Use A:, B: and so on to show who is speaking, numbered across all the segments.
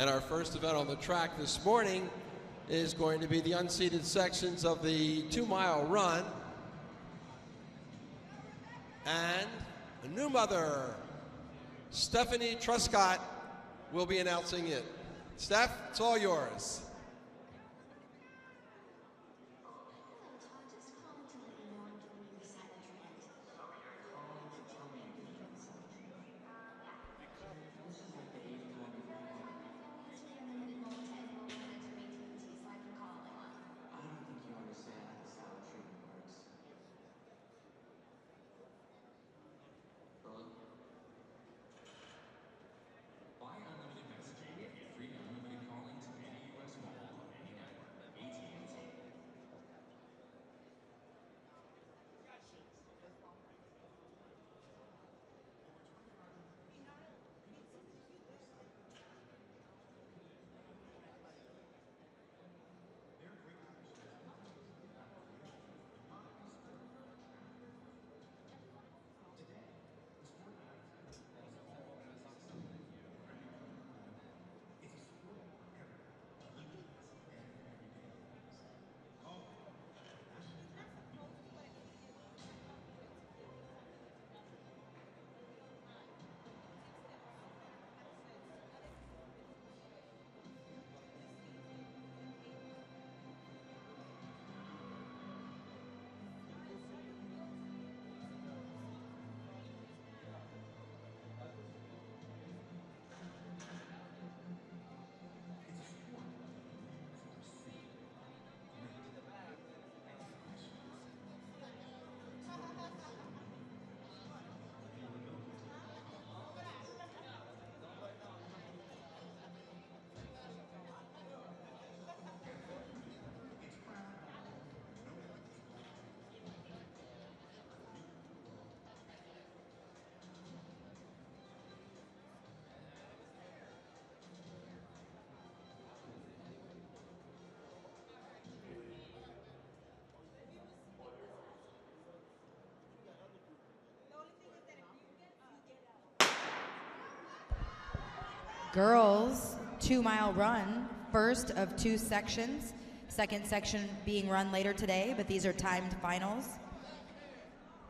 A: And our first event on the track this morning is going to be the unseeded sections of the 2-mile run. And a new mother, Stephanie Truscott, will be announcing it. Steph, it's all yours.
B: Girls 2-mile run, first of 2 sections. Second section being run later today, but these are timed finals.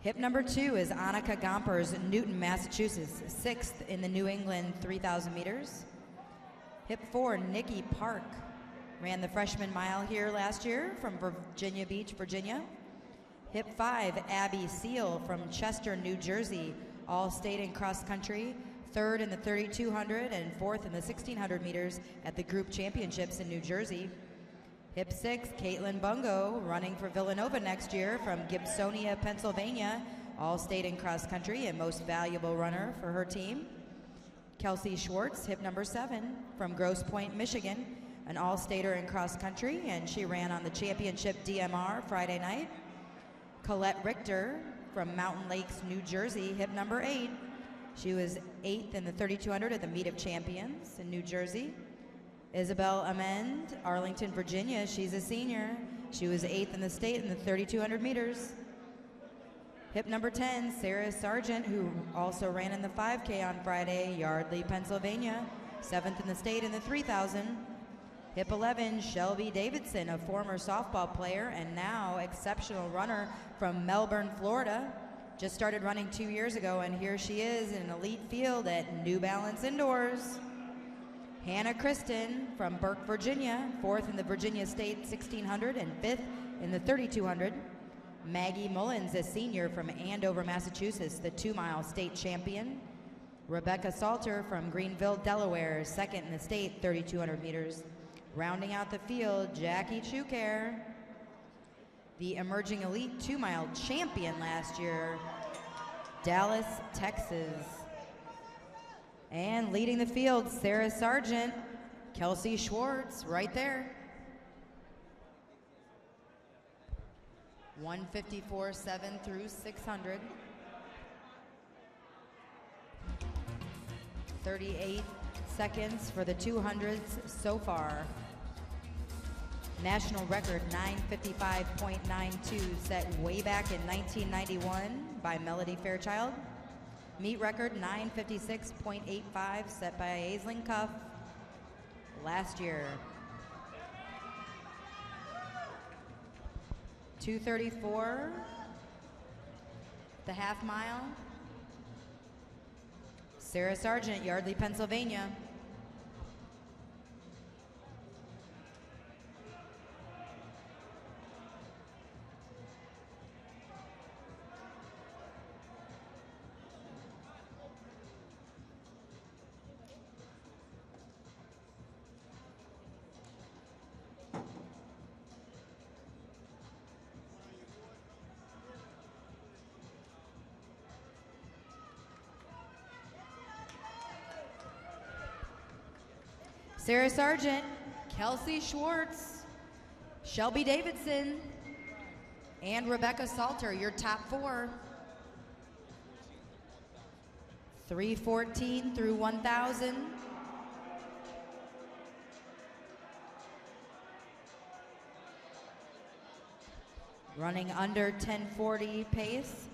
B: Hip number 2 is Annika Gompers, Newton, Massachusetts, 6th in the New England 3,000 meters. Hip 4, Nikki Park, ran the freshman mile here last year from Virginia Beach, Virginia. Hip 5, Abby Seal from Chester, New Jersey, all state in cross country, 3rd in the 3,200 and 4th in the 1,600 meters at the group championships in New Jersey. Hip 6, Caitlin Bungo, running for Villanova next year from Gibsonia, Pennsylvania, all state in cross country and most valuable runner for her team. Kelsey Schwartz, hip number 7, from Grosse Pointe, Michigan, an all-stater in cross country, and she ran on the championship DMR Friday night. Colette Richter from Mountain Lakes, New Jersey, hip number 8. She was 8th in the 3,200 at the Meet of Champions in New Jersey. Isabel Amend, Arlington, Virginia, she's a senior. She was 8th in the state in the 3,200 meters. Hip number 10, Sarah Sargent, who also ran in the 5K on Friday, Yardley, Pennsylvania, 7th in the state in the 3,000. Hip 11, Shelby Davidson, a former softball player and now exceptional runner from Melbourne, Florida. Just started running 2 years ago, and here she is in an elite field at New Balance Indoors. Hannah Kristen from Burke, Virginia, 4th in the Virginia State 1,600 and 5th in the 3,200. Maggie Mullins, a senior from Andover, Massachusetts, the 2-mile state champion. Rebecca Salter from Greenville, Delaware, 2nd in the state 3,200 meters. Rounding out the field, Jackie Schuker, the emerging elite 2-mile champion last year, Dallas, Texas. And leading the field, Sarah Sargent, Kelsey Schwartz, right there. 154.7 through 600. 38 seconds for the 200s so far. National record 9:55.92 set way back in 1991 by Melody Fairchild. Meet record 9:56.85 set by Aisling Cuff. last year. 2:34, the half mile. Sarah Sargent, Yardley, Pennsylvania. Sarah Sargent, Kelsey Schwartz, Shelby Davidson, and Rebecca Salter, your top four. 3:14 through 1,000. Running under 10:40 pace.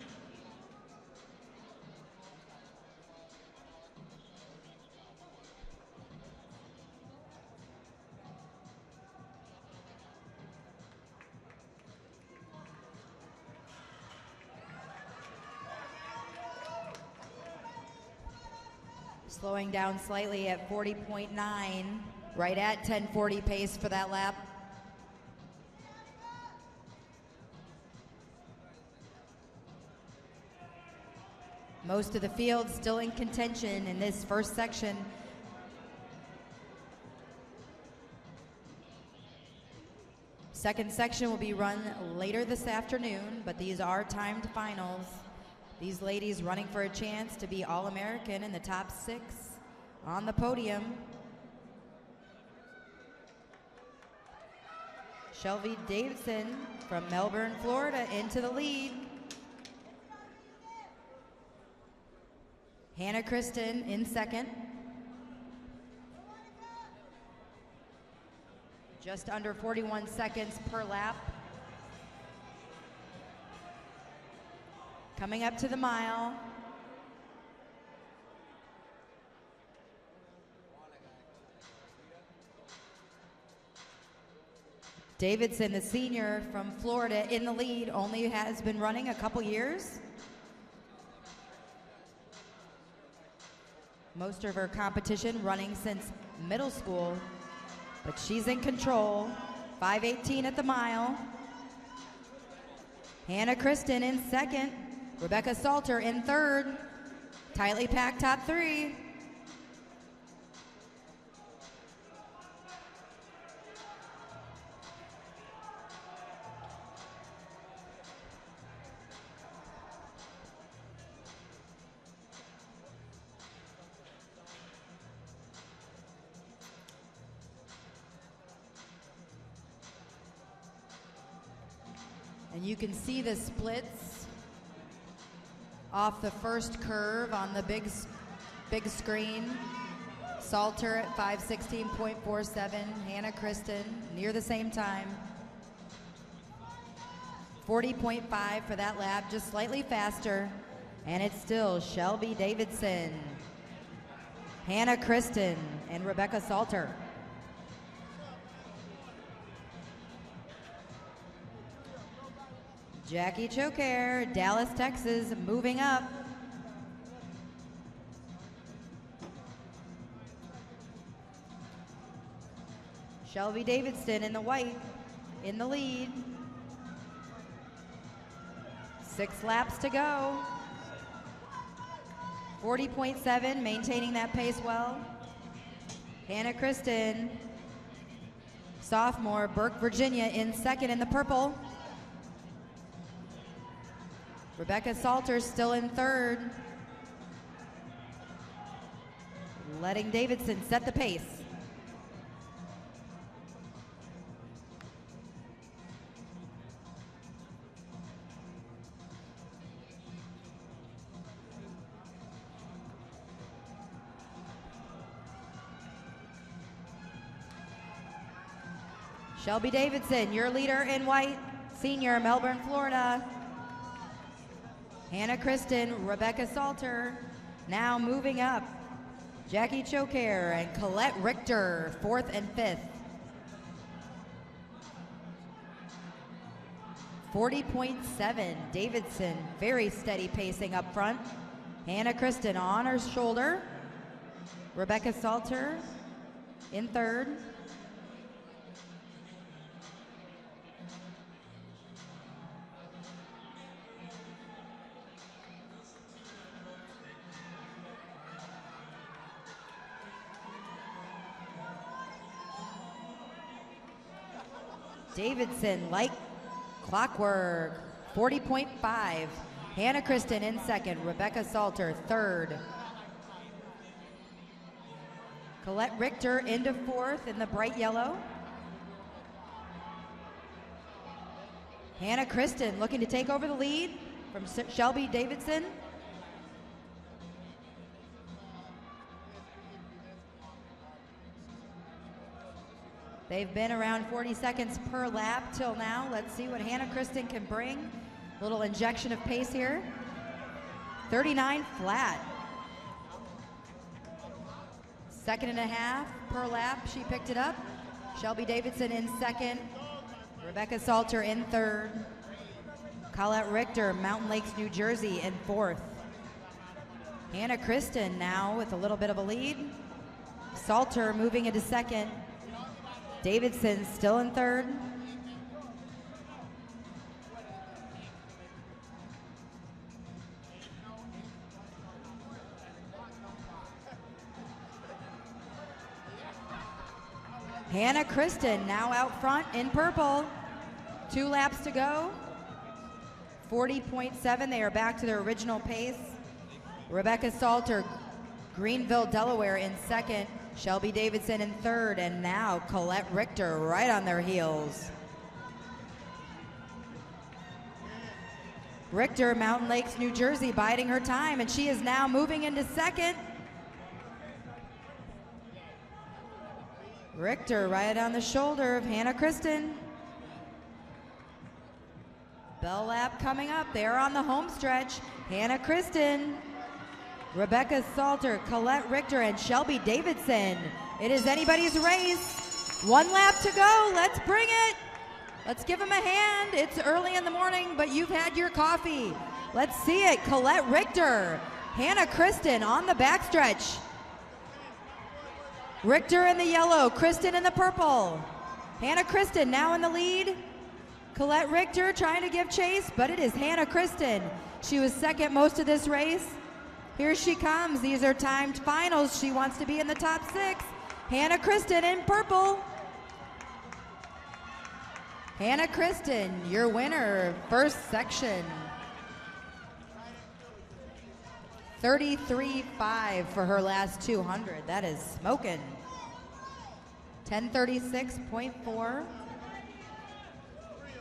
B: Slowing down slightly at 40.9, right at 10:40 pace for that lap. Most of the field still in contention in this first section. Second section will be run later this afternoon, but these are timed finals. These ladies running for a chance to be All-American in the top 6 on the podium. Shelby Davidson from Melbourne, Florida, into the lead. Hannah Kristen in second. Just under 41 seconds per lap. Coming up to the mile. Davidson, the senior from Florida, in the lead, only has been running a couple years. Most of her competition running since middle school, but she's in control. 5:18 at the mile. Hannah Kristen in second. Rebecca Salter in third. Tightly packed top 3. And you can see the splits off the first curve on the big screen. Salter at 5:16.47, Hannah Kristen near the same time. 40.5 for that lap, just slightly faster. And it's still Shelby Davidson, Hannah Kristen, and Rebecca Salter. Jackie Choquer, Dallas, Texas, moving up. Shelby Davidson in the white, in the lead. 6 laps to go. 40.7, maintaining that pace well. Hannah Kristen, sophomore, Burke, Virginia, in second in the purple. Rebecca Salter still in third. Letting Davidson set the pace. Shelby Davidson, your leader in white, senior, Melbourne, Florida. Hannah Kristen, Rebecca Salter, now moving up. Jackie Choquer and Colette Richter, 4th and 5th. 40.7, Davidson, very steady pacing up front. Hannah Kristen on her shoulder. Rebecca Salter in 3rd. Davidson, like clockwork, 40.5. Hannah Kristen in 2nd, Rebecca Salter 3rd. Colette Richter into 4th in the bright yellow. Hannah Kristen looking to take over the lead from Shelby Davidson. They've been around 40 seconds per lap till now. Let's see what Hannah Kristen can bring. A little injection of pace here. 39 flat. 2.5 per lap, she picked it up. Shelby Davidson in 2nd. Rebecca Salter in 3rd. Colette Richter, Mountain Lakes, New Jersey in 4th. Hannah Kristen now with a little bit of a lead. Salter moving into 2nd. Davidson still in 3rd. Hannah Kristen now out front in purple. 2 laps to go. 40.7, they are back to their original pace. Rebecca Salter, Greenville, Delaware in 2nd. Shelby Davidson in 3rd, and now Colette Richter right on their heels. Richter, Mountain Lakes, New Jersey, biding her time, and she is now moving into 2nd. Richter right on the shoulder of Hannah Kristen. Bell lap coming up. They're on the home stretch. Hannah Kristen, Rebecca Salter, Colette Richter, and Shelby Davidson. It is anybody's race. 1 lap to go. Let's bring it. Let's give them a hand. It's early in the morning, but you've had your coffee. Let's see it. Colette Richter, Hannah Kristen on the backstretch. Richter in the yellow, Kristen in the purple. Hannah Kristen now in the lead. Colette Richter trying to give chase, but it is Hannah Kristen. She was 2nd most of this race. Here she comes. These are timed finals. She wants to be in the top 6. Hannah Kristen in purple. Hannah Kristen, your winner, 1st section. 33.5 for her last 200. That is smoking. 10:36.4.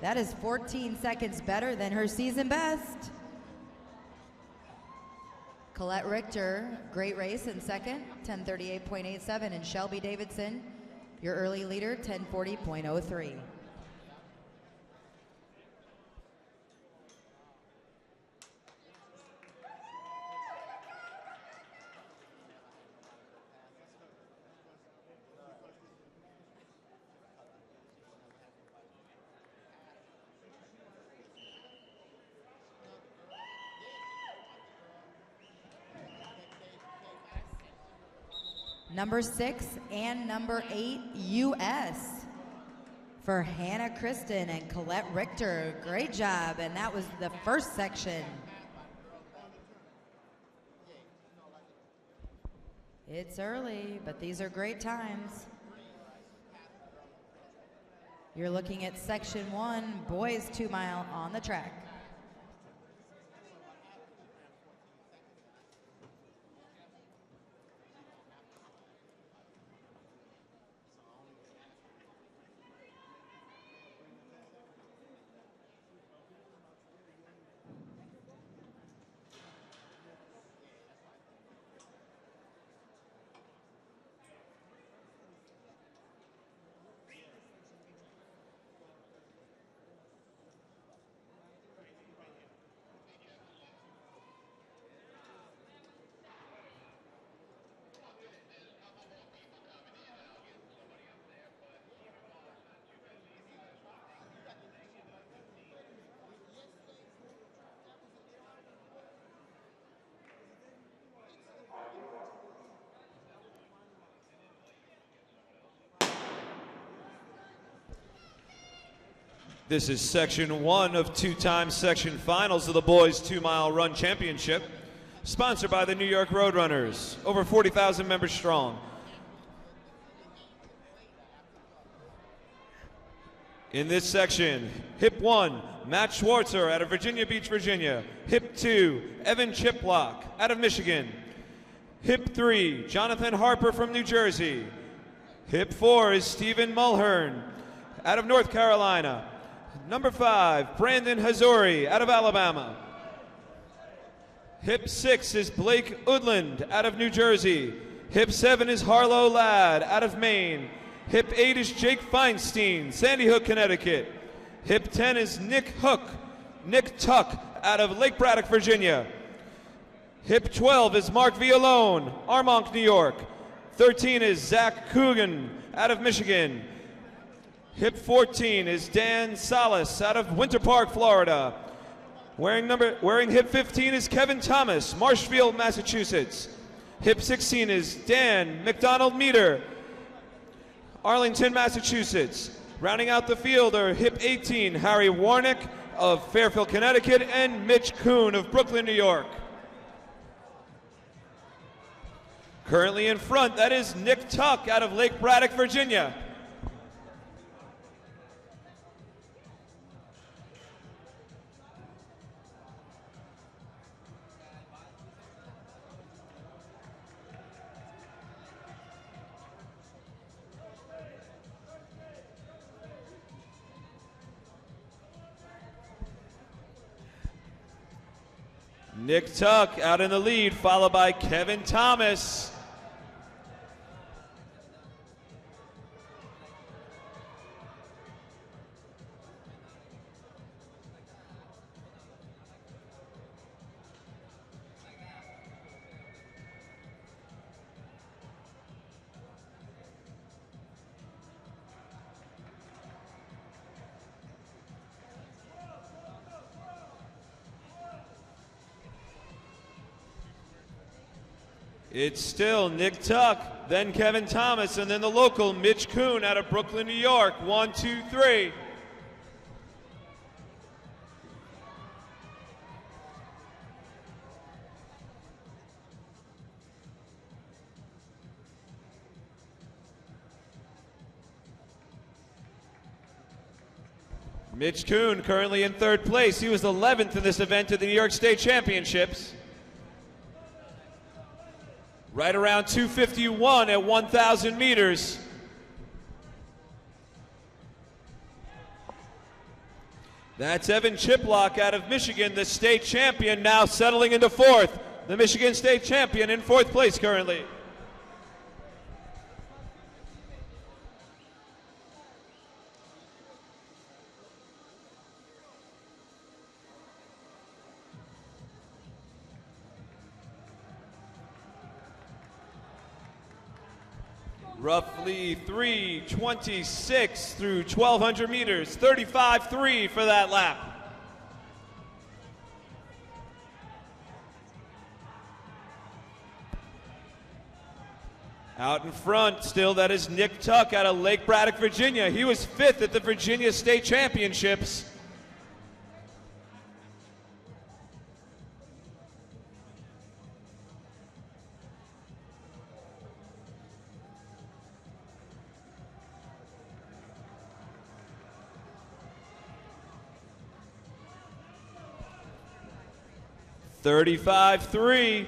B: That is 14 seconds better than her season best. Colette Richter, great race in 2nd, 10:38.87, and Shelby Davidson, your early leader, 10:40.03. Number 6 and number 8, U.S. for Hannah Kristen and Colette Richter. Great job, and that was the 1st section. It's early, but these are great times. You're looking at section 1, boys 2 mile on the track.
C: This is section 1 of 2-time section finals of the boys 2-mile run championship, sponsored by the New York Roadrunners, over 40,000 members strong. In this section, hip 1, Matt Schwartzer out of Virginia Beach, Virginia. Hip 2, Evan Chiplock out of Michigan. Hip 3, Jonathan Harper from New Jersey. Hip 4 is Stephen Mulhern out of North Carolina. Number 5, Brandon Hazori out of Alabama. Hip 6 is Blake Udland out of New Jersey. Hip 7 is Harlow Ladd out of Maine. Hip 8 is Jake Feinstein, Sandy Hook, Connecticut. Hip 10 is Nick Tuck out of Lake Braddock, Virginia. Hip 12 is Mark Vialone, Armonk, New York. 13 is Zach Coogan out of Michigan. Hip 14 is Dan Salas out of Winter Park, Florida. Wearing hip 15 is Kevin Thomas, Marshfield, Massachusetts. Hip 16 is Dan McDonald Meter, Arlington, Massachusetts. Rounding out the field are hip 18, Harry Warnick of Fairfield, Connecticut, and Mitch Kuhn of Brooklyn, New York. Currently in front, that is Nick Tuck out of Lake Braddock, Virginia. Nick Tuck out in the lead, followed by Kevin Thomas. It's still Nick Tuck, then Kevin Thomas, and then the local Mitch Kuhn out of Brooklyn, New York. 1, 2, 3. Mitch Kuhn currently in third place. He was 11th in this event at the New York State Championships. Right around 251 at 1,000 meters. That's Evan Chiplock out of Michigan, the state champion, now settling into fourth. The Michigan State champion in fourth place currently. Roughly 3:26 through 1,200 meters, 35.3 for that lap. Out in front, still, that is Nick Tuck out of Lake Braddock, Virginia. He was 5th at the Virginia State Championships. $35.3.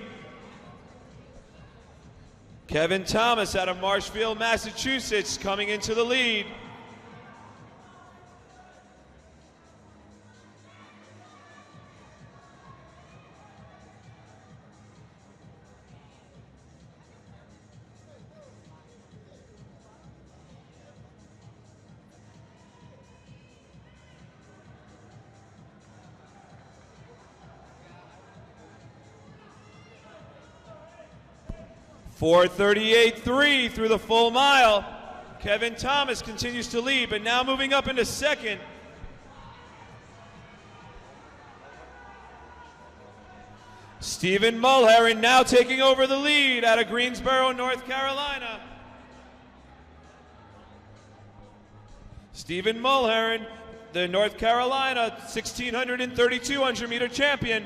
C: Kevin Thomas out of Marshfield, Massachusetts, coming into the lead. $4:38.3 through the full mile. Kevin Thomas continues to lead, but now moving up into second. Stephen Mulhern now taking over the lead out of Greensboro, North Carolina. Stephen Mulhern the North Carolina 1632 100-meter champion.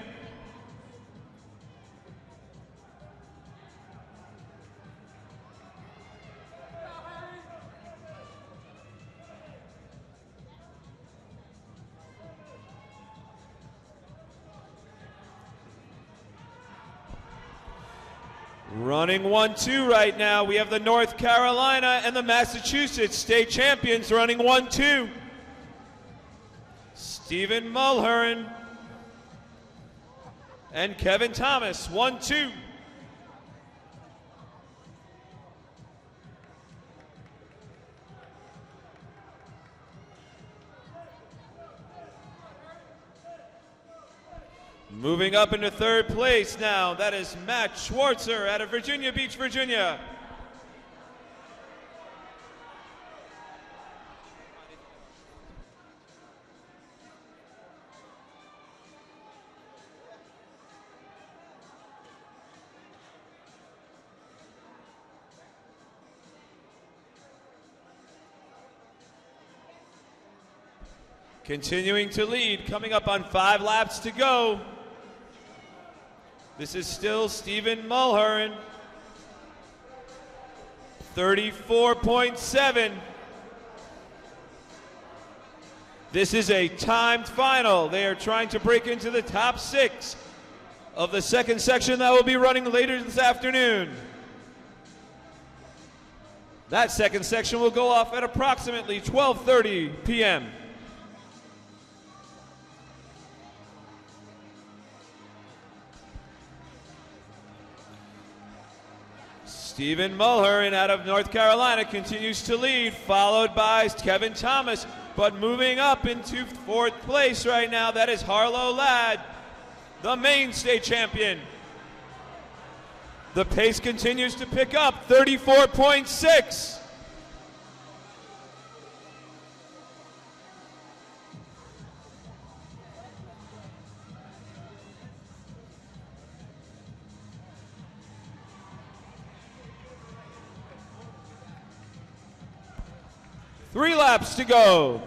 C: Running 1-2 right now. We have the North Carolina and the Massachusetts state champions running 1-2. Stephen Mulhern and Kevin Thomas, 1-2. Moving up into third place now, that is Matt Schwartzer out of Virginia Beach, Virginia. Continuing to lead, coming up on 5 laps to go. This is still Stephen Mulhern, 34.7. This is a timed final. They are trying to break into the top 6 of the second section that will be running later this afternoon. That second section will go off at approximately 12:30 p.m. Stephen Mulhern out of North Carolina continues to lead, followed by Kevin Thomas. But moving up into 4th place right now, that is Harlow Ladd, the Maine state champion. The pace continues to pick up, 34.6. Three laps to go.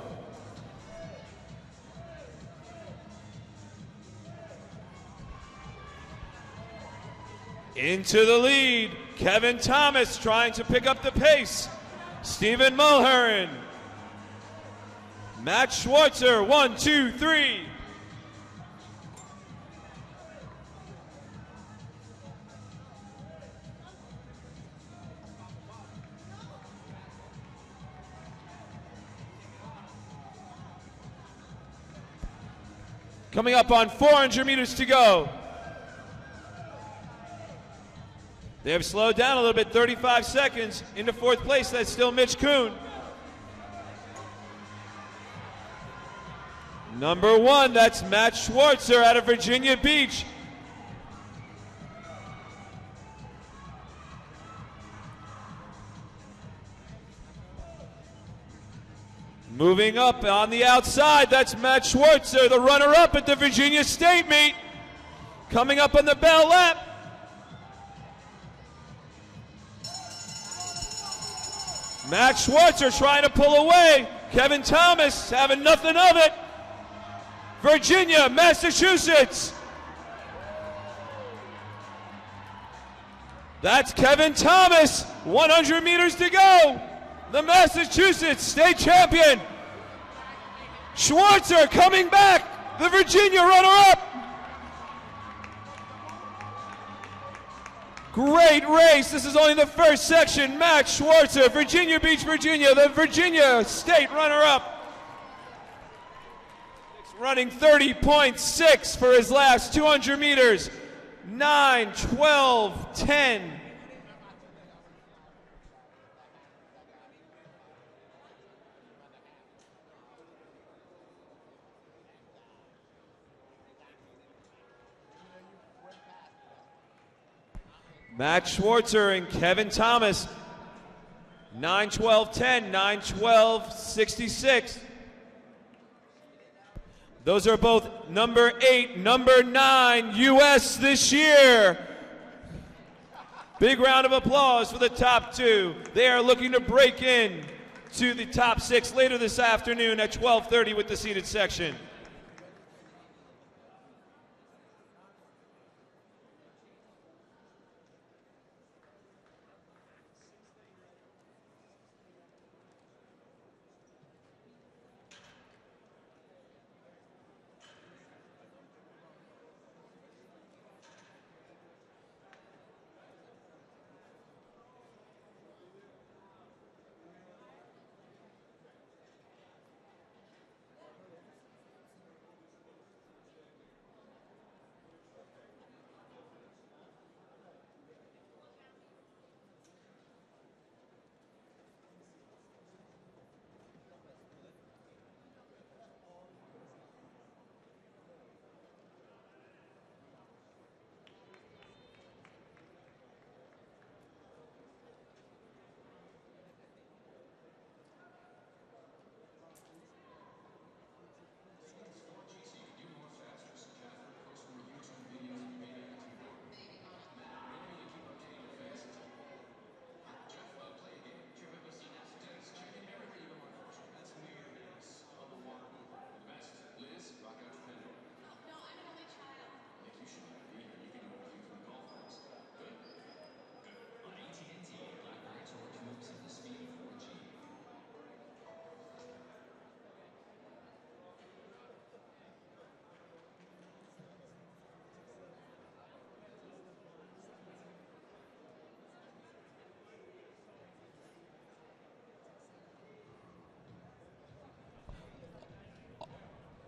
C: Into the lead, Kevin Thomas trying to pick up the pace. Stephen Mulhern. Matt Schwartzer, 1, 2, 3. Coming up on 400 meters to go. They have slowed down a little bit, 35 seconds. Into 4th place, that's still Mitch Kuhn. Number 1, that's Matt Schwartzer out of Virginia Beach. Moving up on the outside, that's Matt Schwartzer, the runner-up at the Virginia State meet. Coming up on the bell lap. Matt Schwartzer trying to pull away. Kevin Thomas having nothing of it. Virginia, Massachusetts. That's Kevin Thomas, 100 meters to go. The Massachusetts state champion. Schwartzer coming back, the Virginia runner-up. Great race. This is only the first section. Matt Schwartzer, Virginia Beach, Virginia, the Virginia state runner-up. Running 30.6 for his last 200 meters. 9, 12, 10. Matt Schwartzer and Kevin Thomas, 9:12:10, 9:12:66. Those are both number 8, number 9 U.S. this year. Big round of applause for the top 2. They are looking to break in to the top 6 later this afternoon at 12:30 with the seated section.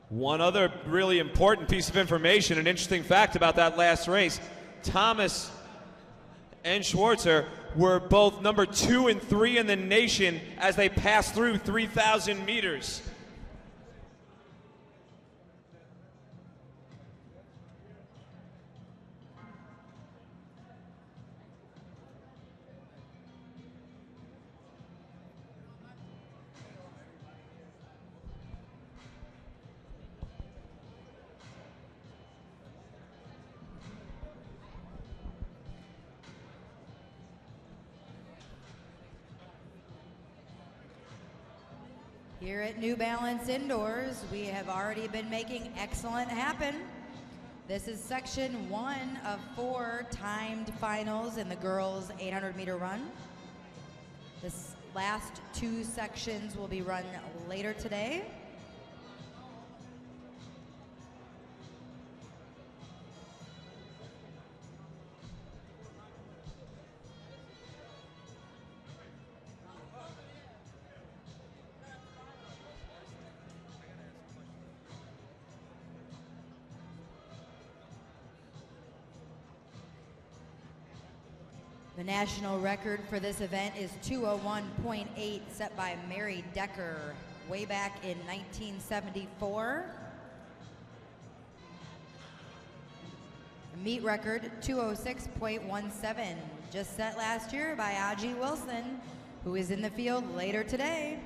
C: One other really important piece of information, an interesting fact about that last race, Thomas and Schwarzer were both number 2 and 3 in the nation as they passed through 3,000 meters.
B: Here at New Balance Indoors, we have already been making excellent happen. This is section 1 of 4 timed finals in the girls' 800-meter run. This last 2 sections will be run later today. The national record for this event is 2:01.8, set by Mary Decker way back in 1974. The meet record 2:06.17, just set last year by Aji Wilson, who is in the field later today.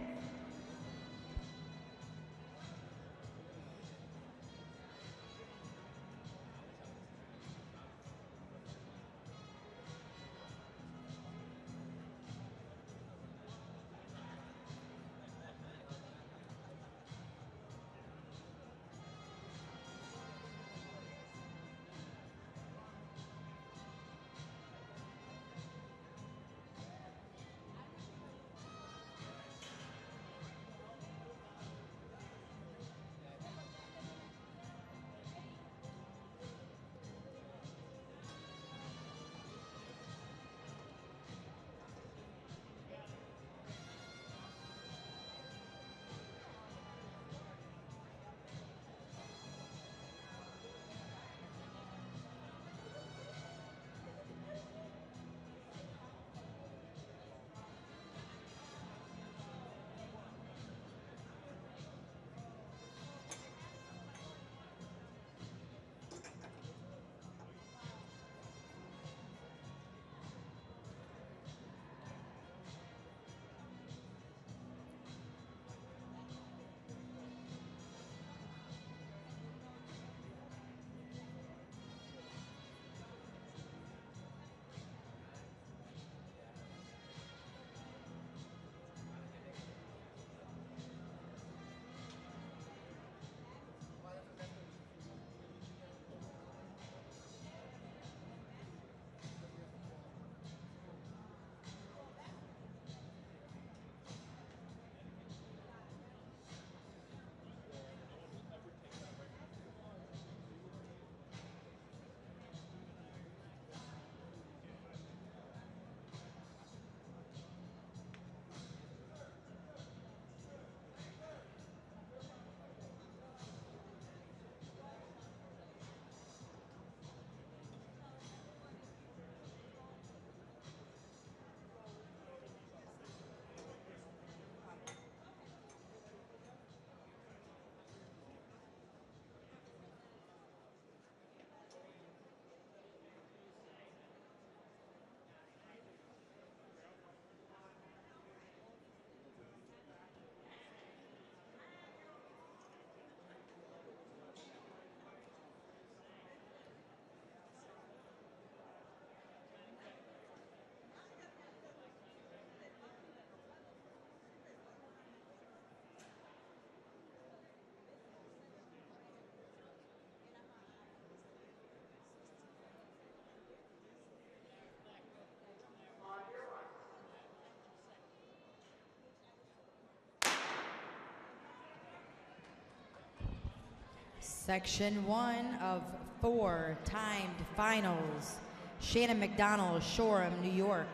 B: Section 1 of 4 timed finals. Shannon McDonald, Shoreham, New York.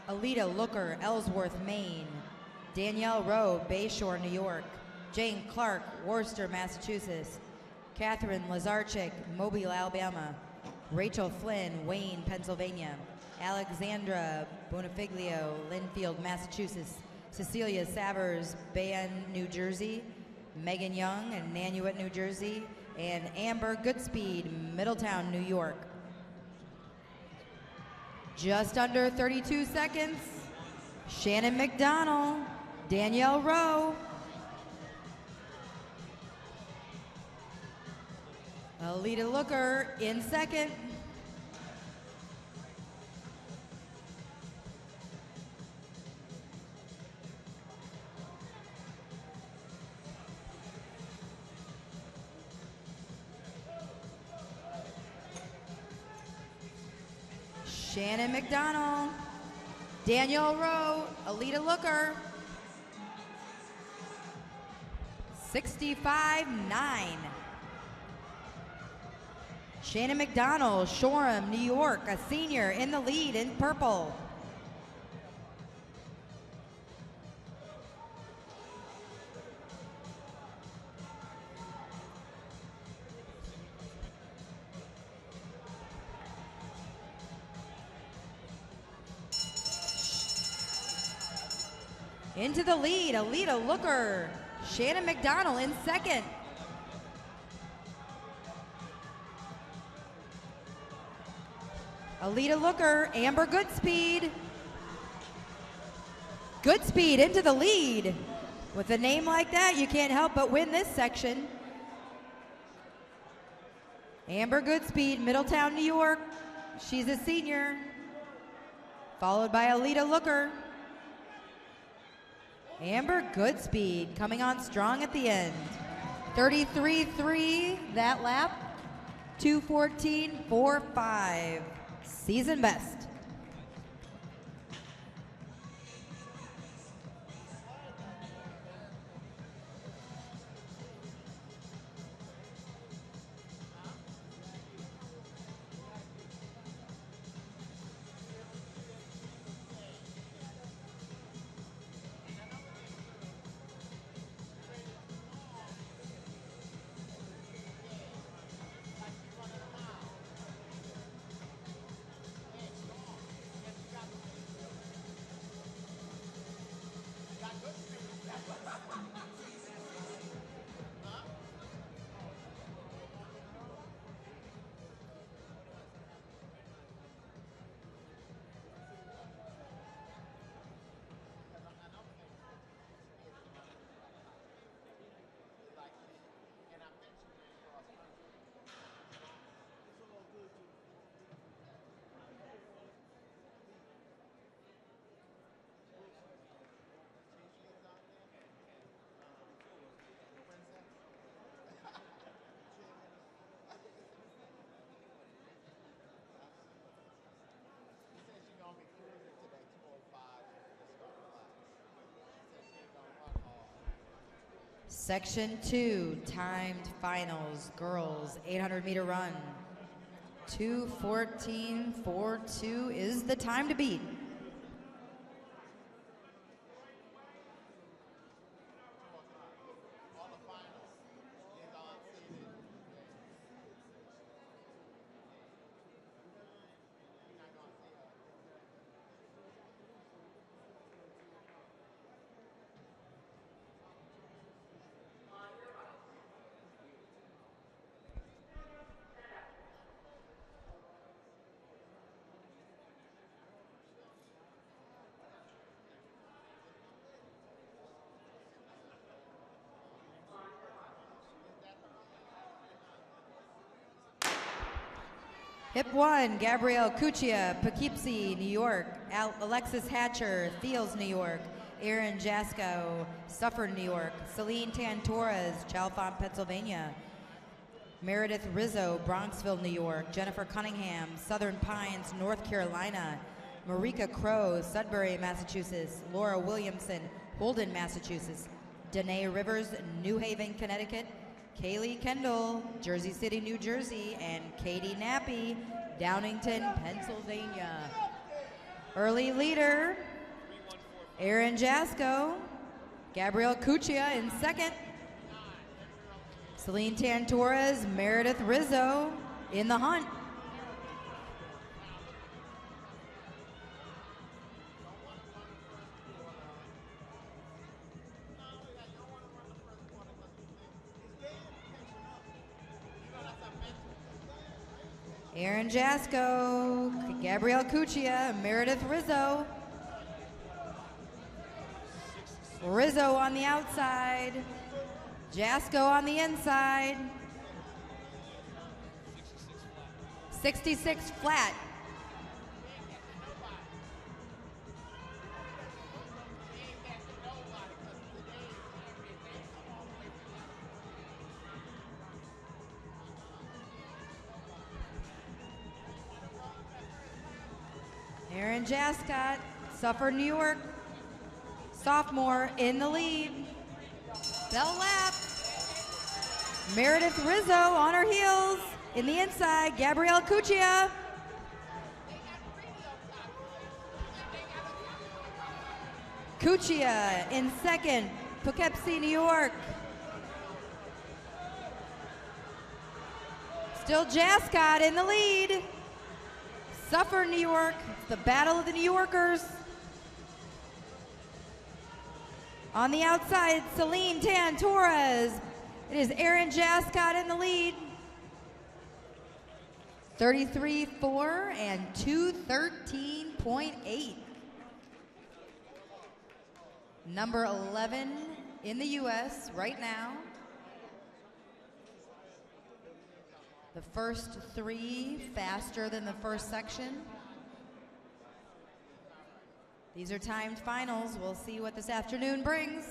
B: Alita Looker, Ellsworth, Maine. Danielle Rowe, Bayshore, New York. Jane Clark, Worcester, Massachusetts. Catherine Lazarchik, Mobile, Alabama. Rachel Flynn, Wayne, Pennsylvania. Alexandra Bonifiglio, Linfield, Massachusetts. Cecilia Savers, Bayonne, New Jersey. Megan Young, Nanuet, New Jersey. And Amber Goodspeed, Middletown, New York. Just under 32 seconds. Shannon McDonald, Danielle Rowe. Alita Looker in second. Shannon McDonald, Danielle Rowe, Alita Looker. 65-9. Shannon McDonald, Shoreham, New York, a senior in the lead in purple. Into the lead, Alita Looker. Shannon McDonald in second. Alita Looker, Amber Goodspeed. Goodspeed into the lead. With a name like that, you can't help but win this section. Amber Goodspeed, Middletown, New York. She's a senior. Followed by Alita Looker. Amber Goodspeed coming on strong at the end. 33-3 that lap. 2:14.45. Season best. Section 2, timed finals, girls, 800-meter run. 2:14.42 is the time to beat. Hip 1, Gabrielle Cuccia, Poughkeepsie, New York. Alexis Hatcher, Thiels, New York. Erin Jasko, Suffern, New York. Celine Tan-Torres, Chalfont, Pennsylvania. Meredith Rizzo, Bronxville, New York. Jennifer Cunningham, Southern Pines, North Carolina. Marika Crow, Sudbury, Massachusetts. Laura Williamson, Holden, Massachusetts. Danae Rivers, New Haven, Connecticut. Kaylee Kendall, Jersey City, New Jersey, and Katie Nappy, Downington, Pennsylvania. Early leader, Aaron Jasko, Gabrielle Cuccia in second. Celine Tan-Torres, Meredith Rizzo in the hunt. Aaron Jasko, Gabrielle Cuccia, Meredith Rizzo. Rizzo on the outside, Jasko on the inside. 66 flat. Aaron Jascott, Suffolk, New York, sophomore in the lead. Bell lap. Meredith Rizzo on her heels. In the inside, Gabrielle Cuccia. Cuccia in second, Poughkeepsie, New York. Still Jascott in the lead. Suffolk, New York, it's the battle of the New Yorkers. On the outside, Celine Tan-Torres. It is Aaron Jascott in the lead. 33.4 and 213.8. Number 11 in the U.S. right now. The first three faster than the first section. These are timed finals. We'll see what this afternoon brings.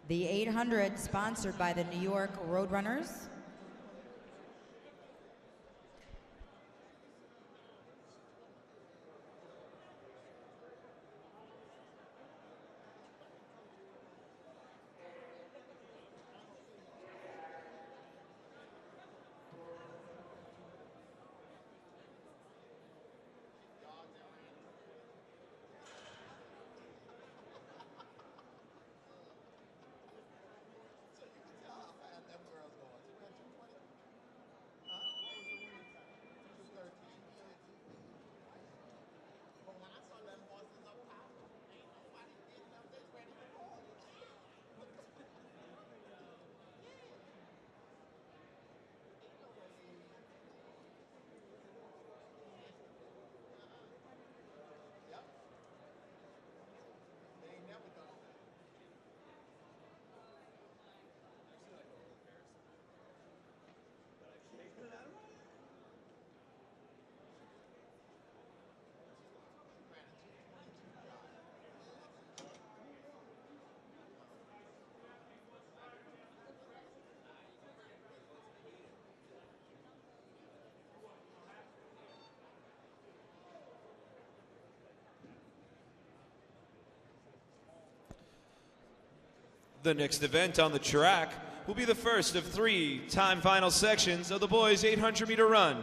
B: The 800 sponsored by the New York Roadrunners.
C: The next event on the track will be the first of three time final sections of the boys' 800-meter run.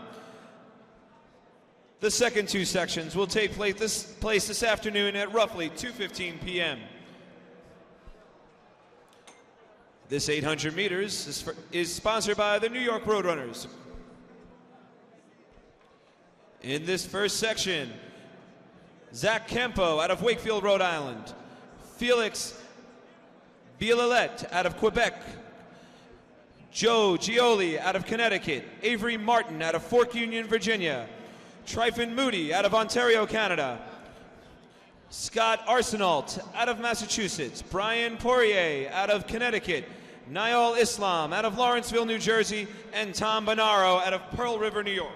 C: The second two sections will take place this afternoon at roughly 2:15 p.m. This 800 meters is sponsored by the New York Roadrunners. In this first section, Zach Campo out of Wakefield, Rhode Island. Felix Bilalette out of Quebec. Joe Gioli out of Connecticut. Avery Martin out of Fork Union, Virginia. Tryphon Moody out of Ontario, Canada. Scott Arsenault out of Massachusetts. Brian Poirier out of Connecticut. Niall Islam out of Lawrenceville, New Jersey. And Tom Bonaro out of Pearl River, New York.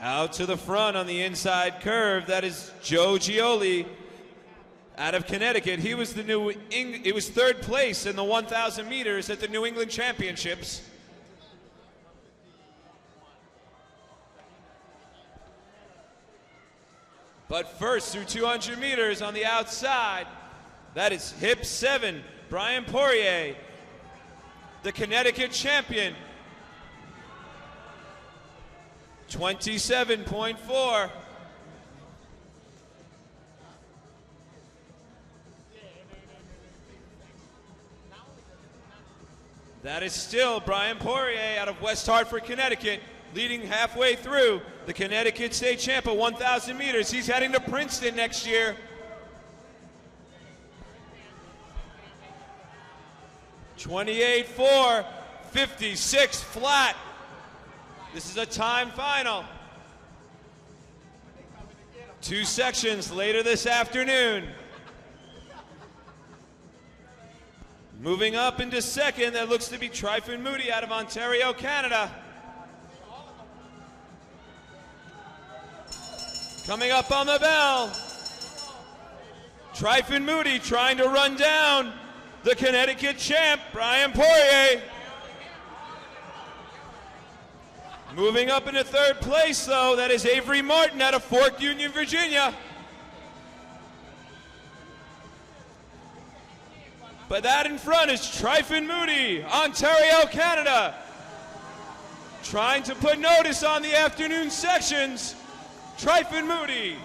C: Out to the front on the inside curve, that is Joe Gioli out of Connecticut. He was it was third place in the 1,000 meters at the New England Championships. But first, through 200 meters on the outside, that is hip 7, Brian Poirier, the Connecticut champion. 27.4. That is still Brian Poirier out of West Hartford, Connecticut, leading halfway through the Connecticut State Champ at 1,000 meters. He's heading to Princeton next year. 28.4, 56 flat. This is a time final. 2 sections later this afternoon. Moving up into second, that looks to be Tryphon Moody out of Ontario, Canada. Coming up on the bell, Tryphon Moody trying to run down the Connecticut champ, Brian Poirier. Moving up into third place, though, that is Avery Martin out of Fort Union, Virginia. But that in front is Tryphon Moody, Ontario, Canada. Trying to put notice on the afternoon sections, Tryphon Moody.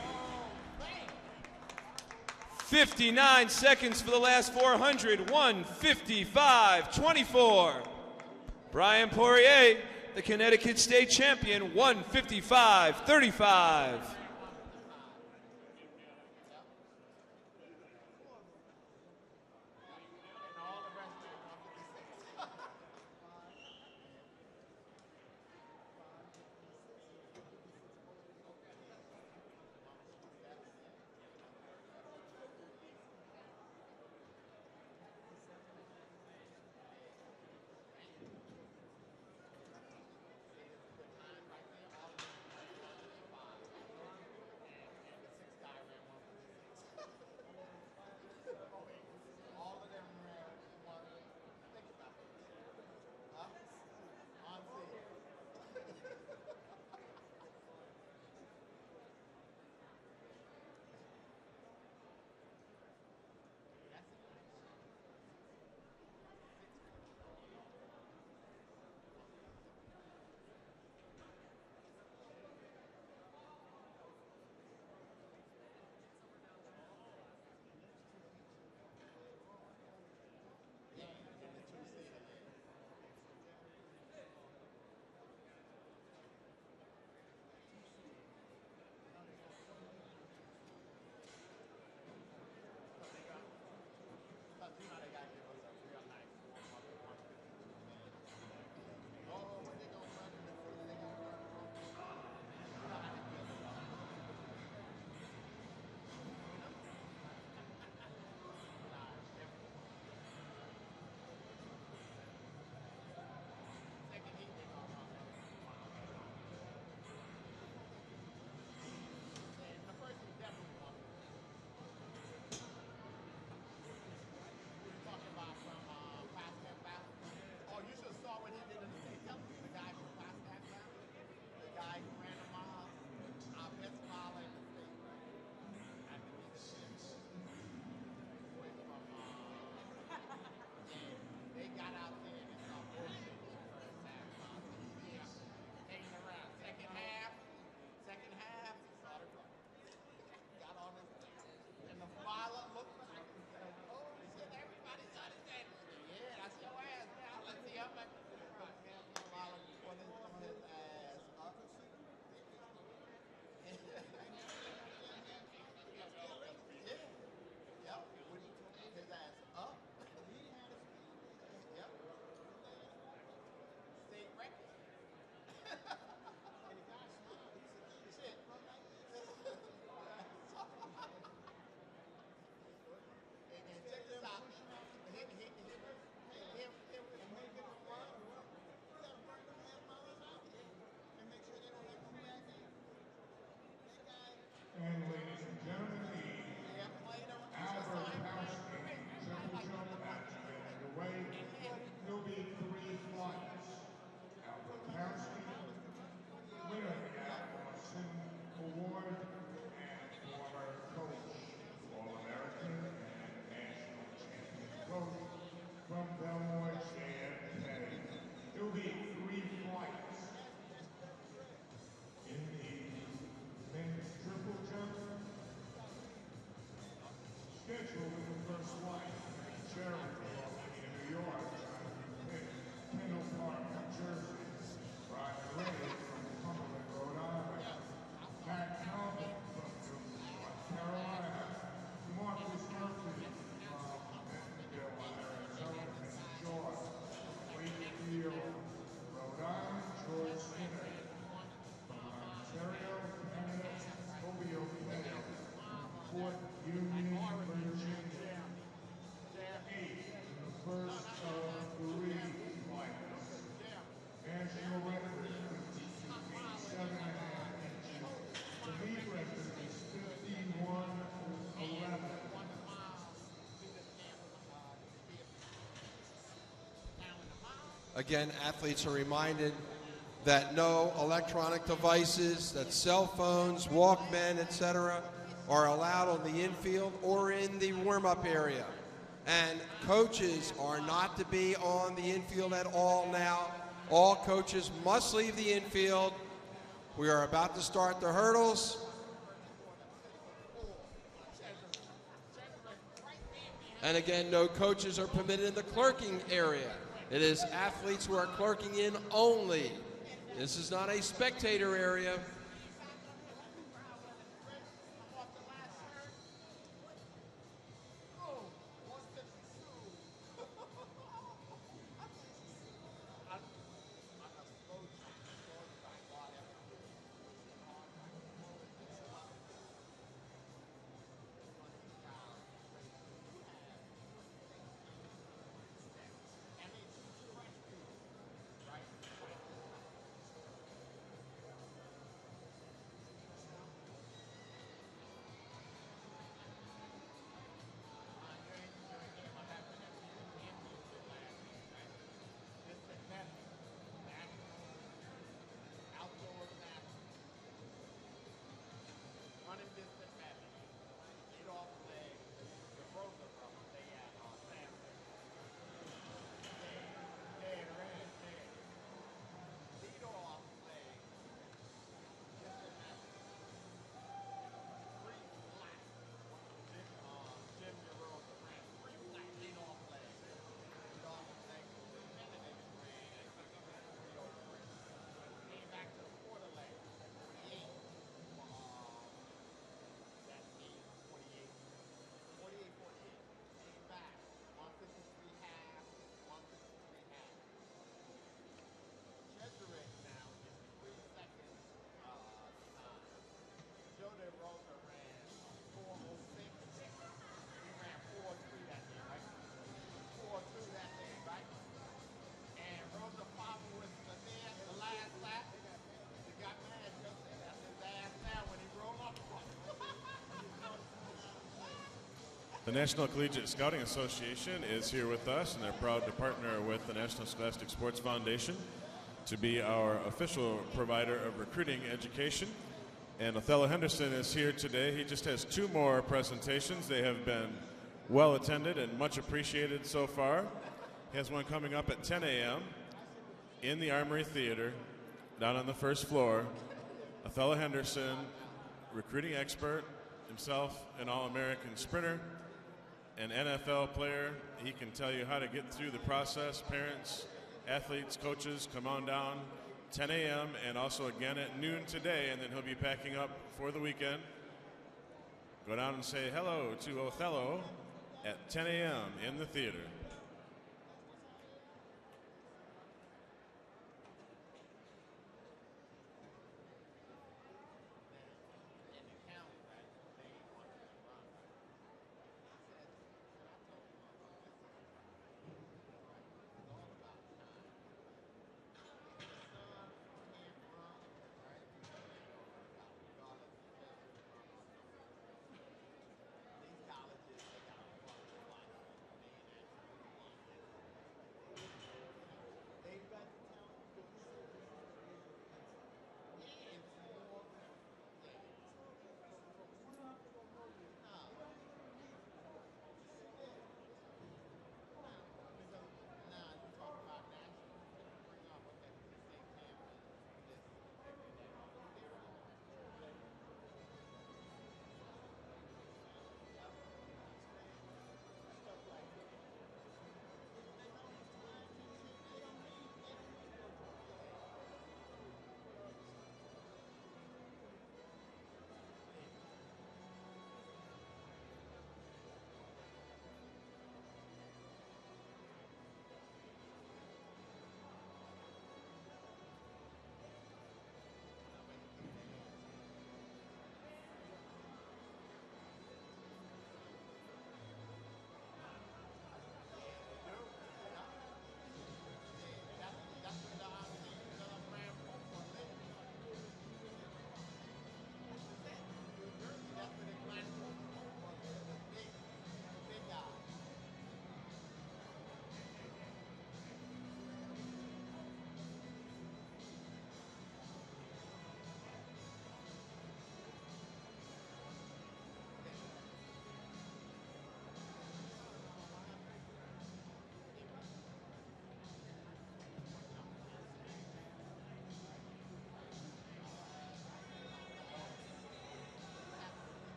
C: 59 seconds for the last 400, 1:55.24. Brian Poirier, the Connecticut State Champion, 1:55.35.
A: Again, athletes are reminded that no electronic devices, that cell phones, Walkmen, etc., are allowed on the infield or in the warm-up area. And coaches are not to be on the infield at all now. All coaches must leave the infield. We are about to start the hurdles. And again, no coaches are permitted in the clerking area. It is athletes who are clerking in only. This is not a spectator area.
D: The National Collegiate Scouting Association is here with us, and they're proud to partner with the National Scholastic Sports Foundation to be our official provider of recruiting education. And Othello Henderson is here today. He just has 2 more presentations. They have been well attended and much appreciated so far. He has one coming up at 10 a.m. in the Armory Theater down on the first floor. Othello Henderson, recruiting expert, himself an All-American sprinter, an NFL player. He can tell you how to get through the process. Parents, athletes, coaches, come on down 10 a.m. and also again at noon today, and then he'll be packing up for the weekend. Go down and say hello to Othello at 10 a.m. in the theater.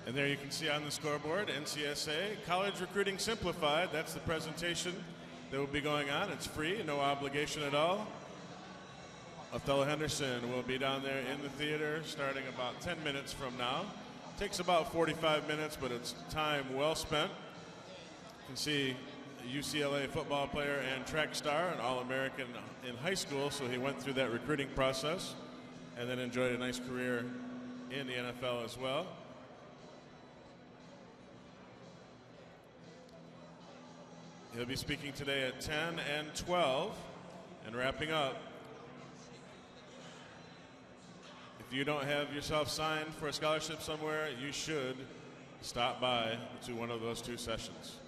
D: And there you can see on the scoreboard, NCSA, College Recruiting Simplified. That's the presentation that will be going on. It's free, no obligation at all. Othello Henderson will be down there in the theater starting about 10 minutes from now. Takes about 45 minutes, but it's time well spent. You can see a UCLA football player and track star, an All-American in high school, so he went through that recruiting process and then enjoyed a nice career in the NFL as well. He'll be speaking today at 10 and 12 and wrapping up. If you don't have yourself signed for a scholarship somewhere, you should stop by to one of those two sessions.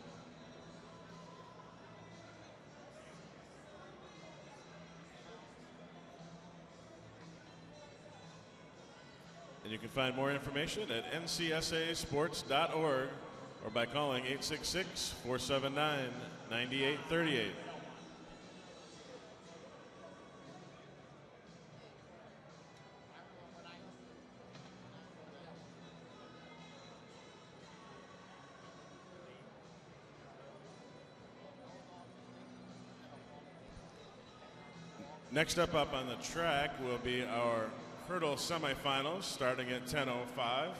D: And you can find more information at ncsasports.org or by calling 866-479-9838. Next up on the track will be our hurdle semifinals starting at 10:05.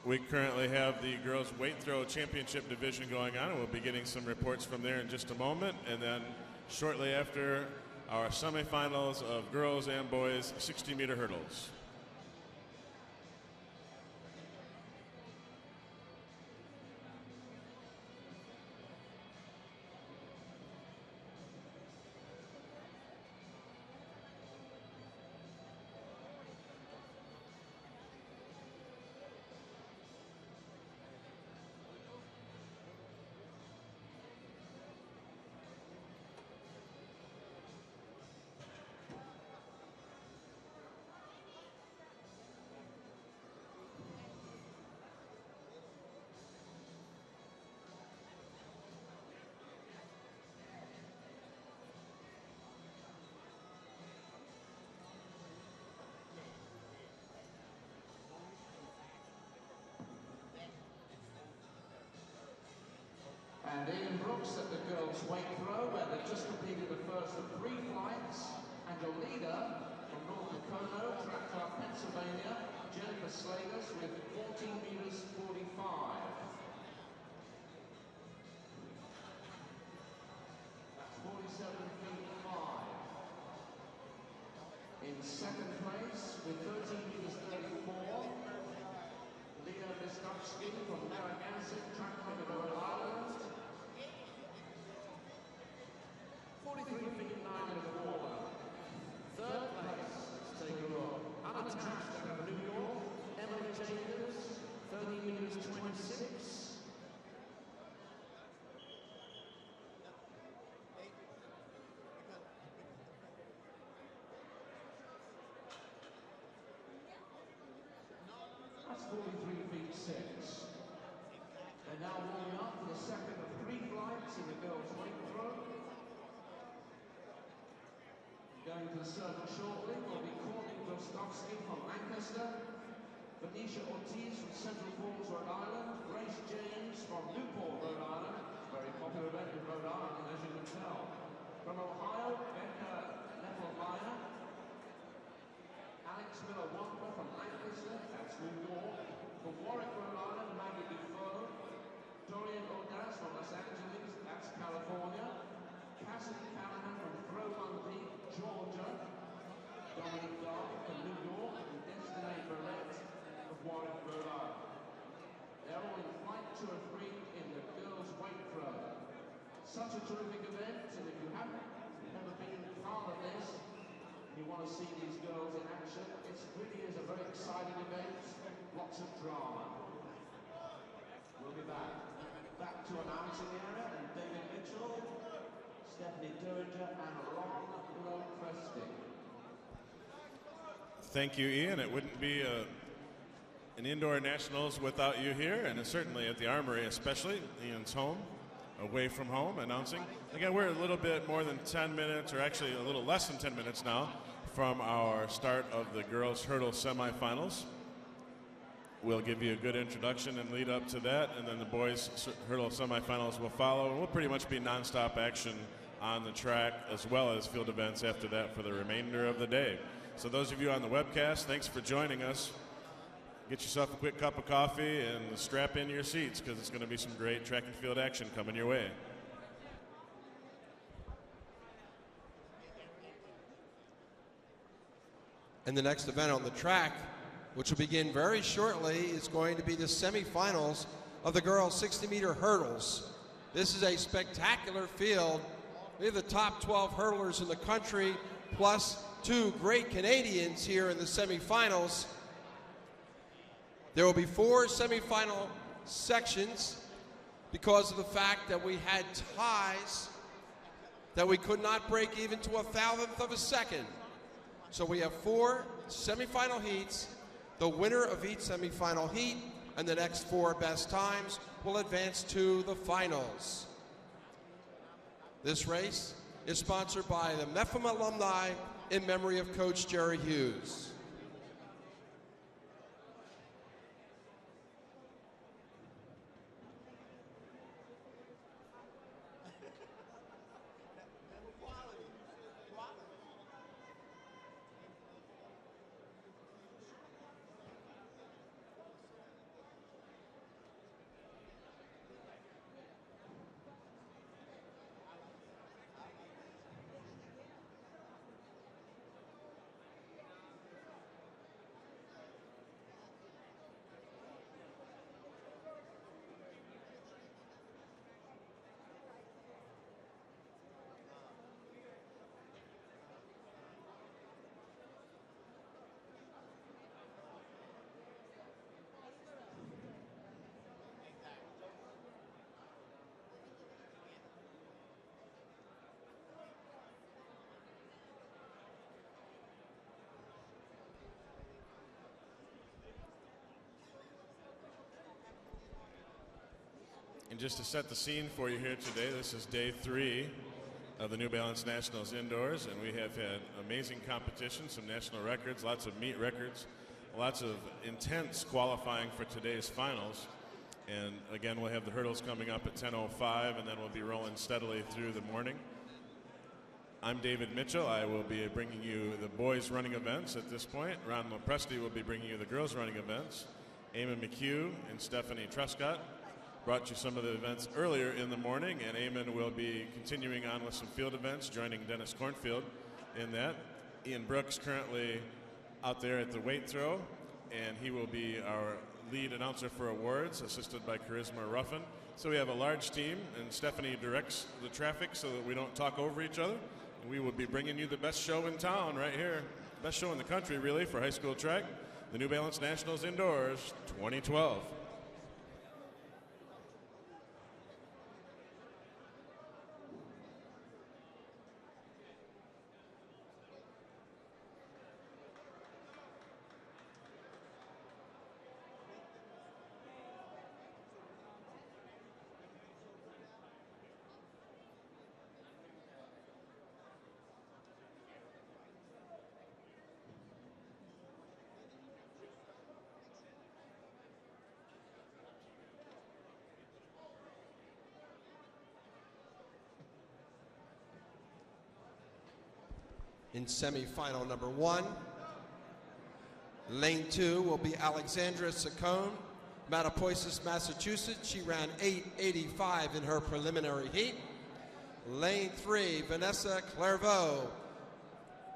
D: We currently have the girls weight throw championship division going on, and we'll be getting some reports from there in just a moment. And then shortly after, our semifinals of girls and boys 60-meter hurdles.
E: And Ian Brooks at the girls' weight throw, where they've just completed the first of 3 flights. And your leader from North Dakota, track club Pennsylvania, Jennifer Slagers with 14 meters 45. That's 47 feet 5. In second place with 13 meters 34, Leah Miskovsky from Narragansett, track club of Rhode Island. 43 feet 9 and a quarter. Third place, Taylor unattached out of New York, Emily Chambers, 30 meters 26. That's 43 feet 6. They're now warming up for the second of 3 flights in the girls' weight throw. Going to the circle shortly will be Courtney Grostovsky from Lancaster, Venetia Ortiz from Central Falls, Rhode Island, Grace James from Newport, Rhode Island, very popular event in Rhode Island, as you can tell. From Ohio, Becca Leffelmeyer, Alex Miller-Wampler from Lancaster, that's New York. From Warwick, Rhode Island, Maggie Defoe, Dorian Odas from Los Angeles, that's California. Cassidy Callahan from Throw-Mundy, Georgia. Dominic Dark from New York, and Destiny Barrett of Warwick, Rhode Island. They're all in flight 2 or 3 in the girls' weight throw. Such a terrific event, and if you haven't ever been part of this, you want to see these girls in action, it really is a very exciting event, lots of drama. We'll be back to announcing area, and David Mitchell, Stephanie Derringer, and Ron Lowe-Presty.
D: Thank you, Ian. It wouldn't be an indoor nationals without you here, and certainly at the Armory especially. Ian's home, away from home, announcing. Again, we're a little bit more than 10 minutes, or actually a little less than 10 minutes now, from our start of the girls' hurdle semifinals. We'll give you a good introduction and lead up to that, and then the boys hurdle semifinals will follow. And we'll pretty much be nonstop action on the track as well as field events after that for the remainder of the day. So those of you on the webcast, thanks for joining us. Get yourself a quick cup of coffee and strap in your seats because it's going to be some great track and field action coming your way.
A: And the next event on the track, which will begin very shortly, is going to be the semifinals of the girls 60-meter hurdles. This is a spectacular field. We have the top 12 hurdlers in the country, plus 2 great Canadians here in the semifinals. There will be 4 semifinal sections because of the fact that we had ties that we could not break even to 1/1000th of a second. So we have 4 semifinal heats. The winner of each semifinal heat and the next 4 best times will advance to the finals. This race is sponsored by the MEFM alumni in memory of Coach Jerry Hughes.
D: And just to set the scene for you here today, this is day 3 of the New Balance Nationals indoors, and we have had amazing competition, some national records, lots of meet records, lots of intense qualifying for today's finals. And again, we'll have the hurdles coming up at 10:05, and then we'll be rolling steadily through the morning. I'm David Mitchell. I will be bringing you the boys running events at this point. Ron Lopresti will be bringing you the girls running events. Eamon McHugh and Stephanie Truscott brought you some of the events earlier in the morning, and Eamon will be continuing on with some field events, joining Dennis Cornfield in that. Ian Brooks currently out there at the weight throw, and he will be our lead announcer for awards, assisted by Charisma Ruffin. So we have a large team, and Stephanie directs the traffic so that we don't talk over each other. And we will be bringing you the best show in town right here, best show in the country really for high school track, the New Balance Nationals Indoors 2012.
A: In semifinal number 1, lane 2 will be Alexandra Saccone, Mattapoisett, Massachusetts. She ran 8:85 in her preliminary heat. Lane 3, Vanessa Clairvaux,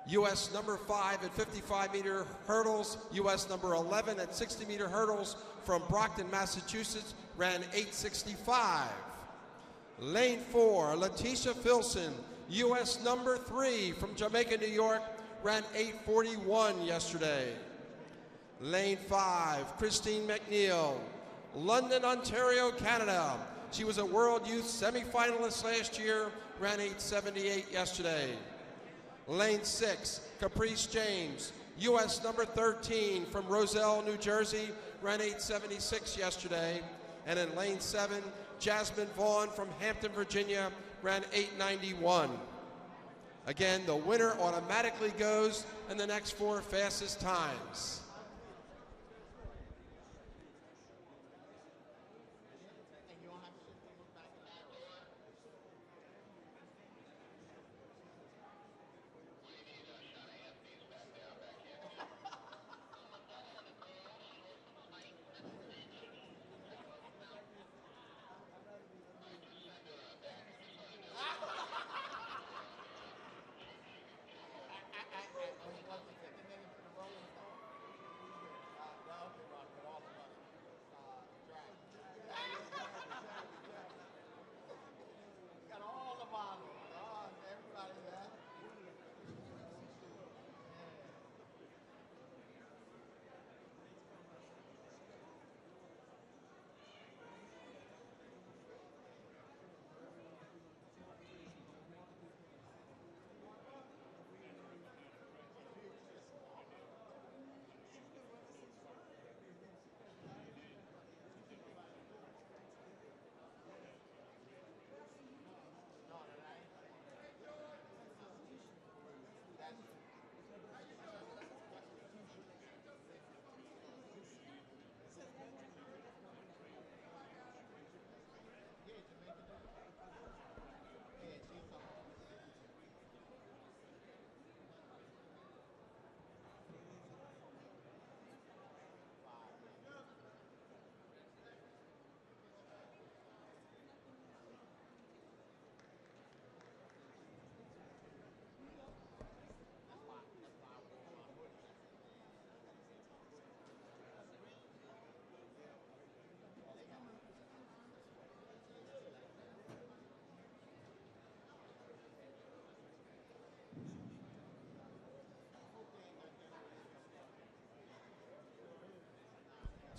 A: U.S. number 5 at 55-meter hurdles, U.S. number 11 at 60-meter hurdles from Brockton, Massachusetts, ran 8:65. Lane 4, Letitia Filson, U.S. number 3 from Jamaica, New York, ran 8:41 yesterday. Lane 5, Christine McNeil, London, Ontario, Canada. She was a World Youth semifinalist last year, ran 8:78 yesterday. Lane 6, Caprice James, U.S. number 13 from Roselle, New Jersey, ran 8:76 yesterday. And in lane 7, Jasmine Vaughn from Hampton, Virginia, ran 8:91. Again, the winner automatically goes in the next 4 fastest times.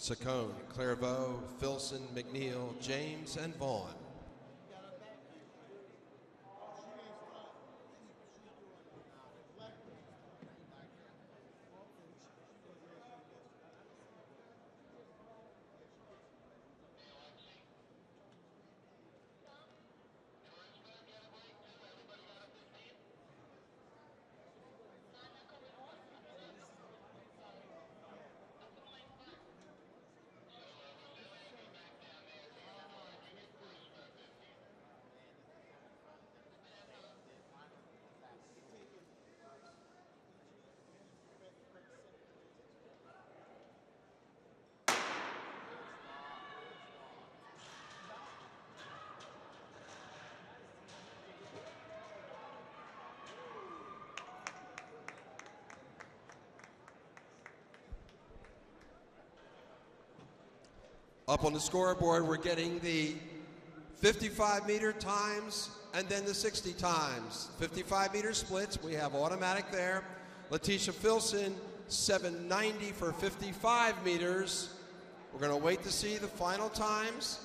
A: Saccone, Clairvaux, Filson, McNeil, James, and Vaughn. Up on the scoreboard, we're getting the 55-meter times and then the 60 times. 55-meter splits, we have automatic there. Letitia Filson, 790 for 55 meters. We're going to wait to see the final times.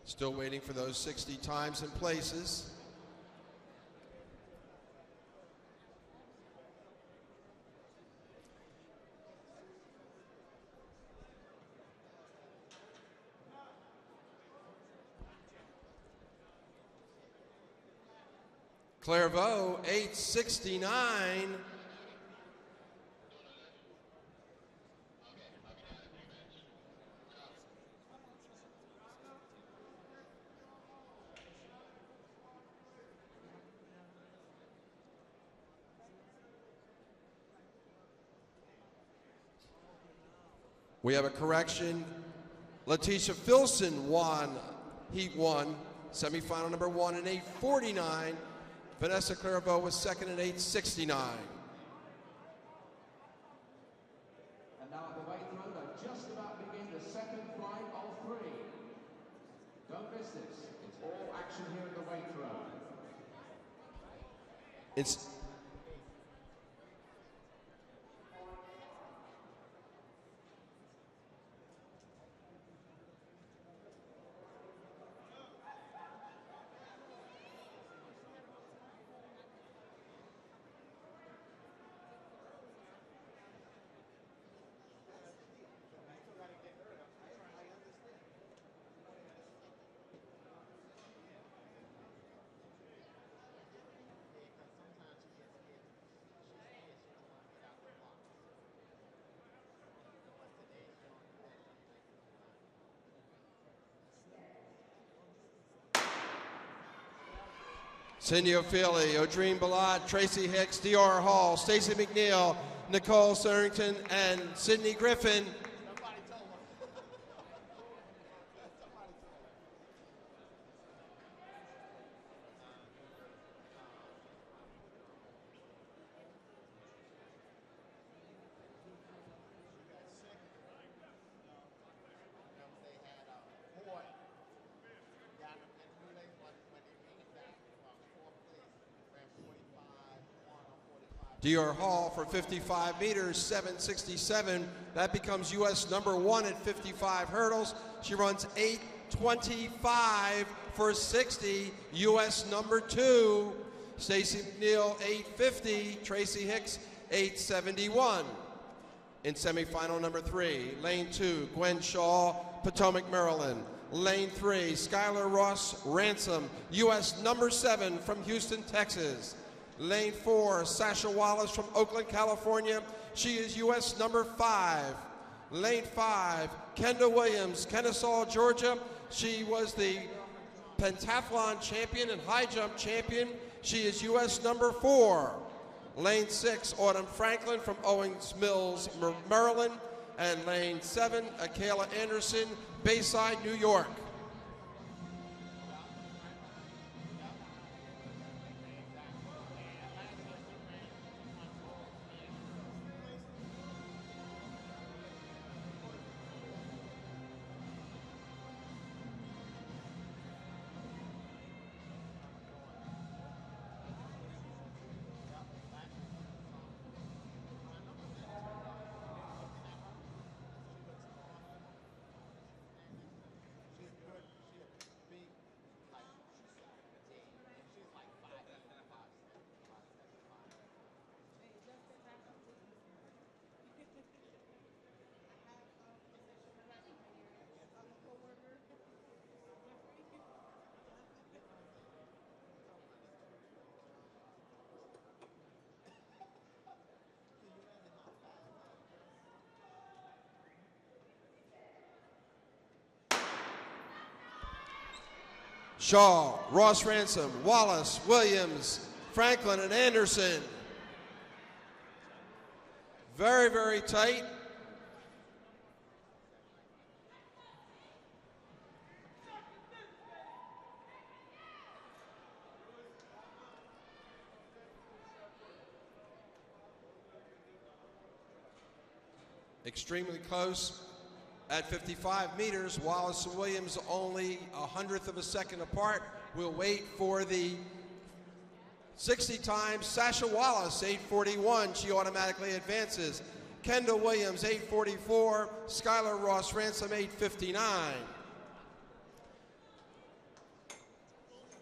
A: Still waiting for those 60 times and places. Clairvaux, 869. We have a correction. Letitia Filson won Heat 1, semifinal number 1 in 8:49. Vanessa Clairvaux was second in 8:69.
E: And now at the weight throw, they'll just about begin the second flight of 3. Don't miss this. It's all action here at the weight throw.
A: It's Cindy O'Feely, O'Dream Ballot, Tracy Hicks, Dior Hall, Stacey McNeil, Nicole Surrington, and Sydney Griffin. Dior Hall for 55 meters, 767. That becomes U.S. number 1 at 55 hurdles. She runs 8:25 for 60, U.S. number 2. Stacey McNeil, 8:50. Tracy Hicks, 8:71. In semifinal number 3, lane 2, Gwen Shaw, Potomac, Maryland. Lane 3, Skylar Ross Ransom, U.S. number 7 from Houston, Texas. Lane 4, Sasha Wallace from Oakland, California. She is U.S. number 5. Lane 5, Kendall Williams, Kennesaw, Georgia. She was the pentathlon champion and high jump champion. She is U.S. number 4. Lane 6, Autumn Franklin from Owings Mills, Maryland. And lane 7, Akela Anderson, Bayside, New York. Shaw, Ross Ransom, Wallace, Williams, Franklin, and Anderson. Very, very tight. Extremely close. At 55 meters, Wallace and Williams only 1/100th of a second apart. We'll wait for the 60 times. Sasha Wallace, 8:41. She automatically advances. Kendall Williams, 8:44. Skylar Ross Ransom, 8:59.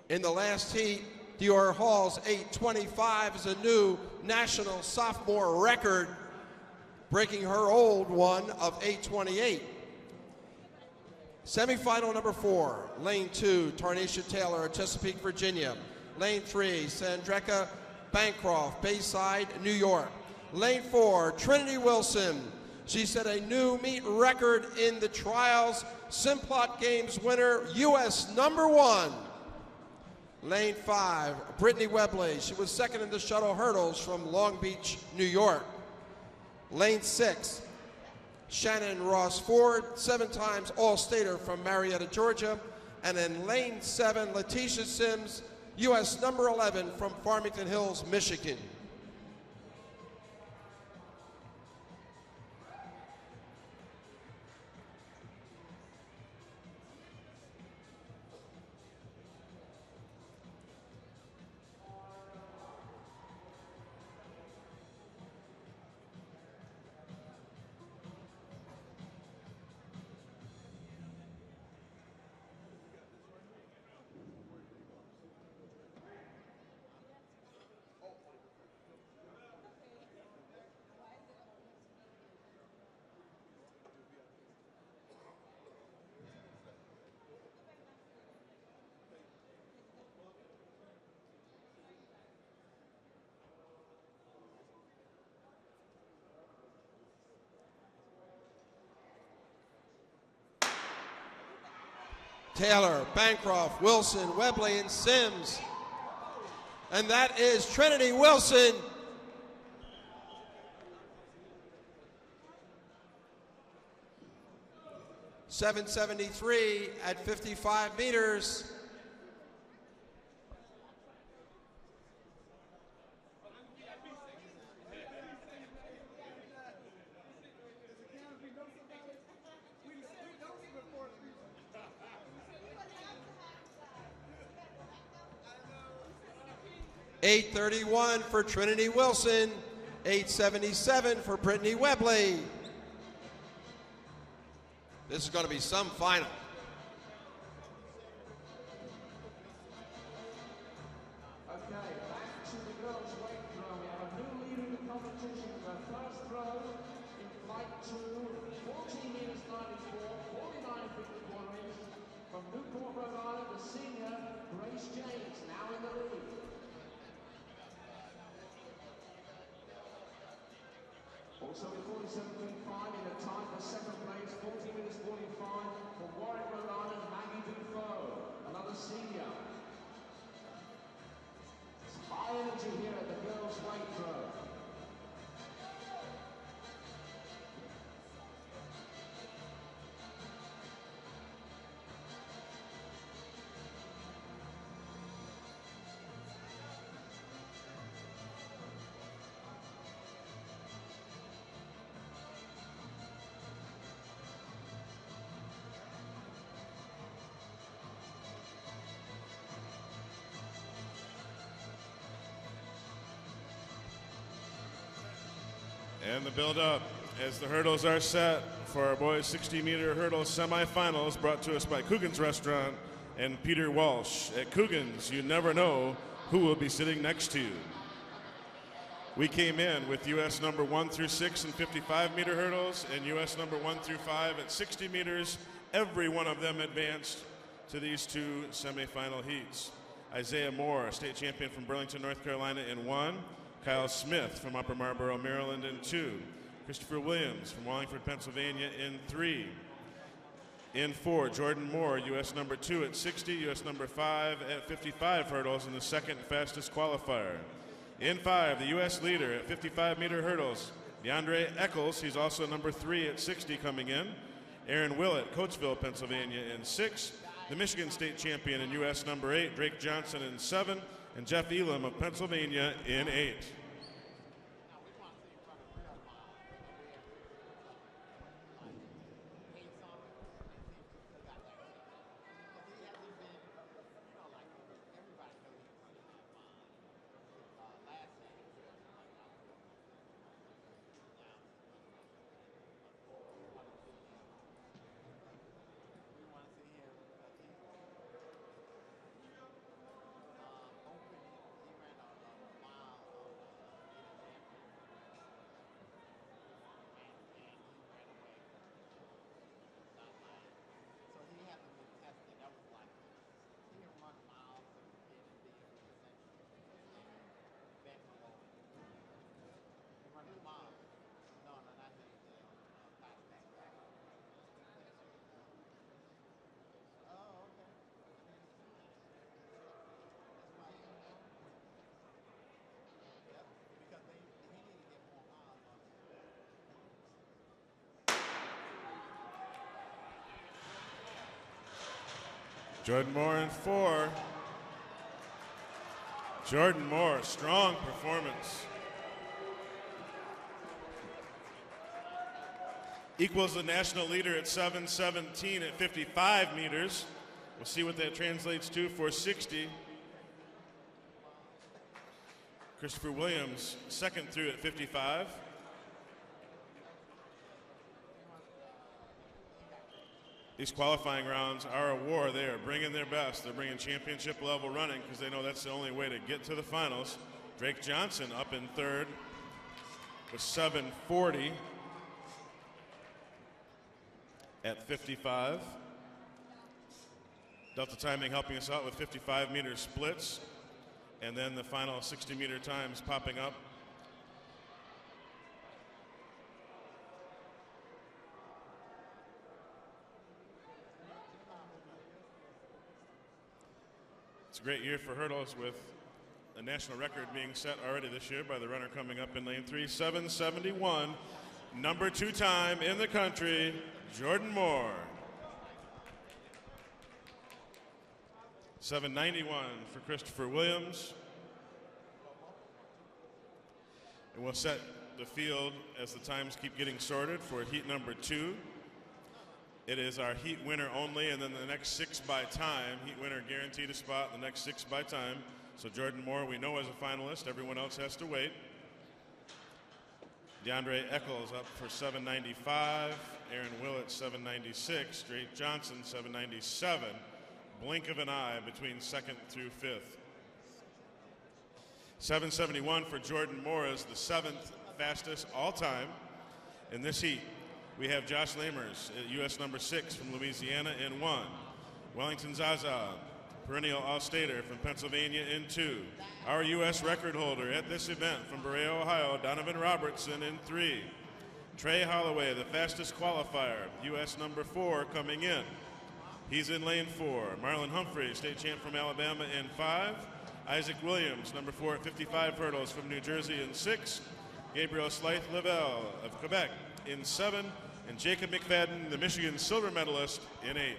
A: In the last heat, Dior Hall's 8:25 is a new national sophomore record, breaking her old one of 8:28. Semifinal number 4, lane 2, Tarnisha Taylor of Chesapeake, Virginia. Lane 3, Sandreka Bancroft, Bayside, New York. Lane 4, Trinity Wilson. She set a new meet record in the trials. Simplot Games winner, U.S. number 1. Lane 5, Brittany Webley. She was second in the shuttle hurdles from Long Beach, New York. Lane 6, Shannon Ross Ford, 7 times All-Stater from Marietta, Georgia. And in lane 7, Letitia Sims, U.S. number 11 from Farmington Hills, Michigan. Taylor, Bancroft, Wilson, Webley, and Sims. And that is Trinity Wilson. .773 at 55 meters. .831 for Trinity Wilson, .877 for Brittany Webley. This is going to be some final.
E: Okay, back to the girls' weight throw. We have a new leader in the competition for the first throw in flight 2, 14 meters 94, 49.54 inches. From Newport, Rhode Island, the senior Grace James, now in the lead. Also with 47.5 in a time for second place, 14 minutes 45 for Warwick, Rhode Island, Maggie Dufault, another senior. It's high energy here at the girls' weight throw.
D: And the build-up as the hurdles are set for our boys 60-meter hurdle semifinals, brought to us by Coogan's Restaurant and Peter Walsh. At Coogan's, you never know who will be sitting next to you. We came in with U.S. number 1 through 6 in 55-meter hurdles and U.S. number 1 through 5 at 60 meters. Every one of them advanced to these 2 semifinal heats. Isaiah Moore, state champion from Burlington, North Carolina in 1. Kyle Smith from Upper Marlboro, Maryland in 2. Christopher Williams from Wallingford, Pennsylvania in 3. In 4, Jordan Moore, U.S. number 2 at 60, U.S. number 5 at 55 hurdles in the second fastest qualifier. In 5, the U.S. leader at 55-meter hurdles, DeAndre Eccles. He's also number 3 at 60 coming in. Aaron Willett, Coatesville, Pennsylvania in 6. The Michigan State champion in U.S. number 8, Drake Johnson in 7. And Jeff Elam of Pennsylvania in 8. Jordan Moore in 4. Jordan Moore, strong performance. Equals the national leader at 7:17 at 55 meters. We'll see what that translates to for 60. Christopher Williams, second through at 55. These qualifying rounds are a war. They are bringing their best. They're bringing championship level running because they know that's the only way to get to the finals. Drake Johnson up in 3rd with 7:40 at 55. Delta Timing helping us out with 55-meter splits. And then the final 60-meter times popping up. It's a great year for hurdles with a national record being set already this year by the runner coming up in lane 3, 7:71. Number 2 time in the country, Jordan Moore. 7:91 for Christopher Williams. And we'll set the field as the times keep getting sorted for heat number 2. It is our heat winner only, and then the next 6 by time. Heat winner guaranteed a spot, the next 6 by time. So Jordan Moore, we know as a finalist. Everyone else has to wait. DeAndre Eccles up for 7:95. Aaron Willett, 7:96. Drake Johnson, 7:97. Blink of an eye between 2nd through 5th. 7:71 for Jordan Moore is the 7th fastest all time in this heat. We have Josh Lamers, U.S. number 6 from Louisiana in 1. Wellington Zaza, perennial All-Stater from Pennsylvania in 2. Our U.S. record holder at this event from Berea, Ohio, Donovan Robertson in 3. Trey Holloway, the fastest qualifier, U.S. number 4 coming in. He's in lane 4. Marlon Humphrey, state champ from Alabama in 5. Isaac Williams, number 4 at 55 hurdles from New Jersey in 6. Gabriel Slythe-Lavelle of Quebec in 7. And Jacob McFadden, the Michigan silver medalist, in 8.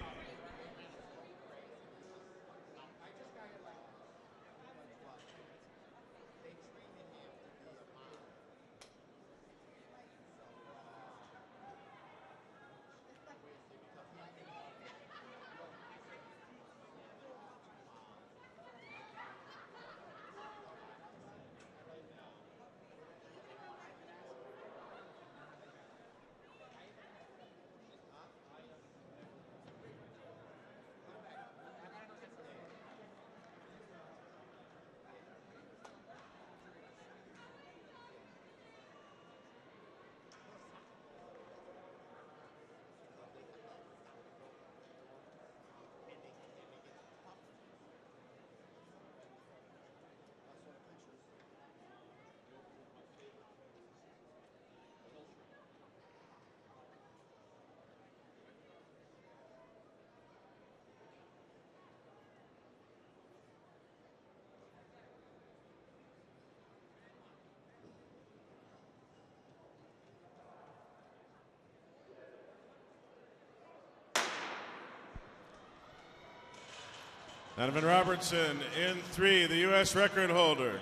D: Donovan Robertson in 3, the U.S. record holder.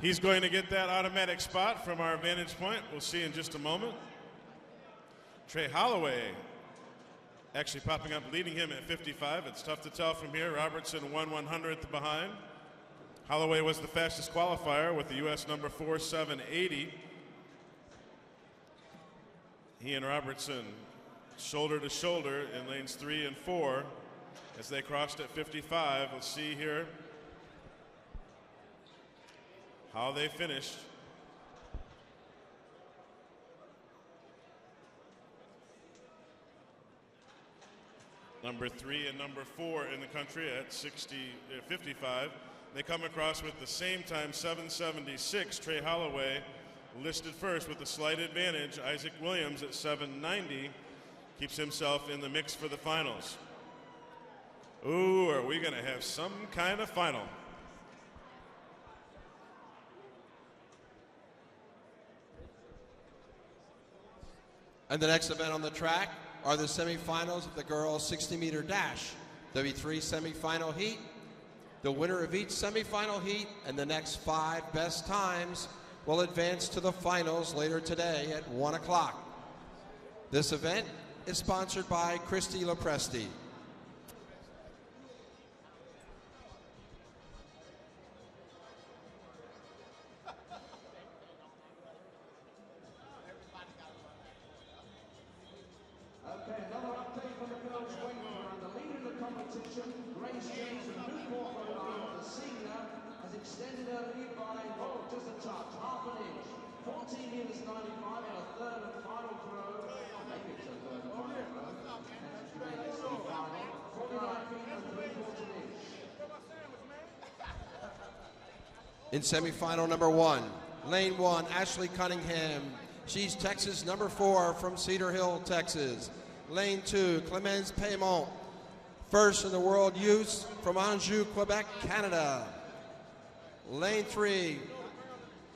D: He's going to get that automatic spot from our vantage point. We'll see in just a moment. Trey Holloway actually popping up, leading him at 55. It's tough to tell from here. Robertson 1/100th behind. Holloway was the fastest qualifier with the U.S. number 4.780. He and Robertson shoulder to shoulder in lanes 3 and 4 as they crossed at 55. Let's see here how they finished. Number 3 and number 4 in the country at 55. They come across with the same time, 7:76. Trey Holloway listed first with a slight advantage. Isaac Williams at 7:90 keeps himself in the mix for the finals. Ooh, are we going to have some kind of final?
A: And the next event on the track are the semifinals of the girls 60-meter dash. There'll be 3 semifinal heat. The winner of each semifinal heat and the next 5 best times will advance to the finals later today at 1 o'clock. This event is sponsored by Christy Lopresti.
E: Okay, another update from the girls' weight round. The leader of the competition, Grace James from Newport, Rhode Island, the senior, has extended her lead by, just a touch, half an inch. 14 meters 95 and a third and final throw. Maybe it's a third and final throw. And she's made it to the final. 49 feet and 3/4 inch.
A: In semifinal number 1, lane 1, Ashley Cunningham. She's Texas number 4 from Cedar Hill, Texas. Lane 2, Clemence Paymont, first in the world youth from Anjou, Quebec, Canada. Lane 3,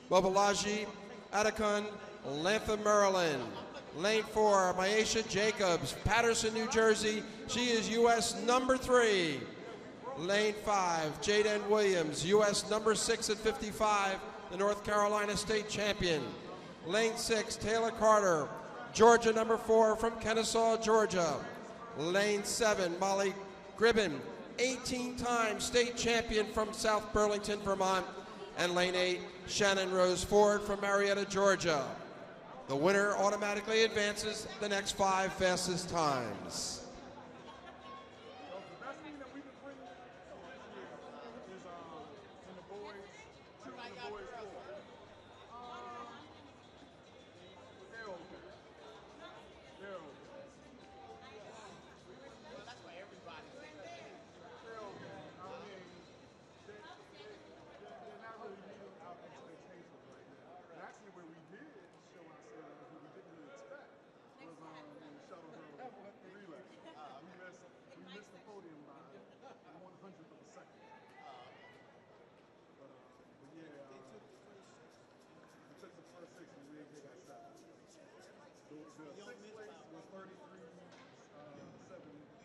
A: Mobalaji Adakun, Latham, Maryland. Lane 4, Myesha Jacobs, Patterson, New Jersey. She is U.S. number 3. Lane 5, Jaden Williams, U.S. number 6 at 55, the North Carolina State champion. Lane 6, Taylor Carter, Georgia number 4 from Kennesaw, Georgia. Lane 7, Molly Gribben, 18-time state champion from South Burlington, Vermont. And lane 8, Shannon Rose Ford from Marietta, Georgia. The winner automatically advances the next 5 fastest times.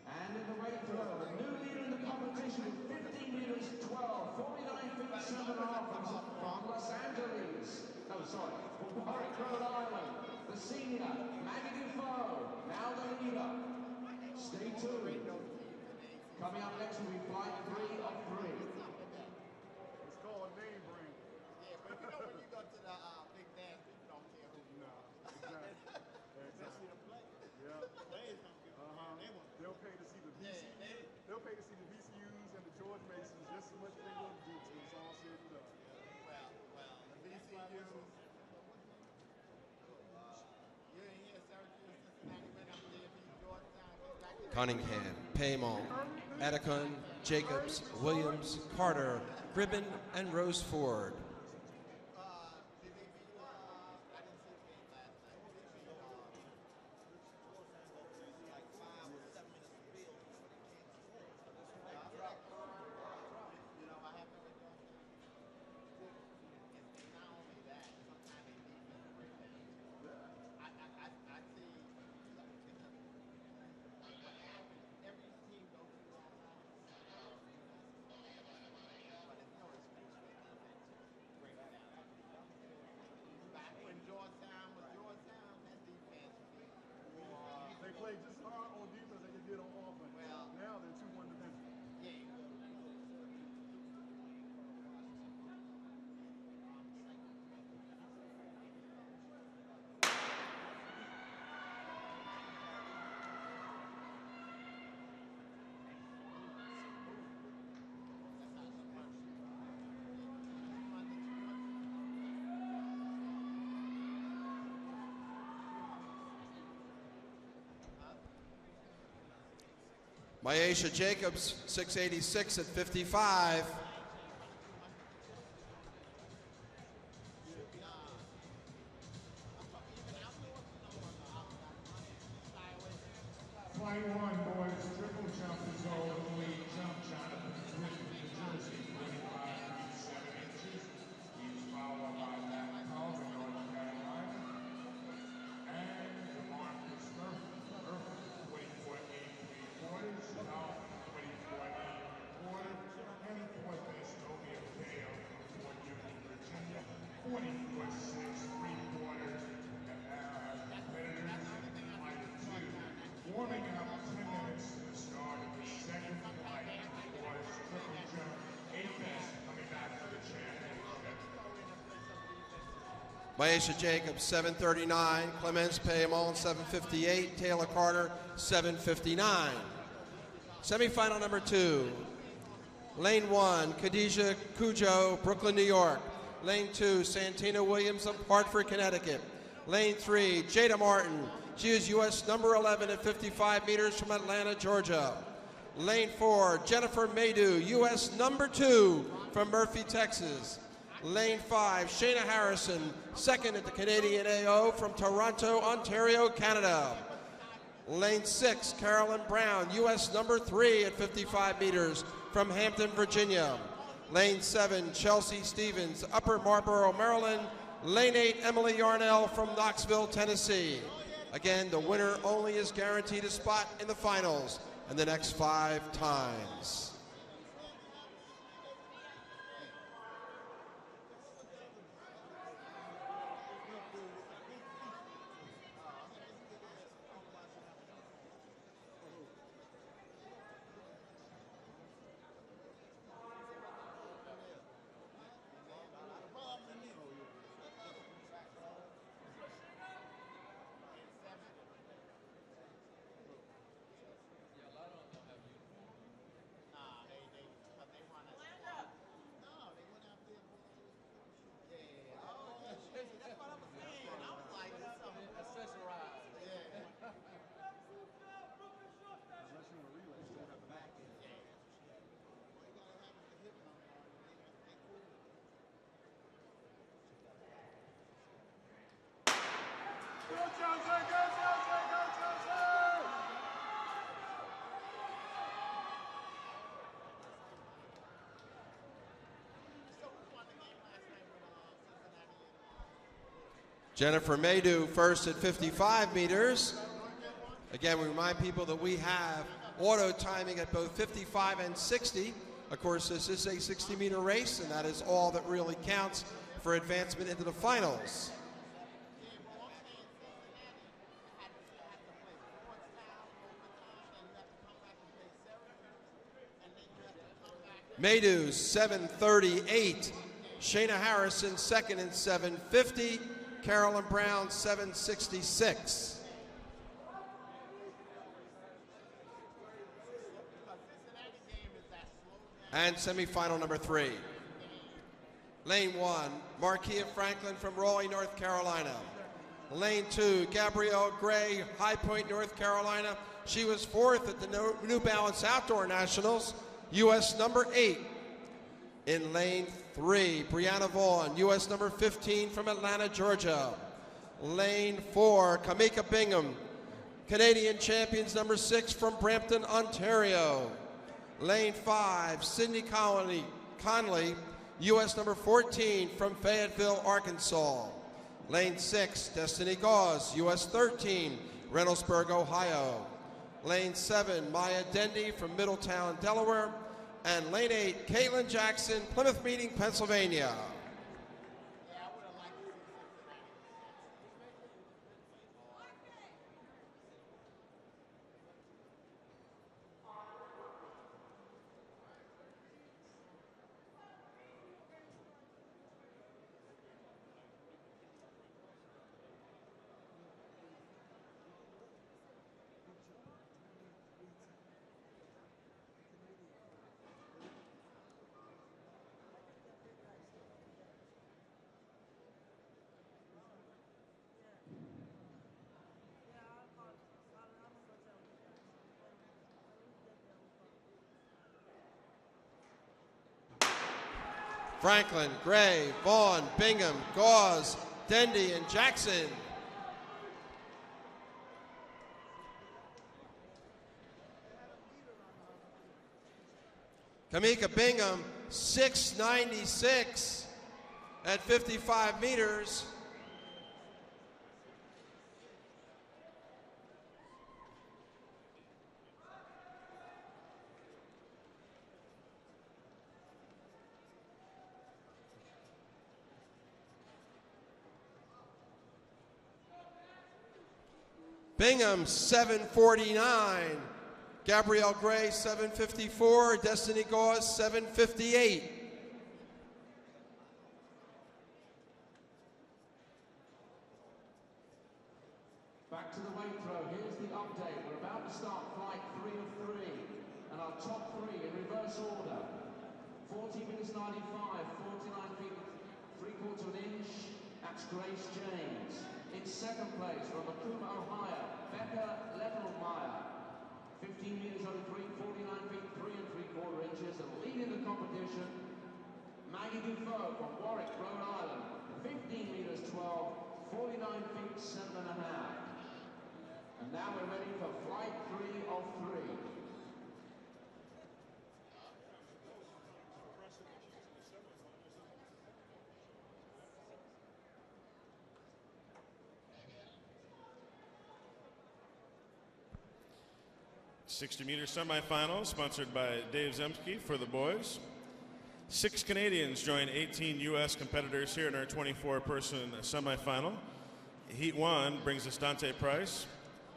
E: And in the weight throw, the new leader in the competition with 15 meters 12, 49 feet 7 from Los Angeles. No, sorry, from Warwick, Rhode Island. The senior, Maggie Dufault, now the leader. Stay tuned. Coming up next will be flight 3 of 3.
F: It's called name brand.
G: Yeah, but you know when you go to the big dance, you don't care who you are.
F: Exactly.
G: Especially the players.
F: Yeah.
G: The players don't give a damn. They want
F: They'll pay to see the VCUs. They'll pay to see the VCUs and the George Masons just as much as they will the Dukes when it's all said and done.
G: well, the VCUs. You ain't here, Syracuse, Cincinnati, been up there, beat Georgetown, get back there.
A: Cunningham, Paymont, Adakun, Jacobs, Williams, Carter, Gribben, and Rose Ford.
G: Did they beat, I didn't see the game last night. Did they beat, like 5 or 7 minutes of field before they came to score? You know what happened with Georgetown? It's not only that, sometimes they defense break down. I see what happened. Every team goes through all that.
A: Myasha Jacobs, 686 at 55.
H: Flight 1, boys, triple jump is over the lead jump. Jonathan Smith from New Jersey, 45 feet 7 inches. He's followed by Matt Culp from North Carolina. And Marcus Murphy, 24 8 3/4. Culp, 24 8 3/4. And fourth is Toby Akeo from Fort Union, Virginia, 44 6 3/4. And now our competitors, flight 2. Warming up 10 minutes to the start of the second flight. Boys, triple jump, 8 best coming back for the championship.
A: Myasha Jacobs, 739. Clemence Payamon, 758. Taylor Carter, 759. Semifinal number 2. Lane 1, Khadijah Cujo, Brooklyn, New York. Lane 2, Santina Williams of Hartford, Connecticut. Lane 3, Jada Martin. She is U.S. number 11 at 55 meters from Atlanta, Georgia. Lane 4, Jennifer Maydew, U.S. number 2 from Murphy, Texas. Lane 5, Shayna Harrison, second at the Canadian AO from Toronto, Ontario, Canada. Lane 6, Carolyn Brown, U.S. number 3 at 55 meters from Hampton, Virginia. Lane 7, Chelsea Stevens, Upper Marlboro, Maryland. Lane 8, Emily Yarnell from Knoxville, Tennessee. Again, the winner only is guaranteed a spot in the finals in the next 5 times. Jennifer Maydew first at 55 meters. Again, we remind people that we have auto timing at both 55 and 60. Of course, this is a 60-meter race, and that is all that really counts for advancement into the finals. Maydew, 7:38. Shayna Harrison, second in 7:50. Carolyn Brown, 7:66. And semifinal number 3. Lane 1, Marquia Franklin from Raleigh, North Carolina. Lane 2, Gabrielle Gray, High Point, North Carolina. She was 4th at the New Balance Outdoor Nationals, U.S. number 8. In lane 3, Brianna Vaughn, U.S. number 15 from Atlanta, Georgia. Lane 4, Kamika Bingham, Canadian champions number 6 from Brampton, Ontario. Lane 5, Sydney Conley, U.S. number 14 from Fayetteville, Arkansas. Lane 6, Destiny Gauze, U.S. 13, Reynoldsburg, Ohio. Lane 7, Maya Dendy from Middletown, Delaware. And lane 8, Caitlin Jackson, Plymouth Meeting, Pennsylvania. Franklin, Gray, Vaughn, Bingham, Gauze, Dendy, and Jackson. Kamika Bingham, 696 at 55 meters. Bingham, 749. Gabrielle Gray, 754. Destiny Gauze, 758.
E: Back to the weight throw. Here's the update. We're about to start flight 3 of 3. And our top 3 in reverse order. 40 minutes 95, 49 feet, 3/4 of an inch. That's Grace James. In second place from Macomb, Ohio, Becca Levelmeyer. 15 meters over 3, 49 feet, 3 3/4 inches. And leading the competition, Maggie Dufault from Warwick, Rhode Island. 15 meters 12, 49 feet, 7.5. And now we're ready for flight 3 of 3.
D: .60-meter semifinal, sponsored by Dave Zemsky for the boys. 6 Canadians join 18 U.S. competitors here in our 24-person semifinal. Heat 1 brings us Dante Price,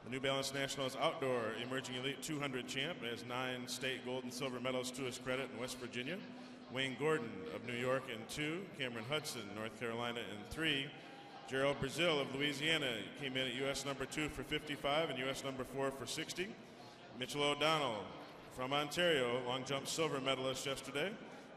D: the New Balance Nationals Outdoor Emerging Elite 200 champ, has 9 state gold and silver medals to his credit in West Virginia. Wayne Gordon of New York in 2, Cameron Hudson, North Carolina in 3. Gerald Brazil of Louisiana came in at U.S. number 2 for 55 and U.S. number 4 for 60. Mitchell O'Donnell from Ontario, long jump silver medalist yesterday,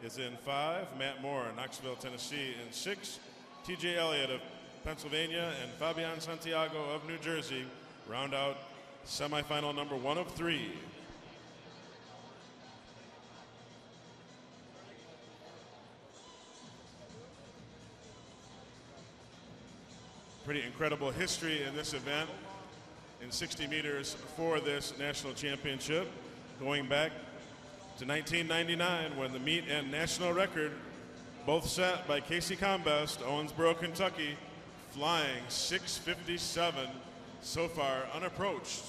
D: is in 5. Matt Moore, Knoxville, Tennessee in 6. TJ Elliott of Pennsylvania and Fabian Santiago of New Jersey round out semifinal number 1 of 3. Pretty incredible history in this event in 60 meters for this national championship, going back to 1999 when the meet and national record both set by Casey Combest, Owensboro, Kentucky, flying 6:57, so far unapproached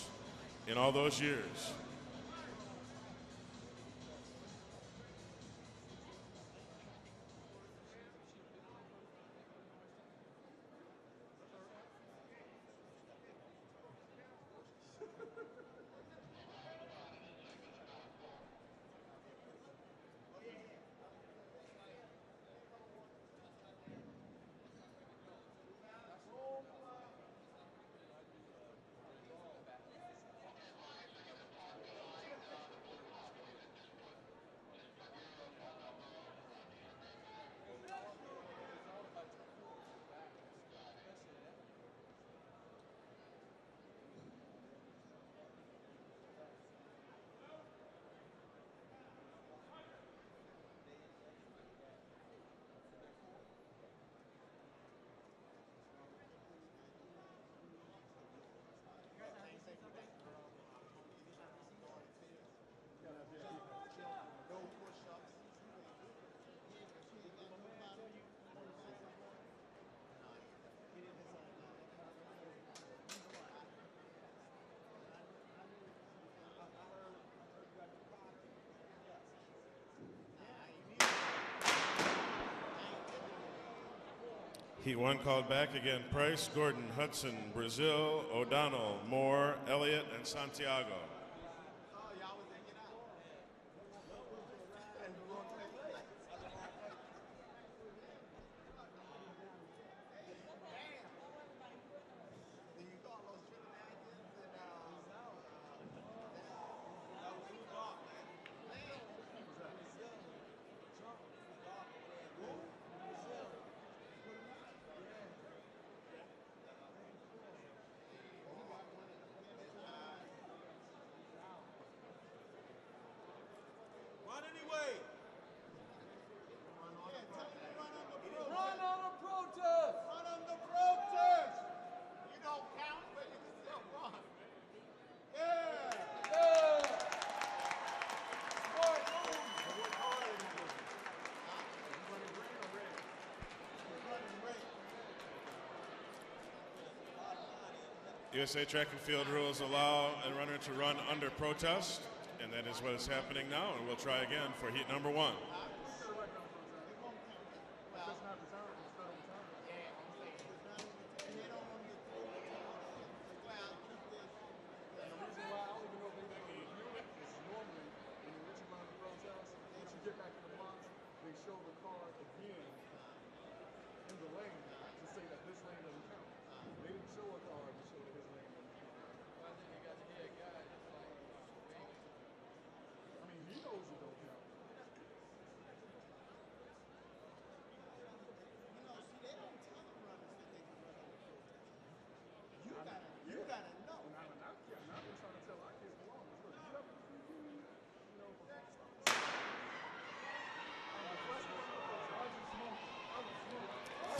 D: in all those years. Heat 1 called back again. Price, Gordon, Hudson, Brazil, O'Donnell, Moore, Elliott, and Santiago. USA track and field rules allow a runner to run under protest, and that is what is happening now, and we'll try again for heat number 1.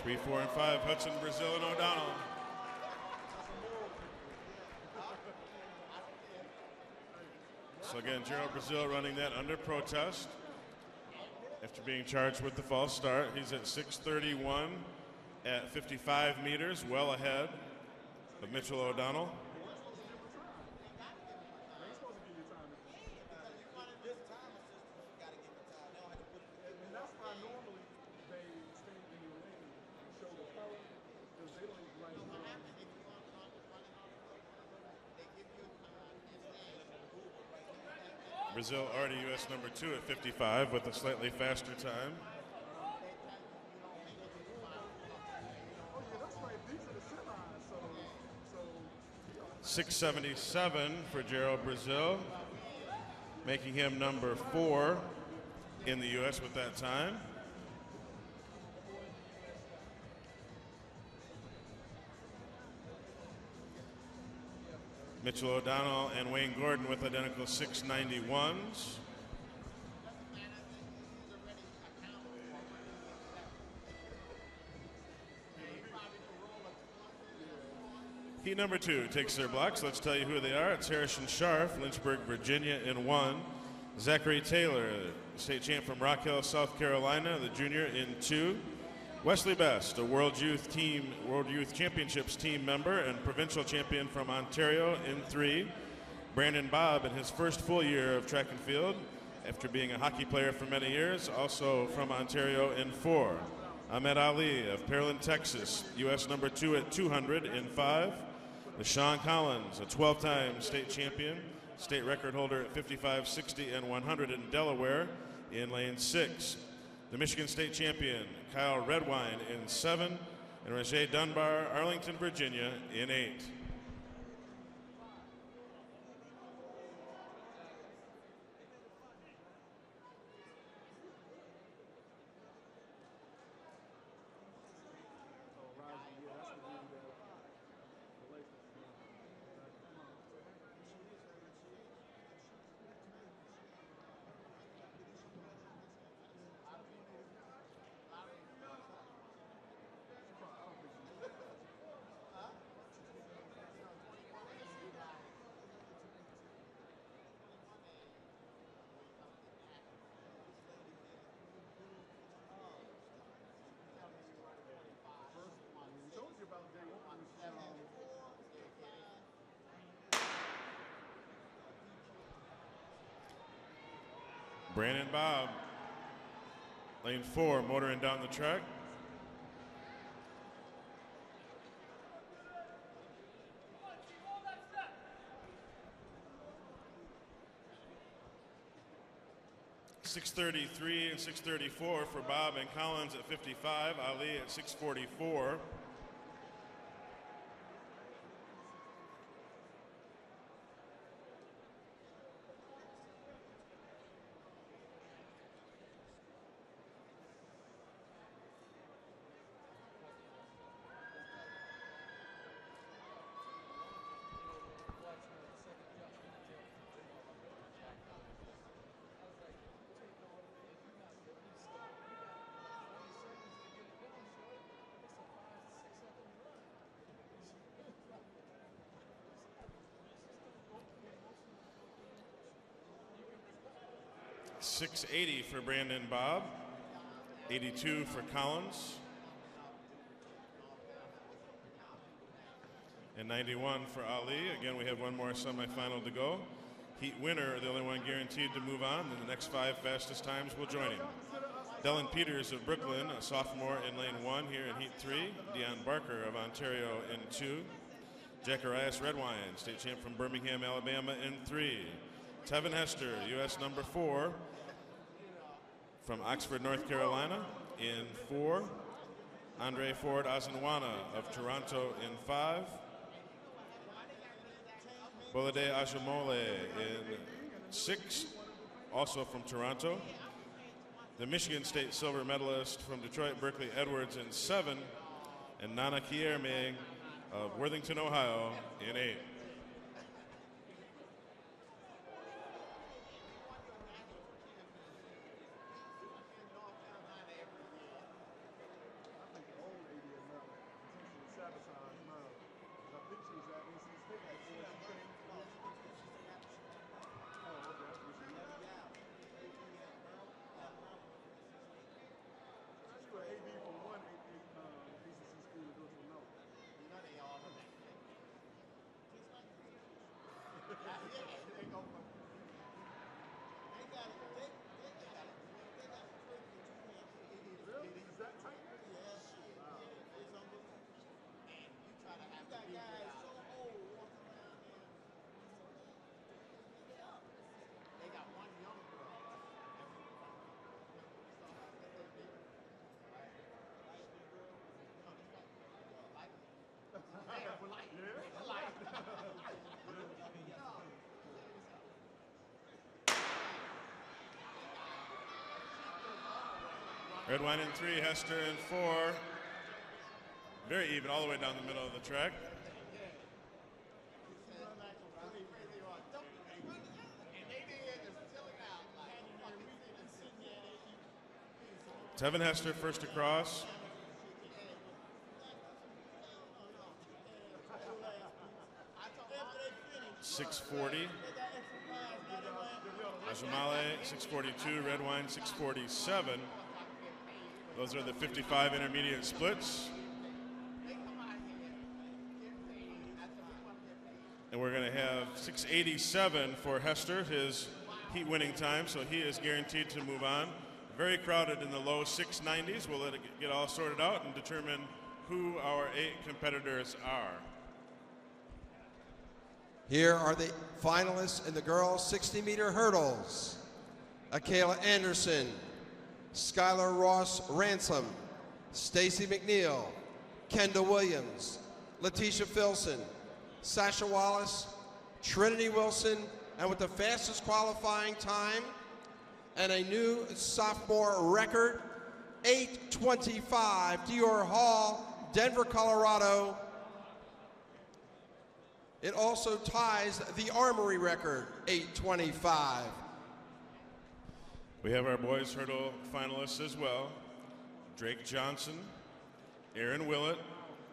D: Three, 4, and 5, Hudson, Brazil, and O'Donnell. So again, Gerald Brazil running that under protest after being charged with the false start. He's at 6:31 at 55 meters, well ahead of Mitchell O'Donnell. Brazil already U.S. number 2 at 55 with a slightly faster time. 6:77 for Gerald Brazil, making him number 4 in the U.S. with that time. Mitchell O'Donnell and Wayne Gordon with identical 6:91s. Heat number 2 takes their blocks. Let's tell you who they are. It's Harrison Scharf, Lynchburg, Virginia in 1. Zachary Taylor, state champ from Rock Hill, South Carolina, the junior in 2. Wesley Best, a World Youth Championships team member and provincial champion from Ontario in 3. Brandon Bobb in his first full year of track and field after being a hockey player for many years, also from Ontario in 4. Ahmed Ali of Pearland, Texas, U.S. number 2 at 200 in 5. LaShawn Collins, a 12-time state champion, state record holder at 55, 60, and 100 in Delaware in lane 6. The Michigan State champion, Kyle Redwine in 7, and Roger Dunbar, Arlington, Virginia in 8. Brandon Bobb, lane 4, motoring down the track. .633 and 6:34 for Bobb and Collins at 55, Ali at 6:44. .680 for Brandon Bobb, 82 for Collins, and 91 for Ali. Again, we have one more semifinal to go. Heat winner, the only one guaranteed to move on, and the next 5 fastest times will join him. Dylan Peters of Brooklyn, a sophomore in lane 1 here in Heat 3. Dion Barker of Ontario in 2. Zacharias Redwine, state champ from Birmingham, Alabama in 3. Tevin Hester, U.S. number 4 from Oxford, North Carolina in 4. Andre Ford Azinwana of Toronto in 5. Bolade Ajamole in 6, also from Toronto. The Michigan State silver medalist from Detroit, Berkeley Edwards in 7. And Nana Kierme of Worthington, Ohio in 8. Redwine in 3, Hester in 4. Very even all the way down the middle of the track. Tevin Hester first across. .640. Ajamale 6:42. Redwine 6:47. Those are the 55 intermediate splits. And we're going to have 6:87 for Hester, his heat winning time, so he is guaranteed to move on. Very crowded in the low 690s. We'll let it get all sorted out and determine who our 8 competitors are.
A: Here are the finalists in the girls' 60-meter hurdles. Akayla Anderson, Skylar Ross Ransom, Stacy McNeil, Kendall Williams, Letitia Filson, Sasha Wallace, Trinity Wilson, and with the fastest qualifying time and a new sophomore record, 8:25, Dior Hall, Denver, Colorado. It also ties the Armory record, 8:25.
D: We have our boys hurdle finalists as well. Drake Johnson, Aaron Willett,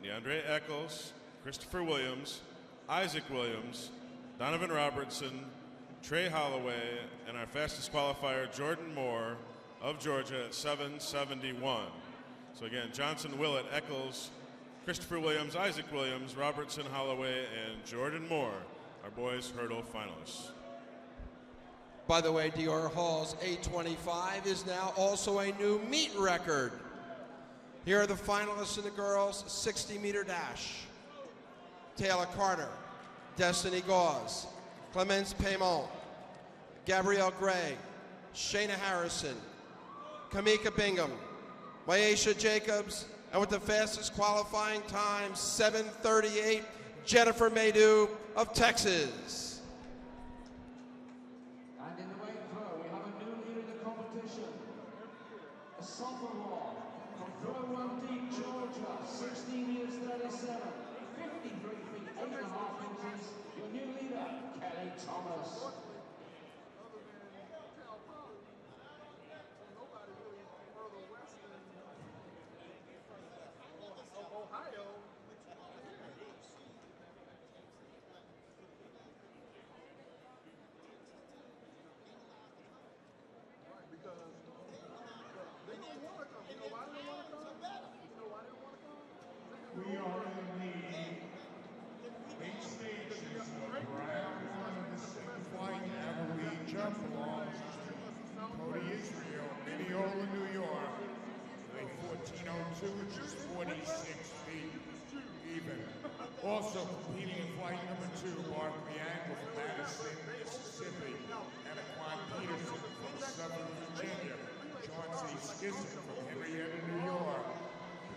D: DeAndre Eccles, Christopher Williams, Isaac Williams, Donovan Robertson, Trey Holloway, and our fastest qualifier, Jordan Moore of Georgia at 7:71. So again, Johnson, Willett, Eccles, Christopher Williams, Isaac Williams, Robertson, Holloway, and Jordan Moore, our boys hurdle finalists.
A: By the way, Dior Hall's 8:25 is now also a new meet record. Here are the finalists in the girls' 60-meter dash. Taylor Carter, Destiny Gauze, Clemence Paymont, Gabrielle Gray, Shayna Harrison, Kamika Bingham, Maisha Jacobs, and with the fastest qualifying time, 7:38, Jennifer Maydew of Texas.
E: And in the weight throw, we have a new leader in the competition. A sophomore from Throw Deep, Georgia, 16 years 37, 53 feet 8.5 inches. Your new leader, Kelly Thomas.
F: Nobody really further west than Ohio. Right, because they don't want to come. You know why they don't want to come? You know why they don't want to come?
H: We are in the Round one of the semi-flight Armory jump belongs to Cody Israel, Mineola, New York. Weigh 1402, which is 46 feet even. Also competing in flight number 2, Barkley Angle from Madison, Mississippi, Anaquan Peterson from Southern Virginia, Chauncey Skisson from Henrietta, New York,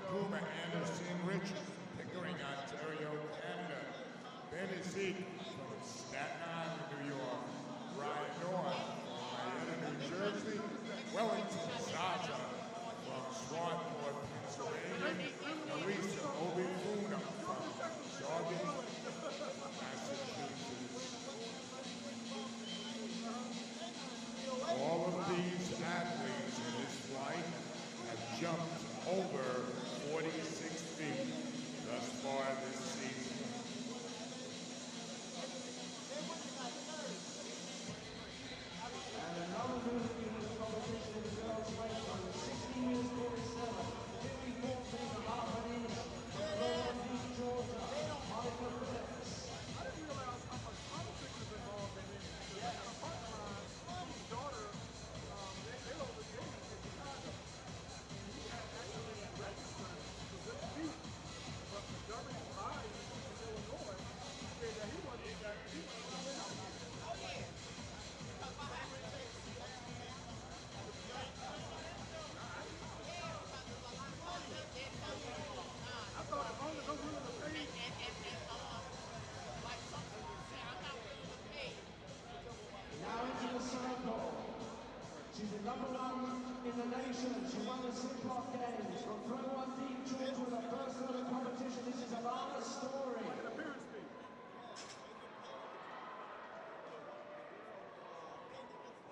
H: Kuma Anderson Richards from Pickering, Ontario, Canada, Ben Ezek from Staten Island, New York, Ryan North from Marietta, New Jersey, Wellington Zaza from Swarthmore, Pennsylvania, Elisa Obifuna from Saugus, Massachusetts. All of these athletes in this flight have jumped over 46 feet thus far this season.
E: And another movement in the competition in the girls' race on 16 years 47, 54 feet and a half an inch from Florida Beach, Georgia, Michael Phillips.
F: I didn't realize how much politics is involved in this. At a partner line, his daughter, they over the age in Chicago. And he had actually registered to this meet, but the governing body in Illinois said that he wasn't going out here. I thought as long as I'm willing to pay.
E: Now into the circle. She's the number 1 in the nation. She won the Simplot Games from Florida Beach, Georgia, the first ever competition. This is Alana's story.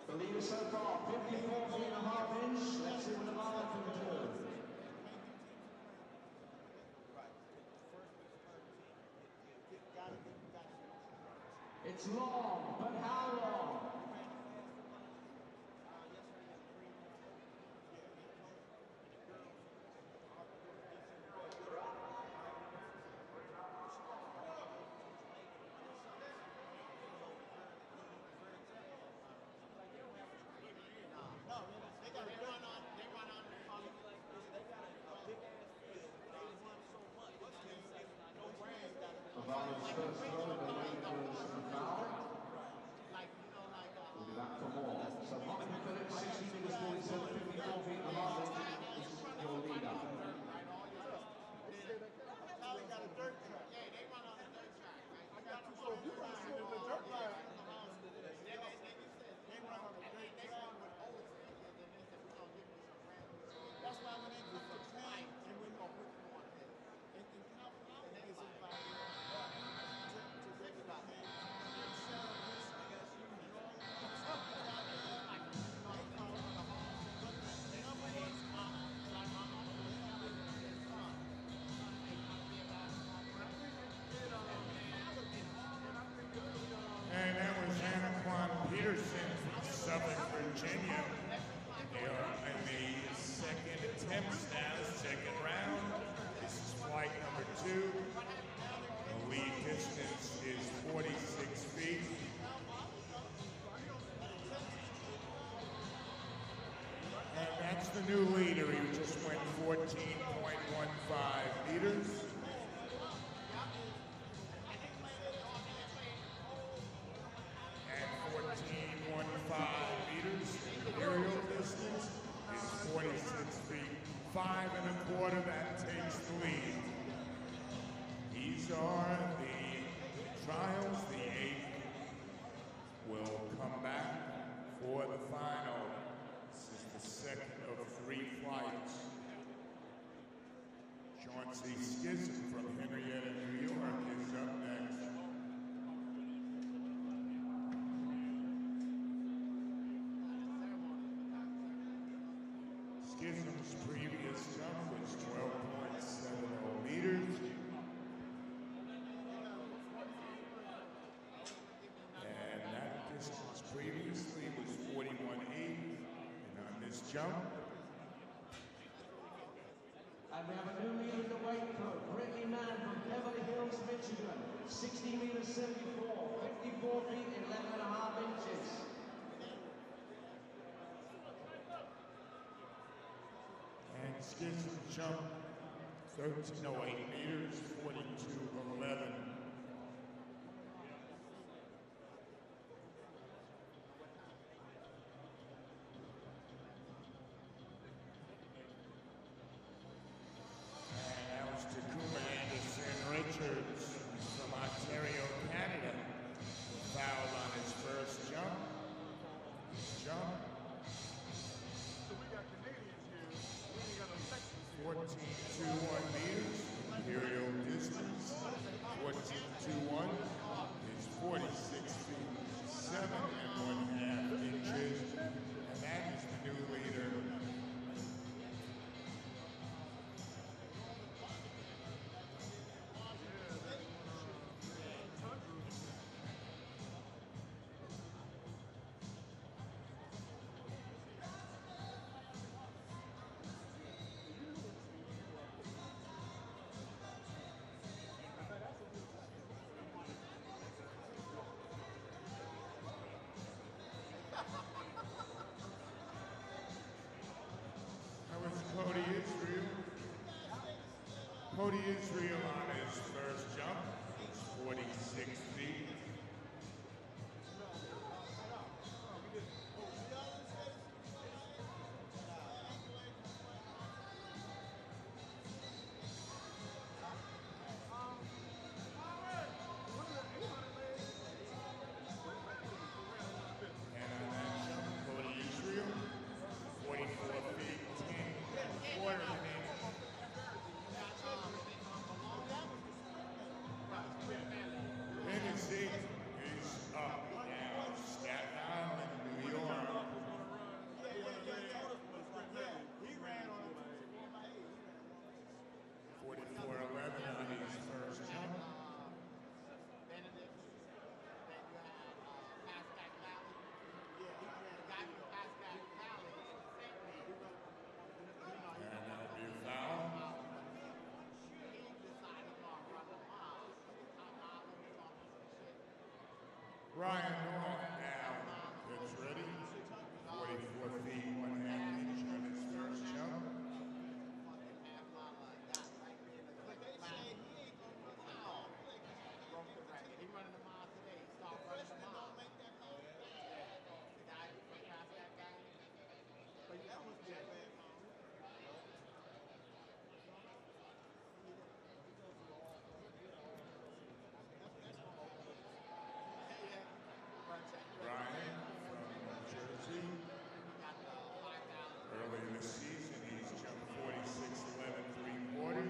E: The leader so far, 54 feet and a half inch. Let's see what Alana can do. It's long, but how long? Alana's first throw, the lane was foul. We'll do that for more. So Monica Phillips, 60 meters 47, 54 feet and a half inch is your leader.
F: So if you want to see the dirt ride,
G: That's why when they put the time and we're going to put them on it. And California is about to regulate and sell this as usual. Like, they call it the hall. But the number is like
H: And that was Anaquan Peterson from Southern Virginia. They are in the second attempts now, second round. This is flight number 2. The lead distance is 46 feet. And that's the new leader. He just went 14.15 meters. And 14.15 meters. Aerial distance is 46 feet. 5 1/4, that takes the lead. These are the trials. The 8 will come back for the final. This is the second of 3 flights. Chauncey Skisson from Henrietta, New York is up next. Skisson's previous jump was 12.70 meters. And that distance previously was 41.8. And on this jump,
E: And And we have a new leader in the weight cut, Brittany Mann from Beverly Hills, Michigan. 60 meters 74, 54 feet 11 and a half inches.
H: And skids and jump, 1308 meters, 42:11. And that was Takuma Anderson Richards from Ontario, Canada. Foul on his first jump. Jump.
F: So we got Canadians here. We ain't got no Texans here.
H: 14.21 meters, imperial distance. 14.21 is 46 feet, 7.5 inches. And that is the new leader. That was Cody Israel. Cody Israel on his first jump. It's 46 feet. And on that jump, Cody Israel, 44 feet, 10.25 inches. Tennessee is up now. Staten Island, New York.
F: He ran on it.
H: 44.11 on his first jump.
G: Benedict, then you had Pascack Valley. Yeah, the guy from Pascack Valley in the same league.
H: And that'll be a foul.
G: He decided on run a mile. Top Island was on some shit.
H: Ryan North now gets ready. 44 feet, 1.5 inch on his first jump.
G: Fucking half mile got right there in the click of time. Broke the record. He running a mile today. He started running a mile. The guy from Pascack Valley. But that must be a bad mile.
H: Ryan from New Jersey. Early in the season, he's jumped 46.11 3/4.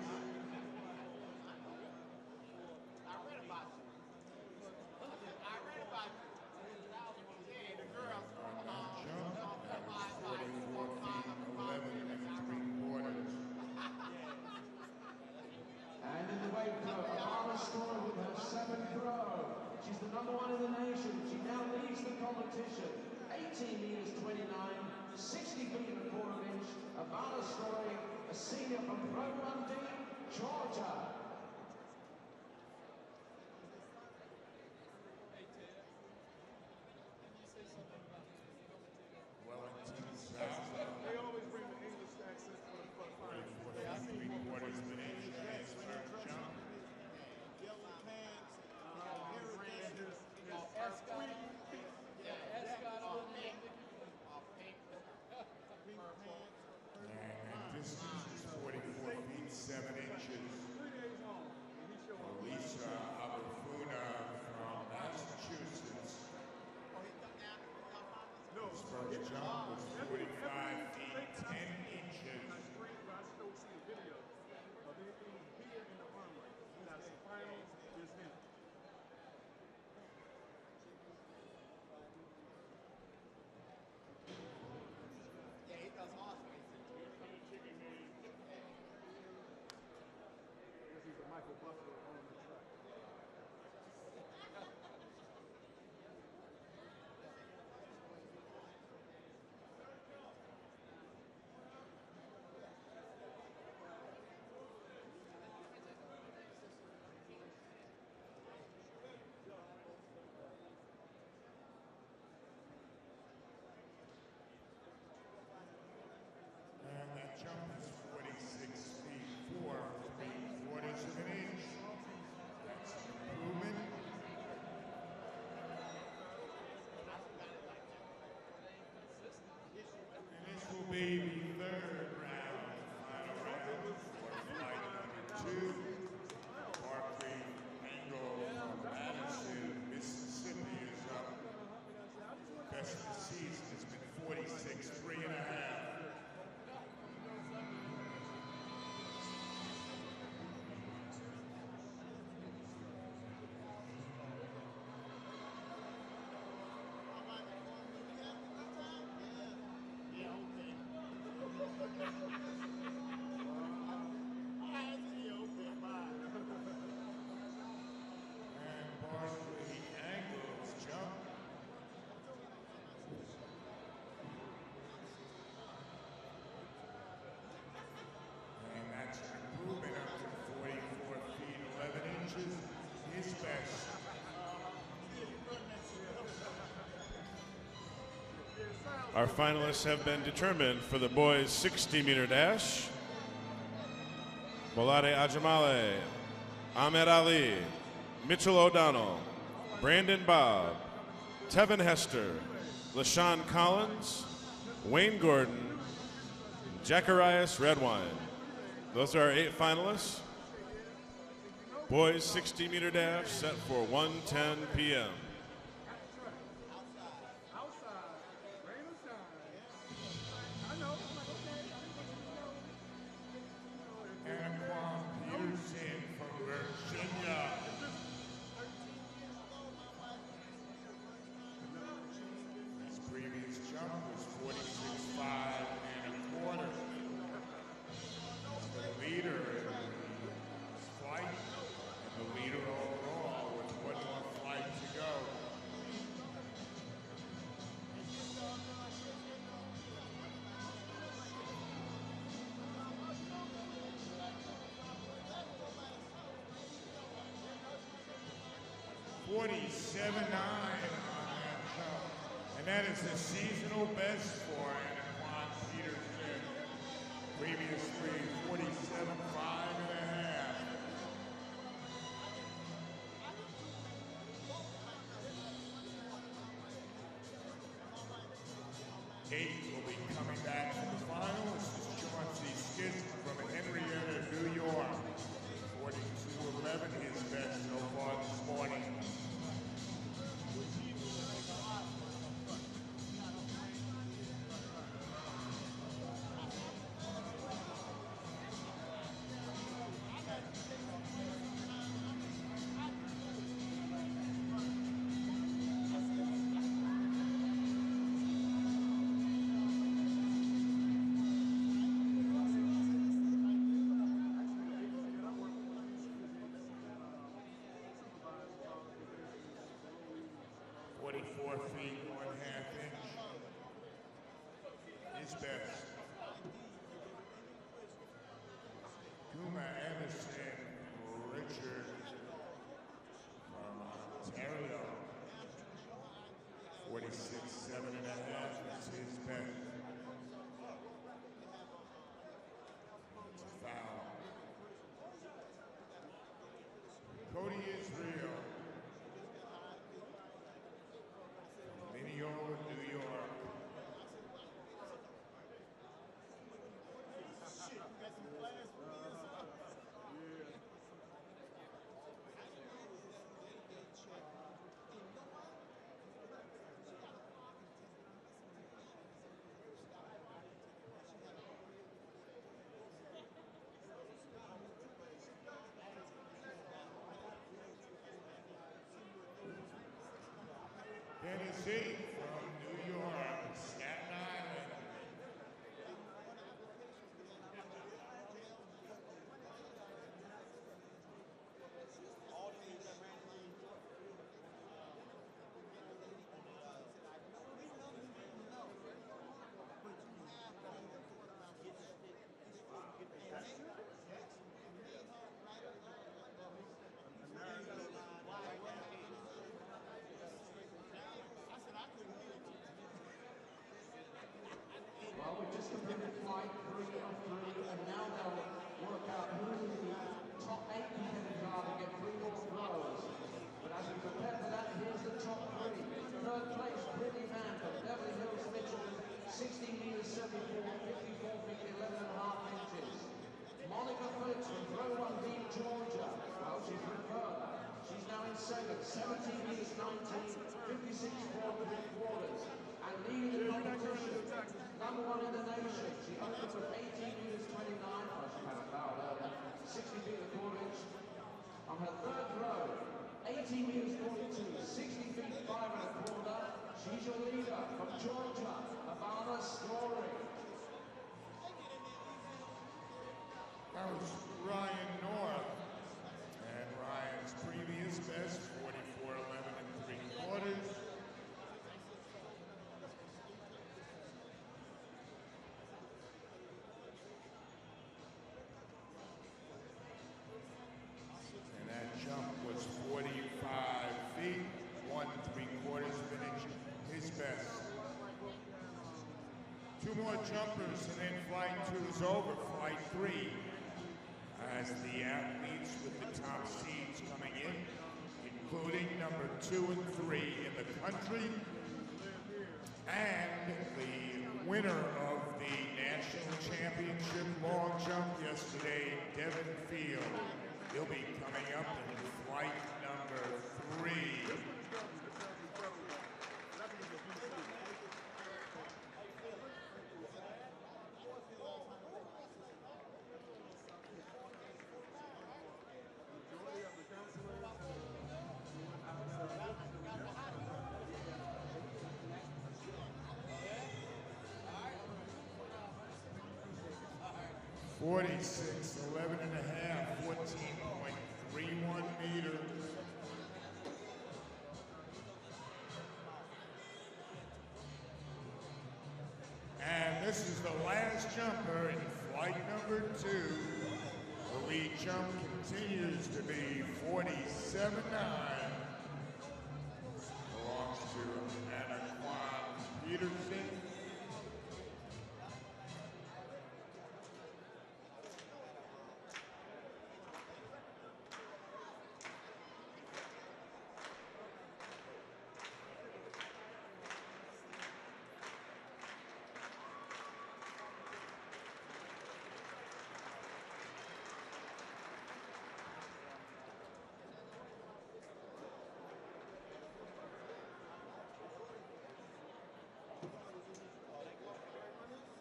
G: I read about you. I read about you. Yeah, the girls from
H: Jump, that was 44 feet, 11 3/4.
E: And in the weight cut, Amara Story with her 7th row. She's the number 1 in the nation. She now leads the competition. 18 meters 29, 60 feet and a quarter inch. Amara Story, a senior from Pro Dundee, Georgia.
H: Wellington South.
F: They always bring the English accent for the final.
H: 44 feet, 3/4 of an inch on his third jump.
G: yellow pants.
H: And distance is 44 feet, 7 inches.
F: 3 days home. And he showed up.
H: Lisa Abafuna from Massachusetts.
F: No,
H: His first jump was 45 feet, 10 inches.
F: I still see the video of anything here in the Armory. Now, the finals is him.
G: Yeah, he does horse racing.
F: Because he's a Michael Buffer on the track.
D: Our finalists have been determined for the boys 60-meter dash. Bolade Ajamale, Ahmed Ali, Mitchell O'Donnell, Brandon Bobb, Tevin Hester, LaShawn Collins, Wayne Gordon, Jacharias Redwine. Those are our 8 finalists. Boys 60-meter dash set for 1:10 p.m.
H: Antoine Peterson from Virginia. His previous jump was 46.5 and a quarter. The leader in his flight and the leader overall with one more flight to go. $47.9 on that jump. And that is the seasonal best for Antoine Peterson. Previously 47.5 and a half. Kate will be coming back from the finals. This is Chauncey Skisk from Henrietta, New York. 42.11, his best so far this morning. His best. Kuma Emerson Richard from Ontario. 46.7 and a half is his best. It's a foul. Cody Israel. Mineola, New York. Tennessee from New York, Staten Island.
E: Well, we've just completed flight 3 of 3, and now they'll work out who the top 8 competitors are to get 3 more throws. But as we prepare for that, here's the top 3. Third place, Brittany Van from Beverly Hills, Michigan, 16 meters 74, 54 feet 11 and a half inches. Monica Phillips from row 1B, Georgia. Well, she's been further. She's now in second, 17 meters 19, 56 4 3/4. And leading the competition, number 1 in the nation. She opened with 18 meters 29. Oh, she had a foul earlier. 60 feet and 4 inch. On her third row, 18 meters 42, 60 feet 5 and a quarter. She's your leader from Georgia, Abana Story.
H: more jumpers and then flight 2 is over. Flight 3 has the athletes with the top seeds coming in, including number 2 and 3 in the country, and the winner of the national championship long jump yesterday, Devin Field. He'll be coming up in flight number 3. 46, 11 and a half, 14.31 meters. And this is the last jumper in flight number 2. The lead jump continues to be 47.9. Belongs to Anna Peterson.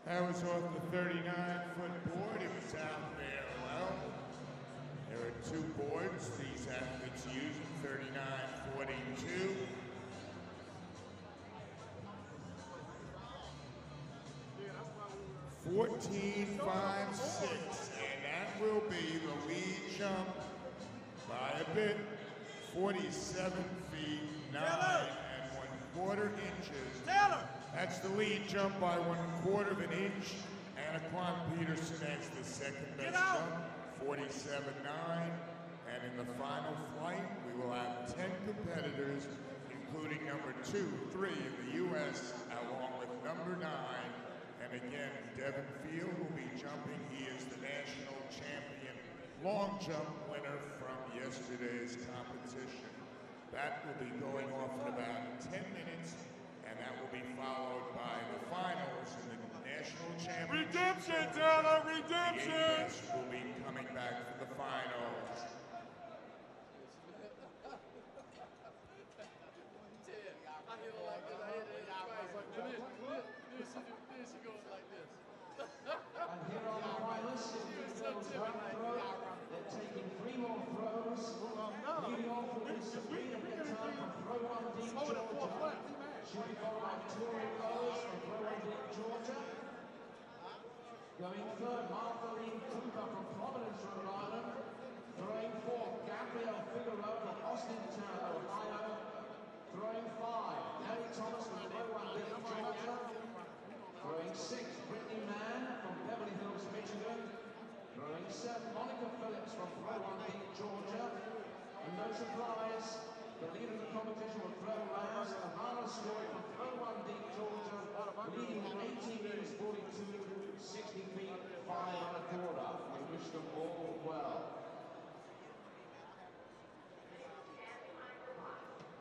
H: That was off the 39-foot board. It was out there well. There are 2 boards these athletes use, 39, 42. $14.56, and that will be the lead jump by a bit, 47 feet 9 and 1/4 inches. Taylor! That's the lead jump by 1/4 of an inch. Anna Peterson has the second best jump, 47.9. And in the final flight, we will have 10 competitors, including number 2, 3 in the U.S., along with number 9. And again, Devin Field will be jumping. He is the national champion long jump winner from yesterday's competition. That will be going off in about 10 minutes. And that will be followed by the finals in the national championship.
F: Redemption, Taylor, redemption!
H: The will be coming back for the finals.
E: And here are the finalists. They're taking 3 more throws. Leading off with this freedom time from throw 1 deep Georgia. Shooting followed by Tori Rose from throw 1 deep Georgia. Going third, Martha Lee Cooper from Providence, Rhode Island. Throwing fourth, Gabrielle Figueroa from Austintown, Ohio. Throwing 5, Mary Thomas from throw 1 deep Georgia. Throwing 6, Brittany Mann from Beverly Hills, Michigan. Throwing 7, Monica Phillips from throw 1 deep Georgia. And no surprise, the leader of the competition will throw last, Hannah Story from throw 1 deep Georgia, leading 18 meters 42, 60 feet 5 1/4. We wish them all well.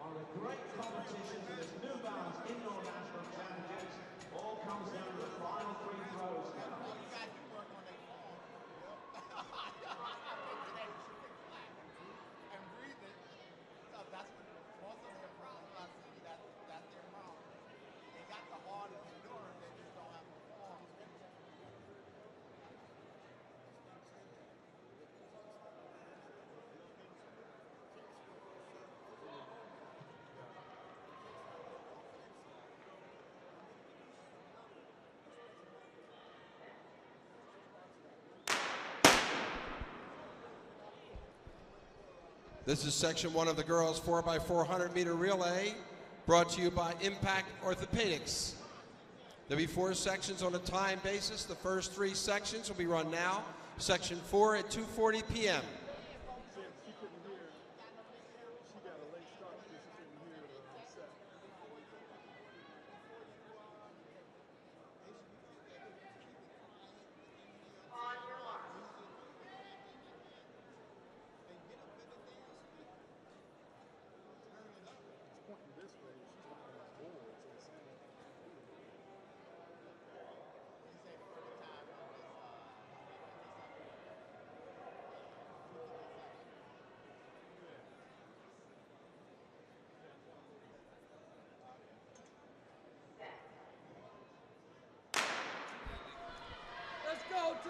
E: One of the great competitions in this New Balance Indoor National Championships all comes down to the final 3 throws now.
A: This is section 1 of the girls 4x400 meter relay, brought to you by Impact Orthopedics. There'll be 4 sections on a time basis. The first 3 sections will be run now. Section 4 at 2:40 p.m.
F: She couldn't hear. She got a late start because she couldn't hear the set.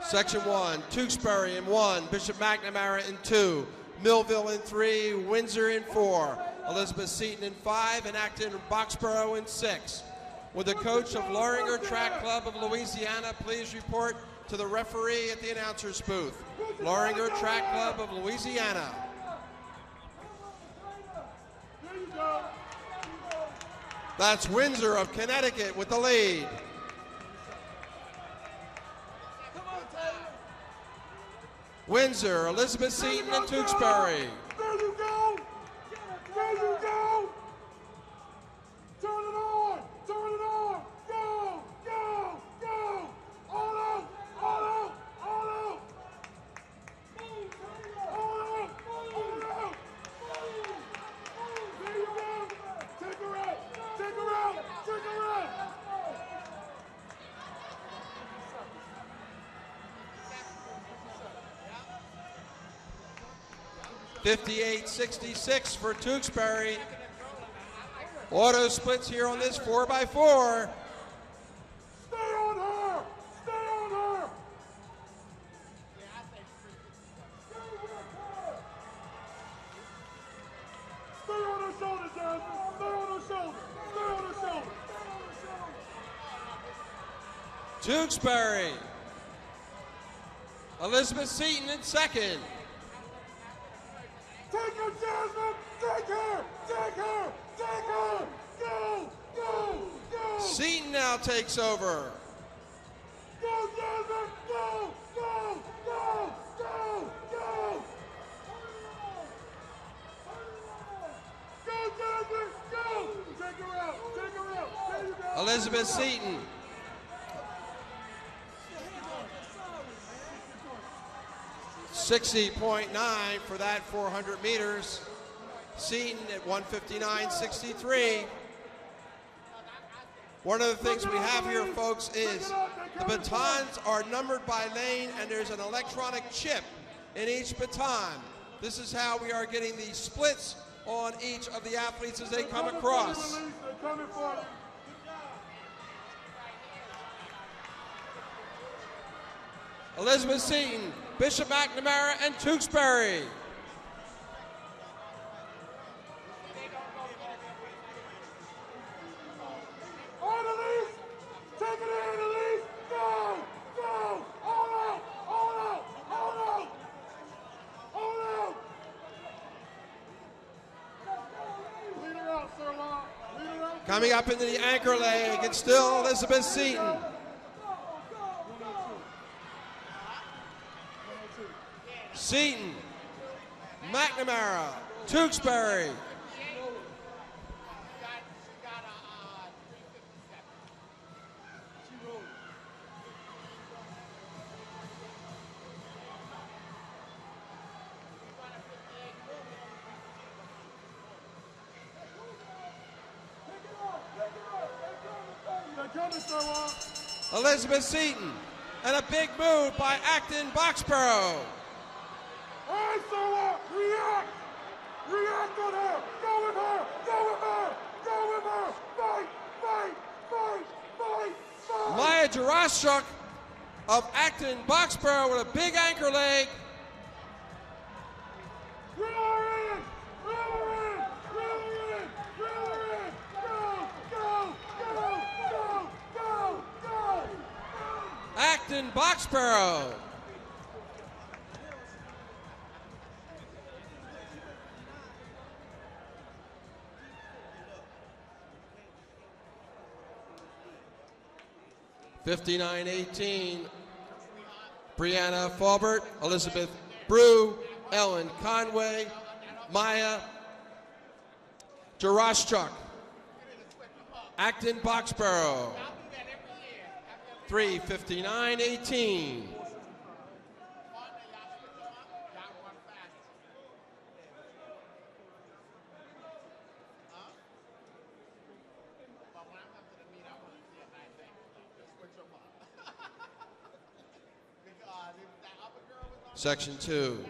A: Section 1, Tewksbury in 1, Bishop McNamara in 2, Millville in 3, Windsor in 4, Elizabeth Seton in 5, and Acton Boxborough in 6. Will the coach of Loringer Track Club of Louisiana please report to the referee at the announcer's booth? Loringer Track Club of Louisiana. That's Windsor of Connecticut with the lead. Windsor, Elizabeth Seton, and Tewksbury.
F: There you go! There you go! Turn it on! Turn it on! Go! Go! Go! All out! All out! All out! All out! All out! There you go! Take her out! Take her out! Take her out!
A: 58-66 for Tewksbury. Auto splits here on this 4x4.
F: Stay on her! Stay on her! Stay on her shoulder, Jasmine! Stay on her shoulder! Stay on her shoulder!
A: Tewksbury. Elizabeth Seton in second.
F: Take her, Jasmine! Take her! Take her! Take her! Go! Go! Go!
A: Seton now takes over.
F: Go, Jasmine! Go! Go! Go! Go! Go! Go, Jasmine! Go! Take her out! Take her out! There you go!
A: Elizabeth Seton. .60.9 for that 400 meters. Seton at 1:59.63. One of the things we have here, folks, is the batons are numbered by lane, and there's an electronic chip in each baton. This is how we are getting the splits on each of the athletes as they come across.
F: They're coming for you.
A: Elizabeth Seton, Bishop McNamara, and Tewksbury.
F: All right, Elise! Take it in, Elise! Go! Go! All out! All out! All out! All out! Lead her out, Sir Law. Lead her out.
A: Coming up into the anchor leg, it's still Elizabeth Seton. Seton, McNamara, Tewksbury.
F: They're coming, Sir Law.
A: Elizabeth Seton, and a big move by Acton Boxborough.
F: All right, Sir Law. React! React on her! Go with her! Go with her! Go with her! Fight! Fight! Fight! Fight! Fight!
A: Maya Jaraschuk of Acton Boxborough with a big anchor leg.
F: Reel her in! Reel her in! Reel her in! Reel her in! Go! Go! Go! Go! Go! Go!
A: Acton Boxborough. .59.18. Brianna Faubert, Elizabeth Brew, Ellen Conway, Maya Jaraschuk, Acton Boxborough. 3:59.18. Section 2,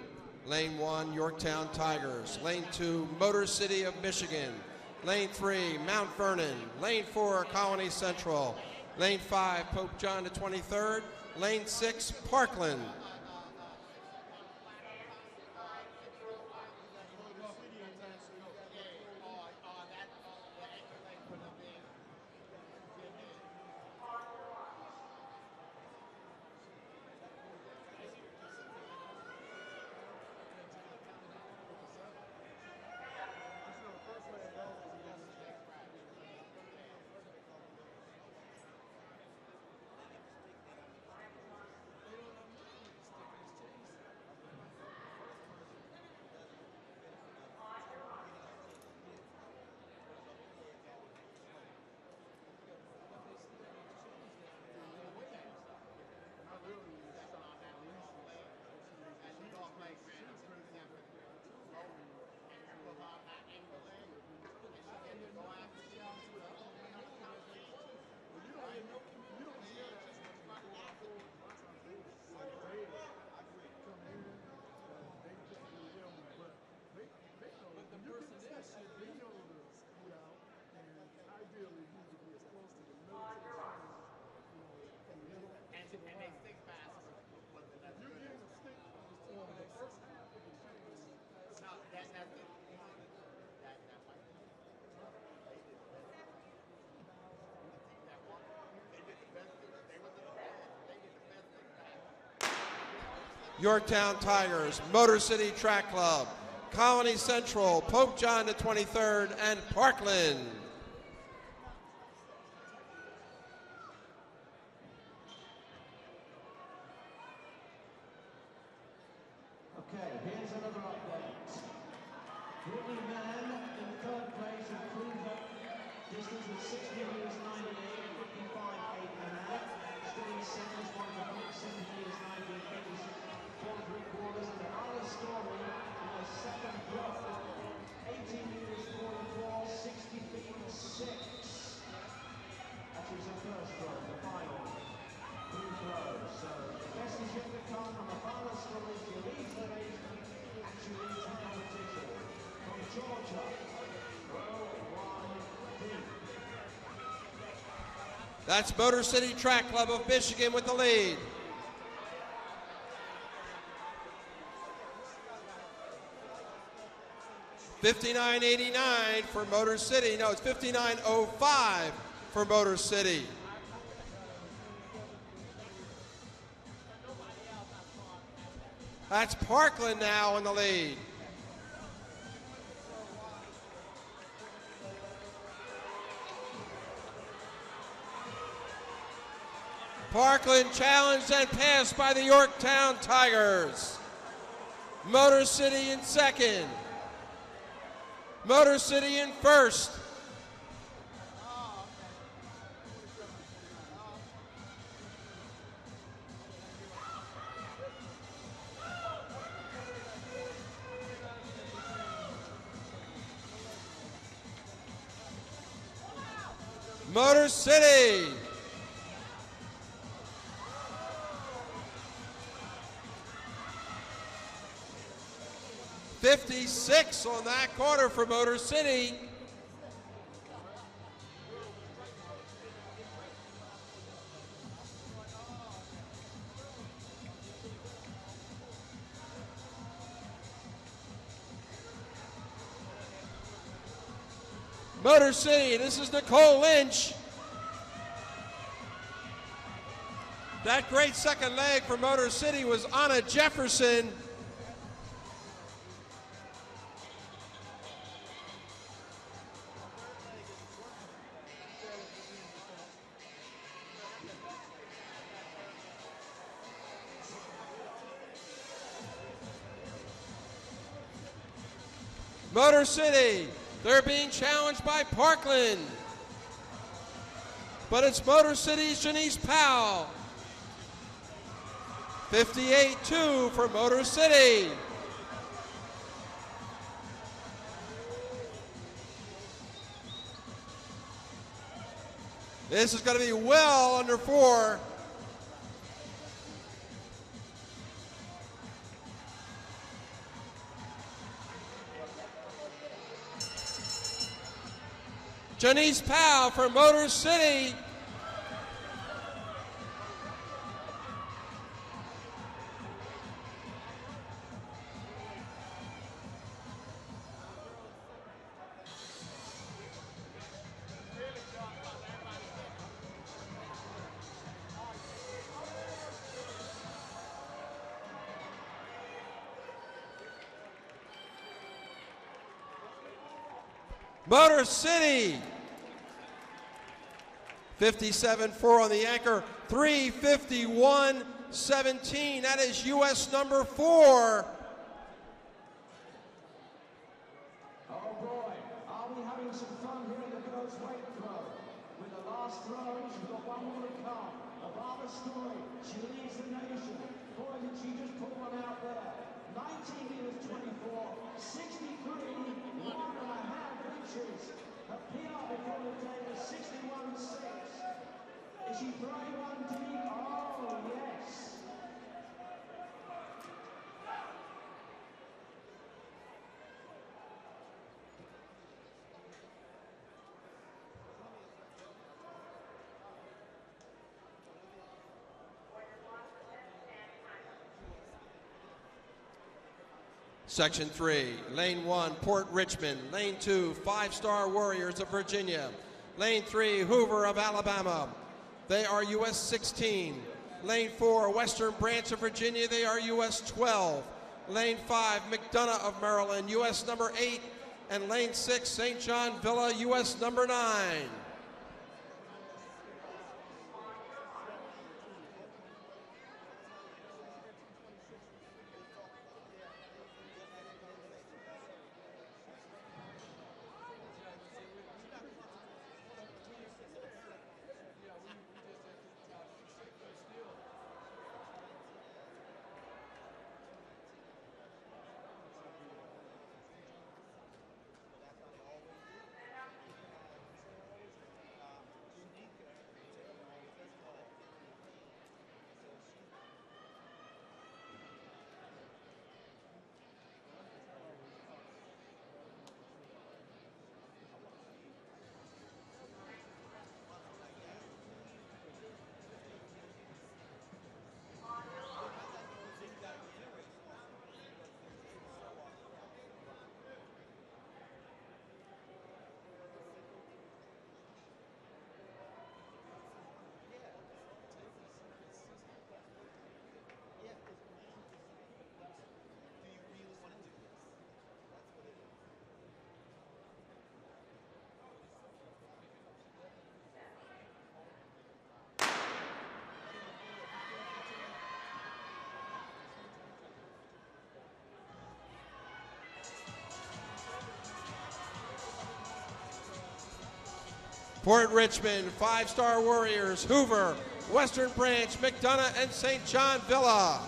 A: Lane 1, Yorktown Tigers. Lane 2, Motor City of Michigan. Lane 3, Mount Vernon. Lane 4, Colony Central. Lane 5, Pope John the 23rd. Lane 6, Parkland. Yorktown Tigers, Motor City Track Club, Colony Central, Pope John the 23rd, and Parkland.
E: Okay, here's another update. Whitney Man in third place in cruiser. Distance was 6 meters 98, 55.8 per hour. Still in second, 7 meters 98, 4.75. And the other story in the second block, 18 meters 44, 60 feet 6. That was the first row, the final. Three throws. So the best is yet to come from the final stories to lead the race and to lead the competition. From Georgia, row 1B.
A: That's Motor City Track Club of Michigan with the lead. $59.89 for Motor City. No, it's $59.05 for Motor City. That's Parkland now in the lead. Parkland challenged and passed by the Yorktown Tigers. Motor City in second. Motor City in first. Motor City. $56 on that quarter for Motor City. Motor City, this is Nicole Lynch. That great second leg for Motor City was Anna Jefferson. Motor City, they're being challenged by Parkland. But it's Motor City's Janice Powell. 58-2 for Motor City. This is going to be well under 4. Janice Powell for Motor City. Motor City. 57.4 on the anchor, 3:51.17. That is U.S. number 4.
E: Oh boy, are we having some fun here in the girls' weight throw? With the last throw, she's got one more to come. A Barbara Story, she leads the nation. Boy, did she just put one out there. 19 meters 24, 63, 1.5 inches. Her PR before the day was 61.6. Is she throwing one deep? Oh, yes.
A: Section 3, Lane 1, Port Richmond. Lane 2, 5-Star Warriors of Virginia. Lane 3, Hoover of Alabama. They are US 16. Lane 4, Western Branch of Virginia. They are US 12. Lane 5, McDonough of Maryland, US number 8. And lane 6, St. John Villa, US number 9. Port Richmond, 5-Star Warriors, Hoover, Western Branch, McDonough, and St. John Villa.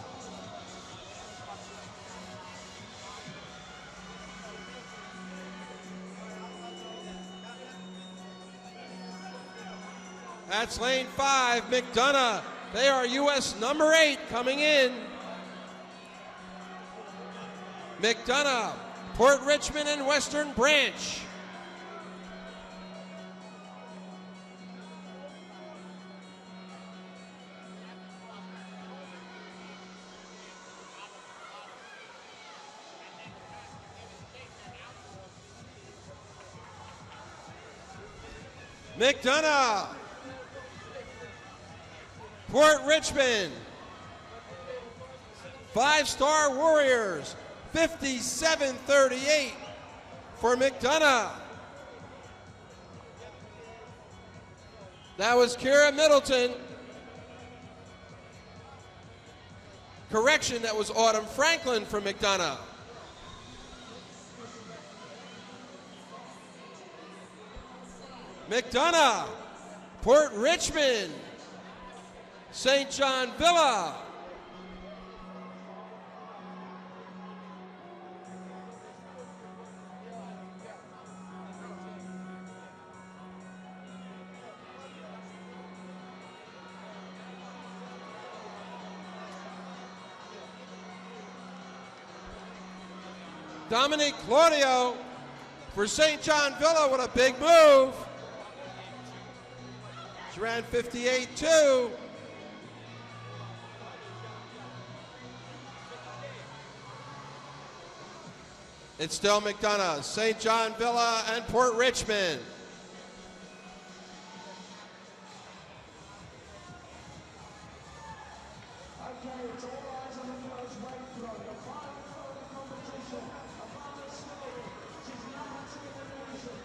A: That's lane 5, McDonough. They are US number 8 coming in. McDonough, Port Richmond, and Western Branch. McDonough, Port Richmond, 5-Star Warriors, 57.38 for McDonough. That was Kira Middleton. Correction, that was Autumn Franklin for McDonough. McDonough, Port Richmond, St. John Villa. Dominic Claudio for St. John Villa with a big move. She ran 58.2. It's still McDonough, St. John Villa, and Port Richmond.
E: Okay, it's all eyes on the girls' weight throw. The final throw of the competition. A Barbara Story. She's number 2 in the nation.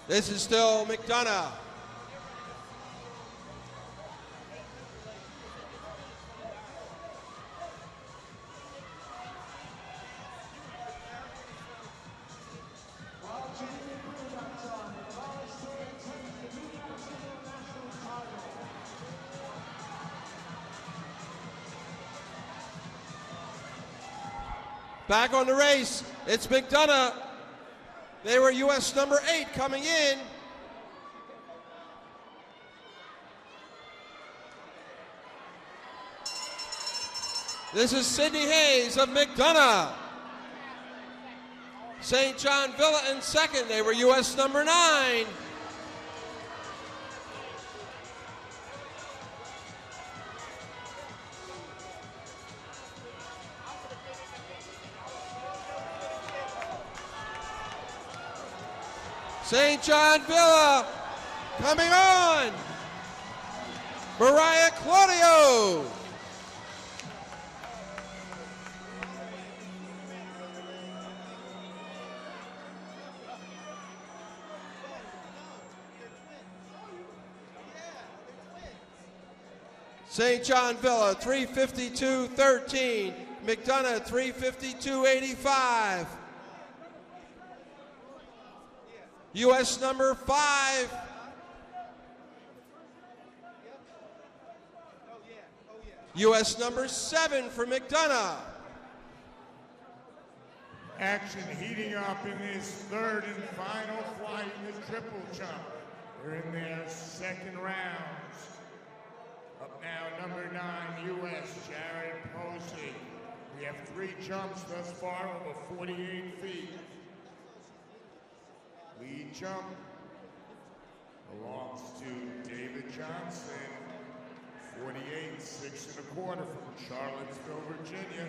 A: This is still McDonough. Back on the race, it's McDonough. They were U.S. number 8 coming in. This is Sidney Hayes of McDonough. St. John Villa in second. They were U.S. number 9. St. John Villa coming on. Mariah Claudio. St. John Villa 352.13. McDonough 352.85. U.S. number 5. U.S. number 7 for McDonough.
H: Action heating up in this third and final flight in the triple jump. They're in their second rounds. Up now, number 9, U.S., Jared Posey. We have 3 jumps thus far over 48 feet. Lead jump belongs to David Johnson, 48, 6 1/4 from Charlottesville, Virginia.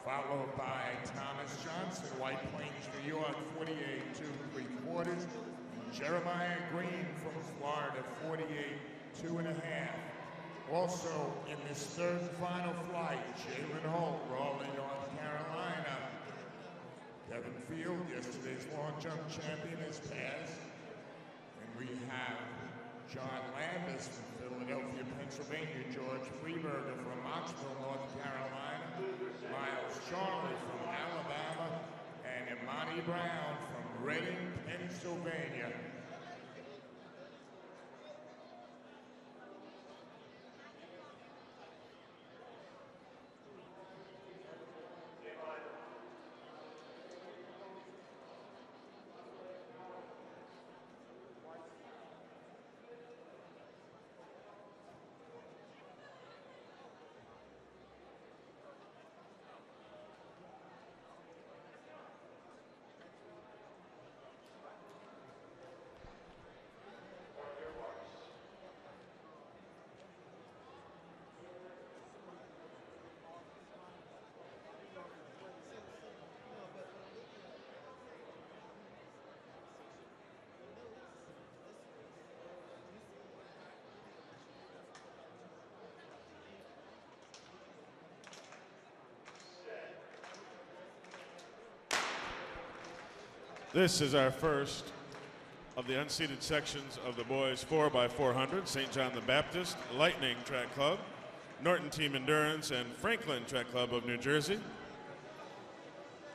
H: Followed by Thomas Johnson, White Plains, New York, 48, 2 3/4. Jeremiah Green from Florida, 48, 2 1/2. Also in this third and final flight, Jalen Holt, Raleigh, North Carolina. Kevin Field, yesterday's long jump champion, has passed. And we have John Landis from Philadelphia, Pennsylvania, George Freeberger from Knoxville, North Carolina, Miles Charlie from Alabama, and Imani Brown from Reading, Pennsylvania.
D: This is our first of the unseeded sections of the boys 4x400, St. John the Baptist, Lightning Track Club, Norton Team Endurance, and Franklin Track Club of New Jersey.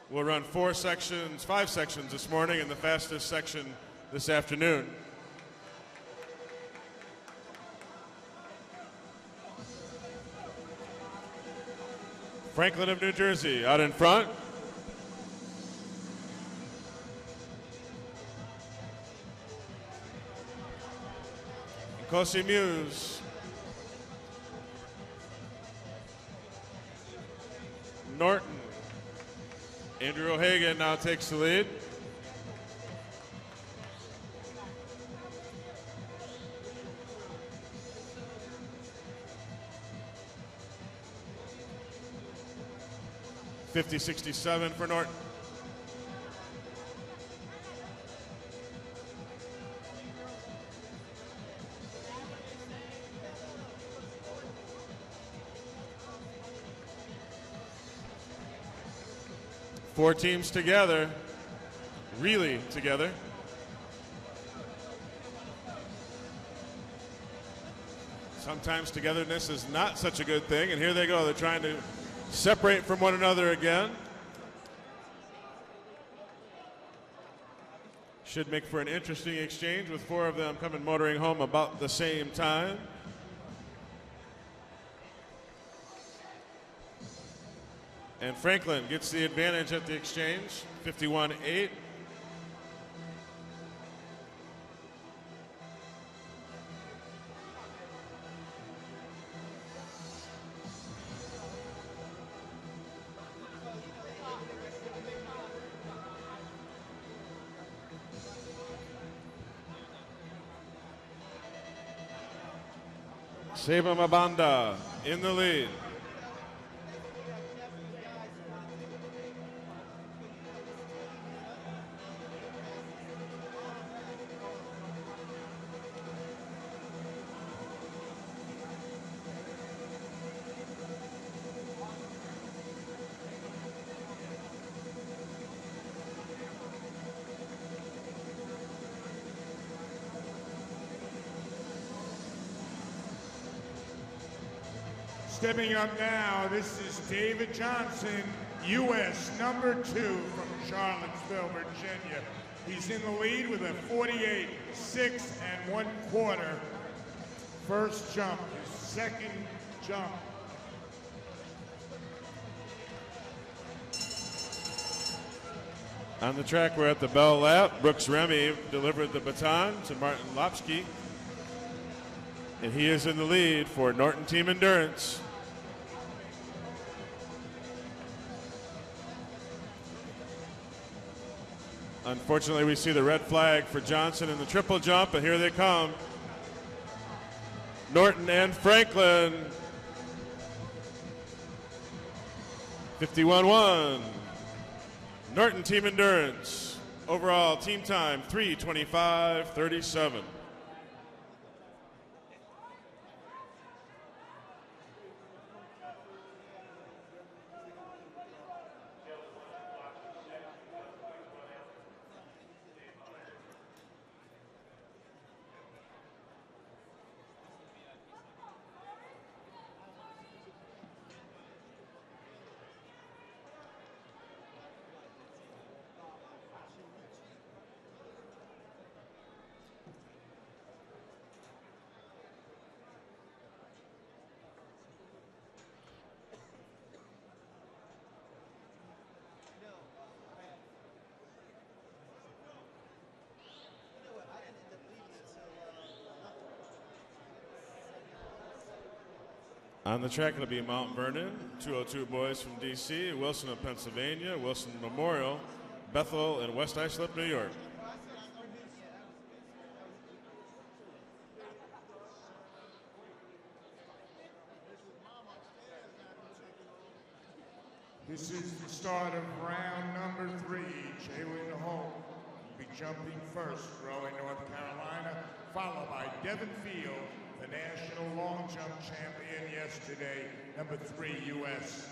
D: We'll run 5 sections this morning, and the fastest section this afternoon. Franklin of New Jersey out in front. Cosi Muse. Norton. Andrew O'Hagan now takes the lead. 50-67 for Norton. Four teams together, really together. Sometimes togetherness is not such a good thing, and here they go. They're trying to separate from one another again. Should make for an interesting exchange with four of them coming motoring home about the same time. And Franklin gets the advantage at the exchange, 51-8. Seba Mabanda in the lead.
H: Stepping up now, this is David Johnson, U.S. number 2 from Charlottesville, Virginia. He's in the lead with a 48, 6 1/4 first jump, his second jump.
D: On the track, we're at the Bell Lap. Brooks Remy delivered the baton to Martin Lopsky. And he is in the lead for Norton Team Endurance. Unfortunately, we see the red flag for Johnson in the triple jump, and here they come. Norton and Franklin. 51-1. Norton Team Endurance. Overall team time, 3:25:37. On the track, it'll be Mount Vernon, 202 boys from D.C., Wilson of Pennsylvania, Wilson Memorial, Bethel, and West Islip, New York.
H: This is the start of round number 3. Jalen Holm will be jumping first, rowing North Carolina, followed by Devin Field, the national long jump champion yesterday, number 3 U.S.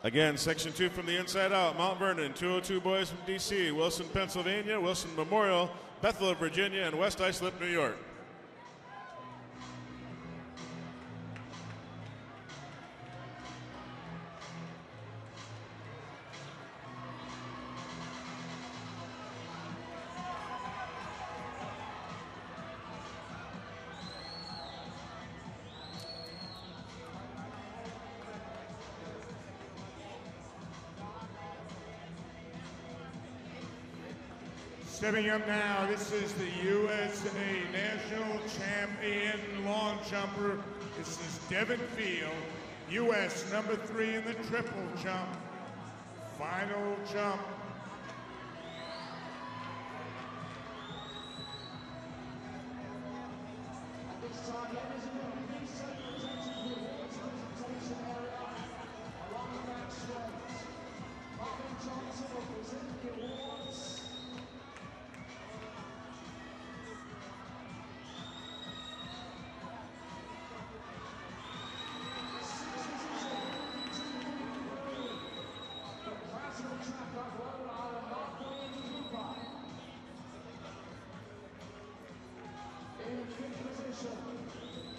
D: Again, section 2 from the inside out. Mount Vernon, 202 boys from D.C., Wilson, Pennsylvania, Wilson Memorial, Bethel, Virginia, and West Islip, New York.
H: Stepping up now, this is the USA National Champion long jumper. This is Devin Field, US number 3 in the triple jump. Final jump.
E: At this time, ladies and gentlemen, please take your attention to the women's presentation area along the back straight. Marvin Johnson will present the awards. The Brazil track of Rhode Island, North Cooper. In fifth position,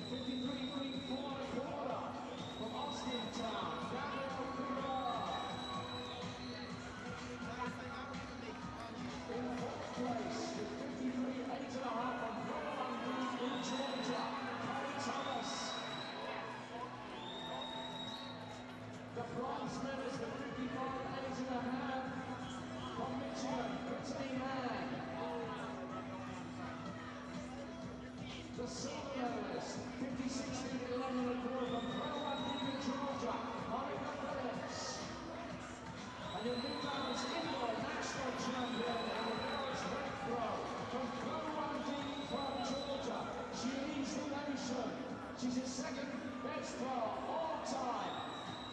E: 53 feet 4 1/4 from Austin Town, Gabriel Figueroa. In fourth place, with 53 8 1/2 from Columbia in Georgia, Kelly Thomas. The bronze medalist with 55 8 1/2 from Michigan, Brittany Mann. The silver medalist, 56 feet 11 1/4 from Columbia, Georgia, Monica Phillips. And your new balance indoor national champion in the girls' weight throw from Columbia, Georgia. She leads the nation. She's the second best thrower all time.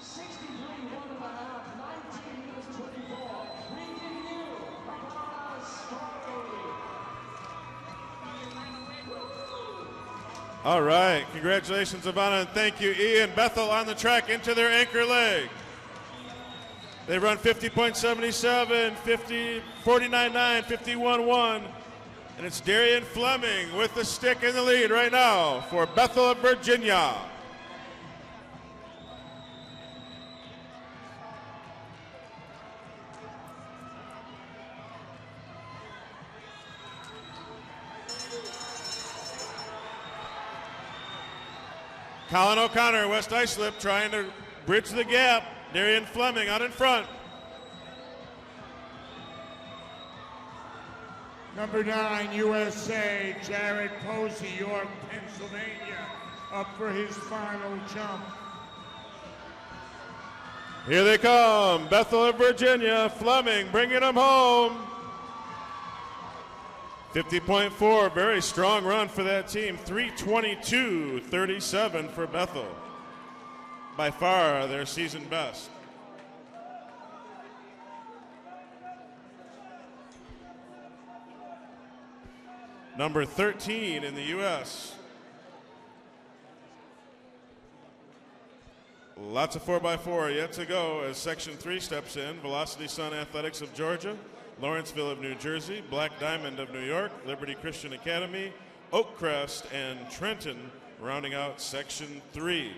E: 63 1 1/2, 19 minutes 24. We give you Ivana Story.
D: All right, congratulations, Ivana, and thank you, Ian. Bethel on the track into their anchor leg. They run 50.77, 49.9, 51.1, and it's Darian Fleming with the stick in the lead right now for Bethel of Virginia. Colin O'Connor, West Islip, trying to bridge the gap. Darian Fleming out in front.
H: Number 9, USA, Jared Posey, York, Pennsylvania, up for his final jump.
D: Here they come, Bethel of Virginia, Fleming bringing them home. 50.4, very strong run for that team. 3:22.37 for Bethel. By far their season best. Number 13 in the U.S. Lots of 4x4 yet to go as Section 3 steps in. Velocity Sun Athletics of Georgia, Lawrenceville of New Jersey, Black Diamond of New York, Liberty Christian Academy, Oakcrest, and Trenton rounding out Section 3.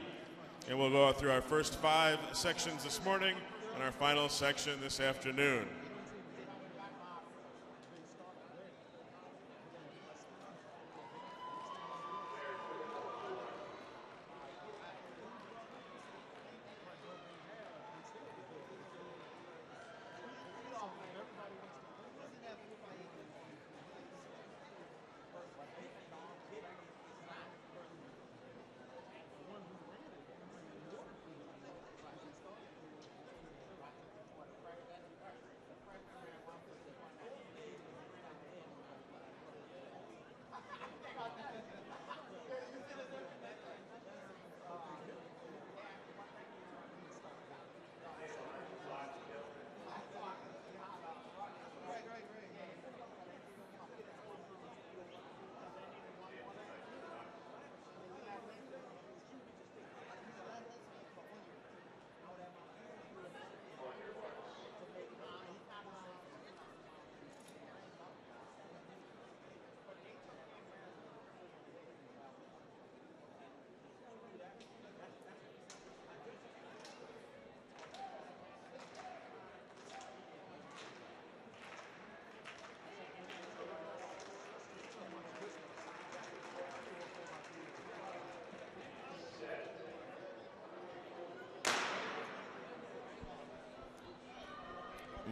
D: And we'll go through our first 5 sections this morning and our final section this afternoon.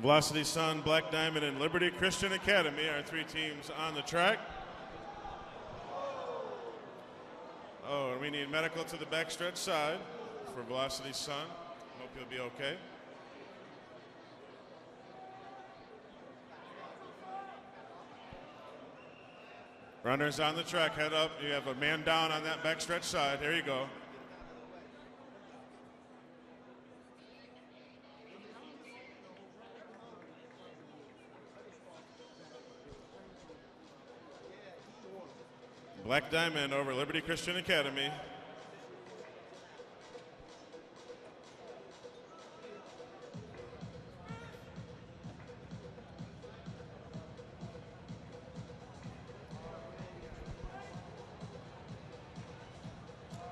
D: Velocity Sun, Black Diamond, and Liberty Christian Academy are 3 teams on the track. Oh, and we need medical to the backstretch side for Velocity Sun. Hope he'll be okay. Runners on the track, head up. You have a man down on that backstretch side. There you go. Black Diamond over Liberty Christian Academy.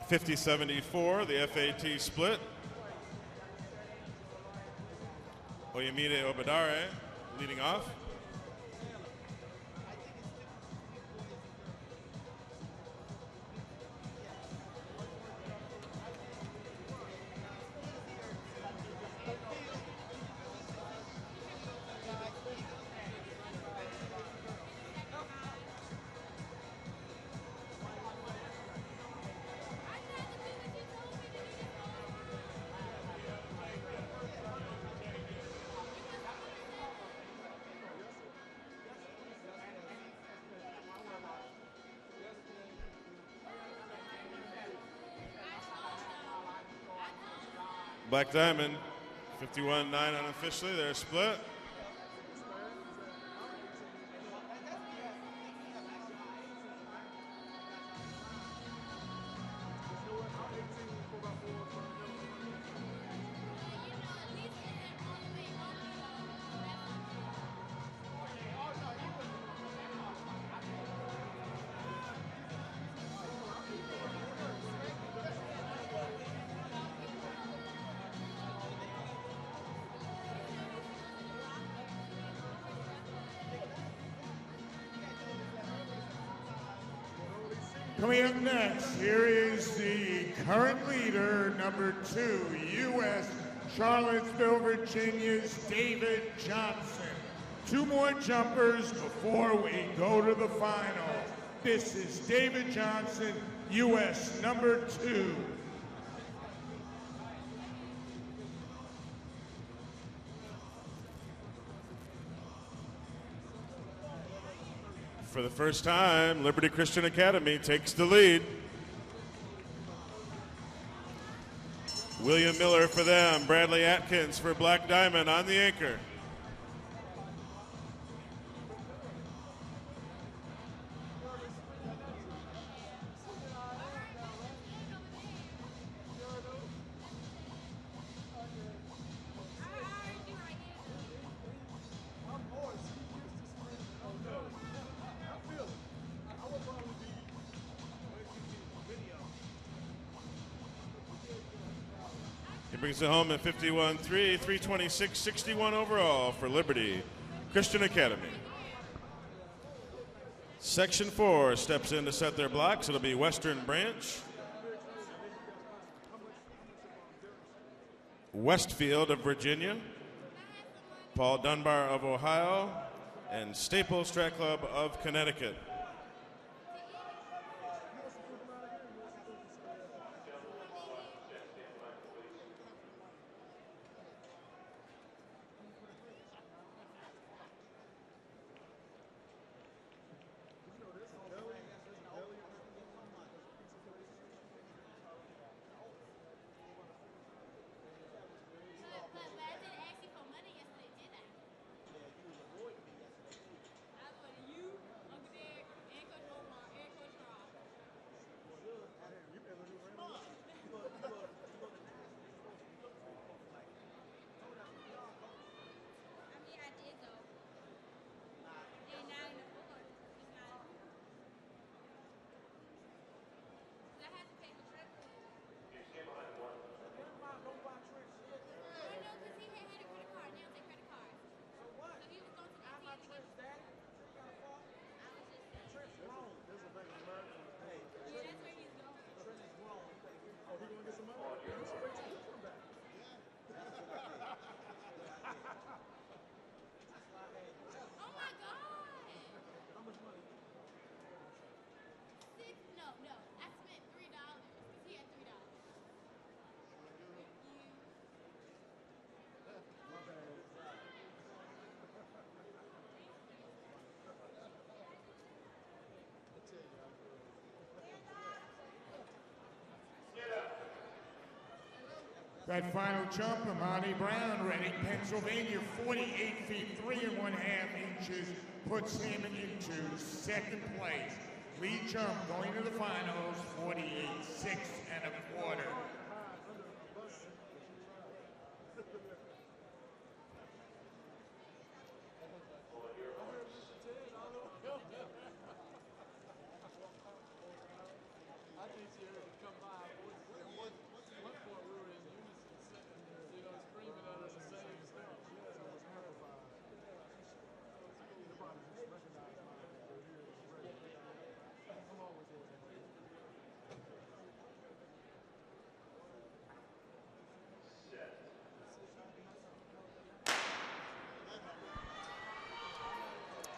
D: .50.74, the FAT split. Oyemide Obadare leading off. Black Diamond, 51.9 unofficially, they're split.
H: Coming up next, here is the current leader, number 2, U.S. Charlottesville, Virginia's David Johnson. 2 more jumpers before we go to the final. This is David Johnson, U.S. number 2.
D: For the first time, Liberty Christian Academy takes the lead. William Miller for them, Bradley Atkins for Black Diamond on the anchor. He brings it home at 51.3, 326.61 overall for Liberty Christian Academy. Section 4 steps in to set their blocks. It'll be Western Branch, Westfield of Virginia, Paul Dunbar of Ohio, and Staples Track Club of Connecticut.
H: That final jump, Amani Brown, Reading, Pennsylvania, 48 feet 3 1/2 inches, puts him into second place. Lead jump going to the finals, 48 6 1/4.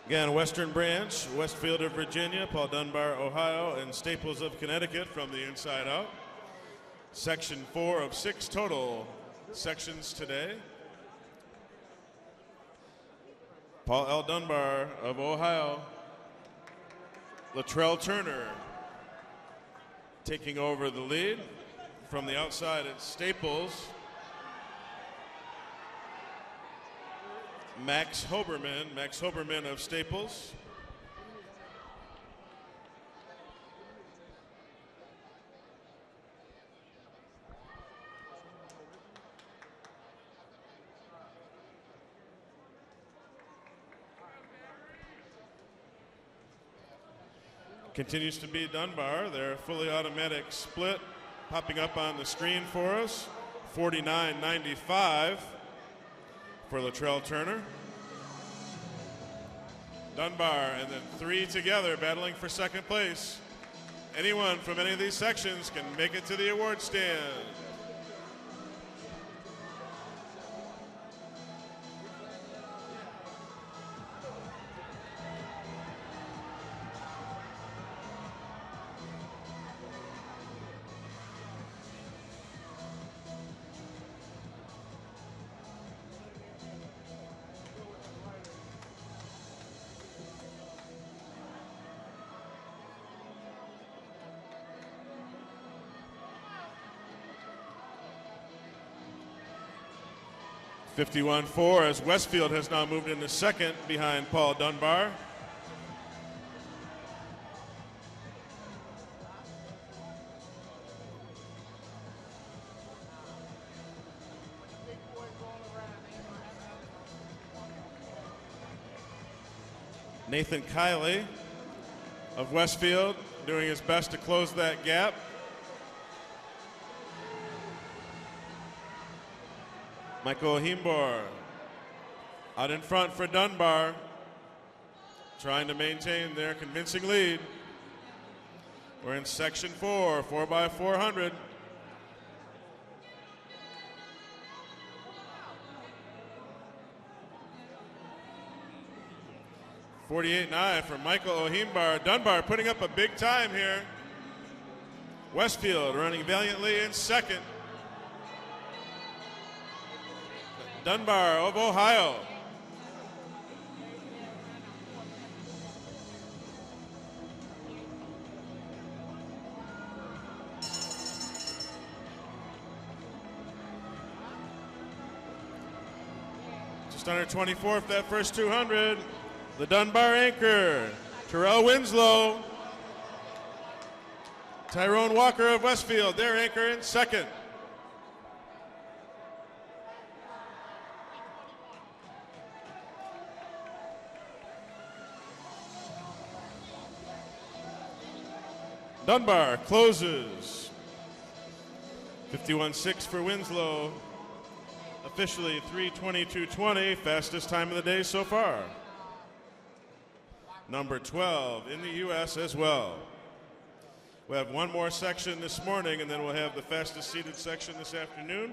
D: Again, Western Branch, Westfield of Virginia, Paul Dunbar, Ohio, and Staples of Connecticut from the inside out. Section 4 of 6 total sections today. Paul L. Dunbar of Ohio. Latrell Turner taking over the lead. From the outside, it's Staples. Max Hoberman of Staples. Continues to be Dunbar, their fully automatic split popping up on the screen for us. 49.95 for Latrell Turner. Dunbar and then 3 together battling for second place. Anyone from any of these sections can make it to the award stand. (51.4) as Westfield has now moved into second behind Paul Dunbar. Nathan Kiley of Westfield doing his best to close that gap. Michael Himbor out in front for Dunbar, trying to maintain their convincing lead. We're in section 4, 4x400. .48.9 for Michael Ohimbar. Dunbar putting up a big time here. Westfield running valiantly in second. Dunbar of Ohio. Just under 24th that first 200. The Dunbar anchor, Terrell Winslow. Tyrone Walker of Westfield, their anchor in second. Dunbar closes. 51.6 for Winslow. Officially 3:22.20, fastest time of the day so far. Number 12 in the U.S. as well. We have one more section this morning, and then we'll have the fastest seated section this afternoon,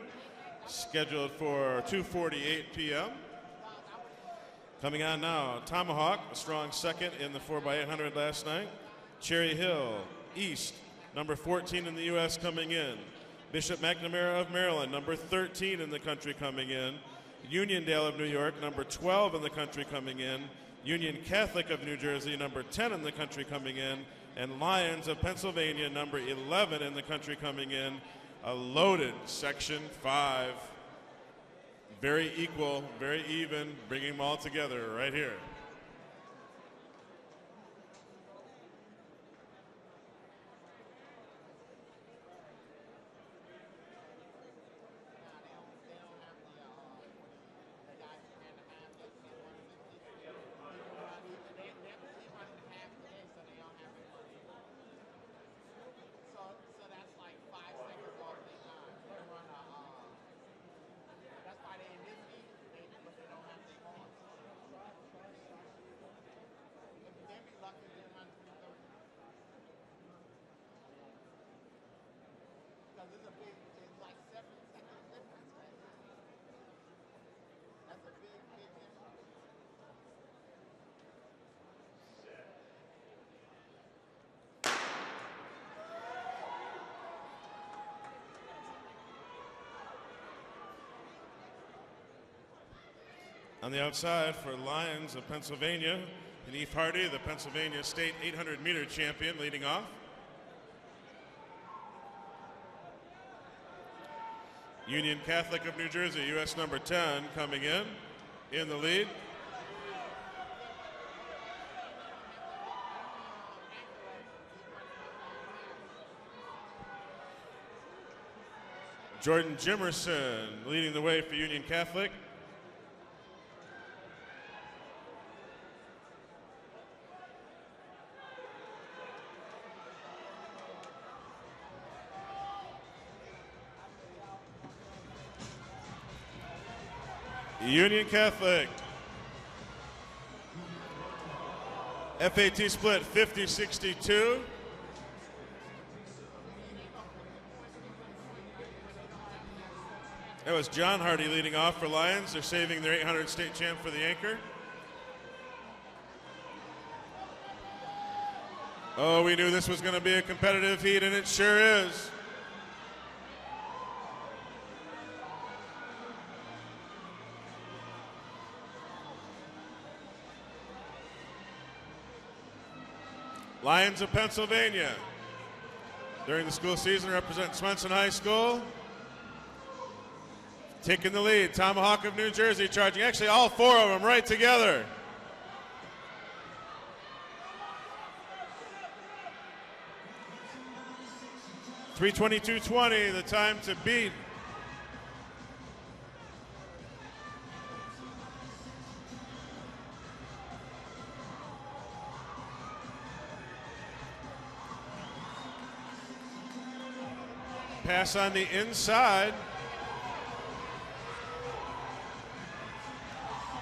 D: scheduled for 2:48 p.m. Coming on now, Tomahawk, a strong second in the 4x800 last night. Cherry Hill, East, number 14 in the U.S. coming in. Bishop McNamara of Maryland, number 13 in the country coming in. Uniondale of New York, number 12 in the country coming in. Union Catholic of New Jersey, number 10 in the country coming in. And Lions of Pennsylvania, number 11 in the country coming in. A loaded Section 5. Very equal, very even, bringing them all together right here. On the outside for Lions of Pennsylvania, and Eve Hardy, the Pennsylvania State 800-meter champion, leading off. Union Catholic of New Jersey, U.S. number 10, coming in the lead. Jordan Jimerson leading the way for Union Catholic. Union Catholic. FAT split 50-62. That was John Hardy leading off for Lions. They're saving their 800 state champ for the anchor. Oh, we knew this was going to be a competitive heat, and it sure is. Lions of Pennsylvania. During the school season, represent Swenson High School. Taking the lead, Tomahawk of New Jersey charging. Actually, all four of them right together. .322.20, the time to beat. Pass on the inside.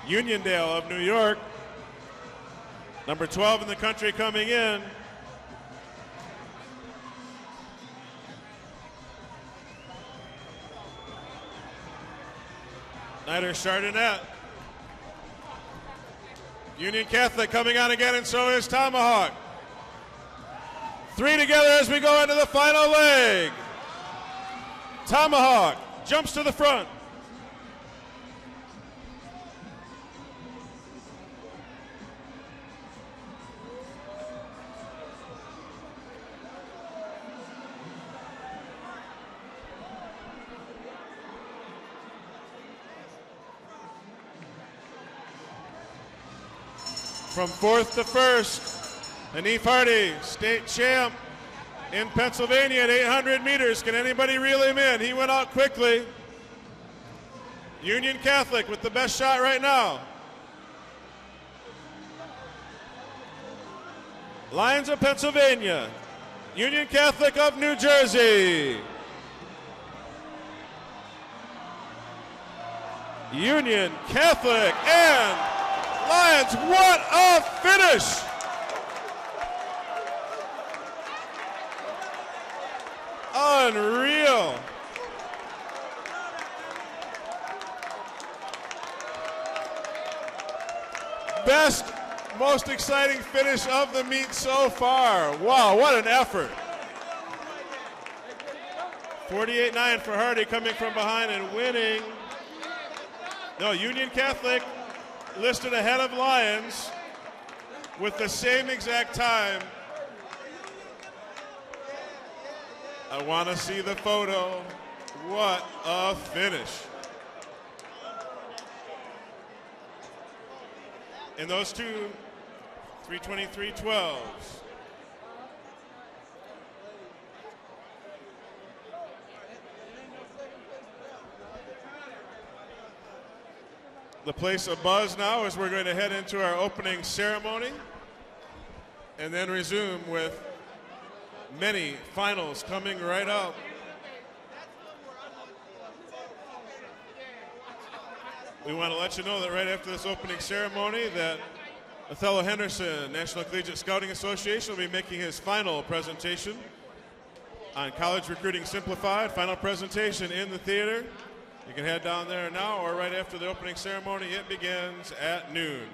D: Uniondale of New York, number 12 in the country coming in. Snyder Chardonnette. Union Catholic coming on again, and so is Tomahawk. Three together as we go into the final leg. Tomahawk jumps to the front. From fourth to first, Hanif Hardy, state champ in Pennsylvania at 800 meters. Can anybody reel him in? He went out quickly. Union Catholic with the best shot right now. Lions of Pennsylvania, Union Catholic of New Jersey. Union Catholic and Lions, what a finish! Unreal. Best, most exciting finish of the meet so far. Wow, what an effort. 48-9 for Hardy, coming from behind and winning. No, Union Catholic listed ahead of Lions with the same exact time. I want to see the photo. What a finish. And those two 323.12s. The place a buzz now as we're going to head into our opening ceremony and then resume with many finals coming right up. We want to let you know that right after this opening ceremony that Othello Henderson, National Collegiate Scouting Association, will be making his final presentation on College Recruiting Simplified. Final presentation in the theater. You can head down there now or right after the opening ceremony. It begins at noon.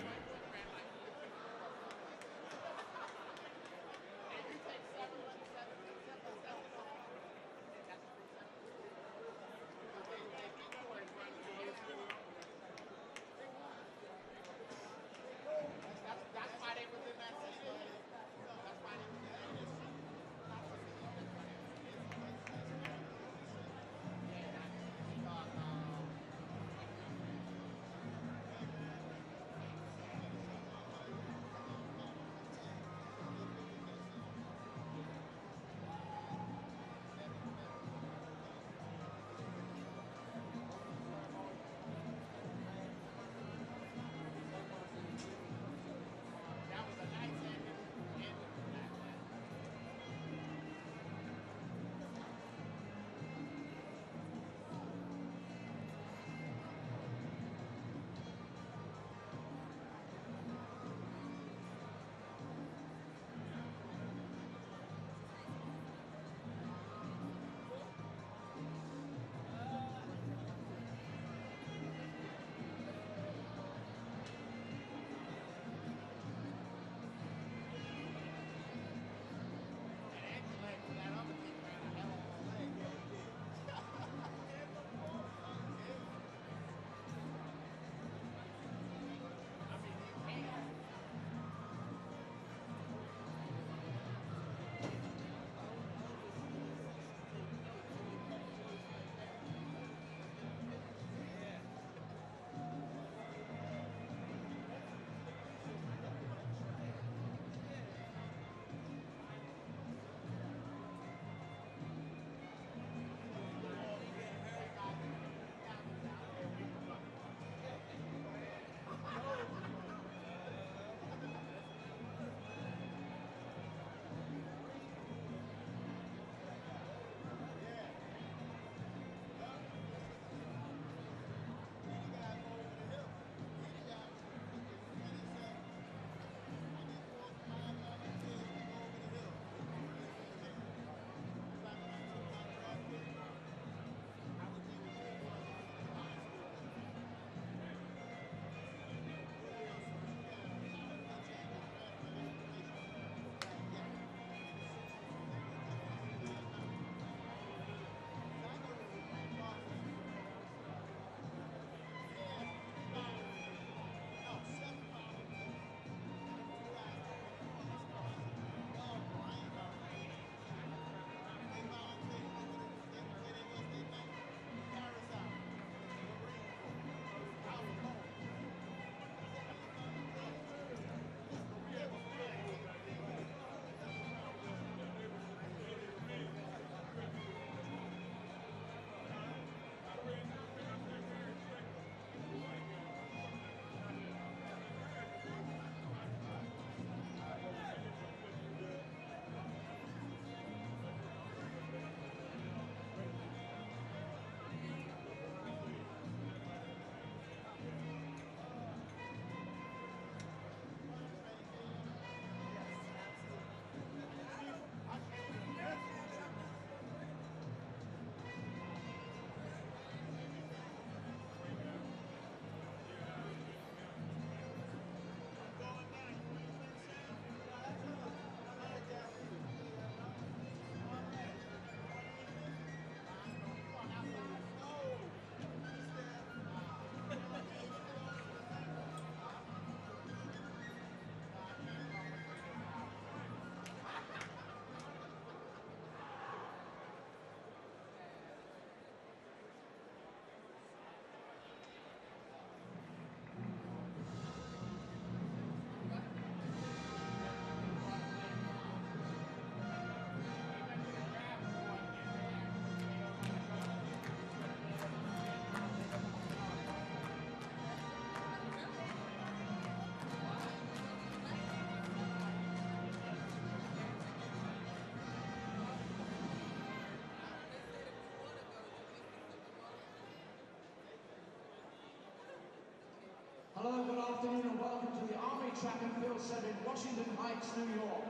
E: set in Washington Heights, New York,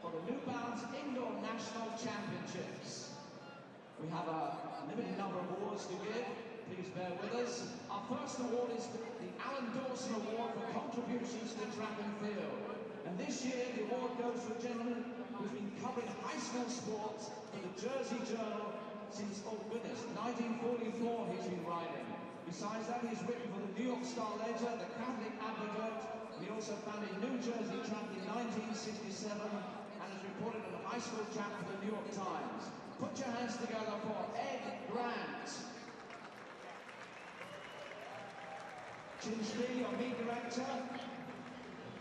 E: for the New Balance Indoor National Championships. We have a limited number of awards to give. Please bear with us. Our first award is the Alan Dawson Award for contributions to track and field. And this year, the award goes to a gentleman who's been covering high school sports for the Jersey Journal since, oh goodness, 1944 he's been writing. Besides that, he's written for the New York Star Ledger, the Catholic Advocate. He also founded New Jersey Track in 1967 and has reported on the high school track for the New York Times. Put your hands together for Ed Grant. Chinchlee, your meet director,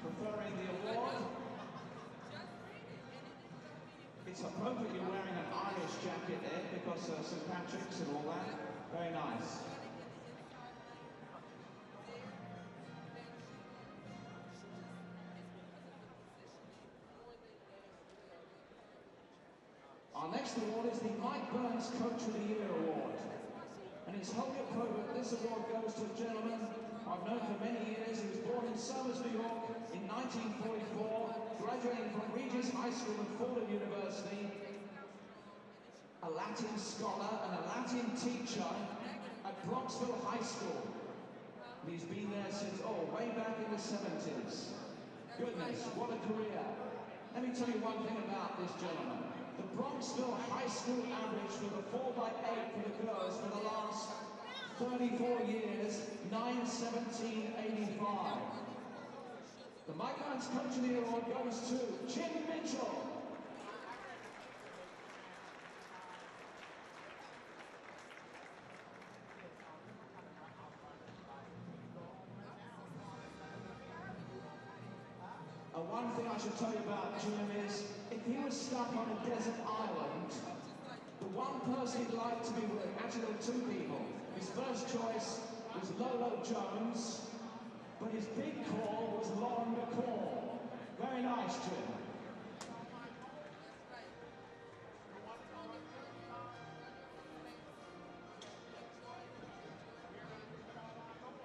E: conferring the award. It's appropriate you're wearing an Irish jacket there because St. Patrick's and all that. Very nice. Our next award is the Mike Burns Coach of the Year Award. And it's wholly appropriate this award goes to a gentleman I've known for many years. He was born in Somers, New York in 1944, graduating from Regis High School and Fordham University, a Latin scholar and a Latin teacher at Bronxville High School. He's been there since, way back in the 70s. Goodness, what a career. Let me tell you one thing about this gentleman. The Bronxville High School average for the 4x8 for the girls for the last 34 years, 9:17.85. The Mike Burns Coach of the Year Award goes to Jim Mitchell. One thing I should tell you about Jim is, if he was stuck on a desert island, the one person he'd like to be with, actually there were two people. His first choice was Lolo Jones, but his big call was Lauren McCall. Very nice, Jim.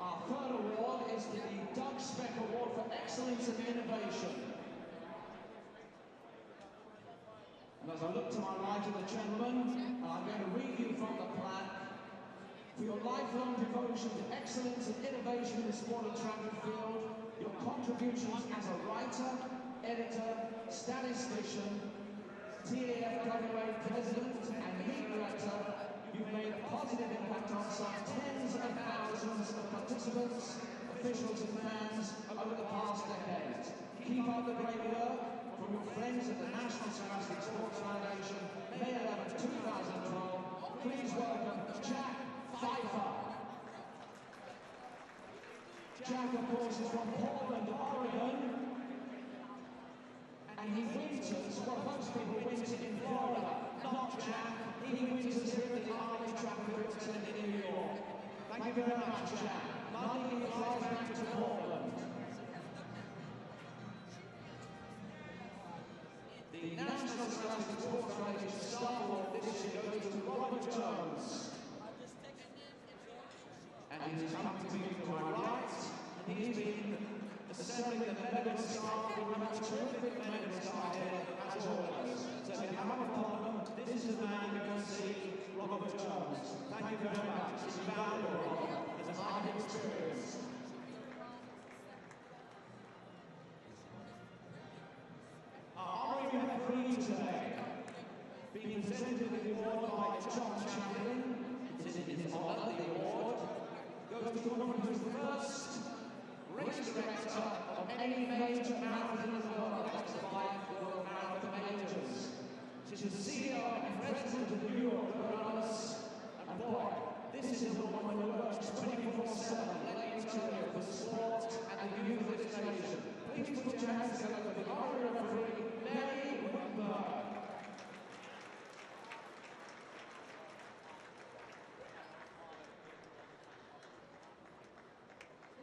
E: Our third award is the Doug Speck Award for Excellence and Innovation. And as I look to my right at the gentleman, I'm going to read you from the plaque. For your lifelong devotion to excellence and innovation in the sport of track and field, your contributions as a writer, editor, statistician, TAFWA president and meet director, you've made a positive impact on some tens of thousands of participants, officials and fans over the past decade. Keep up the great work. From your friends at the National Scholastic Sports Foundation, May 11, 2012, please welcome Jack Pfeiffer. Jack, of course, is from Portland, Oregon, and he winters, well, most people winter in Florida, not Jack. He winters here at the Armory Track and Field Center in New York. Thank you very much, Jack. Now he flies back to Portland. The National Scholastic Sports Foundation Star Award this year goes to Robert Jones. And he's coming to me to my right. He's been assembling the medical staff. We have a terrific medical staff here, as always. So if you have a problem, this is the man you're going to see, Robert Jones. Thank you very much. It's invaluable, as I've experienced. Our referee today, being presented with the award by John Champion. It is in his honor, the award goes to a woman who is the first race director of any major marathon in the world. That's the 5 World Marathon Majors. She's the CEO and president of the New York Runners. And boy, this is a woman who works 24/7, let me tell you, for sport and the youth of this nation. Please put your hands together for the honorary referee, Mary Whitmer.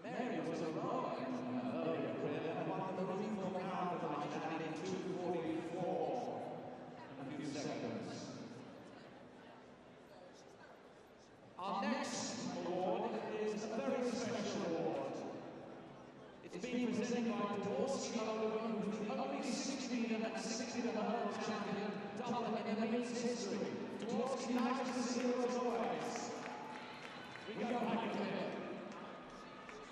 E: Mary was a rower in her earlier career and won the Roomful Marathon in 2:44 and a few seconds. Our next award is a very special award. It's being presented by Dawson we got Michael here.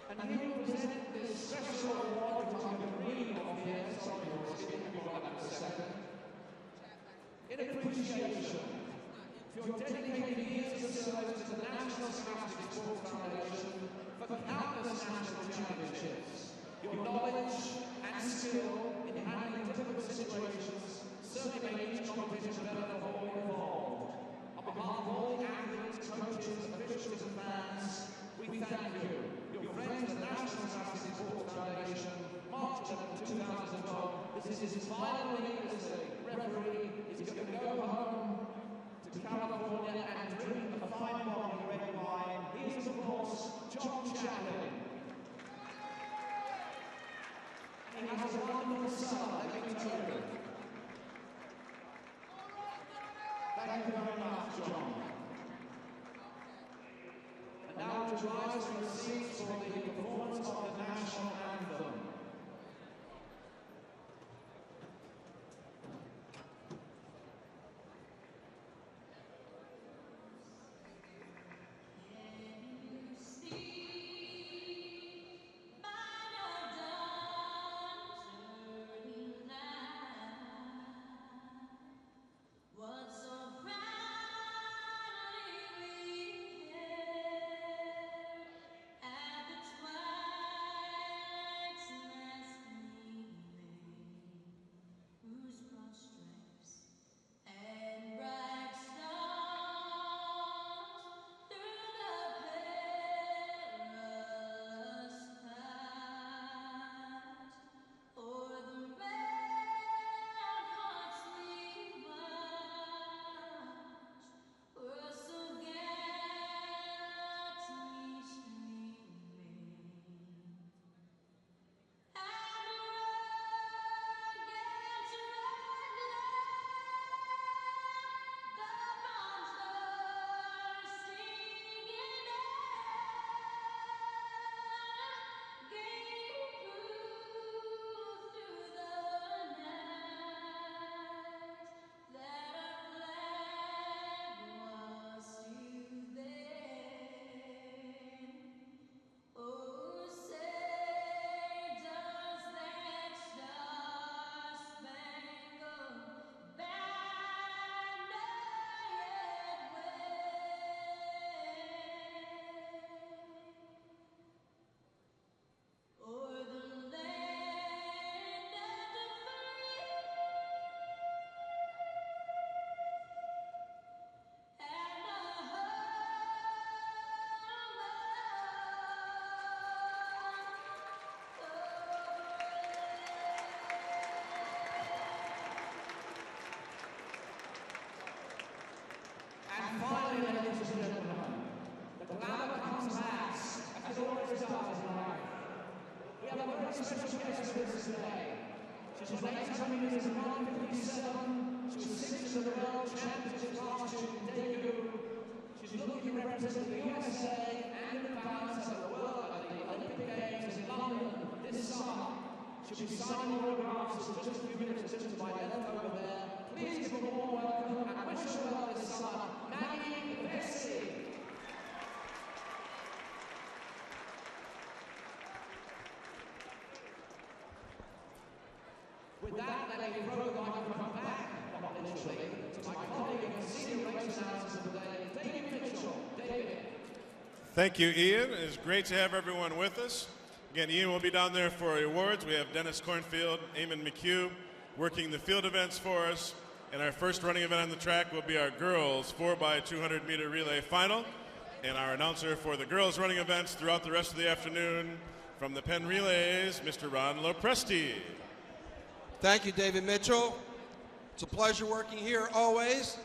E: And he will present this special award to the green of the air. Sorry, Ross, give me that for a second. In appreciation for your dedicated years of service to the National Scholastic Sports Foundation, for countless national championships, your knowledge and skill in handling difficult situations certainly made each competition better than all involved. On behalf of all the athletes, coaches, officials and fans, we thank you. Your friends at the National Scholastic Sports Foundation, March 11, 2012. This is his final year as a referee. He's going to go home to California and drink a fine bottle of red wine. He is, of course, John Chaplin. And he has a wonderful son, let me tell you. Thank you very much, John. And now to rise from the seats for the performance of the national anthem. And finally, ladies and gentlemen, the glamour comes last, as it always does in life. We have a very special guest with us today. She's late coming in as a 957. She was 6th in the World Championships last year in Daegu. She's looking to represent the USA and the balance of the world at the Olympic Games in London this summer. She'll be signing autographs in just a few minutes just to my left over there. Please give a warm welcome and wish her well this summer, Maggie Bessie. With that, let me throw the microphone back, not literally, to my colleague and senior race announcer today, David Mitchell. David.
D: Thank you, Ian. It's great to have everyone with us. Again, Ian will be down there for awards. We have Dennis Cornfield, Eamon McHugh working the field events for us. And our first running event on the track will be our girls 4x200 meter relay final. And our announcer for the girls running events throughout the rest of the afternoon from the Penn Relays, Mr. Ron Lopresti.
A: Thank you, David Mitchell. It's a pleasure working here always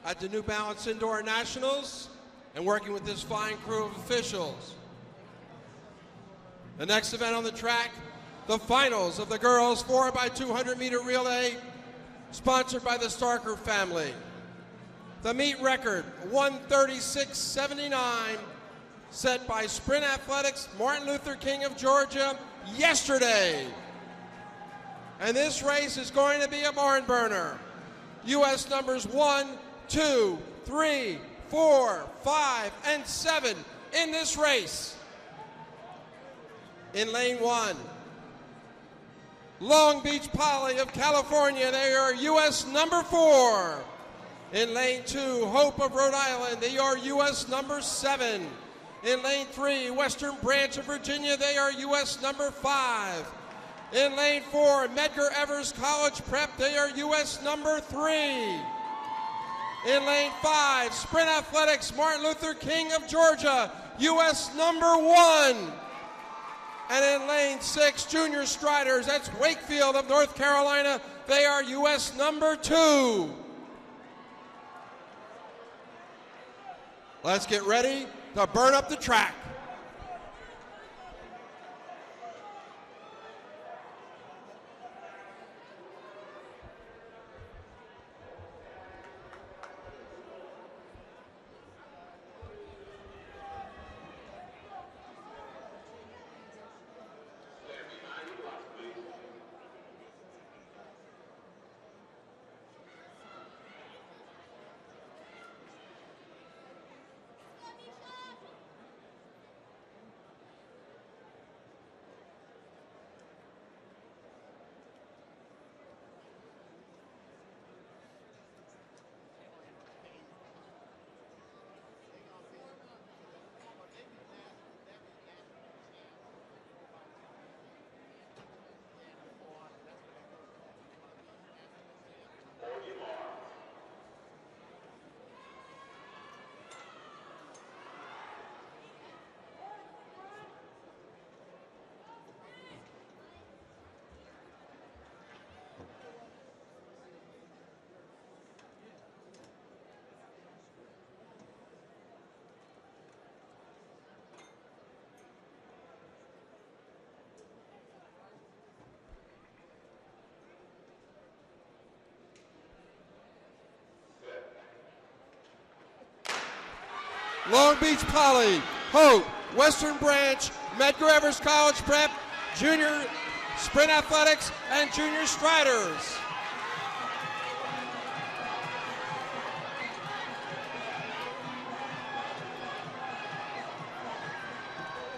A: at the New Balance Indoor Nationals and working with this fine crew of officials. The next event on the track, the finals of the girls 4x200 meter relay, sponsored by the Starker family. The meet record, 1:36.79, set by Sprint Athletics, Martin Luther King of Georgia, yesterday. And this race is going to be a barn burner. U.S. numbers 1, 2, 3, 4, 5, and 7 in this race. In lane 1, Long Beach Poly of California, they are U.S. number 4. In lane 2, Hope of Rhode Island, they are U.S. number 7. In lane 3, Western Branch of Virginia, they are U.S. number 5. In lane 4, Medgar Evers College Prep, they are U.S. number 3. In lane 5, Sprint Athletics, Martin Luther King of Georgia, U.S. number 1. And in lane 6, Junior Striders, that's Wakefield of North Carolina, they are U.S. number 2. Let's get ready to burn up the track. Long Beach Poly, Hope, Western Branch, Medgar Evers College Prep, Junior Sprint Athletics, and Junior Striders.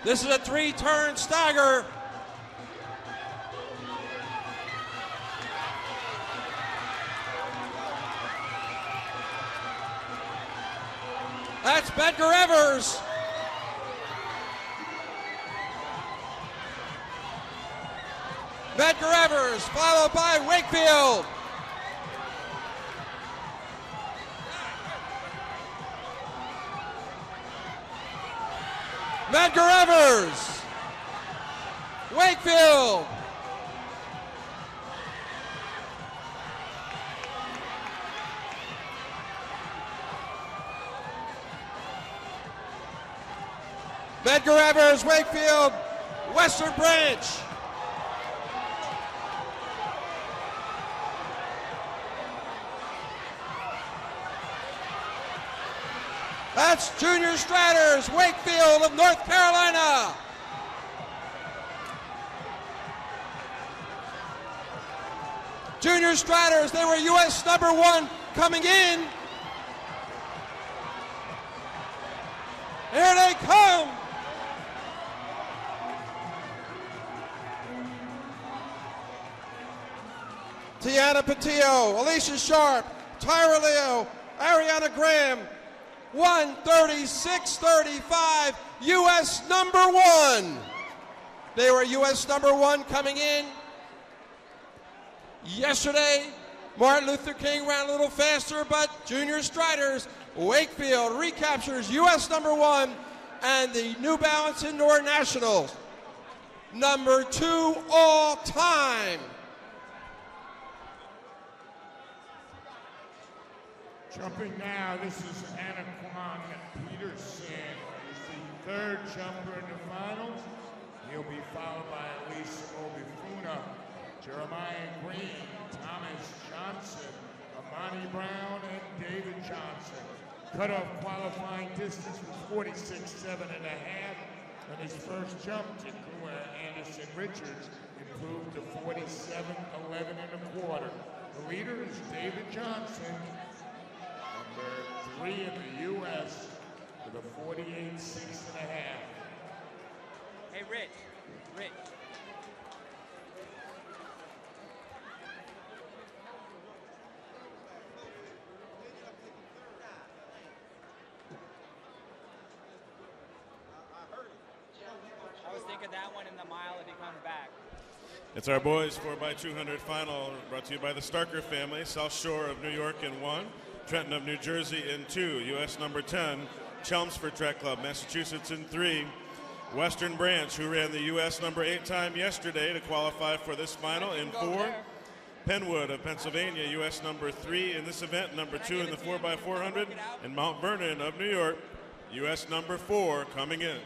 A: This is a 3-turn stagger. That's Medgar Evers. Medgar Evers, followed by Wakefield. Medgar Evers. Wakefield. Medgar Evers, Wakefield, Western Branch. That's Junior Striders, Wakefield of North Carolina. Junior Striders, they were U.S. number 1 coming in. Here they come. Tiana Patillo, Alicia Sharp, Tyra Leo, Ariana Graham, 136.35, U.S. number 1. They were U.S. number 1 coming in. Yesterday, Martin Luther King ran a little faster, but Junior Striders, Wakefield recaptures U.S. number 1 and the New Balance Indoor Nationals, number 2 all time.
H: Jumping now, this is Anaquan Peterson. He's the 3rd jumper in the finals. He'll be followed by Elise Obifuna, Jeremiah Green, Thomas Johnson, Amani Brown, and David Johnson. Cutoff qualifying distance was 46.7 and a half. On his first jump, Takua Anderson Richards improved to 47.11 and a quarter. The leader is David Johnson, number 3 in the U.S. with a 48.6½.
I: Hey, Rich. I was thinking that one in the mile if he comes back.
D: It's our boys 4x200 final, brought to you by the Starker family. South Shore of New York in 1, Trenton of New Jersey in 2, U.S. number 10, Chelmsford Track Club, Massachusetts in 3, Western Branch, who ran the U.S. number 8 time yesterday to qualify for this final in 4, Penwood of Pennsylvania, U.S. number 3 in this event, number 2 in the 4x400, and Mount Vernon of New York, U.S. number 4 coming in.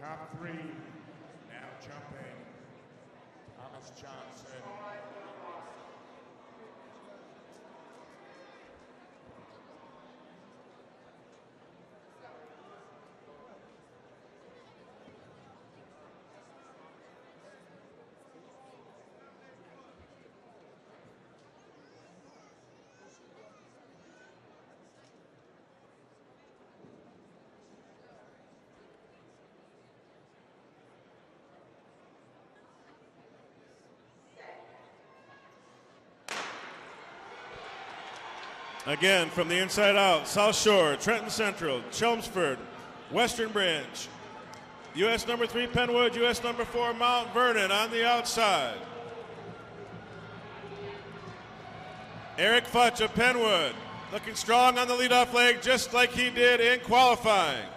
H: Top 3, now jumping, Thomas Johnson.
D: Again, from the inside out, South Shore, Trenton Central, Chelmsford, Western Branch, U.S. number 3, Penwood, U.S. number 4, Mount Vernon on the outside. Eric Futch of Penwood, looking strong on the leadoff leg, just like he did in qualifying.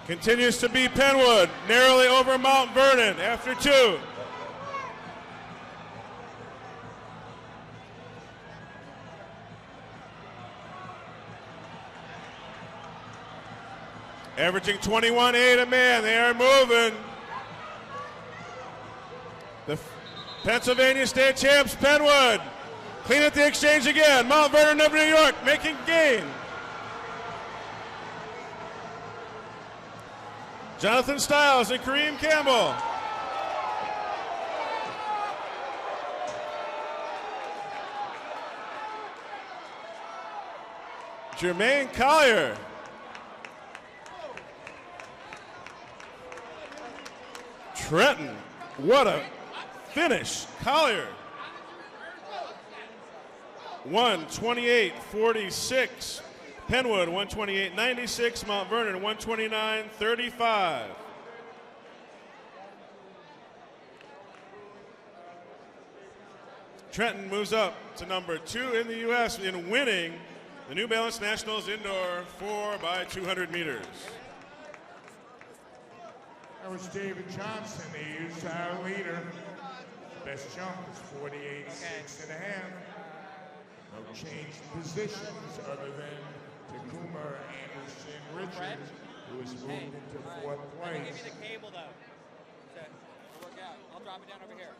D: Continues to be Penwood, narrowly over Mount Vernon after 2. Averaging 21.8 a man. They are moving. The Pennsylvania State champs, Penwood. Clean at the exchange again. Mount Vernon of New York making gain. Jonathan Stiles and Kareem Campbell. Jermaine Collier. Trenton, what a finish. Collier. 1:28.46. Penwood 1:28.96, Mount Vernon 1:29.35. Trenton moves up to number 2 in the U.S. in winning the New Balance Nationals Indoor 4x200 meters.
H: That was David Johnson. He is our leader. Best jump is 48.6 and a half. No change in positions other than Takuma Anderson Richards, who is moved into fourth
I: Let me give
H: place.
I: you the cable though. So it'll work out. I'll drop it down over here.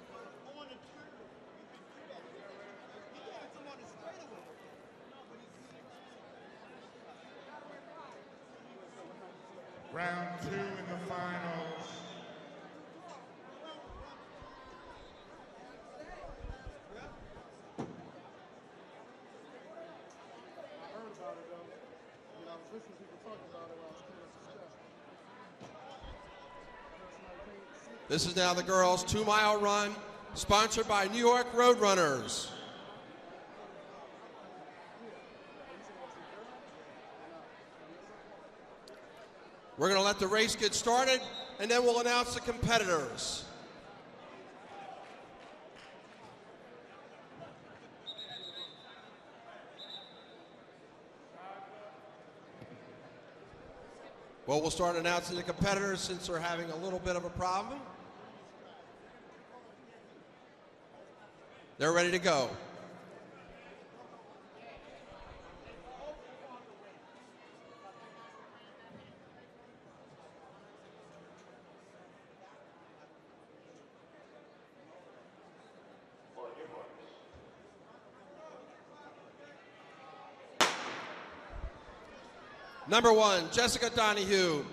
H: Round 2 in the finals.
F: I heard about it though. I mean, I was listening to people talking about it while I was cleaning some stuff. I heard somebody saying,
A: This is now the girls' 2-mile run, sponsored by New York Roadrunners. We're going to let the race get started, and then we'll announce the competitors. Well, we'll start announcing the competitors since they're having a little bit of a problem. They're ready to go. Number 1, Jessica Donahue.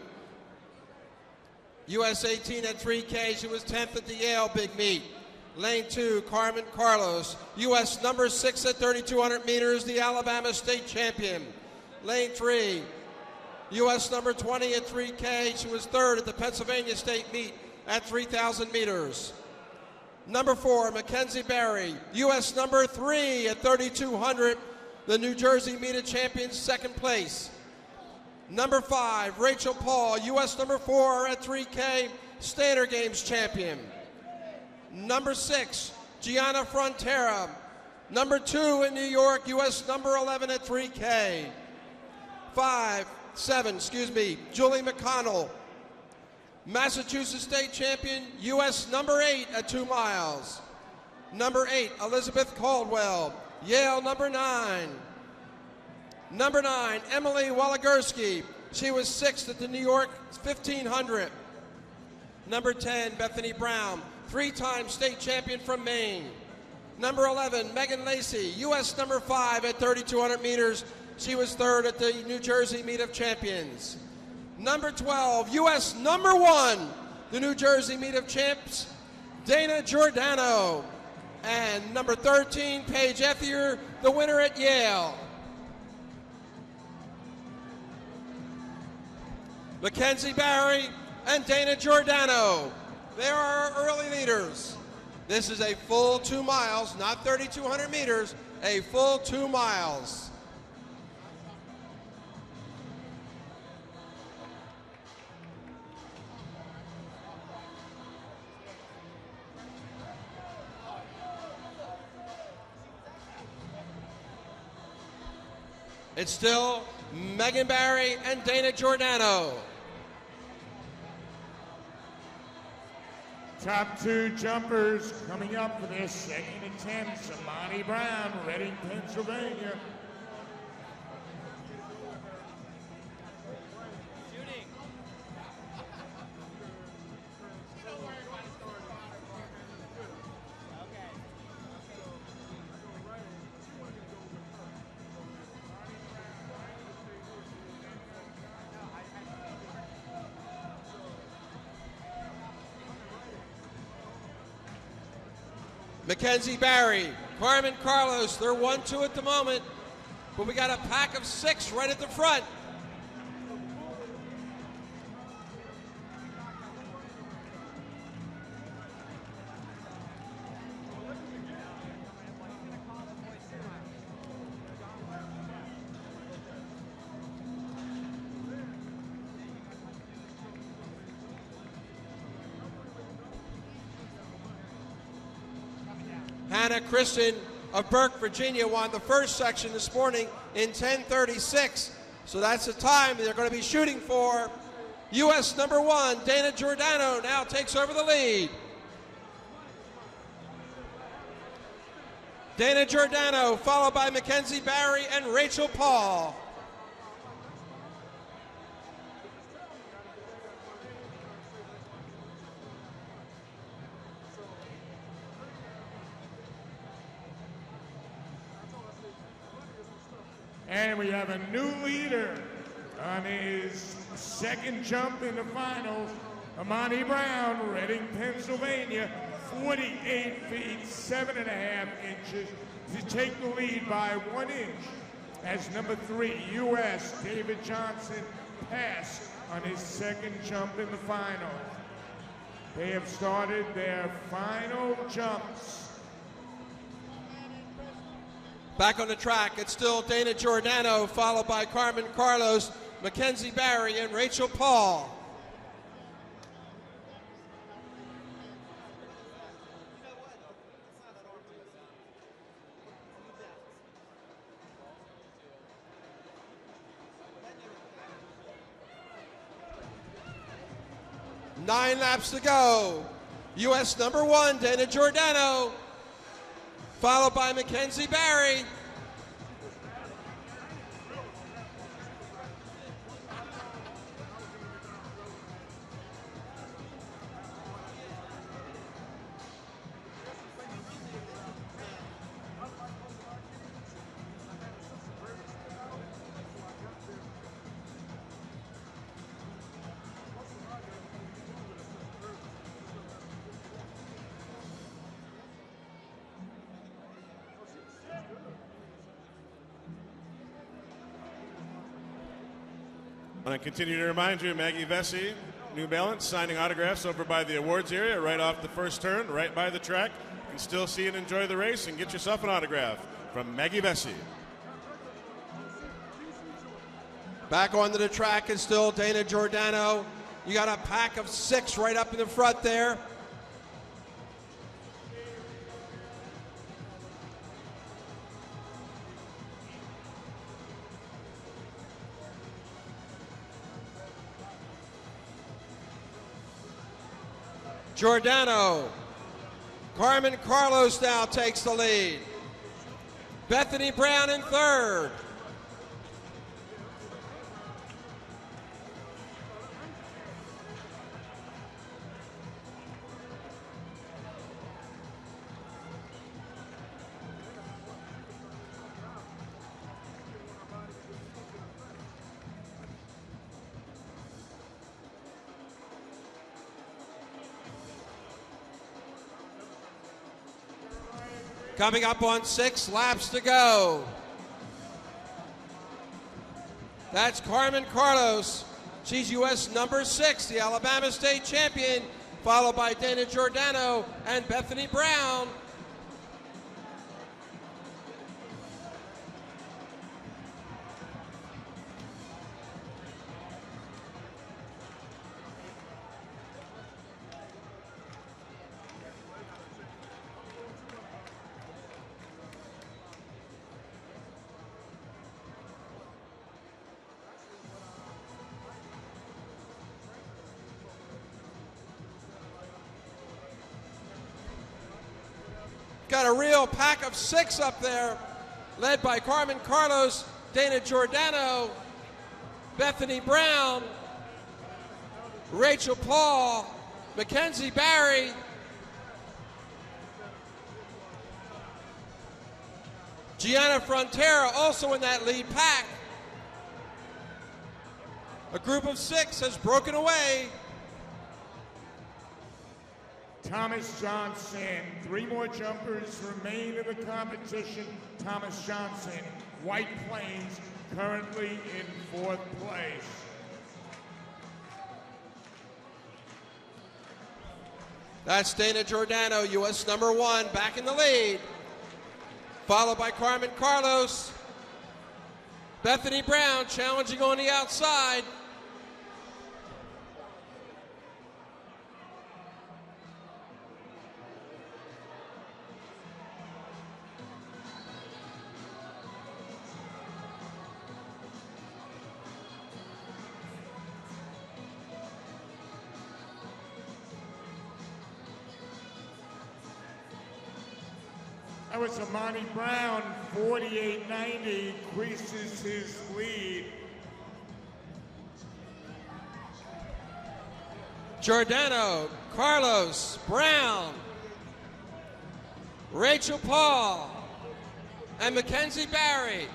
A: US 18 at 3K. She was 10th at the Yale Big Meet. Lane 2, Carmen Carlos. US number 6 at 3,200 meters, the Alabama State Champion. Lane 3, US number 20 at 3K. She was 3rd at the Pennsylvania State Meet at 3,000 meters. Number 4, Mackenzie Barry. US number 3 at 3,200, the New Jersey Meet of Champions, 2nd place. Number 5, Rachel Paul, US number 4 at 3K, Standard Games champion. Number 6, Gianna Frontera. Number 2 in New York, US number 11 at 3K. 7, Julie McConnell. Massachusetts State champion, US number 8 at 2 miles. Number 8, Elizabeth Caldwell. Yale number 9. Number 9, Emily Woligerski. She was 6th at the New York 1500. Number 10, Bethany Brown, 3-time state champion from Maine. Number 11, Megan Lacey, US number 5 at 3,200 meters. She was 3rd at the New Jersey Meet of Champions. Number 12, US number 1, the New Jersey Meet of Champs, Dana Giordano. And number 13, Paige Ethier, the winner at Yale. Mackenzie Barry and Dana Giordano. They are our early leaders. This is a full 2 miles, not 3,200 meters, a full 2 miles. It's still Megan Barry and Dana Giordano.
H: Top 2 jumpers coming up for their second attempt. Samani Brown, Reading, Pennsylvania.
I: Shooting.
A: Mackenzie Barry, Carmen Carlos, they're 1-2 at the moment, but we got a pack of 6 right at the front. Hannah Kristen of Burke, Virginia, won the first section this morning in 10:36. So that's the time they're going to be shooting for. U.S. number 1, Dana Giordano, now takes over the lead. Dana Giordano, followed by Mackenzie Barry and Rachel Paul.
H: And we have a new leader on his second jump in the finals, Amani Brown, Reading, Pennsylvania, 48 feet, 7.5 inches to take the lead by 1 inch. As number 3, U.S. David Johnson passed on his second jump in the final. They have started their final jumps.
A: Back on the track, it's still Dana Giordano, followed by Carmen Carlos, Mackenzie Barry, and Rachel Paul. Nine laps to go. U.S. number 1, Dana Giordano, followed by Mackenzie Barry.
D: I want to continue to remind you, Maggie Vesey, New Balance, signing autographs over by the awards area, right off the first turn, right by the track. You can still see and enjoy the race and get yourself an autograph from Maggie Vesey.
A: Back onto the track is still Dana Giordano. You got a pack of 6 right up in the front there. Giordano. Carmen Carlos now takes the lead. Bethany Brown in third. Coming up on 6 laps to go. That's Carmen Carlos. She's U.S. number 6, the Alabama State champion, followed by Dana Giordano and Bethany Brown. Got a real pack of 6 up there, led by Carmen Carlos, Dana Giordano, Bethany Brown, Rachel Paul, Mackenzie Barry, Gianna Frontera also in that lead pack. A group of 6 has broken away.
H: Thomas Johnson, 3 more jumpers remain in the competition. Thomas Johnson, White Plains, currently in 4th place.
A: That's Dana Giordano, U.S. number 1, back in the lead. Followed by Carmen Carlos. Bethany Brown challenging on the outside.
H: That was Amani Brown, 48.90, increases his lead.
A: Giordano, Carlos, Brown, Rachel Paul, and Mackenzie Barry.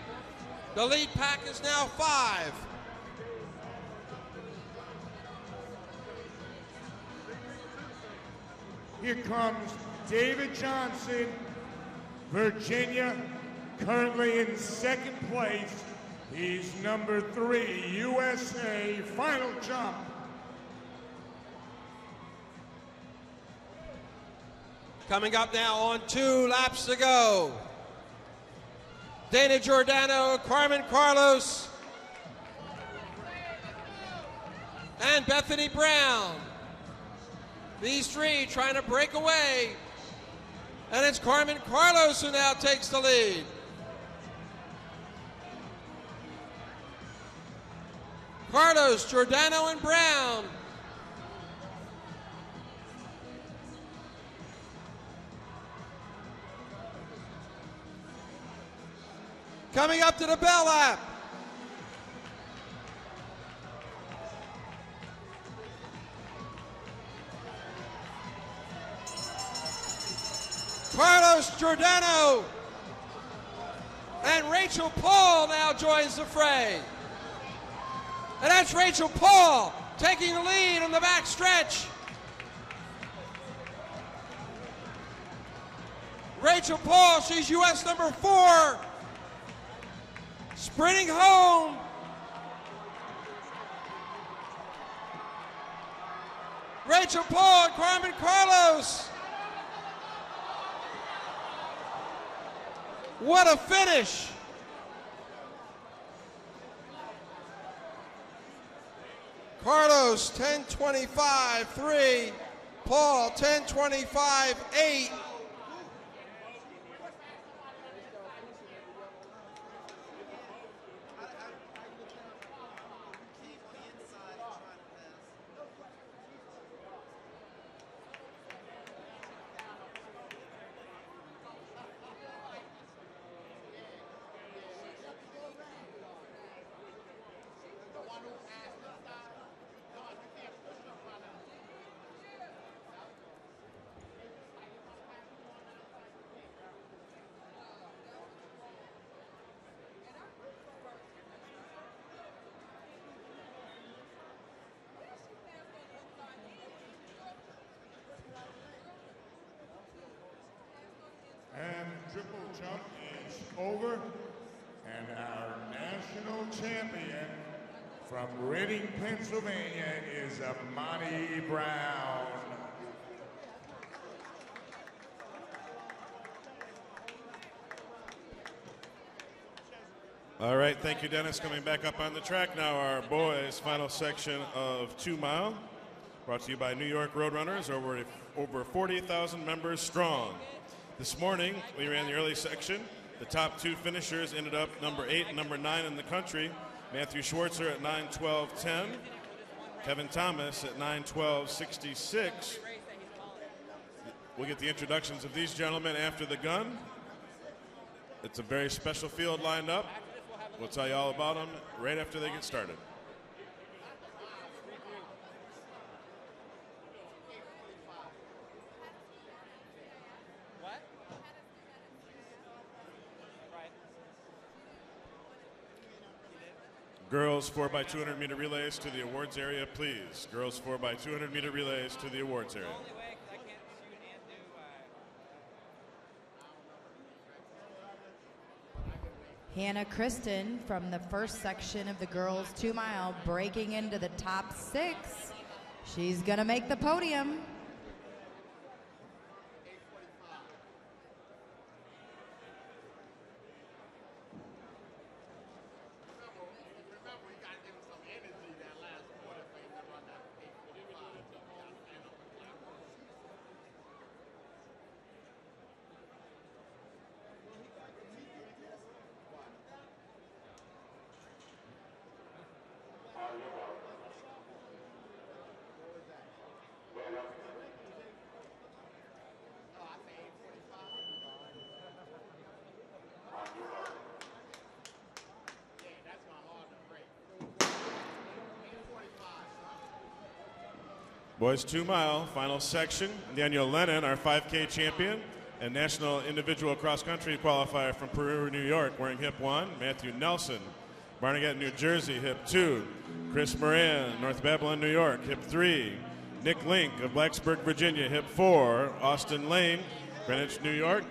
A: The lead pack is now 5.
H: Here comes David Johnson, Virginia, currently in second place. He's number 3, USA, final jump.
A: Coming up now on 2 laps to go. Dana Giordano, Carmen Carlos, and Bethany Brown. These 3 trying to break away. And it's Carmen Carlos who now takes the lead. Carlos, Giordano, and Brown. Coming up to the bell lap. Carlos Giordano and Rachel Paul now joins the fray. And that's Rachel Paul taking the lead in the back stretch. Rachel Paul, she's US number 4. Sprinting home. Rachel Paul and Carmen Carlos. What a finish. Carlos 10:25.3. Paul 10:25.8.
H: And triple jump is over. And our national champion from Reading, Pennsylvania is Amani Brown.
D: All right, thank you, Dennis. Coming back up on the track now, our boys' final section of 2 mile. Brought to you by New York Roadrunners, over 40,000 members strong. This morning, we ran the early section. The top 2 finishers ended up number 8 and number 9 in the country. Matthew Schwartzer at 9:12.10. Kevin Thomas at 9:12.66. We'll get the introductions of these gentlemen after the gun. It's a very special field lined up. We'll tell you all about them right after they get started. Girls 4x200 meter relays to the awards area, please. Girls 4x200 meter relays to the awards area.
B: Hannah Kristen from the first section of the girls 2 mile breaking into the top 6. She's gonna make the podium.
D: Boys 2 mile, final section. Daniel Lennon, our 5K champion, And national individual cross-country qualifier from Peru, New York, wearing hip 1, Matthew Nelson. Barnegat, New Jersey, hip 2. Chris Moran, North Babylon, New York, hip 3. Nick Link of Blacksburg, Virginia, hip 4. Austin Lane, Greenwich, New York.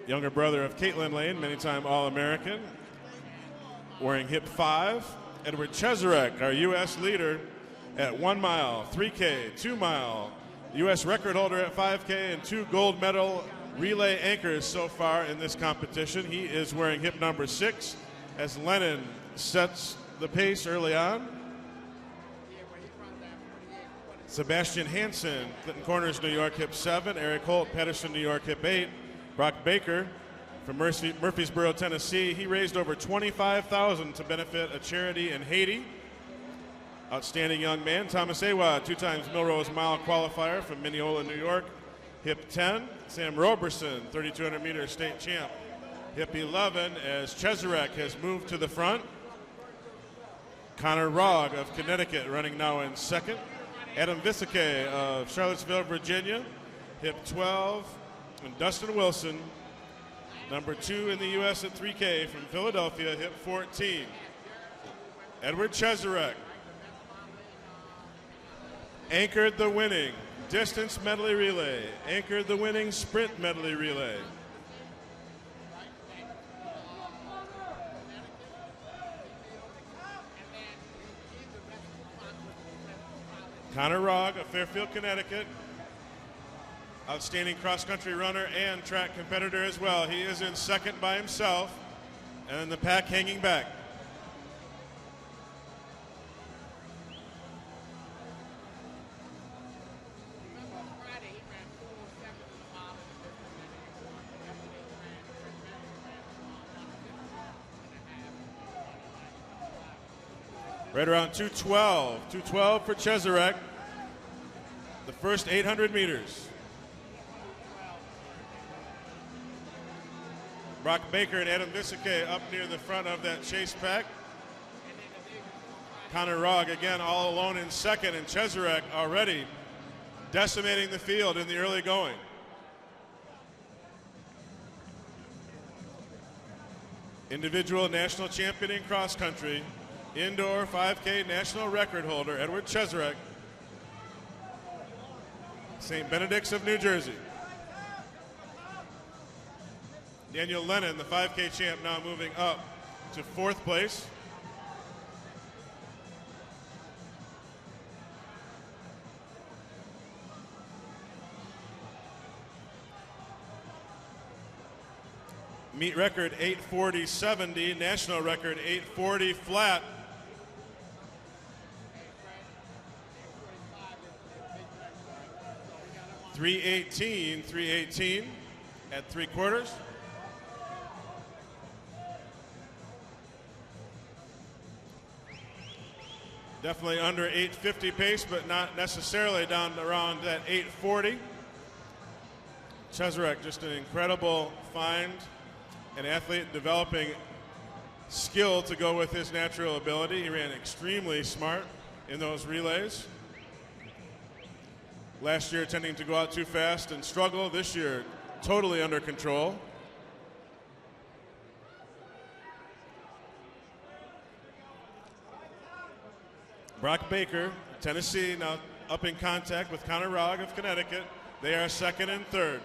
D: Younger brother of Caitlin Lane, many-time All-American, wearing hip 5. Edward Cheserek, our U.S. leader at 1 mile, 3K, 2 mile, U.S. record holder at 5K, and 2 gold medal relay anchors so far in this competition. He is wearing hip number 6 as Lennon sets the pace early on. Sebastian Hansen, Clinton Corners, New York, hip 7. Eric Holt, Patterson, New York, hip 8. Brock Baker from Murfreesboro, Tennessee. He raised over $25,000 to benefit a charity in Haiti. Outstanding young man. Thomas Awa, 2 times Milrose Mile qualifier from Mineola, New York, hip 10. Sam Roberson, 3,200 meter state champ, hip 11, as Cheserek has moved to the front. Connor Rogg of Connecticut running now in second. Adam Visike of Charlottesville, Virginia, hip 12. And Dustin Wilson, number 2 in the U.S. at 3K from Philadelphia, hip 14. Edward Cheserek anchored the winning distance medley relay, anchored the winning sprint medley relay. Connor Rogg of Fairfield, Connecticut, outstanding cross-country runner and track competitor as well. He is in second by himself, and the pack hanging back. Right around 212. 212 for Cheserek. The first 800 meters. Brock Baker and Adam Visike up near the front of that chase pack. Connor Rogg again all alone in second, and Cheserek already decimating the field in the early going. Individual national champion in cross country, indoor 5K national record holder Edward Cheserek, St. Benedict's of New Jersey. Daniel Lennon, the 5K champ, now moving up to 4th place. Meet record 8:40.70, national record 8:40 flat. .318 at 3/4. Definitely under 8:50 pace, but not necessarily down around that 8:40. Cheserek, just an incredible find, an athlete developing skill to go with his natural ability. He ran extremely smart in those relays. Last year tending to go out too fast and struggle. This year, totally under control. Brock Baker, Tennessee, now up in contact with Connor Rogg of Connecticut. They are second and third.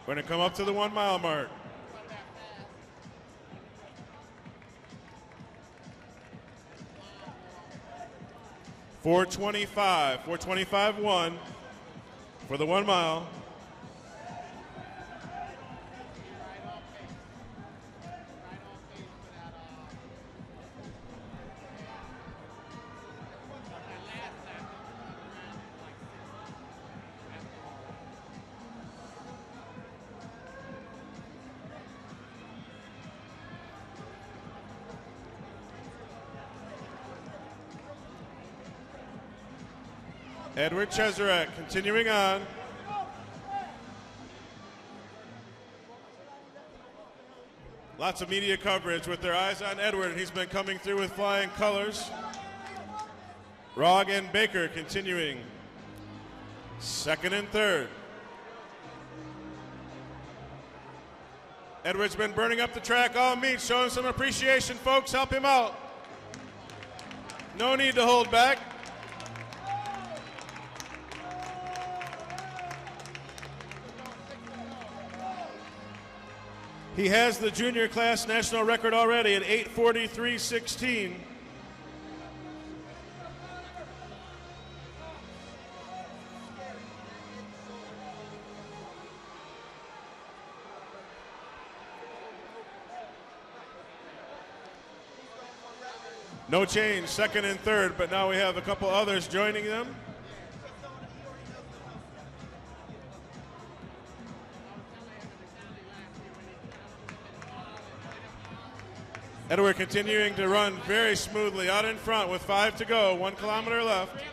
D: We're going to come up to the 1 mile mark. .425.1 for the 1 mile. Edward Cheserek continuing on. Lots of media coverage with their eyes on Edward, and he's been coming through with flying colors. Rogg and Baker continuing second and third. Edward's been burning up the track all meet, showing some appreciation, folks. Help him out. No need to hold back. He has the junior class national record already at 8:43.16. No change, second and third, but now we have a couple others joining them. Edward continuing to run very smoothly out in front with 5 to go, 1 kilometer left.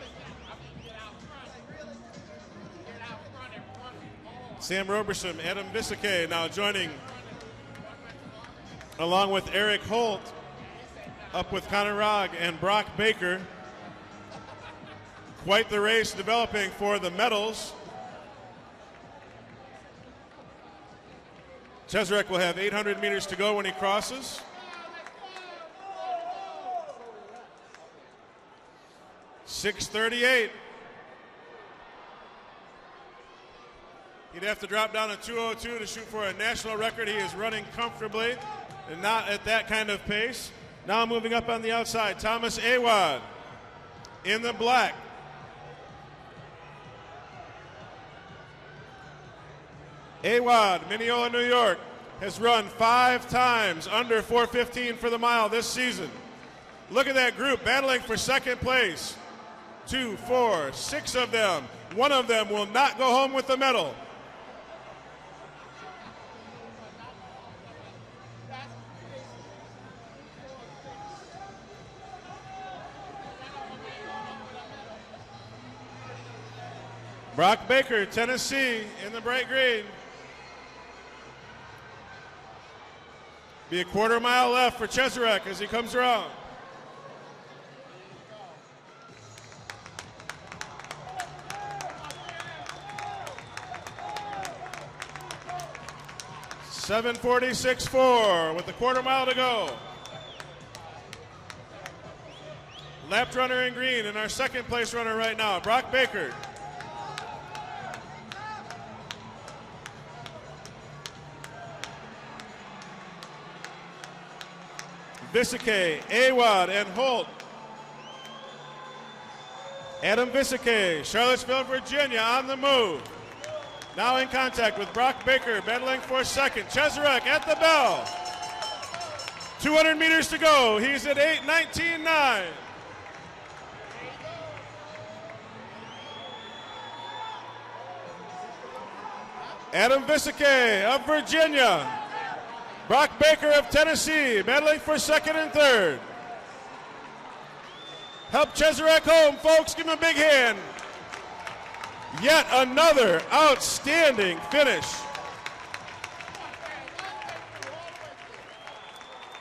D: Sam Roberson, Adam Bisseke now joining along with Eric Holt, up with Connor Rogg and Brock Baker. Quite the race developing for the medals. Cheserek will have 800 meters to go when he crosses. .638. He'd have to drop down to 2:02 to shoot for a national record. He is running comfortably and not at that kind of pace. Now moving up on the outside, Thomas Awad in the black. Awad, Mineola, New York, has run 5 times under 4:15 for the mile this season. Look at that group battling for second place. 2, 4, 6 of them. One of them will not go home with the medal. Brock Baker, Tennessee, in the bright green. Be a quarter mile left for Cheserek as he comes around. .746.4 with a quarter mile to go. Lapped runner in green and our second place runner right now, Brock Baker. Bisseke, Awad, and Holt. Adam Bisseke, Charlottesville, Virginia, on the move. Now in contact with Brock Baker, battling for second. Cheserek at the bell. 200 meters to go. He's at 8:19.9. Adam Bisseke of Virginia. Brock Baker of Tennessee, battling for second and third. Help Cheserek home, folks. Give him a big hand. Yet another outstanding finish.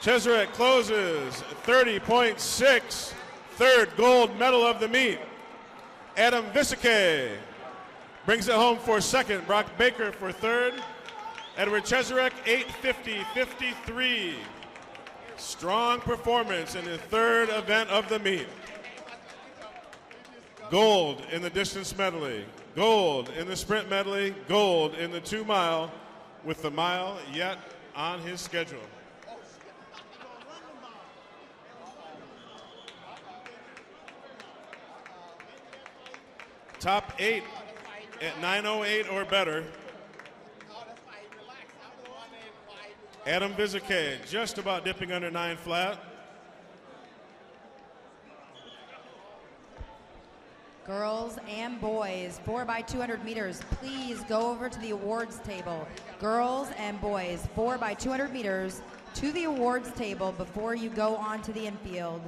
D: Cheserek closes 30.6, third gold medal of the meet. Adam Bisseke brings it home for second. Brock Baker for third. Edward Cheserek, 8:50.53. Strong performance in the third event of the meet. Gold in the distance medley, gold in the sprint medley, gold in the 2 mile, with the mile yet on his schedule. Top 8 at 9:08 or better. Adam Bisseke just about dipping under 9 flat.
B: Girls and boys, 4x200 meters, please go over to the awards table. Girls and boys, 4x200 meters to the awards table before you go on to the infield.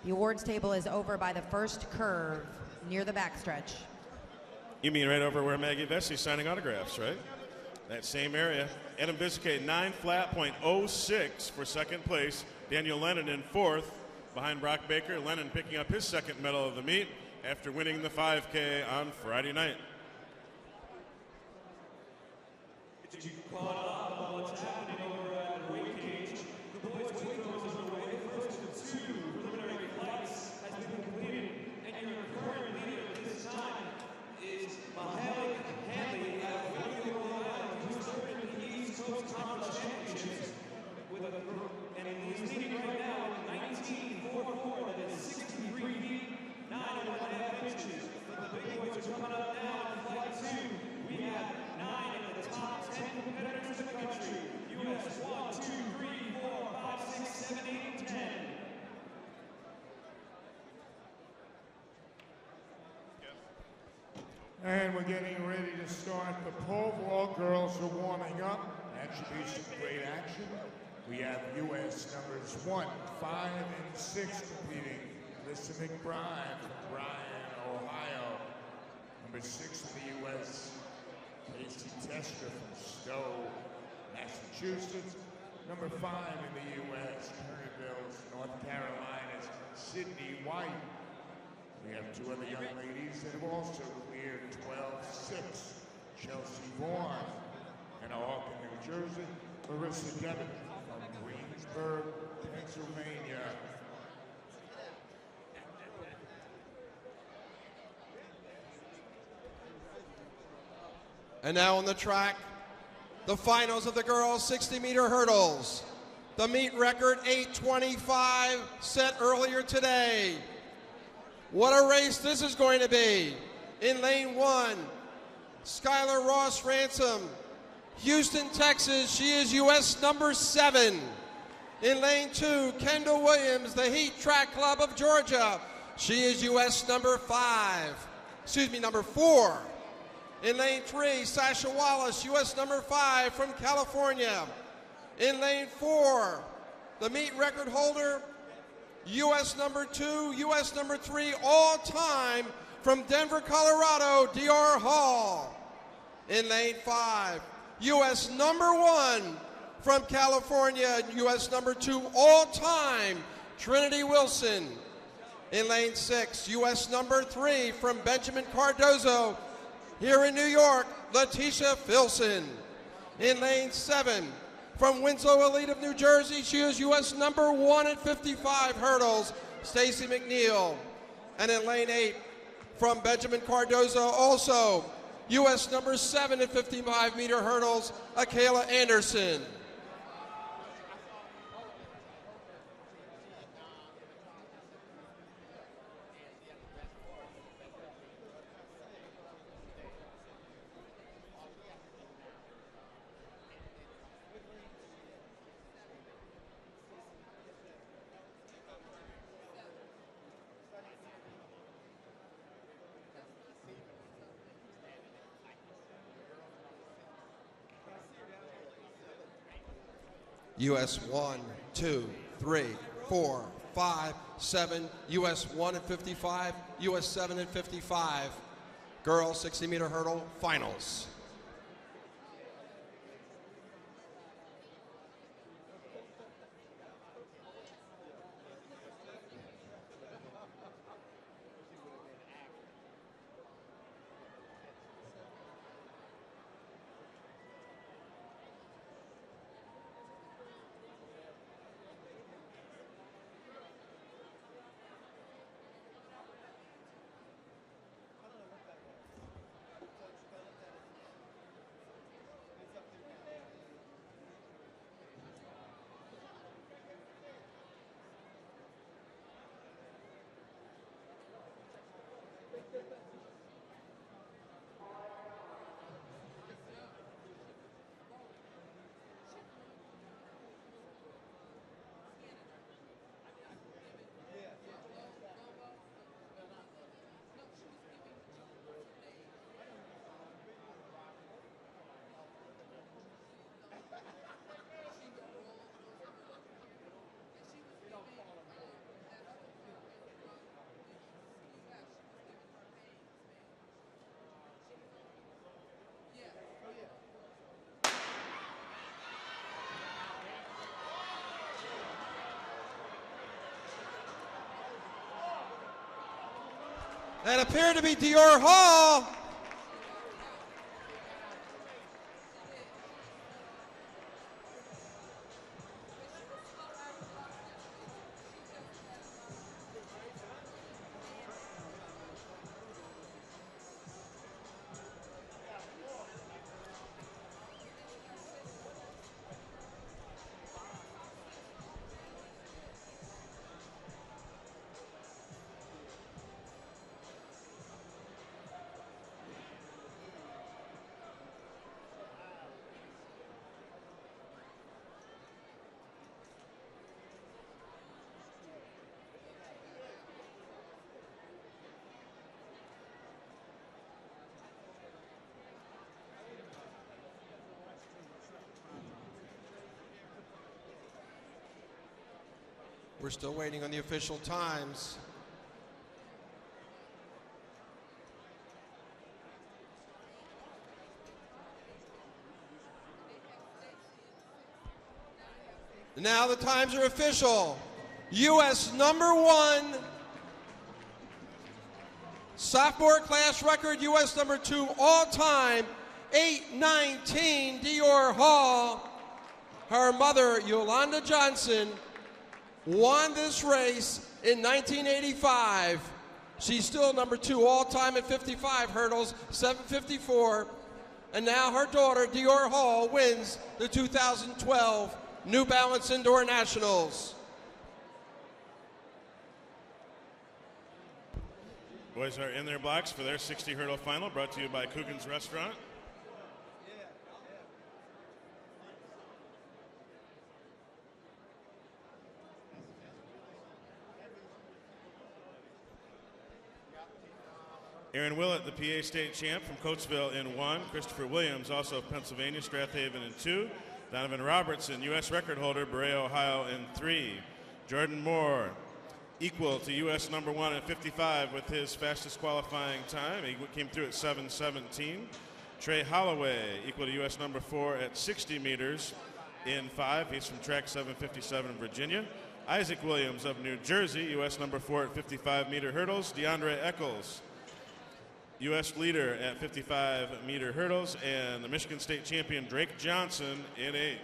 B: The awards table is over by the first curve near the backstretch.
D: You mean right over where Maggie Vessey's signing autographs, right? That same area. Adam Biscay, 9 flat .06 for second place. Daniel Lennon in fourth behind Brock Baker. Lennon picking up his second medal of the meet after winning the 5K on Friday night.
C: Did you caught up on what's happening over at weight cage? The boys' weight throws is underway. The first of 2 preliminary flights has been completed, and your current leader at this time is Mahalik Hanley out of Whittier, Rhode Island, who's serving in the East Coast Conference Championships and he's leading right now at 19.44. That is 63 feet, 9.5 inches. But the big boys are coming up now in flight 2. We have 9 of the top 10 competitors in the country. U.S. 1, 2, 3, 4, 5, 6, 7, 8, 10.
H: And we're getting ready to start the pole vault. Girls are warming up. That should be some great action. We have U.S. numbers 1, 5, and 6 competing. Alyssa McBride from Bryan, Ohio. Number 6 in the U.S., Casey Tester from Stowe, Massachusetts. Number 5 in the U.S., Perryville, North Carolina's Sydney White. We have 2 other young ladies that have also cleared 12-6. Chelsea Vaughan. And Auckland, New Jersey, Marissa Devitt from Greensburg, Pennsylvania.
A: And now on the track, the finals of the girls' 60-meter hurdles. The meet record 8:25 set earlier today. What a race this is going to be. In lane 1, Skylar Ross Ransom, Houston, Texas. She is U.S. number 7. In lane 2, Kendall Williams, the Heat Track Club of Georgia. She is U.S. number 4. In lane 3, Sasha Wallace, U.S. number 5 from California. In lane 4, the meet record holder, U.S. number 2, U.S. number 3, all time from Denver, Colorado, D.R. Hall. In lane 5, U.S. number 1 from California, U.S. number 2, all time, Trinity Wilson. In lane 6, U.S. number 3 from Benjamin Cardozo, here in New York, Letitia Filson. In lane 7, from Winslow Elite of New Jersey, she is U.S. number 1 at 55 hurdles, Stacy McNeil. And in lane 8, from Benjamin Cardozo, also U.S. number 7 at 55-meter hurdles, Akayla Anderson. U.S. 1, 2, 3, 4, 5, 7, U.S. 1 at 55, U.S. 7 at 55. Girls 60-meter hurdle finals. That appeared to be Dior Hall. We're still waiting on the official times. Now the times are official. U.S. #1, sophomore class record, U.S. #2 all-time, 8:19, Dior Hall. Her mother, Yolanda Johnson, won this race in 1985. She's still #2 all-time at 55 hurdles, 7:54. And now her daughter, Dior Hall, wins the 2012 New Balance Indoor Nationals.
D: Boys are in their blocks for their 60 hurdle final, brought to you by Coogan's Restaurant. Aaron Willett, the PA state champ from Coatesville in 1. Christopher Williams, also of Pennsylvania, Strathaven in 2. Donovan Robertson, U.S. record holder, Brea, Ohio in 3. Jordan Moore, equal to U.S. #1 at 55 with his fastest qualifying time. He came through at 7:17. Trey Holloway, equal to U.S. #4 at 60 meters in 5. He's from track 757 Virginia. Isaac Williams of New Jersey, U.S. #4 at 55-meter hurdles. DeAndre Eccles, U.S. leader at 55-meter hurdles, and the Michigan State champion Drake Johnson in 8.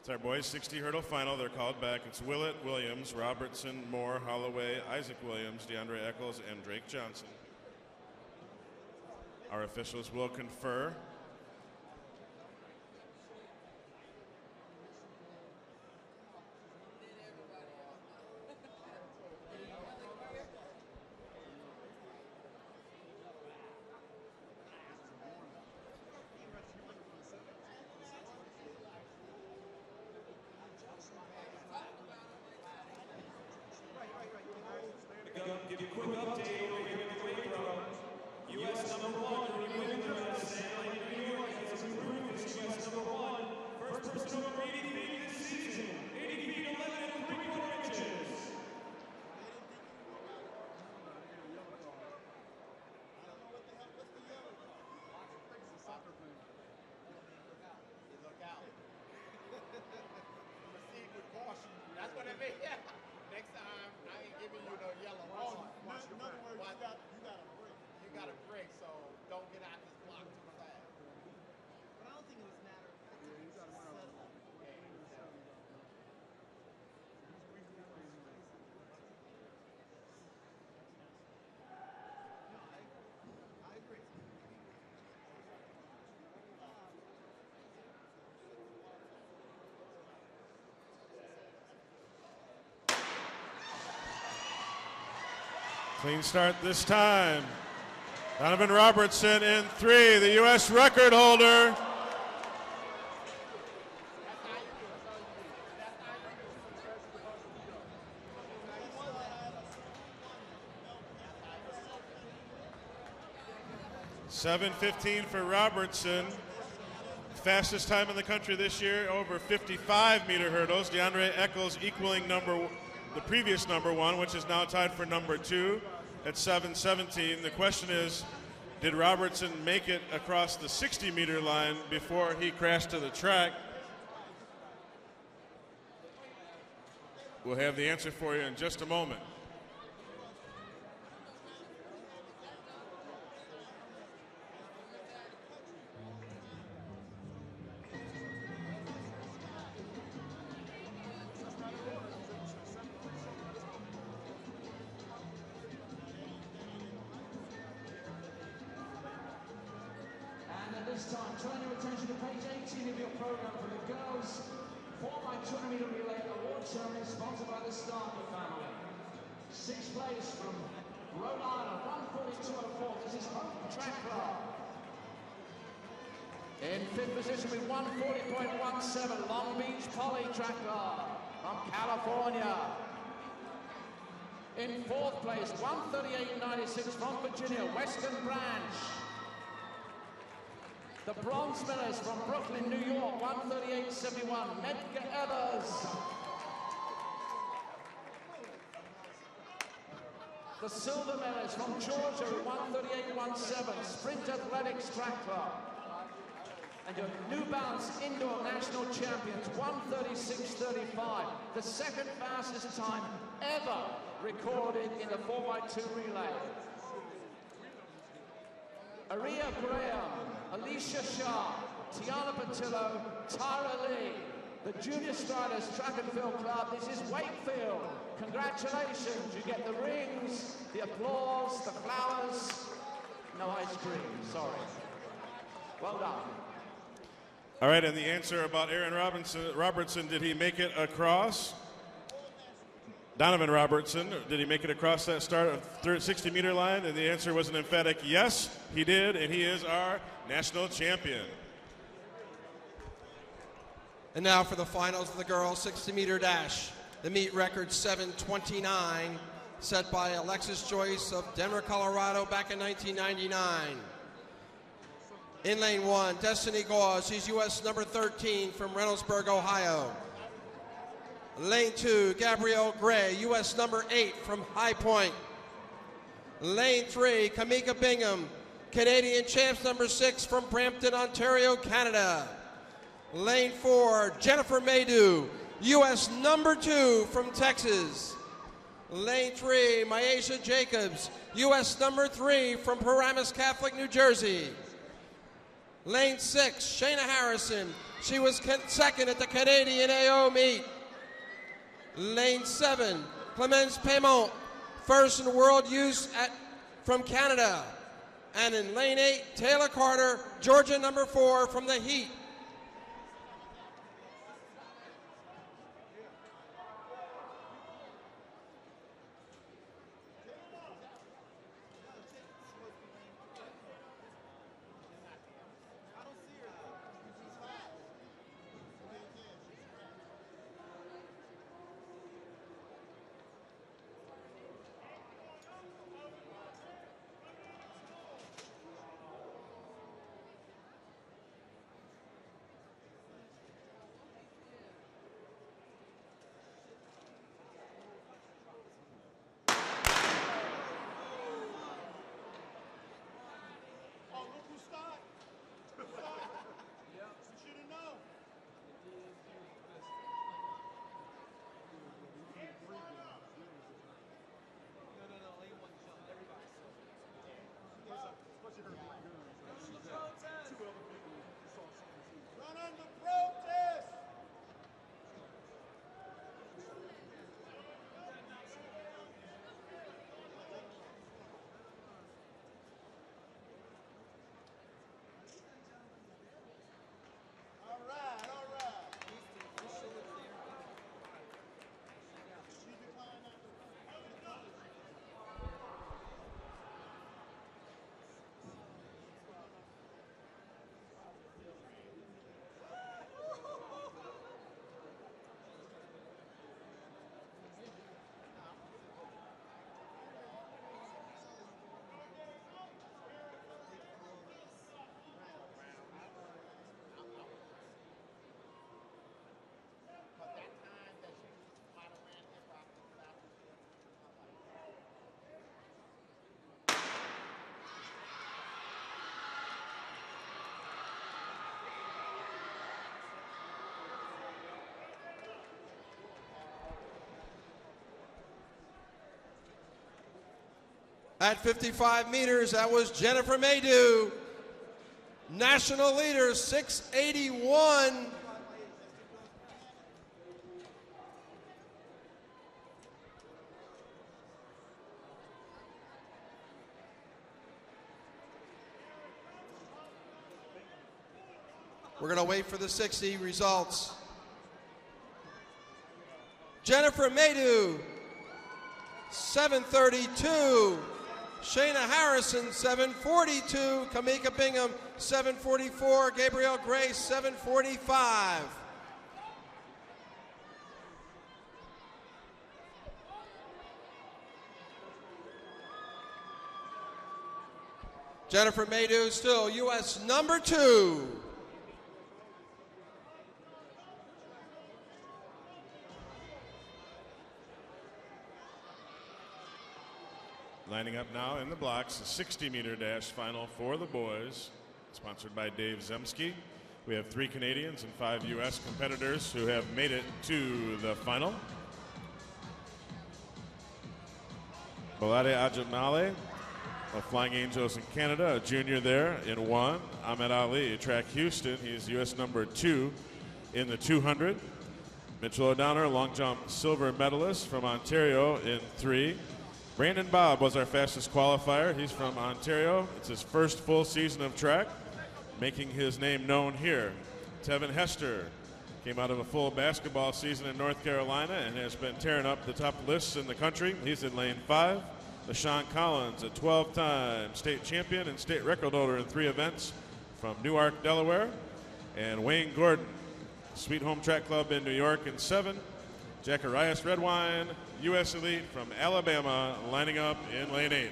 D: It's our boys' 60 hurdle final. They're called back. It's Willett, Williams, Robertson, Moore, Holloway, Isaac Williams, DeAndre Eccles, and Drake Johnson. Our officials will confer.
C: Give you a quick update over here at the weight room. U.S. number 1, New England, New York has improved as U.S. number 1. First person over 80 feet this season. 80 feet 11 and 3/4 inches.
G: Look out. Proceed with caution. That's what it means. Yeah. Next time, I ain't giving you no yellow card. In other words, you got a break, so don't get out this block too fast. But I don't think it was matter of I agree.
D: Clean start this time. Donovan Robertson in 3, the U.S. record holder. .7:15 for Robertson. Fastest time in the country this year, over 55-meter hurdles. DeAndre Eccles equaling the previous number 1, which is now tied for number 2 at 7:17. The question is, did Robertson make it across the 60-meter line before he crashed to the track? We'll have the answer for you in just a moment.
E: This time, turn your attention to page 18 of your program for the girls 4x200-meter relay award ceremony sponsored by the Starkey family. 6th place from Rhode Island, 1:42.04. This is Hope Track Club. In 5th position with 1:40.17, Long Beach Poly Track Club from California. In 4th place, 1:38.96 from Virginia, Western Branch. The bronze medalist from Brooklyn, New York, 1:38.71, Medgar Evers. The silver medalist from Georgia, 1:38.17, Sprint Athletics Track Club. And your New Balance Indoor National Champions, 1:36.35, the second fastest time ever recorded in the 4x2 relay. Aria Graham, Alicia Shah, Tiana Patillo, Tara Lee, the Junior Striders Track and Field Club. This is Wakefield. Congratulations. You get the rings, the applause, the flowers. No ice cream, sorry. Well done.
D: All right, and the answer about Aaron Robertson, did he make it across? Donovan Robertson, did he make it across that start of 60-meter line? And the answer was an emphatic yes, he did, and he is our national champion.
A: And now for the finals of the girls 60-meter dash. The meet record 7:29, set by Alexis Joyce of Denver, Colorado back in 1999. In lane 1, Destiny Gauze, she's U.S. number 13 from Reynoldsburg, Ohio. Lane 2, Gabrielle Gray, U.S. number 8 from High Point. Lane 3, Kamika Bingham, Canadian champs number 6 from Brampton, Ontario, Canada. Lane 4, Jennifer Maydew, U.S. number 2 from Texas. Lane 3, Myesha Jacobs, U.S. number 3 from Paramus Catholic, New Jersey. Lane 6, Shayna Harrison. She was second at the Canadian AO meet. Lane 7, Clemence Paymont, first in world use from Canada. And in lane 8, Taylor Carter, Georgia number 4 from the heat.
G: Oh, look who started. You should have known. Run under protest. All right, all right. She declined that. But that time that she might have ran hip hop faster.
A: At 55 meters, that was Jennifer Maydew. National leader, 681. We're going to wait for the 60 results. Jennifer Maydew, 732. Shayna Harrison, 742. Kamika Bingham, 744. Gabrielle Grace, 745. Jennifer Maydew still U.S. number 2.
D: Lining up now in the blocks, the 60-meter dash final for the boys, sponsored by Dave Zemski. We have 3 Canadians and 5 U.S. competitors who have made it to the final. Balade Ajamale of Flying Angels in Canada, a junior there in 1. Ahmed Ali, track Houston, he's U.S. number 2 in the 200. Mitchell O'Donnell, long jump silver medalist from Ontario in 3. Brandon Bobb was our fastest qualifier. He's from Ontario. It's his first full season of track, making his name known here. Tevin Hester came out of a full basketball season in North Carolina and has been tearing up the top lists in the country. He's in lane 5. LaShawn Collins, a 12-time state champion and state record holder in 3 events from Newark, Delaware. And Wayne Gordon, Sweet Home Track Club in New York in 7. Zacharias Redwine, U.S. Elite from Alabama, lining up in lane 8.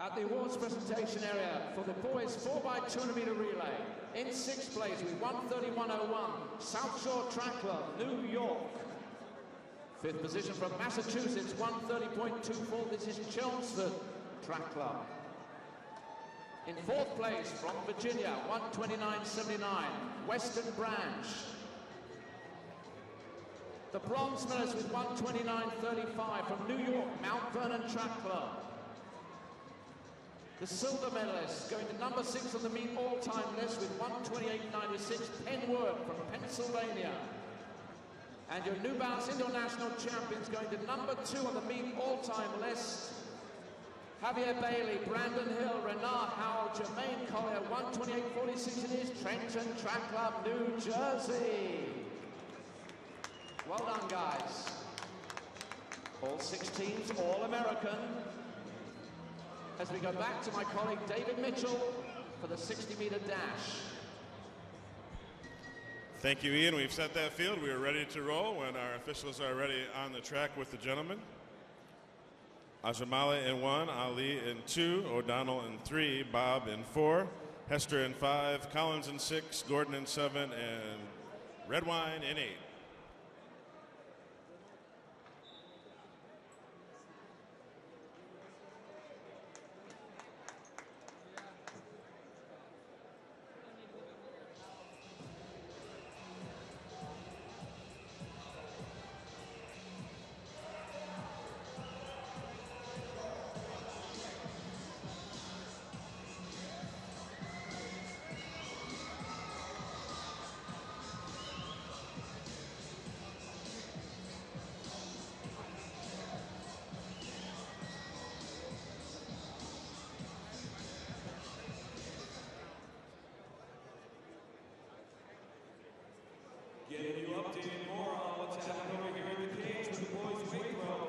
E: At the awards presentation area for the boys 4x200 meter relay, in 6th place with 1:31.01, South Shore Track Club, New York. 5th position from Massachusetts, 1:30.24, this is Chelmsford Track Club. In 4th place from Virginia, 1:29.79, Western Branch. The bronze medalist with 1:29.35 from New York, Mount Vernon Track Club. The silver medalist going to number 6 on the meet all-time list with 1:28.96, Penwood from Pennsylvania. And your New Balance International champions going to number 2 on the meet all-time list, Javier Bailey, Brandon Hill, Renard Howell, Jermaine Collier, 1:28.46 it is, Trenton Track Club, New Jersey. Well done, guys. All 6 teams, all American. As we go back to my colleague David Mitchell for the 60-meter dash.
D: Thank you, Ian. We've set that field. We are ready to roll when our officials are ready on the track with the gentlemen. Ajamale in 1, Ali in 2, O'Donnell in 3, Bob in 4, Hester in 5, Collins in 6, Gordon in 7, and Redwine in 8.
C: Getting you updated more on what's happening over here in the cage with the boys' weight throw.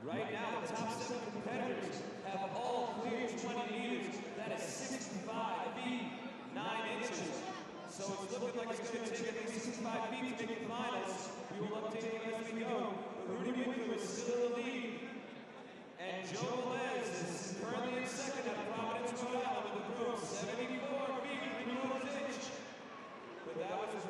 C: Right now, the top 7 competitors have all cleared 20 meters. That is 65 feet, 9 inches. So it's looking like it's going to take at least 65 feet to make the finals. We will update you as we go. But Rudy Winkler is still in the lead. And Joe Velez is currently in 2nd at Providence, Rhode Island with a crew of 74 feet, 3/4 inch. But that was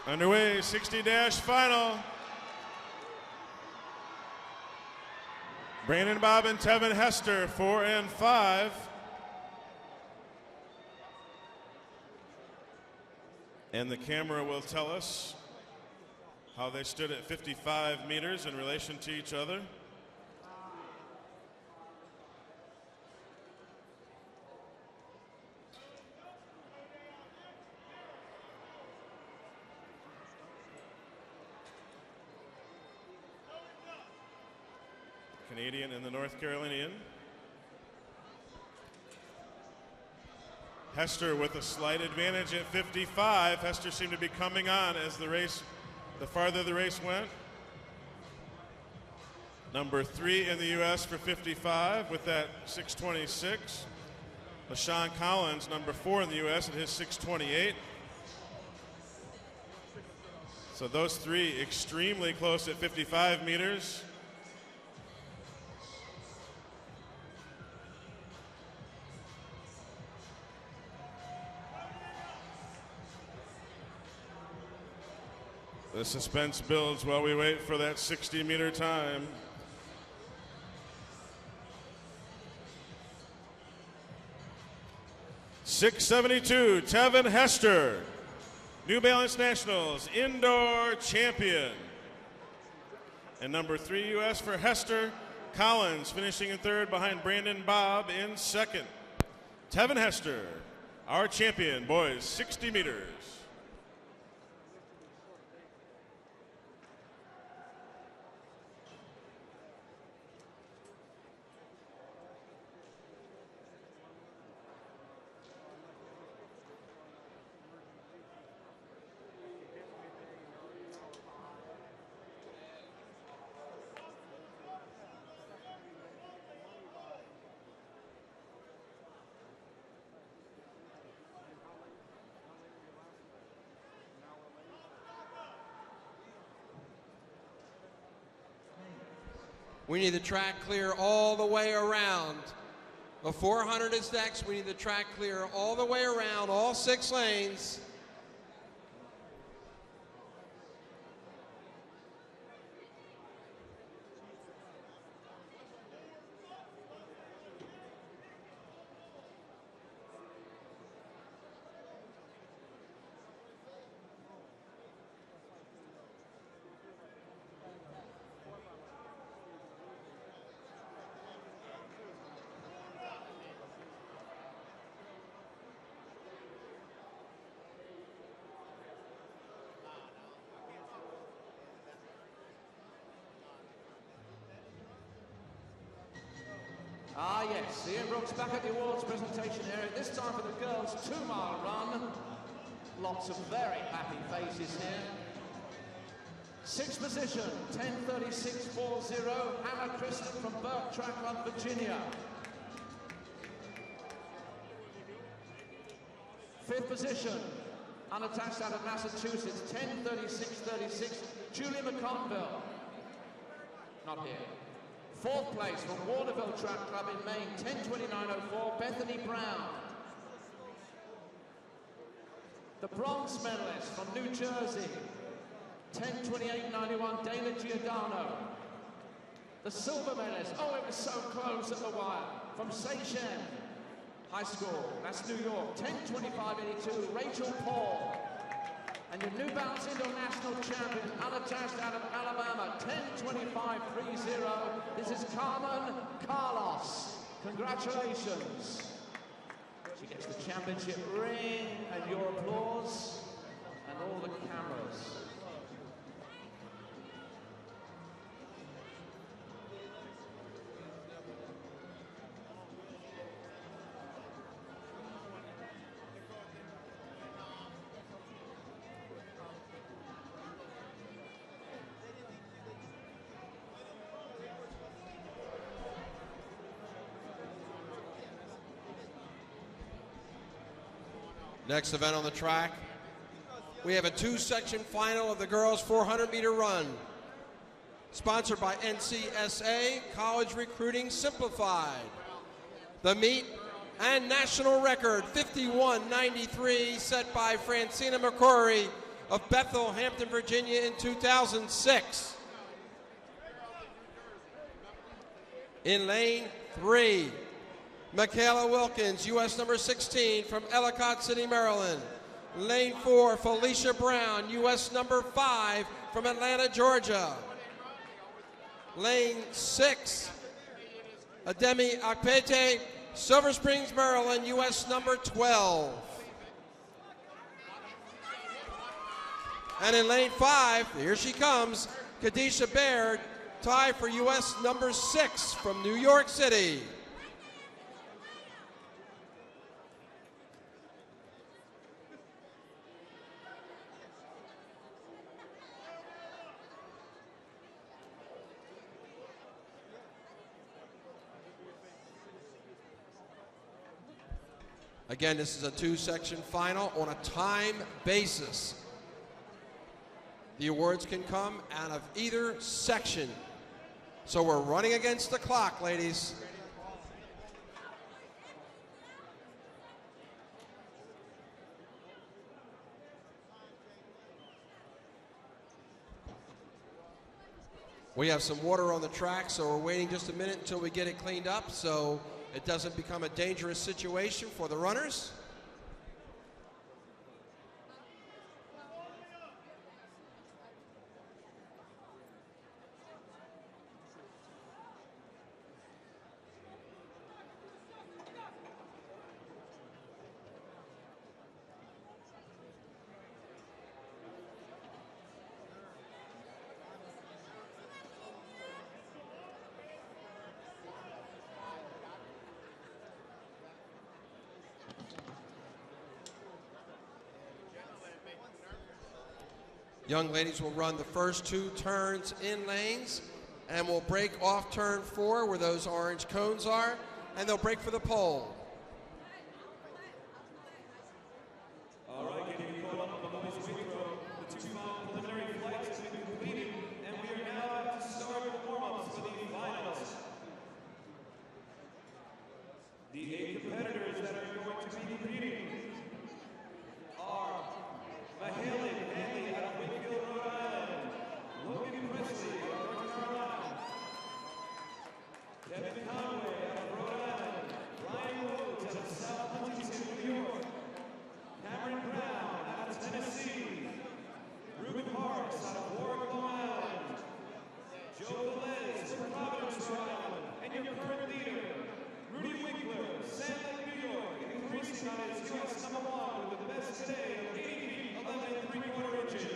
D: underway, 60-dash final. Brandon, Bob, and Tevin Hester, 4 and 5. And the camera will tell us how they stood at 55 meters in relation to each other. Canadian and the North Carolinian. Hester with a slight advantage at 55. Hester seemed to be coming on as the farther the race went. Number 3 in the U.S. for 55 with that 626. LaShawn Collins, number 4 in the U.S. at his 628. So those three extremely close at 55 meters. The suspense builds while we wait for that 60-meter time. .672, Tevin Hester, New Balance Nationals indoor champion. And number 3 U.S. for Hester, Collins finishing in third behind Brandon Bobb in second. Tevin Hester, our champion, boys, 60 meters.
A: We need the track clear all the way around. The 400 is next. We need the track clear all the way around, all 6 lanes.
E: Ah, yes, Ian Brooks back at the awards presentation area, this time for the girls' 2-mile run. Lots of very happy faces here. 6th position, 10:36.40, Hannah Kristen from Burke Track Club, Virginia. 5th position, unattached out of Massachusetts, 10:36.36, Julie McConville. Not here. 4th place from Waterville Track Club in Maine, 10:29.04, Bethany Brown. The bronze medalist from New Jersey, 10:28.91, Dana Giordano. The silver medalist, oh, it was so close at the wire, from Seishen High School, that's New York, 10:25.82, Rachel Paul. And your New Balance International champion, unattached out of Alabama, 10:25.30. This is Carmen Carlos. Congratulations. She gets the championship ring and your applause and all the cameras.
A: Next event on the track, we have a 2-section final of the girls' 400-meter run. Sponsored by NCSA, College Recruiting Simplified. The meet and national record, 51.93, set by Francina McCrory of Bethel, Hampton, Virginia in 2006. In lane 3, Michaela Wilkins, U.S. number 16 from Ellicott City, Maryland. Lane 4, Felicia Brown, U.S. number 5 from Atlanta, Georgia. Lane 6, Ademi Akpete, Silver Springs, Maryland, U.S. number 12. And in lane 5, here she comes, Kadisha Baird, tie for U.S. number 6 from New York City. Again, this is a 2-section final on a time basis. The awards can come out of either section. So we're running against the clock, ladies. We have some water on the track, so we're waiting just a minute until we get it cleaned up so it doesn't become a dangerous situation for the runners. Young ladies will run the first 2 turns in lanes, and will break off turn 4 where those orange cones are, and they'll break for the pole.
C: All right, getting caught up on the boys' quick throw. The 2 final preliminary flights have been completed, and we are now about to start the warm-ups for the finals. The 8 competitors that are going to be competing are Mahalan Hanley out of Wakefield, Rhode Island, Logan Presley out of North Carolina, Kevin Conway out of Rhode Island, Ryan Rhodes out of South Huntington, New York, Cameron Brown out of Tennessee, Ruben Parks out of Warwick, Long Island, Joe Velez from Providence, Rhode Island, and your current leader, Rudy Winkler, Sand Lake, New York, increasing on his US #1 with the best today of 80 feet, 11 3/4 inches.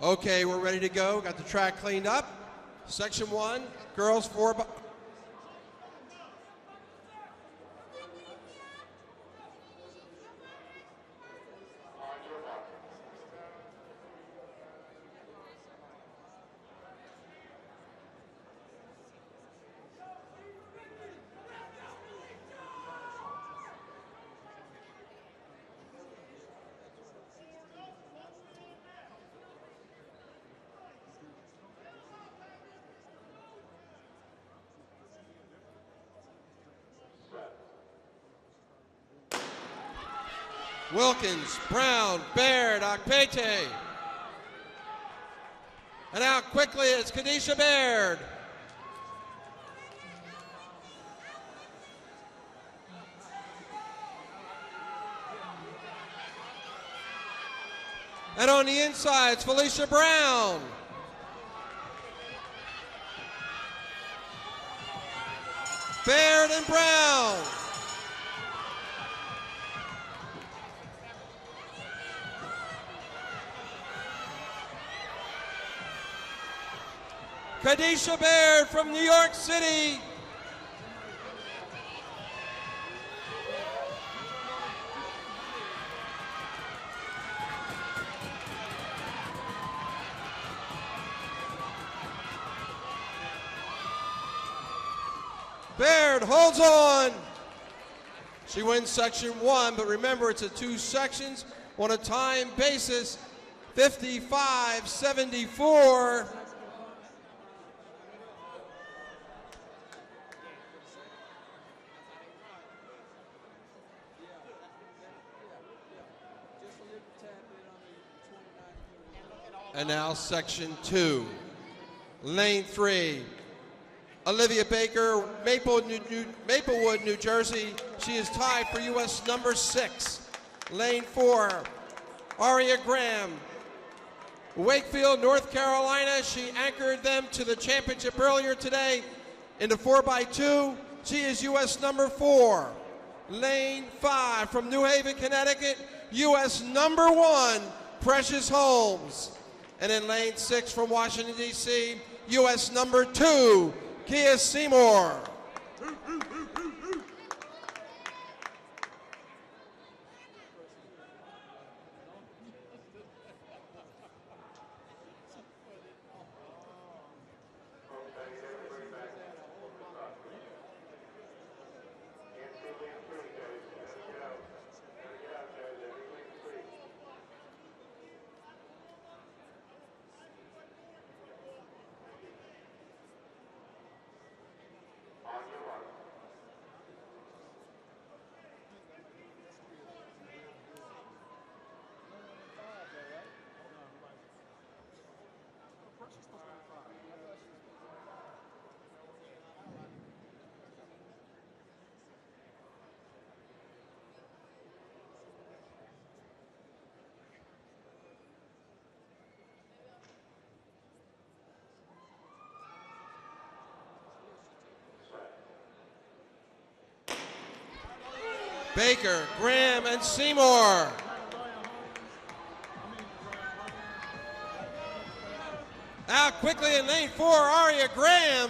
A: Okay, we're ready to go. Got the track cleaned up. Section 1, girls 4. Wilkins, Brown, Baird, Akpete. And out quickly it's Kadisha Baird. And on the inside, it's Felicia Brown. Baird and Brown. Kadisha Baird from New York City. Baird holds on. She wins section 1, but remember it's a 2 sections on a time basis, 55-74. And now section 2, lane 3. Olivia Baker, Maplewood, New Jersey. She is tied for U.S. number 6. Lane 4, Aria Graham, Wakefield, North Carolina. She anchored them to the championship earlier today in the 4x2. She is U.S. number 4. Lane 5 from New Haven, Connecticut, U.S. number 1, Precious Holmes. And in lane 6 from Washington, D.C., U.S. number 2, Kia Seymour. Baker, Graham, and Seymour. Out quickly in lane 4, Aria Graham.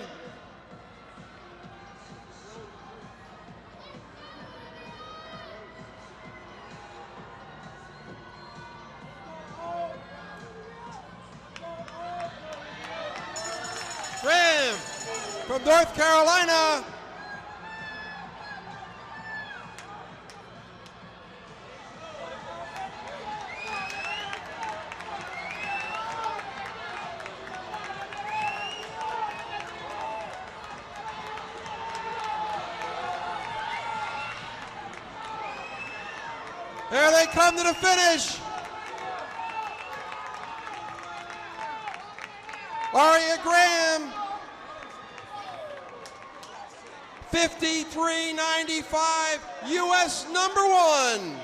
A: Graham from North Carolina. There they come to the finish. Aria Graham, 53.95, U.S. number 1.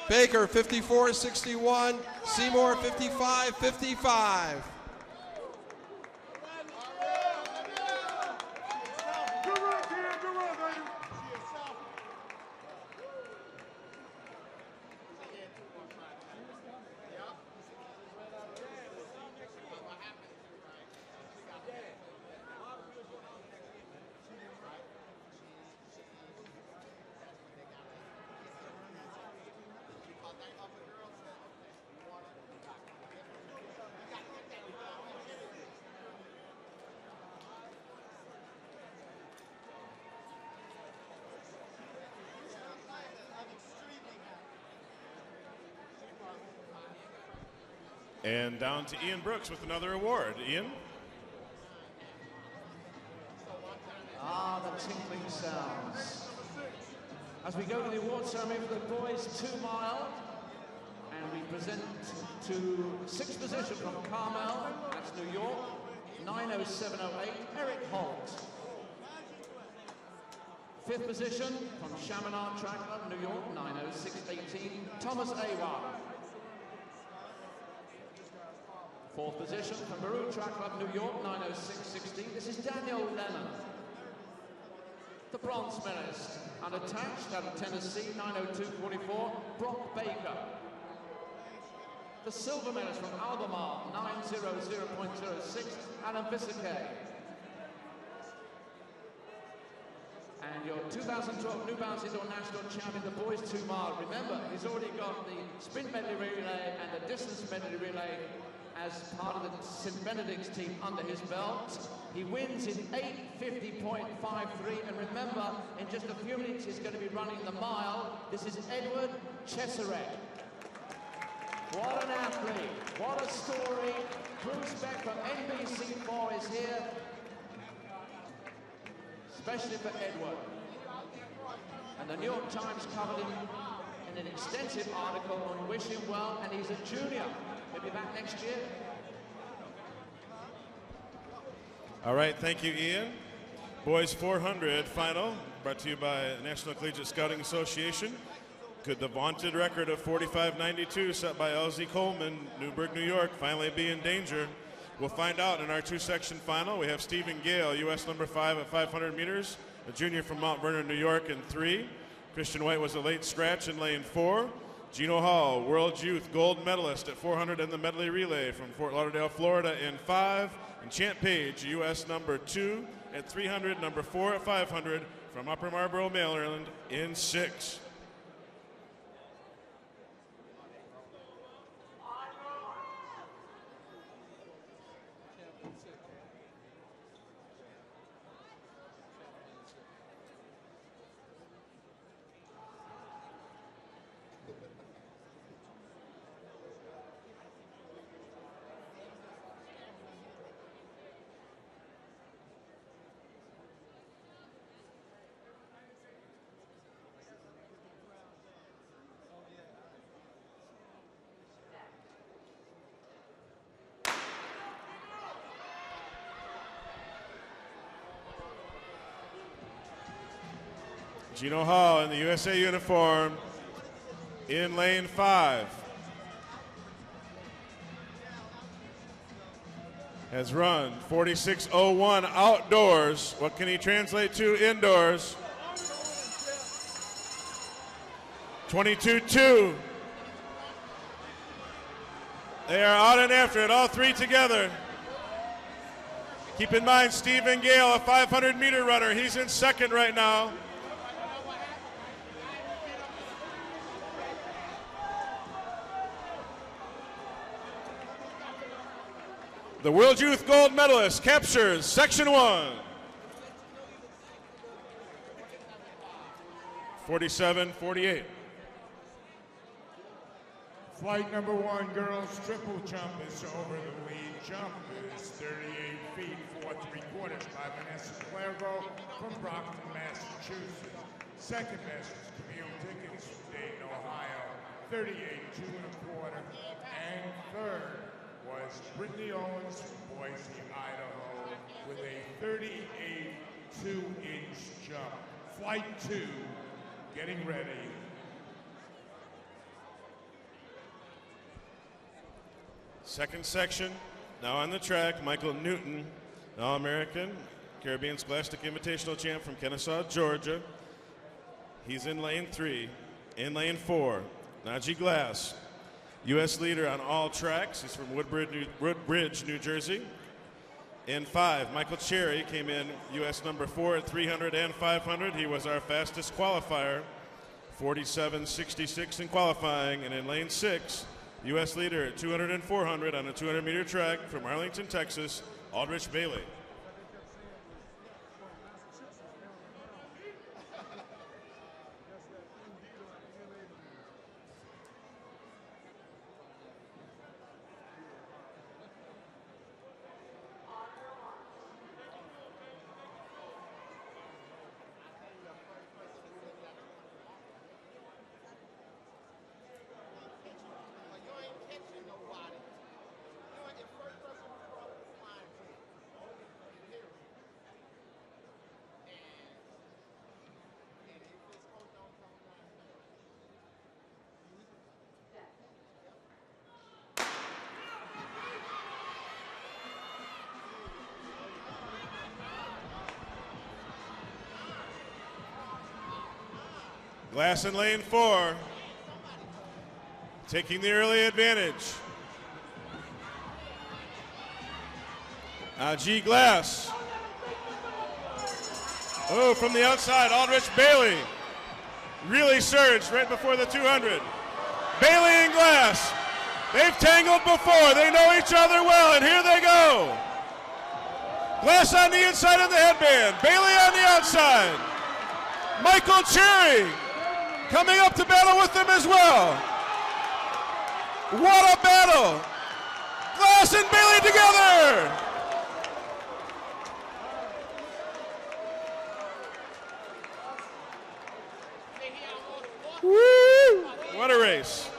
A: Baker, 54.61, Seymour, 55.55.
D: And down to Ian Brooks with another award. Ian?
J: Ah, the tinkling sounds
E: As we go to the award ceremony for the boys 2 mile, and we present to 6th position from Carmel, that's New York, 9:07:08, Eric Holt. 5th position from Chaminade Track Club, New York, 9:06:18, Thomas Awa. 4th position from Baru Track Club, New York, 9:06:16, this is Daniel Lennon. The bronze medalist, unattached out of Tennessee, 9:02:44, Brock Baker. The silver medalist from Albemarle, 9:00.06, Alan Bissakay. And your 2012 New Balance Indoor National Champion, the boys 2 mile. Remember, he's already got the sprint medley relay and the distance medley relay as part of the St. Benedict's team under his belt. He wins in 8:50.53, and remember, in just a few minutes he's going to be running the mile. This is Edward Cheserek. What an athlete, what a story. Bruce Beck from NBC4 is here, especially for Edward. And the New York Times covered him in an extensive article on Wish Him Well, and he's a junior. He'll be back next year.
D: All right, thank you, Ian. Boys 400 final, brought to you by National Collegiate Scouting Association. Could the vaunted record of 45.92 set by LZ Coleman, Newburgh, New York, finally be in danger? We'll find out in our 2-section final. We have Stephen Gale, U.S. number 5 at 500 meters, a junior from Mount Vernon, New York, in 3. Christian White was a late scratch in lane 4. Gino Hall, World Youth gold medalist at 400 in the medley relay from Fort Lauderdale, Florida, in 5. And Champ Page, U.S. number 2 at 300, number 4 at 500 from Upper Marlboro, Maryland, in 6. Gino Hall in the USA uniform in lane 5. Has run 46.01 outdoors. What can he translate to indoors? 22.2. They are out and after it, all three together. Keep in mind, Stephen Gale, a 500-meter runner. He's in second right now. The World Youth Gold Medalist captures Section 1. 47-48.
H: Flight number 1, girls triple jump is over. The lead jump is 38 feet, 4 3/4 by Vanessa Clairvaux from Brockton, Massachusetts. Second best is Camille Dickens from Dayton, Ohio, 38 2 1/4. And third was Brittany Owens from Boise, Idaho, with a 38 2-inch jump. Flight 2, getting ready.
D: Second section, now on the track, Michael Newton, an All-American, Caribbean Scholastic Invitational champ from Kennesaw, Georgia. He's in lane 3. In lane 4, Najee Glass, U.S. leader on all tracks. He's from Woodbridge, New Jersey. In 5, Michael Cherry came in U.S. number 4 at 300 and 500. He was our fastest qualifier, 47.66 in qualifying. And in lane 6, U.S. leader at 200 and 400 on a 200-meter track from Arlington, Texas, Aldrich Bailey. Glass in lane 4. Taking the early advantage. G. Glass. Oh, from the outside, Aldrich Bailey really surged right before the 200. Bailey and Glass, they've tangled before. They know each other well, and here they go. Glass on the inside of the headband, Bailey on the outside. Michael Cherry coming up to battle with them as well. What a battle! Glass and Bailey together! Woo! What a race.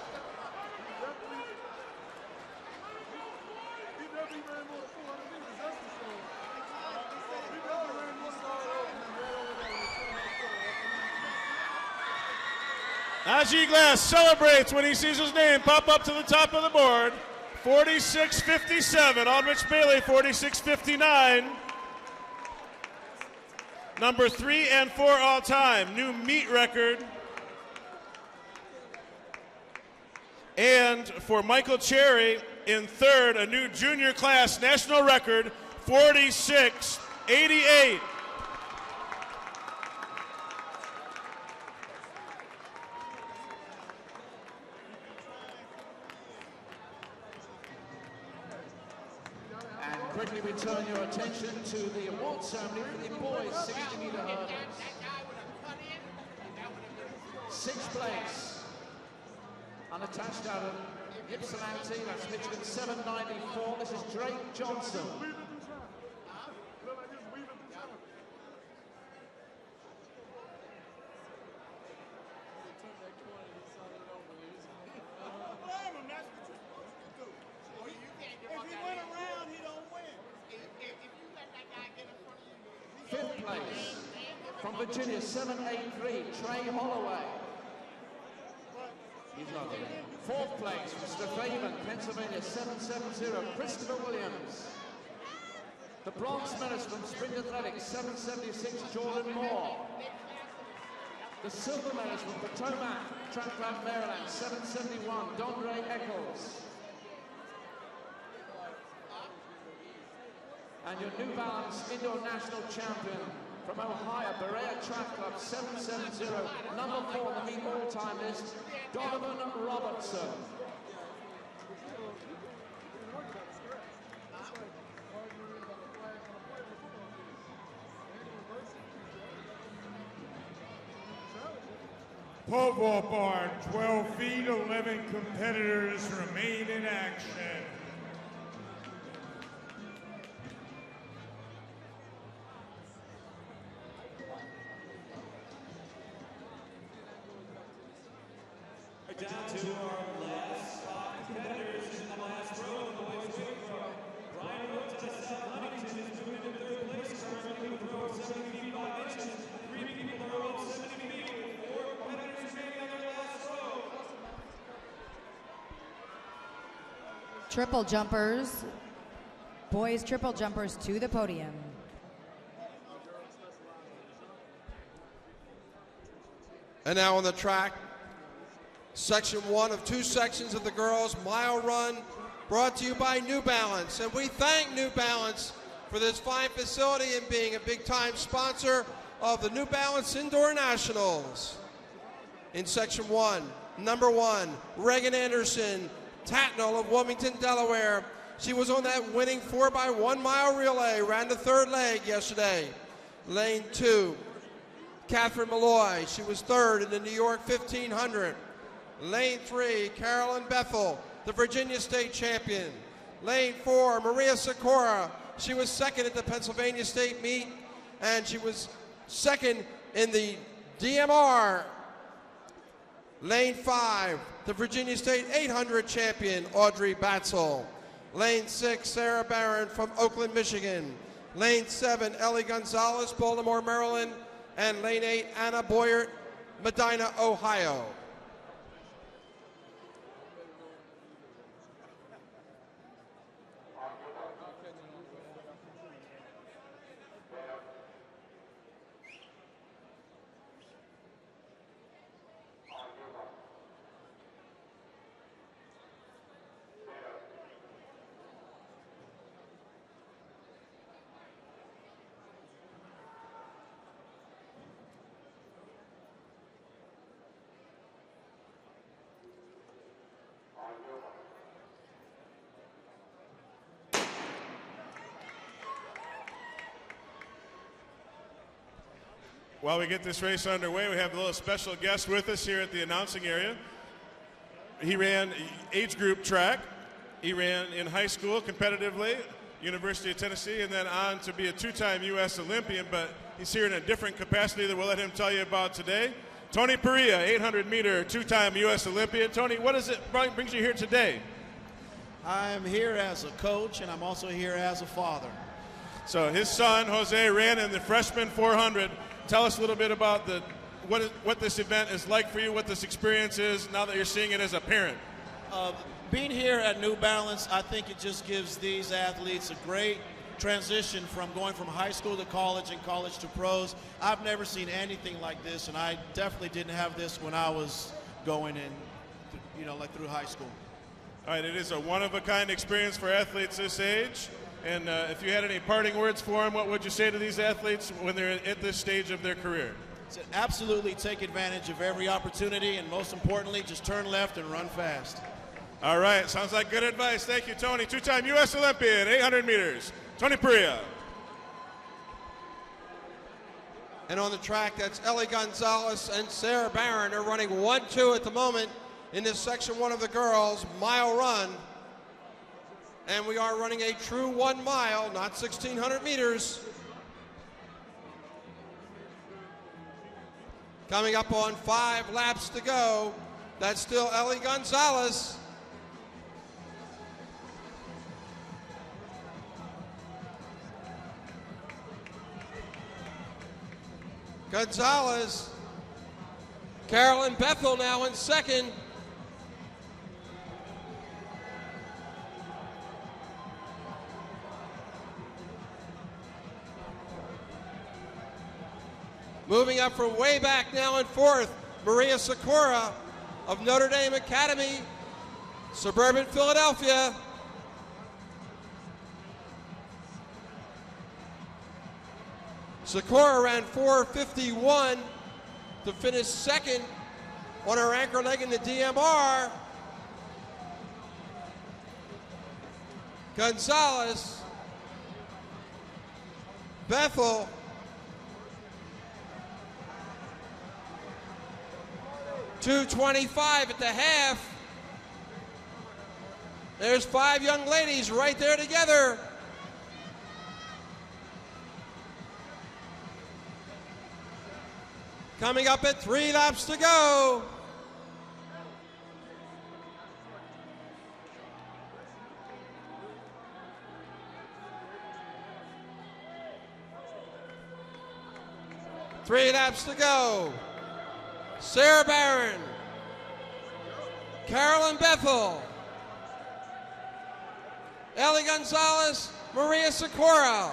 D: Najee Glass celebrates when he sees his name pop up to the top of the board. 46.57. Aldrich Bailey, 46.59. Number 3 and 4 all time. New meet record. And for Michael Cherry in third, a new junior class national record, 46.88.
E: And quickly we turn your attention to the award ceremony for the boys 60-meter hurdles. Sixth place, unattached out of Ypsilanti, that's Michigan 794. This is Drake Johnson. Fifth place, from Virginia, 783, Trey Holloway. He's not there. Fourth place, from Strathaven, Pennsylvania, 770, Christopher Williams. The bronze medalist from Spring Athletics, 776, Jordan Moore. The silver medalist from Potomac, Track Club, Maryland, 771, Dondre Eccles. And your New Balance Indoor National Champion from Ohio, Berea Track Club, 770, number 4 on the meet all-time list, Donovan Robertson.
H: Pole vault barn, 12 feet, 11 competitors remain in action.
C: Down to our last 5 competitors in the last row of the boys' weight row. Brian Woods out of South Huntington is moving in third place, currently with a row of 70 feet 5 inches. 3 people in a row of 70 feet, with 4 competitors remaining on their last row.
B: Triple jumpers, boys triple jumpers to the podium.
A: And now on the track, Section 1 of 2 sections of the girls' mile run, brought to you by New Balance. And we thank New Balance for this fine facility and being a big-time sponsor of the New Balance Indoor Nationals. In Section 1, number 1, Reagan Anderson, Tatnall of Wilmington, Delaware. She was on that winning 4x1 mile relay, ran the third leg yesterday. Lane 2, Catherine Malloy. She was third in the New York 1500. Lane 3, Carolyn Bethel, the Virginia State champion. Lane 4, Maria Sikora. She was second at the Pennsylvania State meet, and she was second in the DMR. Lane 5, the Virginia State 800 champion, Audrey Batzel. Lane 6, Sarah Barron from Oakland, Michigan. Lane 7, Ellie Gonzalez, Baltimore, Maryland. And lane 8, Anna Boyert, Medina, Ohio.
D: While we get this race underway, we have a little special guest with us here at the announcing area. He ran age group track. He ran in high school competitively, University of Tennessee, and then on to be a two-time U.S. Olympian, but he's here in a different capacity that we'll let him tell you about today. Tony Perea, 800-meter two-time U.S. Olympian. Tony, what is it brings you here today?
J: I'm here as a coach, and I'm also here as a father.
D: So his son, Jose, ran in the freshman 400. Tell us a little bit about what this event is like for you, what this experience is now that you're seeing it as a parent.
J: Being here at New Balance, I think it just gives these athletes a great transition from going from high school to college and college to pros. I've never seen anything like this, and I definitely didn't have this when I was going in, like through high school.
D: All right, it is a one-of-a-kind experience for athletes this age. And if you had any parting words for them, what would you say to these athletes when they're at this stage of their career?
J: So absolutely take advantage of every opportunity, and most importantly, just turn left and run fast.
D: All right, sounds like good advice. Thank you, Tony. Two-time U.S. Olympian, 800 meters. Tony Perea.
A: And on the track, that's Ellie Gonzalez and Sarah Barron. They're running 1-2 at the moment in this section 1 of the girls' mile run. And we are running a true 1 mile, not 1,600 meters. Coming up on 5 laps to go, that's still Ellie Gonzalez. Gonzalez, Carolyn Bethel now in second. Moving up from way back now in fourth, Maria Sikora of Notre Dame Academy, suburban Philadelphia. Sikora ran 4:51 to finish second on her anchor leg in the DMR. Gonzalez, Bethel, .225 at the half. There's 5 young ladies right there together. Coming up at 3 laps to go. Three laps to go. Sarah Barron, Carolyn Bethel, Ellie Gonzalez, Maria Sikora.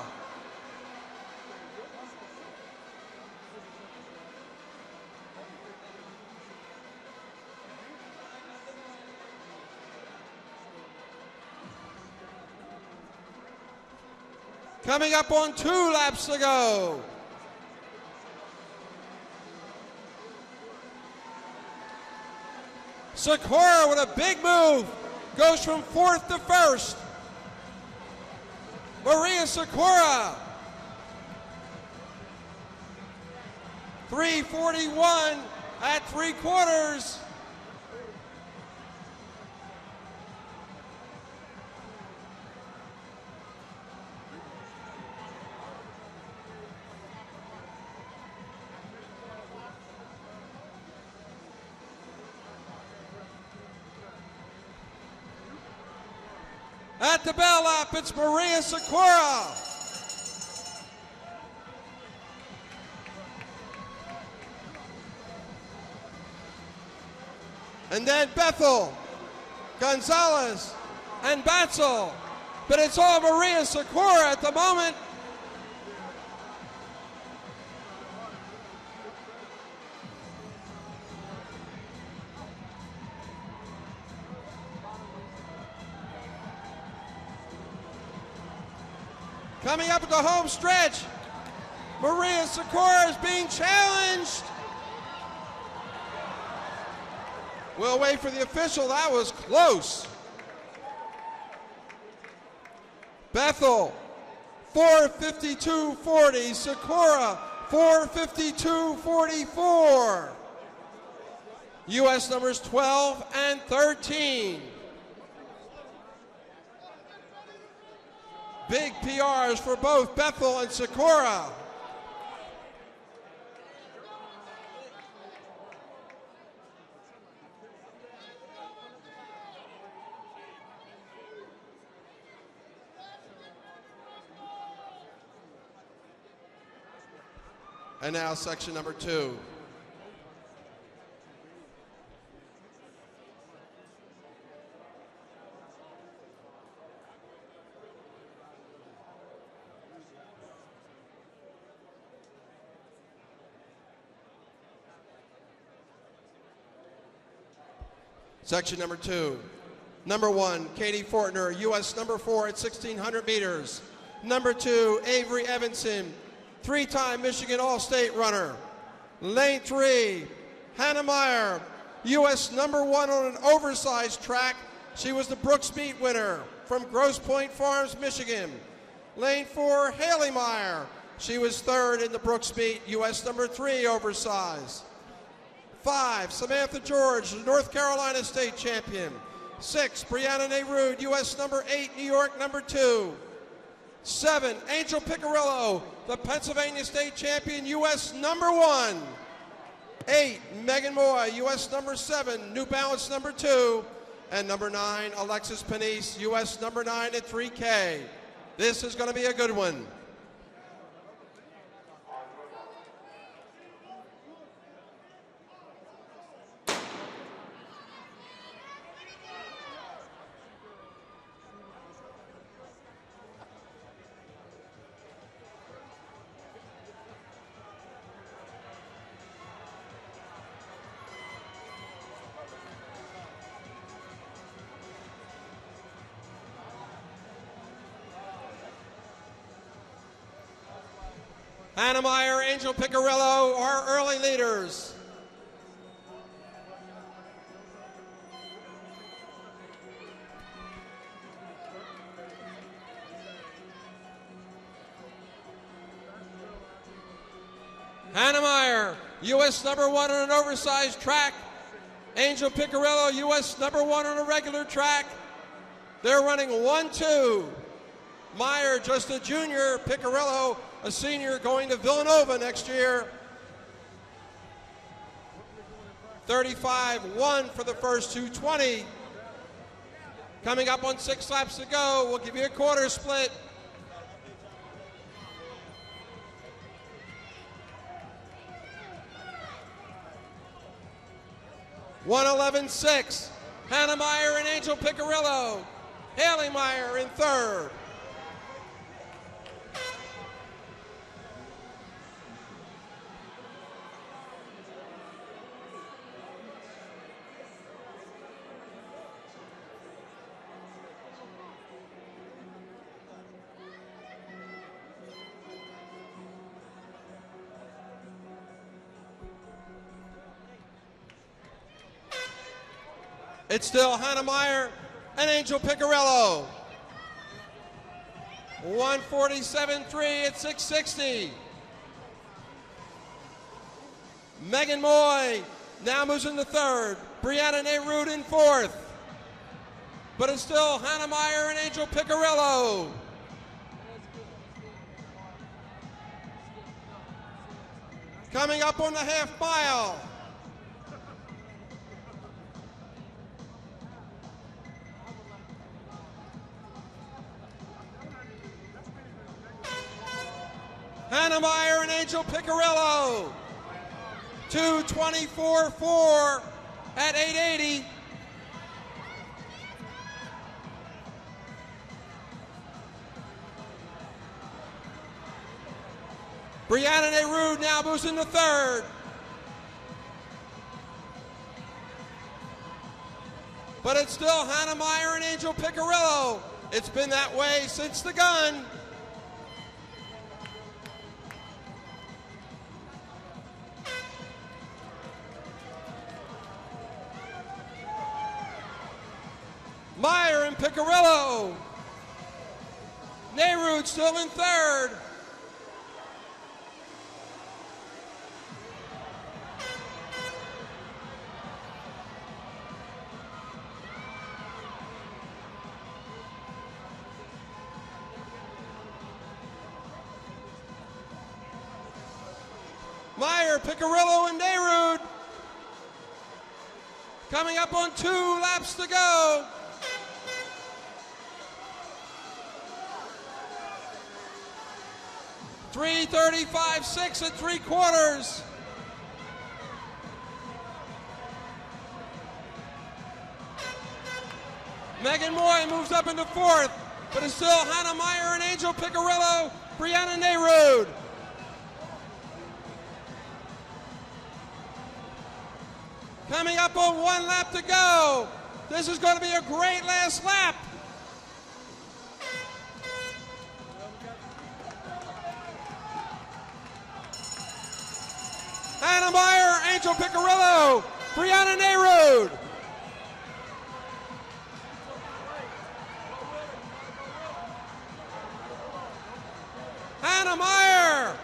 A: Coming up on 2 laps to go. Sikora with a big move, goes from 4th to 1st. Maria Sikora, 3:41 at 3/4. At the bell lap, it's Maria Sikora. And then Bethel, Gonzalez, and Batzel. But it's all Maria Sikora at the moment. Coming up at the home stretch, Maria Sikora is being challenged. We'll wait for the official. That was close. Bethel, 4:52.40. Sikora, 4:52.44. U.S. numbers 12 and 13. Big PRs for both Bethel and Sakura. And now section number 2. Section number 2. Number 1, Katie Fortner, U.S. number 4 at 1,600 meters. Number 2, Avery Evanson, 3-time Michigan All-State runner. Lane 3, Hannah Meyer, U.S. number 1 on an oversized track. She was the Brooks Meet winner from Grosse Pointe Farms, Michigan. Lane 4, Haley Meyer. She was 3rd in the Brooks Meet, U.S. number 3 oversized. 5, Samantha George, North Carolina State champion. 6, Brianna Nehrude, U.S. number 8, New York number 2. 7, Angel Piccirillo, the Pennsylvania State champion, U.S. number 1. 8, Megan Moy, U.S. number 7, New Balance number 2. And number 9, Alexis Panisse, U.S. number 9 at 3K. This is going to be a good one. Hannah Meyer, Angel Piccirillo, our early leaders. Hannah Meyer, U.S. number 1 on an oversized track. Angel Piccirillo, U.S. number 1 on a regular track. They're running 1-2. Meyer, just a junior. Piccirillo, a senior, going to Villanova next year. 35-1 for the first 220. Coming up on 6 laps to go. We'll give you a quarter split. $1:11.6. Hannah Meyer and Angel Piccirillo. Haley Meyer in 3rd. It's still Hannah Meyer and Angel Piccirillo. 1:47.3 at 660. Megan Moy now moves into 3rd. Brianna Nehrude in 4th. But it's still Hannah Meyer and Angel Piccirillo. Coming up on the half mile. Hannah Meyer and Angel Piccirillo. 2:24.4 at 880. Brianna Nehrude now moves into 3rd. But it's still Hannah Meyer and Angel Piccirillo. It's been that way since the gun. Meyer and Piccirillo. Nehrude still in 3rd. Meyer, Picarillo, and Dayrud. Coming up on 2 laps to go. .335.6 and 3/4. Megan Moy moves up into 4th, but it's still Hannah Meyer and Angel Picarillo, Brianna Dayrud. Coming up on 1 lap to go. This is going to be a great last lap. Hannah Meyer, Angel Picarillo, Brianna Dayrud. Hannah Meyer.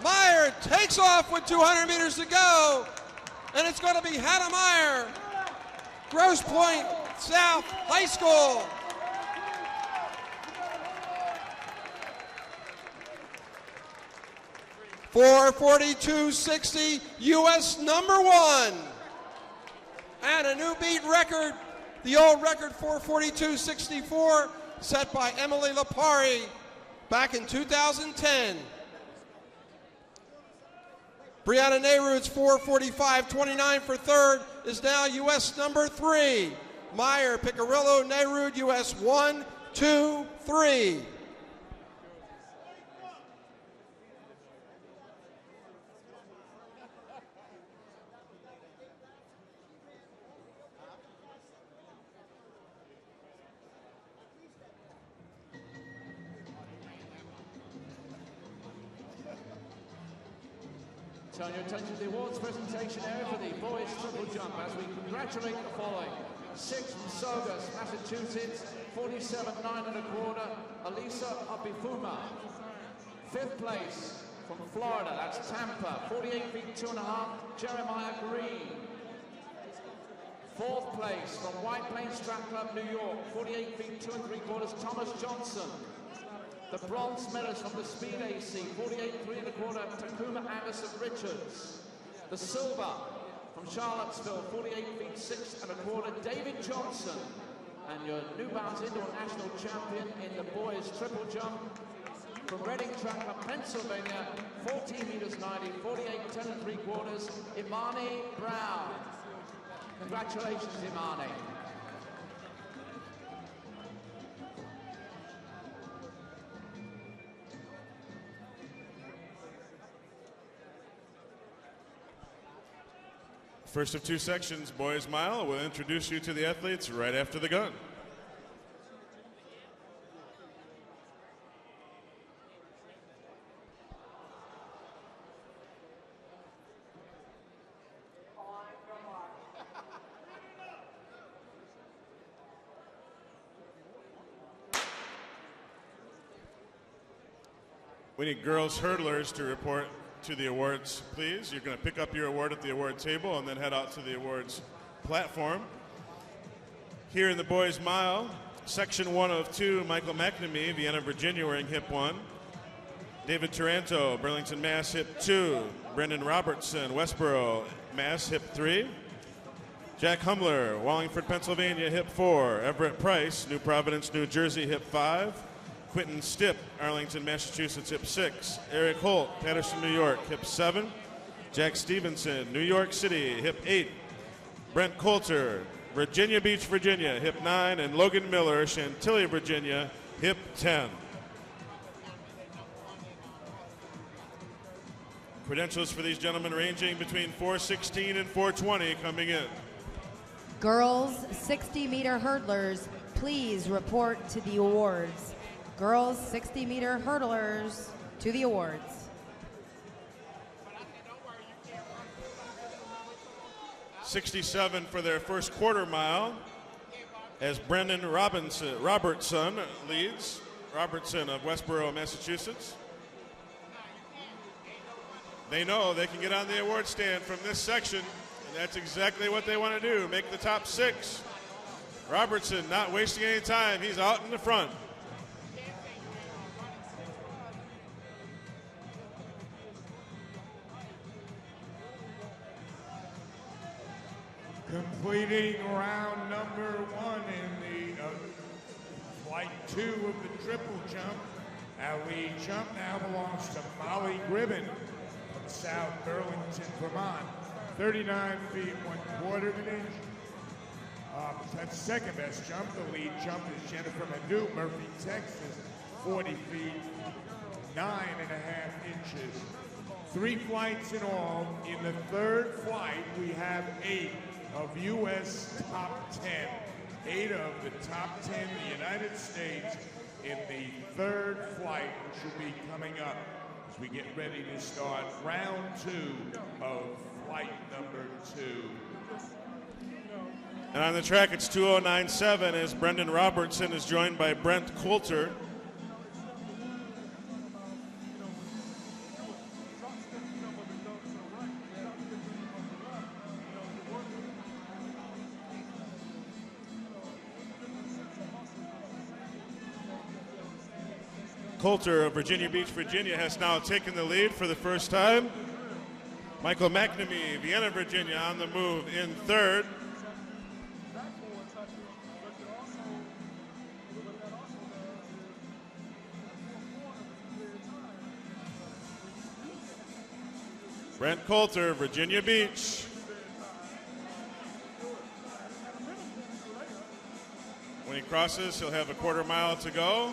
A: Meyer takes off with 200 meters to go, and it's going to be Hannah Meyer, Grosse Pointe South High School. .442.60, U.S. #1. And a new beat record, the old record 442.64, set by Emily Lapari back in 2010. Brianna Dayrud's 445.29 for 3rd is now U.S. #3. Meyer, Picarillo, Dayrud, U.S. 1, 2, 3.
E: Turn your attention to the awards presentation area for the boys triple jump as we congratulate the following. 6th from Saugus, Massachusetts, 47.9 1/4, Elisa Abifuma. 5th place from Florida, that's Tampa, 48 feet 2 1/2, Jeremiah Green. 4th place from White Plains Track Club, New York, 48 feet 2 3/4, Thomas Johnson. The bronze medalist from the Speed AC, 48 3 1/4, Takuma Anderson Richards. The silver from Charlottesville, 48 feet 6 1/4, David Johnson. And your New Balance Indoor National Champion in the boys triple jump from Reading Track Club, Pennsylvania, 14 meters 90, 48 10 3/4, Imani Brown. Congratulations, Imani.
D: First of 2 sections, boys mile. We'll introduce you to the athletes right after the gun. We need girls hurdlers to report to the awards, please. You're going to pick up your award at the award table and then head out to the awards platform. Here in the boys mile, section 1 of 2, Michael McNamee, Vienna, Virginia, wearing hip 1. David Taranto, Burlington, Mass, hip 2. Brendan Robertson, Westboro, Mass, hip 3. Jack Humler, Wallingford, Pennsylvania, hip 4. Everett Price, New Providence, New Jersey, hip 5. Quentin Stipp, Arlington, Massachusetts, hip 6. Eric Holt, Patterson, New York, hip 7. Jack Stevenson, New York City, hip 8. Brent Coulter, Virginia Beach, Virginia, hip 9. And Logan Miller, Chantilly, Virginia, hip 10. Credentials for these gentlemen ranging between 416 and 420 coming in.
B: Girls 60-meter hurdlers, please report to the awards. Girls 60-meter hurdlers to the awards.
D: .67 for their first quarter mile as Brendan Robertson leads. Robertson of Westboro, Massachusetts. They know they can get on the award stand from this section, and that's exactly what they want to do, make the top 6. Robertson not wasting any time. He's out in the front.
H: Completing round number 1 in the flight 2 of the triple jump. Our lead jump now belongs to Molly Gribben from South Burlington, Vermont. 39 feet 1/4 of an inch. That's second best jump. The lead jump is Jennifer Madu, Murphy, Texas. 40 feet 9.5 inches. 3 flights in all. In the third flight, we have 8 of U.S. top 10. 8 of the top 10 in the United States in the third flight, which will be coming up as we get ready to start round 2 of flight number 2.
D: And on the track, it's 2:09.7 as Brendan Robertson is joined by Brent Coulter. Coulter of Virginia Beach, Virginia, has now taken the lead for the first time. Michael McNamee, Vienna, Virginia, on the move in third. Brent Coulter, Virginia Beach. When he crosses, he'll have a quarter mile to go.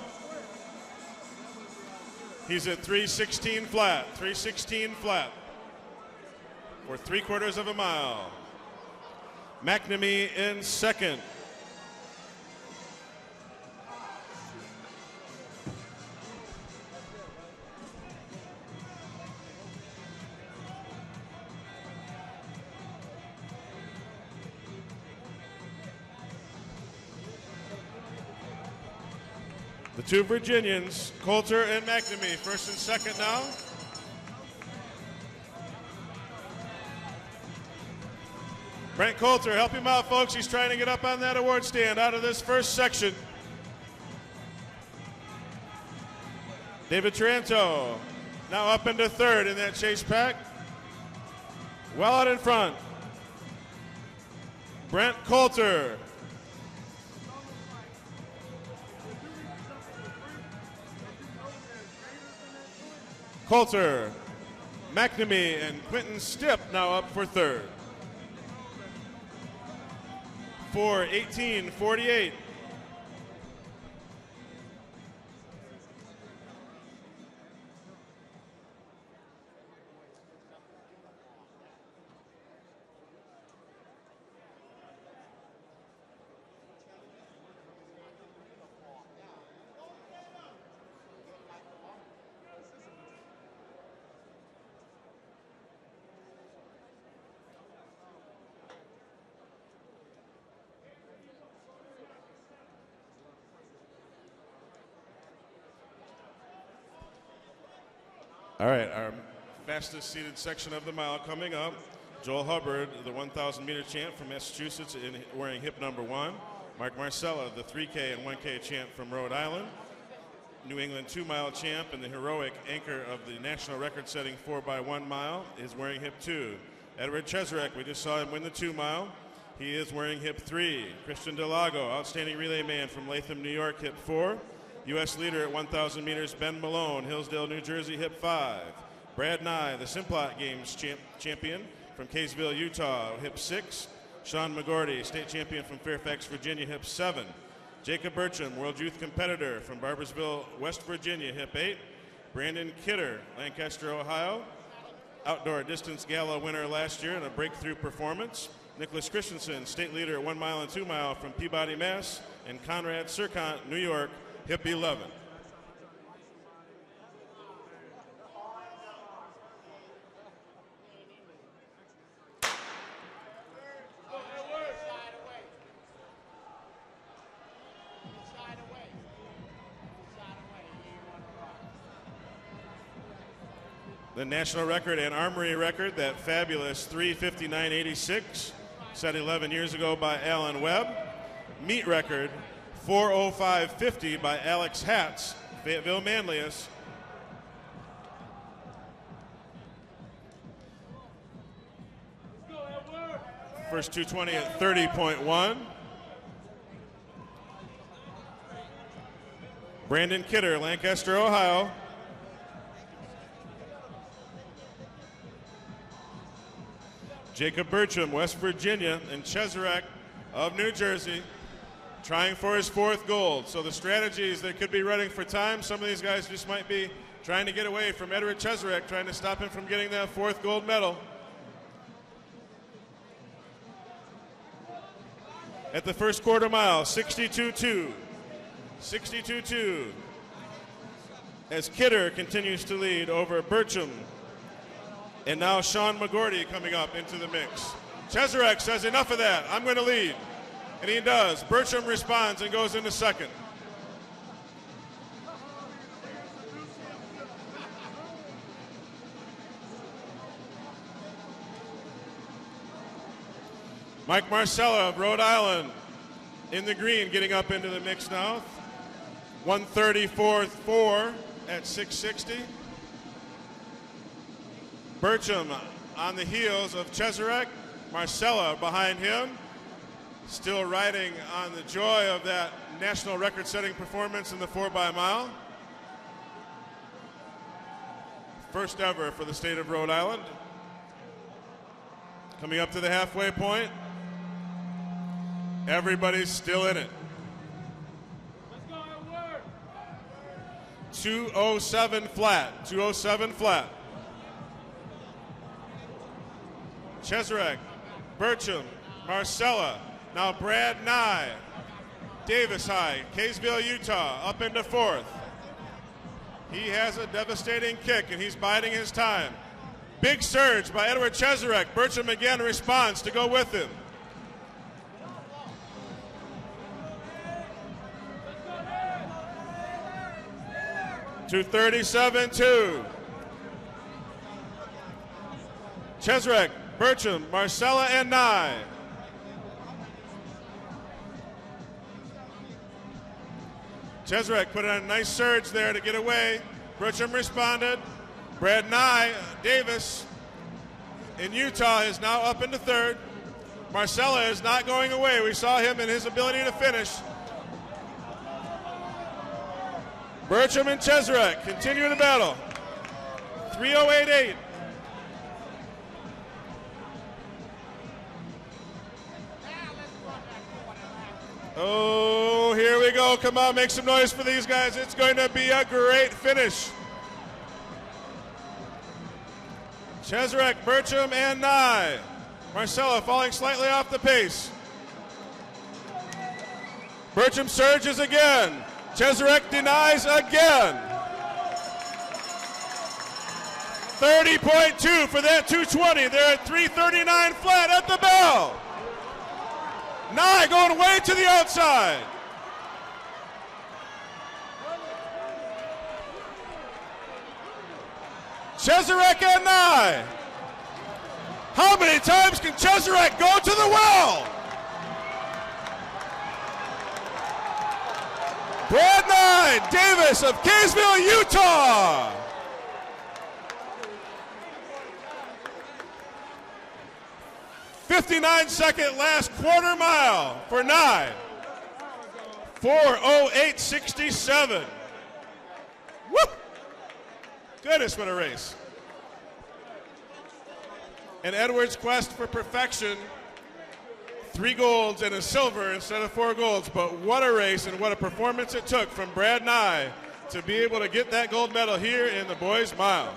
D: He's at 3:16 flat, 3:16 flat for 3/4 of a mile. McNamee in second. The two Virginians, Coulter and McNamee, first and second now. Brent Coulter, help him out, folks. He's trying to get up on that award stand out of this first section. David Taranto now up into third in that chase pack. Well out in front. Brent Coulter. Coulter, McNamee, and Quentin Stipp now up for third. 4:18.48. All right, our fastest seated section of the mile coming up. Joel Hubbard, the 1,000 meter champ from Massachusetts, wearing hip number 1. Mark Marcella, the 3K and 1K champ from Rhode Island. New England 2-mile champ and the heroic anchor of the national record-setting 4x1 mile is wearing hip 2. Edward Cheserek, we just saw him win the 2-mile. He is wearing hip 3. Christian Delago, outstanding relay man from Latham, New York, hip 4. U.S. leader at 1,000 meters, Ben Malone, Hillsdale, New Jersey, hip 5. Brad Nye, the Simplot Games champion from Kaysville, Utah, hip 6. Sean McGordy, state champion from Fairfax, Virginia, hip 7. Jacob Bertram, world youth competitor from Barboursville, West Virginia, hip 8. Brandon Kidder, Lancaster, Ohio, outdoor distance gala winner last year in a breakthrough performance. Nicholas Christensen, state leader at 1 mile and 2 mile from Peabody, Mass. And Conrad Serkant, New York, hip 11. The national record and Armory record, that fabulous 3:59.86, set 11 years ago by Alan Webb. meet record, 4:05.50 by Alex Hatz, Fayetteville Manlius. First 220 at 30.1. Brandon Kidder, Lancaster, Ohio. Jacob Bertram, West Virginia, and Cheserek of New Jersey, trying for his 4th gold. So the strategies, they could be running for time. Some of these guys just might be trying to get away from Edward Cheserek, trying to stop him from getting that 4th gold medal. At the first quarter mile, 62.2. 62.2. As Kidder continues to lead over Bertram. And now Sean McGorty coming up into the mix. Cheserek says, enough of that, I'm going to lead. And he does. Bertram responds and goes into second. Mike Marcella of Rhode Island in the green, getting up into the mix now. 1:34.4 at 6:60. Bertram on the heels of Cheserek. Marcella behind him, still riding on the joy of that national record-setting performance in the 4x-mile. First ever for the state of Rhode Island. Coming up to the halfway point. Everybody's still in it. 2:07 flat. 2:07 flat. Cheserek, Bertram, Marcella, now Brad Nye, Davis High, Kaysville, Utah, up into 4th. He has a devastating kick, and he's biding his time. Big surge by Edward Cheserek. Bertram again responds to go with him. To 37.2. Cheserek, Bertram, Marcella, and Nye. Cheserek put on a nice surge there to get away. Bertram responded. Brad Nye, Davis in Utah is now up into 3rd. Marcella is not going away. We saw him in his ability to finish. Bertram and Cheserek continue the battle. 3:08.8. Oh, here we go. Come on, make some noise for these guys. It's going to be a great finish. Cheserek, Bertram, and Nye. Marcella falling slightly off the pace. Bertram surges again. Cheserek denies again. 30.2 for that 220. They're at 3:39 flat at the bell. Nye going way to the outside. Cheserek and Nye. How many times can Cheserek go to the well? Brad Nye, Davis of Kaysville, Utah. "59-second last quarter mile for Nye. 4:08.67. Woo! Goodness, what a race. And Edwards' quest for perfection. 3 golds and a silver instead of 4 golds. But what a race and what a performance it took from Brad Nye to be able to get that gold medal here in the boys' mile.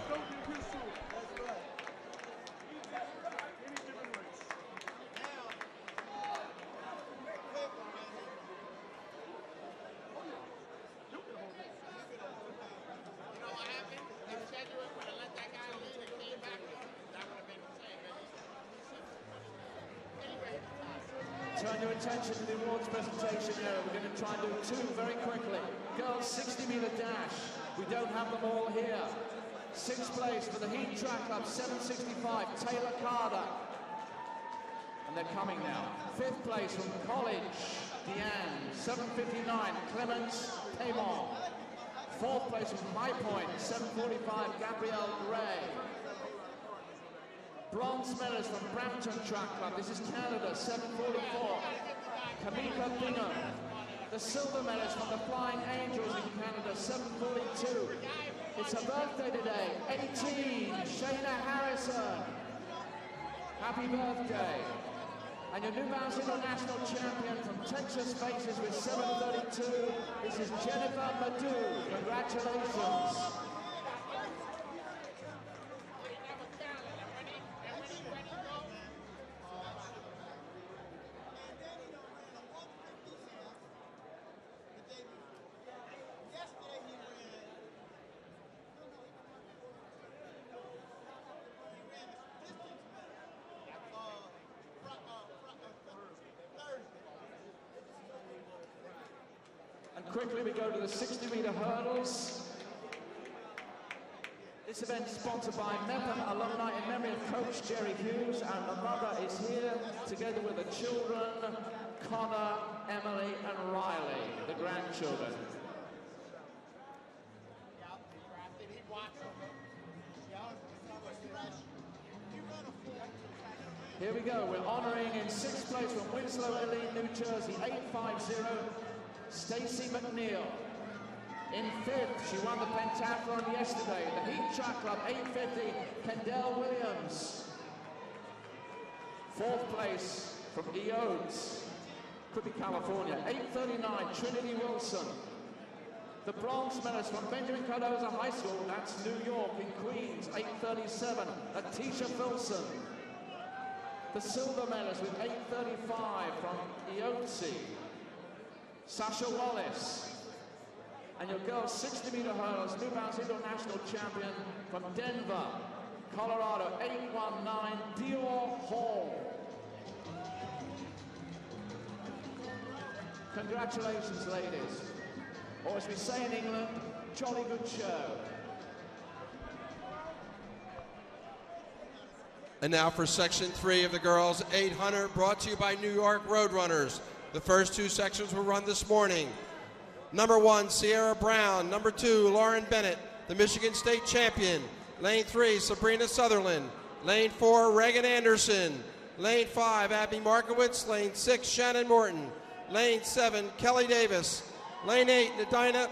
E: Turn your attention to the awards presentation here. We're going to try and do 2 very quickly. Girls 60-meter dash. We don't have them all here. 6th place for the Heat Track Club, 765, Taylor Carter. And they're coming now. 5th place from college. Deanne, 7:59, Clements Tamon. Fourth place from High Point, 7:45, Gabrielle Ray. Bronze medalist from Brampton Track Club, this is Canada, 7:44, Kamika Bingham. The silver medalist from the Flying Angels in Canada, 7:42. It's her birthday today, 18, Shayna Harrison. Happy birthday. And your New Balance International Champion from Texas Faces with 7:32. This is Jennifer Madu. Congratulations. And quickly we go to the 60-meter hurdles. This event is sponsored by Mepham alumni in memory of Coach Jerry Hughes, and the mother is here together with the children, Connor, Emily, and Riley, the grandchildren. Here we go, we're honoring in 6th place from Winslow, Elite, New Jersey, 850, Stacey McNeil. In 5th, she won the pentathlon yesterday, the Heat Track Club, 850, Kendall Williams. 4th place from Eodes, could be California, 839, Trinity Wilson. The bronze medalist from Benjamin Cardozo High School, that's New York in Queens, 837, Atisha Filson. The silver medalist with 835 from Eotsi, Sasha Wallace. And your girls 60-meter hurdles, New Balance International Champion from Denver, Colorado, 819, Dior Hall. Congratulations, ladies. Or as we say in England, jolly good show.
A: And now for section 3 of the girls 800, brought to you by New York Roadrunners. The first 2 sections were run this morning. Number 1, Sierra Brown. Number 2, Lauren Bennett, the Michigan State champion. Lane 3, Sabrina Sutherland. Lane 4, Reagan Anderson. Lane 5, Abby Markowitz. Lane 6, Shannon Morton. Lane 7, Kelly Davis. Lane 8, Nadina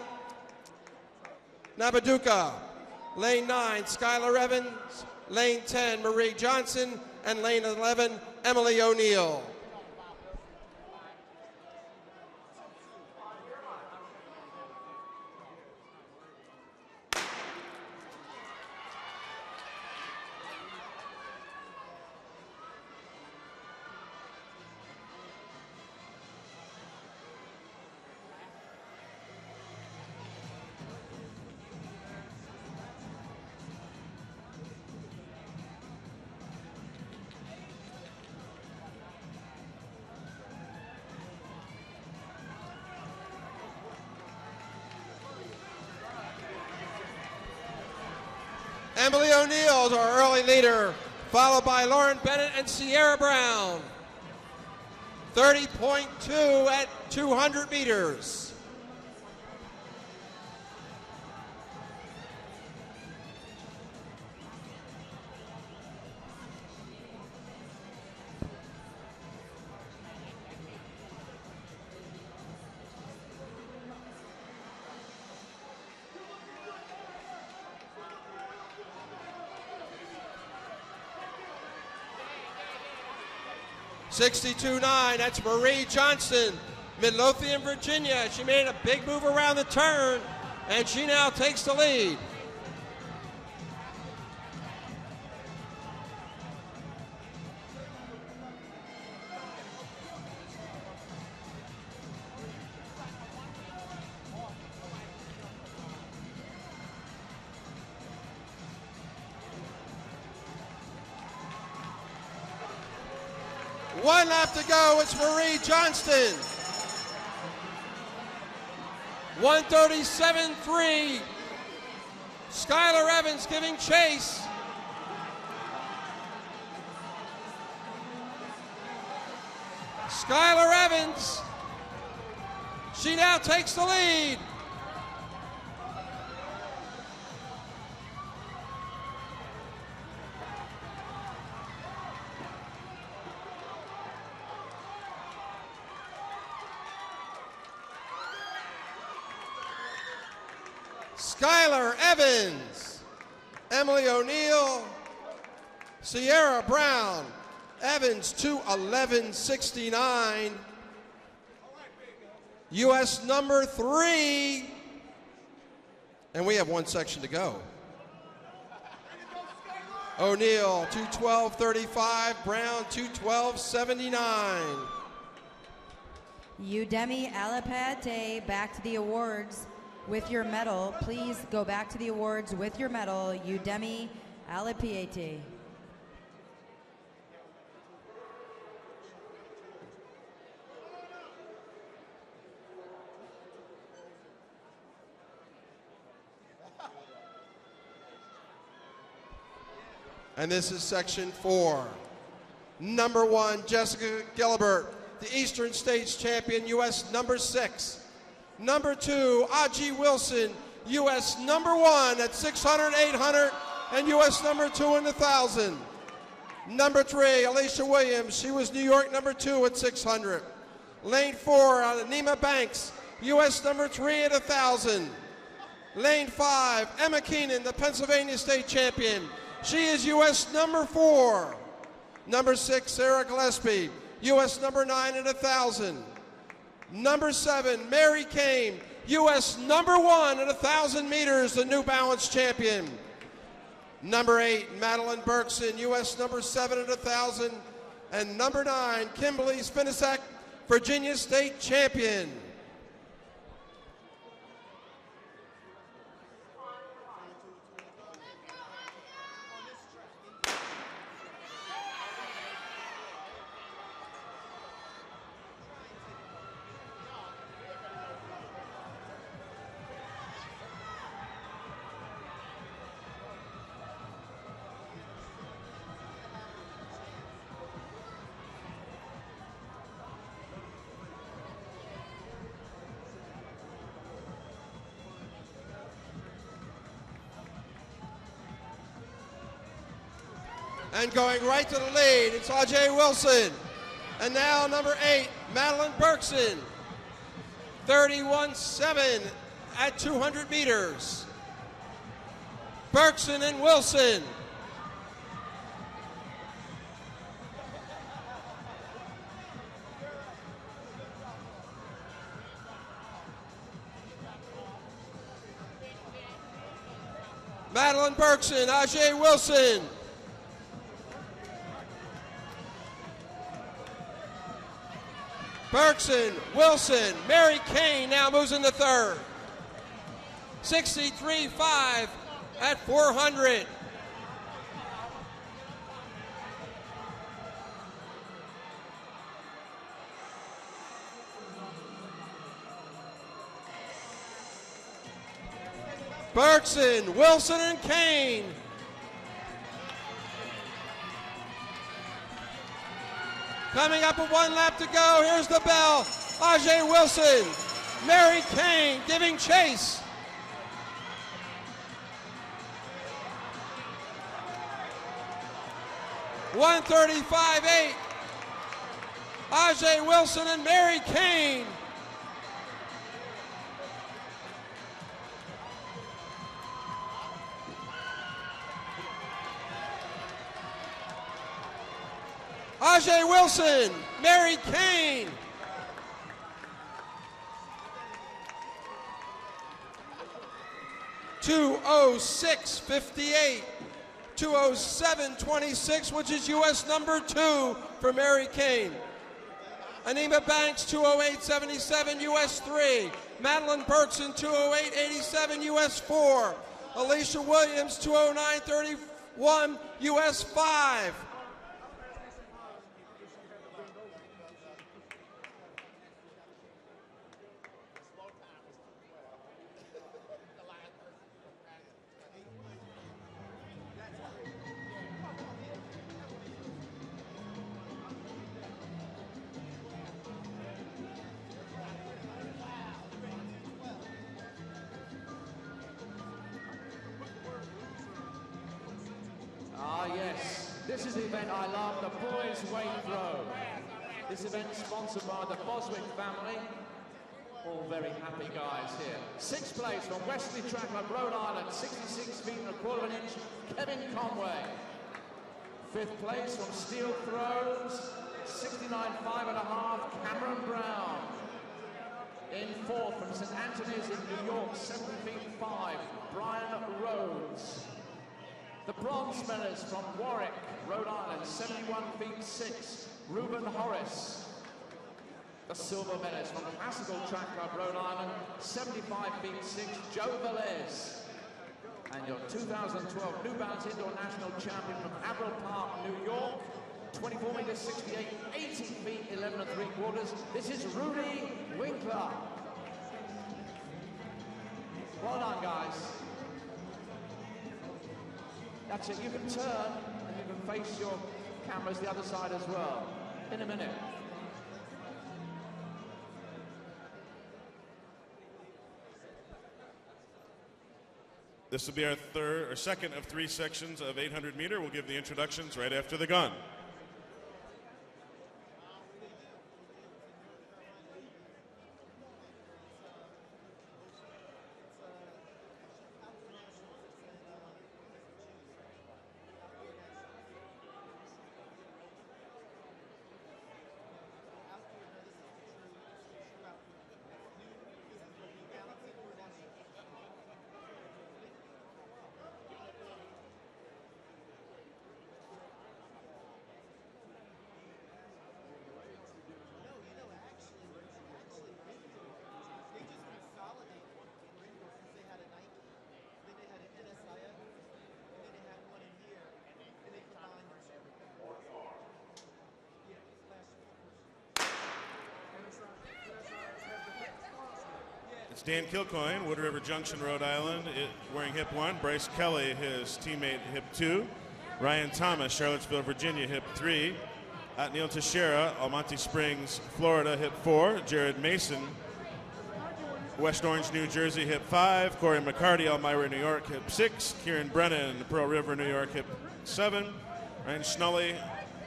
A: Nabaduka. Lane 9, Skylar Evans. Lane 10, Marie Johnson. And lane 11, Emily O'Neill. Emily O'Neill is our early leader, followed by Lauren Bennett and Sierra Brown. 30.2 at 200 meters. .62.9, that's Marie Johnson, Midlothian, Virginia. She made a big move around the turn, and she now takes the lead. One lap to go, it's Marie Johnston. 1:37.3. Skylar Evans giving chase. Skylar Evans She now takes the lead. Skylar Evans, Emily O'Neill, Sierra Brown. Evans 2:11.69. U.S. number 3. And we have one section to go. O'Neill 2:12.35. Brown 2:12.79.
B: Udemy Alapate back to the awards with your medal. Please go back to the awards with your medal. Udemy Alapate.
A: And this is section 4. Number 1, Jessica Gilbert, the Eastern States champion, U.S. number 6. Number 2, Aji Wilson, U.S. number 1 at 600, 800, and U.S. number 2 in the 1,000. Number 3, Alicia Williams, she was New York number 2 at 600. Lane 4, Anima Banks, U.S. number 3 at 1,000. Lane 5, Emma Keenan, the Pennsylvania State champion. She is U.S. number 4. Number 6, Sarah Gillespie, U.S. number 9 at 1,000. Number 7, Mary Kane, U.S. number 1 at 1,000 meters, the New Balance champion. Number 8, Madeline Berkson, U.S. number 7 at 1,000. And number 9, Kimberly Spinisek, Virginia State champion. And going right to the lead, it's Ajay Wilson. And now number 8, Madeline Berkson. 31.7 at 200 meters. Berkson and Wilson. Madeline Berkson, Ajay Wilson. Berkson, Wilson, Mary Kane now moves into third. 63.5 at 400. Berkson, Wilson, and Kane. Coming up with 1 lap to go, here's the bell. Ajay Wilson, Mary Kane giving chase. .135.8. Ajay Wilson and Mary Kane. Ajay Wilson, Mary Kane. .206.58. 207.26, which is U.S. number 2 for Mary Kane. Anima Banks, 208.77, U.S. 3. Madeline Berkson, 208.87, U.S. 4. Alicia Williams, 209.31, U.S. 5.
E: Ah, yes. This is the event I love, the boys' weight throw. This event sponsored by the Boswick family. All very happy guys here. Sixth place from Wesley Track Club, Rhode Island, 66 feet and a quarter of an inch, Kevin Conway. Fifth place from Steel Throws, 69.5 and a half, Cameron Brown. In fourth from St. Anthony's in New York, 70 feet 5, Brian Rhodes. The bronze medalist from Warwick, Rhode Island, 71 feet 6, Reuben Horace. The silver medalist from Haskell Track Club, Rhode Island, 75 feet 6, Joe Velez. And your 2012 New Balance Indoor National Champion from Averill Park, New York, 24 meters 68, 80 feet 11 and 3/4. This is Rudy Winkler. Well done, guys. That's it. You can turn and you can face your cameras the other side as well. In a minute.
D: This will be our second of 3 sections of 800 meter. We'll give the introductions right after the gun. It's Dan Kilcoyne, Wood River Junction, Rhode Island, wearing hip 1. Bryce Kelly, his teammate, hip 2. Ryan Thomas, Charlottesville, Virginia, hip 3. Neil Teixeira, Almonte Springs, Florida, hip 4. Jared Mason, West Orange, New Jersey, hip 5. Corey McCarty, Elmira, New York, hip 6. Kieran Brennan, Pearl River, New York, hip 7. Ryan Schnully,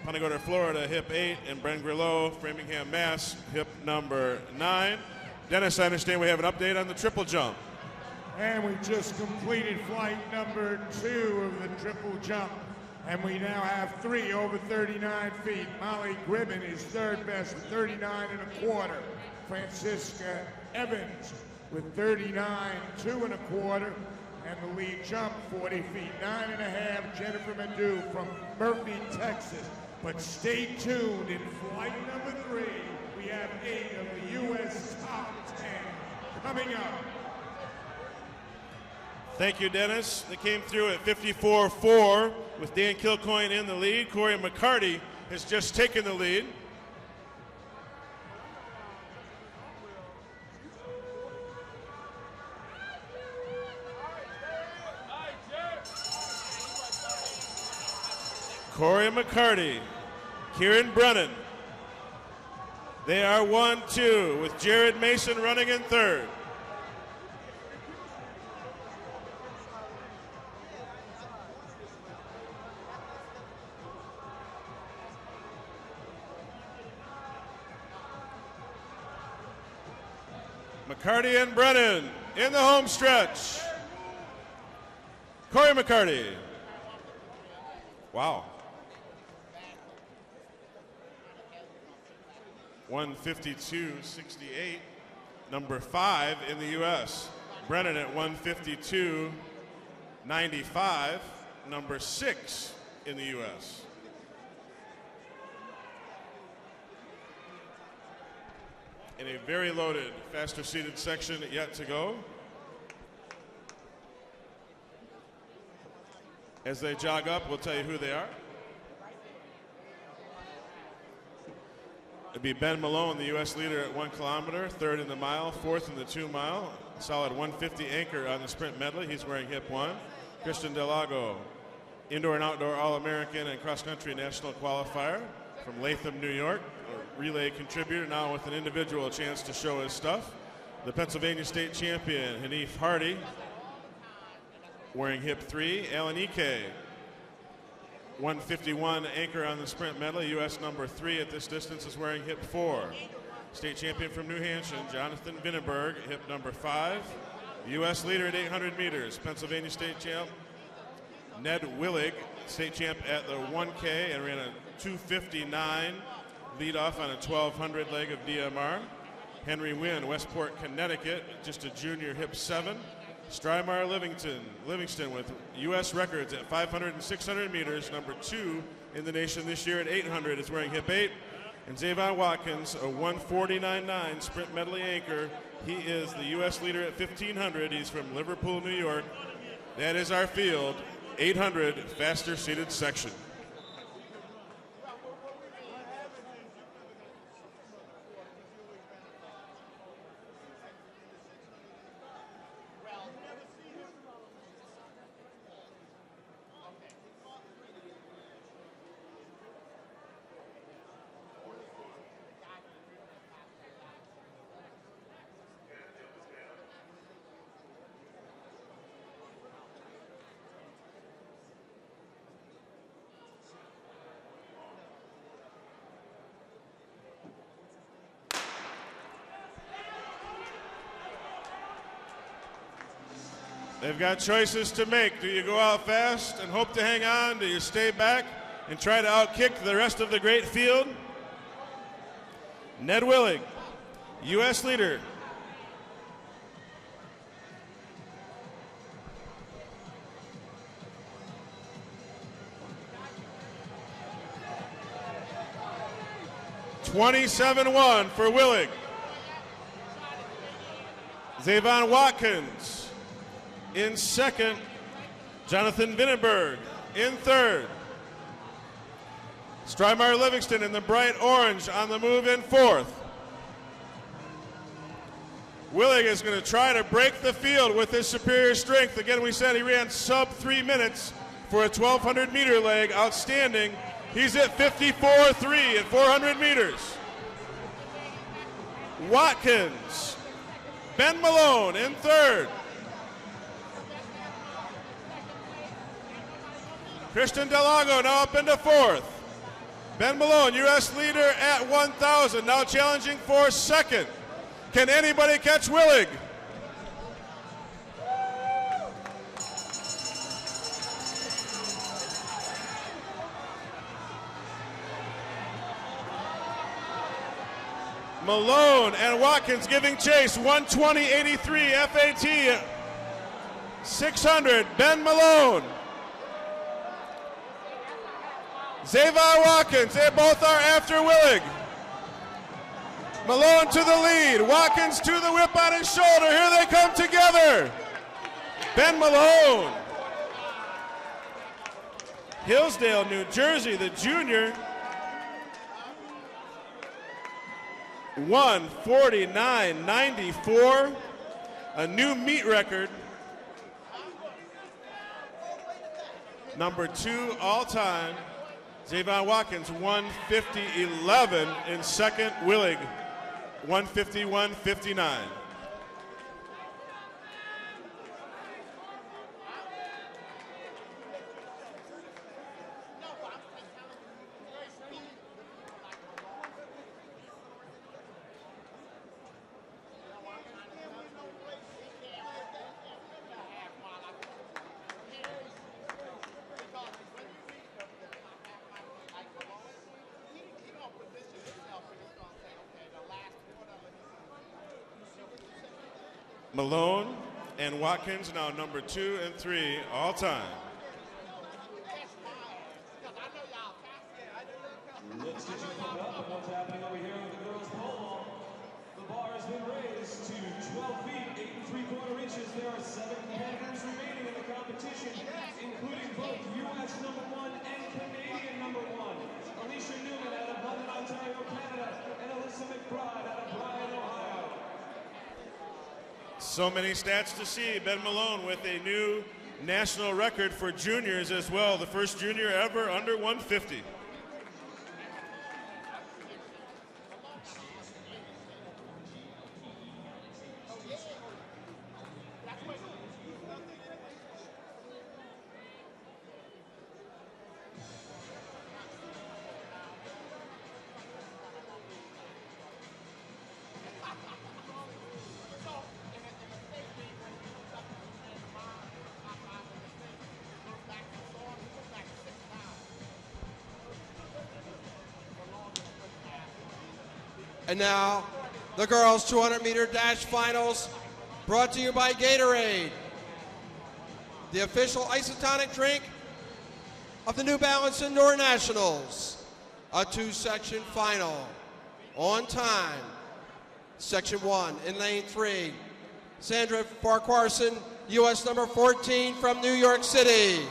D: Punta Gorda, Florida, hip 8. And Bren Grillo, Framingham, Mass, hip number 9. Dennis, I understand we have an update on the triple jump.
H: And we just completed flight number 2 of the triple jump. And we now have 3 over 39 feet. Molly Gribben is third best with 39 1/4. Francisca Evans with 39 2 1/4. And the lead jump 40 feet 9 1/2. Jennifer Madu from Murphy, Texas. But stay tuned, in flight number 3, we have 8 of the U.S. top 10 coming up.
D: Thank you, Dennis. They came through at 54.4 with Dan Kilcoyne in the lead. Corey McCarty has just taken the lead. Corey McCarty, Kieran Brennan. They are 1-2 with Jared Mason running in third. McCarty and Brennan in the home stretch. Corey McCarty. Wow. 152.68, number 5 in the U.S. Brennan at 152.95, number 6 in the U.S. In a very loaded, faster seated section yet to go. As they jog up, we'll tell you who they are. It'd be Ben Malone, the U.S. leader at 1 kilometer, third in the mile, fourth in the 2 mile. Solid 150 anchor on the sprint medley. He's wearing hip 1. Christian Delago, indoor and outdoor All-American and cross-country national qualifier from Latham, New York. A relay contributor now with an individual chance to show his stuff. The Pennsylvania state champion, Hanif Hardy, wearing hip 3. Alan Ike, 151 anchor on the sprint medley. U.S. number 3 at this distance is wearing hip 4. State champion from New Hampshire, Jonathan Vinneberg, hip number 5. U.S. leader at 800 meters, Pennsylvania state champ Ned Willig, state champ at the 1K and ran a 2:59 lead off on a 1200 leg of DMR. Henry Wynn, Westport, Connecticut, just a junior, hip 7. Strymar Livingston with U.S. records at 500 and 600 meters, number 2 in the nation this year at 800, is wearing hip 8. And Zavon Watkins, a 1:49.9 sprint medley anchor. He is the U.S. leader at 1500. He's from Liverpool, New York. That is our field, 800 faster seated section. They've got choices to make. Do you go out fast and hope to hang on? Do you stay back and try to outkick the rest of the great field? Ned Willig, U.S. leader. $27-1 for Willig. Zavon Watkins in second. Jonathan Vinneberg in third. Strymar Livingston in the bright orange on the move in fourth. Willig is going to try to break the field with his superior strength. Again, we said he ran sub 3 minutes for a 1,200 meter leg. Outstanding. He's at 54.3 at 400 meters. Watkins. Ben Malone in third. Christian Delago now up into fourth. Ben Malone, U.S. leader at 1,000, now challenging for second. Can anybody catch Willig? Malone and Watkins giving chase. 1:20.83 FAT. 600, Ben Malone. Zavon Watkins, they both are after Willig. Malone to the lead, Watkins to the whip on his shoulder. Here they come together. Ben Malone. Hillsdale, New Jersey, the junior. 1:49.94, a new meet record. Number 2 all time. Zavon Watkins, 1:50.11 in second. Willig, 1:51.59. Malone and Watkins now number 2 and 3 all time.
K: Ladies and gentlemen, up and what's happening over here with the girls' pole vault. The bar has been raised to 12 feet, 8 3/4 inches. There are 7 competitors remaining in the competition, including both U.S. number 1 and Canadian number 1. Alicia Newman out of London, Ontario, Canada, and Alyssa McBride out of Bryan, Ohio.
D: So many stats to see. Ben Malone with a new national record for juniors as well. The first junior ever under 150.
A: And now, the girls' 200-meter dash finals, brought to you by Gatorade, the official isotonic drink of the New Balance Indoor Nationals. A two-section final. On time. Section 1 in lane 3. Sandra Farquharson, U.S. number 14 from New York City.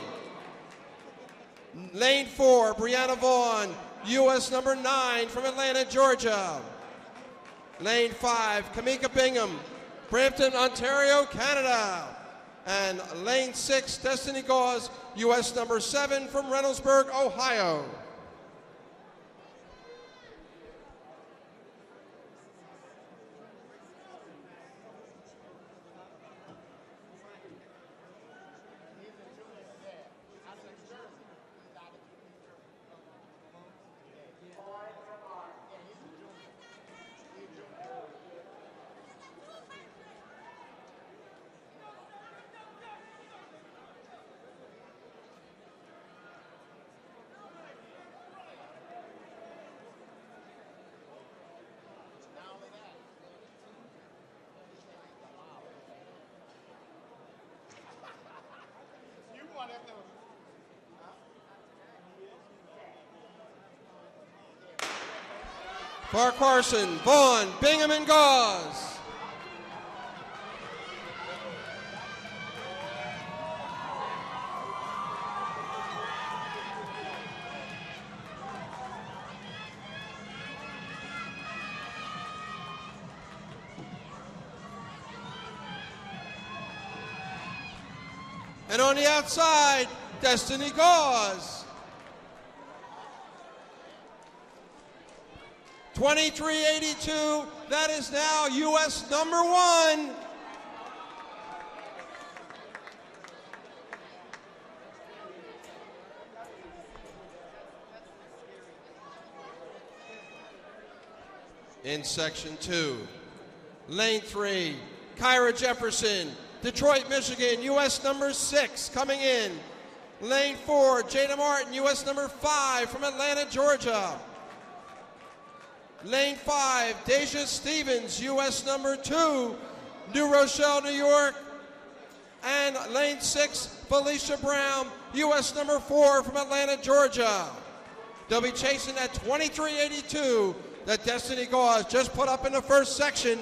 A: Lane 4, Brianna Vaughn, U.S. number 9 from Atlanta, Georgia. Lane 5, Kamika Bingham, Brampton, Ontario, Canada. And lane 6, Destiny Gauze, U.S. number 7 from Reynoldsburg, Ohio. Farquharson, Vaughn, Bingham, and Gauze. And on the outside, Destiny Gauze. 23.82, that is now U.S. number 1. In section 2, lane 3, Kyra Jefferson, Detroit, Michigan, U.S. number 6 coming in. Lane 4, Jada Martin, U.S. number 5 from Atlanta, Georgia. Lane 5, Deja Stevens, U.S. number 2, New Rochelle, New York. And lane 6, Felicia Brown, U.S. number 4 from Atlanta, Georgia. They'll be chasing that 23.82 that Destiny Gauze just put up in the first section.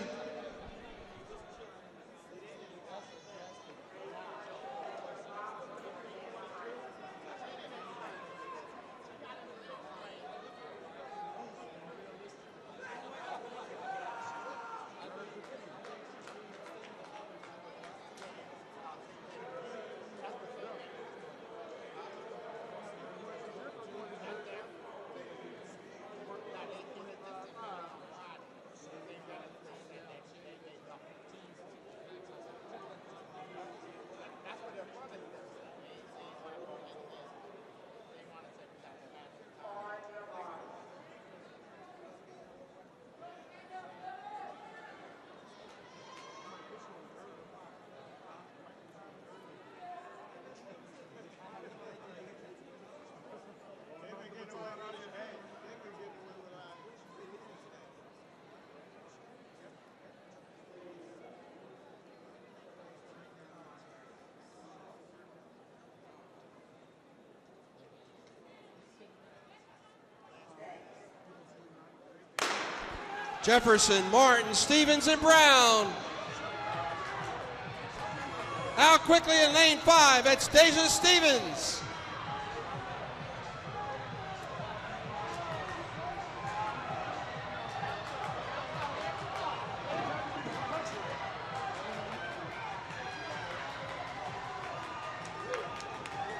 A: Jefferson, Martin, Stevens, and Brown. Out quickly in lane 5, it's Deja Stevens.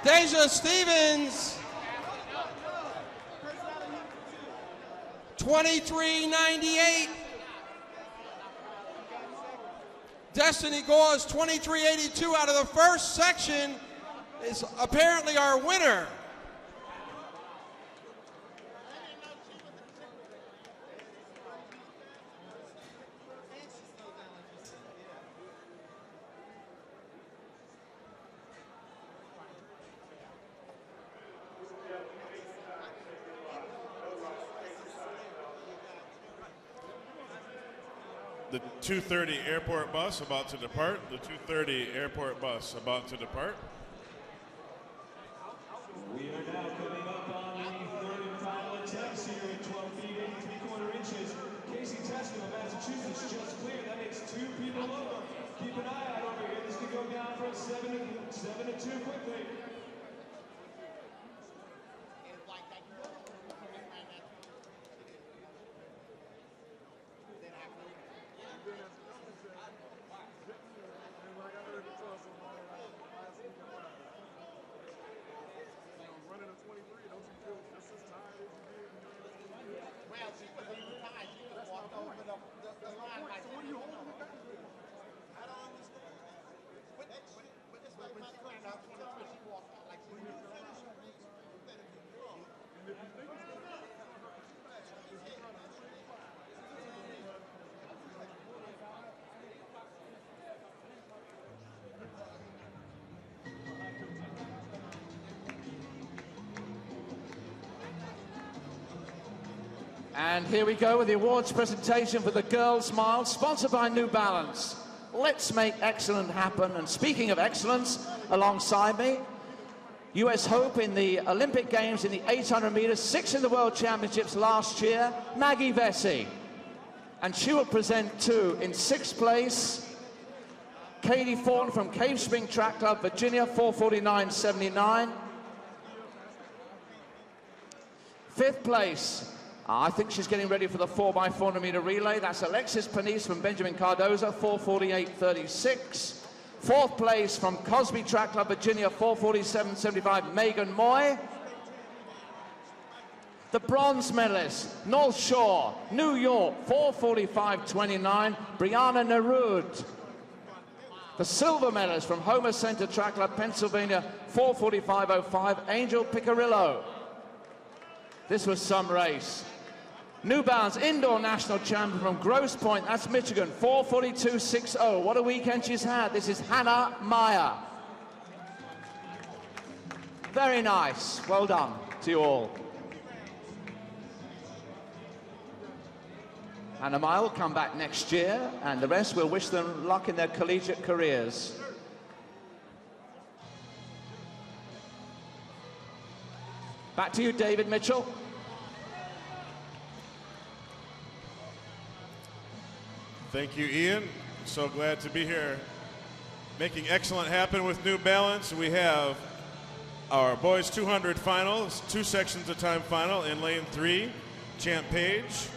A: Deja Stevens. 23.98. Destiny Gauze 23.82 out of the first section is apparently our winner.
D: The 2:30 airport bus about to depart. The 2:30 airport bus about to depart.
K: We are now coming up on the third and final attempts here at 12 feet 8 3/4 inches. Casey Tesco of Massachusetts just cleared. That makes 2 people over. Keep an eye out over here. This could go down for a 7-2 quickly.
L: And here we go with the awards presentation for the Girls Mile, sponsored by New Balance. Let's make excellence happen. And speaking of excellence, alongside me, US Hope in the Olympic Games in the 800 meters, 6th in the World Championships last year, Maggie Vesey. And she will present 2 in 6th place, Katie Thornton from Cave Spring Track Club, Virginia, 4:49.79. 5th place, I think she's getting ready for the 4x400 meter relay. That's Alexis Panisse from Benjamin Cardozo, 4:48.36. 4th place from Cosby Track Club, Virginia, 4:47.75, Megan Moy. The bronze medalist, North Shore, New York, 4:45.29, Brianna Nerud. The silver medalist from Homer Center Track Club, Pennsylvania, 4:45.05, Angel Picarillo. This was some race. New Balance indoor national champion from Grosse Pointe, that's Michigan, 4:42.60. What a weekend she's had. This is Hannah Meyer. Very nice. Well done to you all. Hannah Meyer will come back next year, and the rest will wish them luck in their collegiate careers. Back to you, David Mitchell.
D: Thank you, Ian. So glad to be here making excellent happen with New Balance. We have our boys 200 finals, 2 sections of time final in lane 3. Champ Page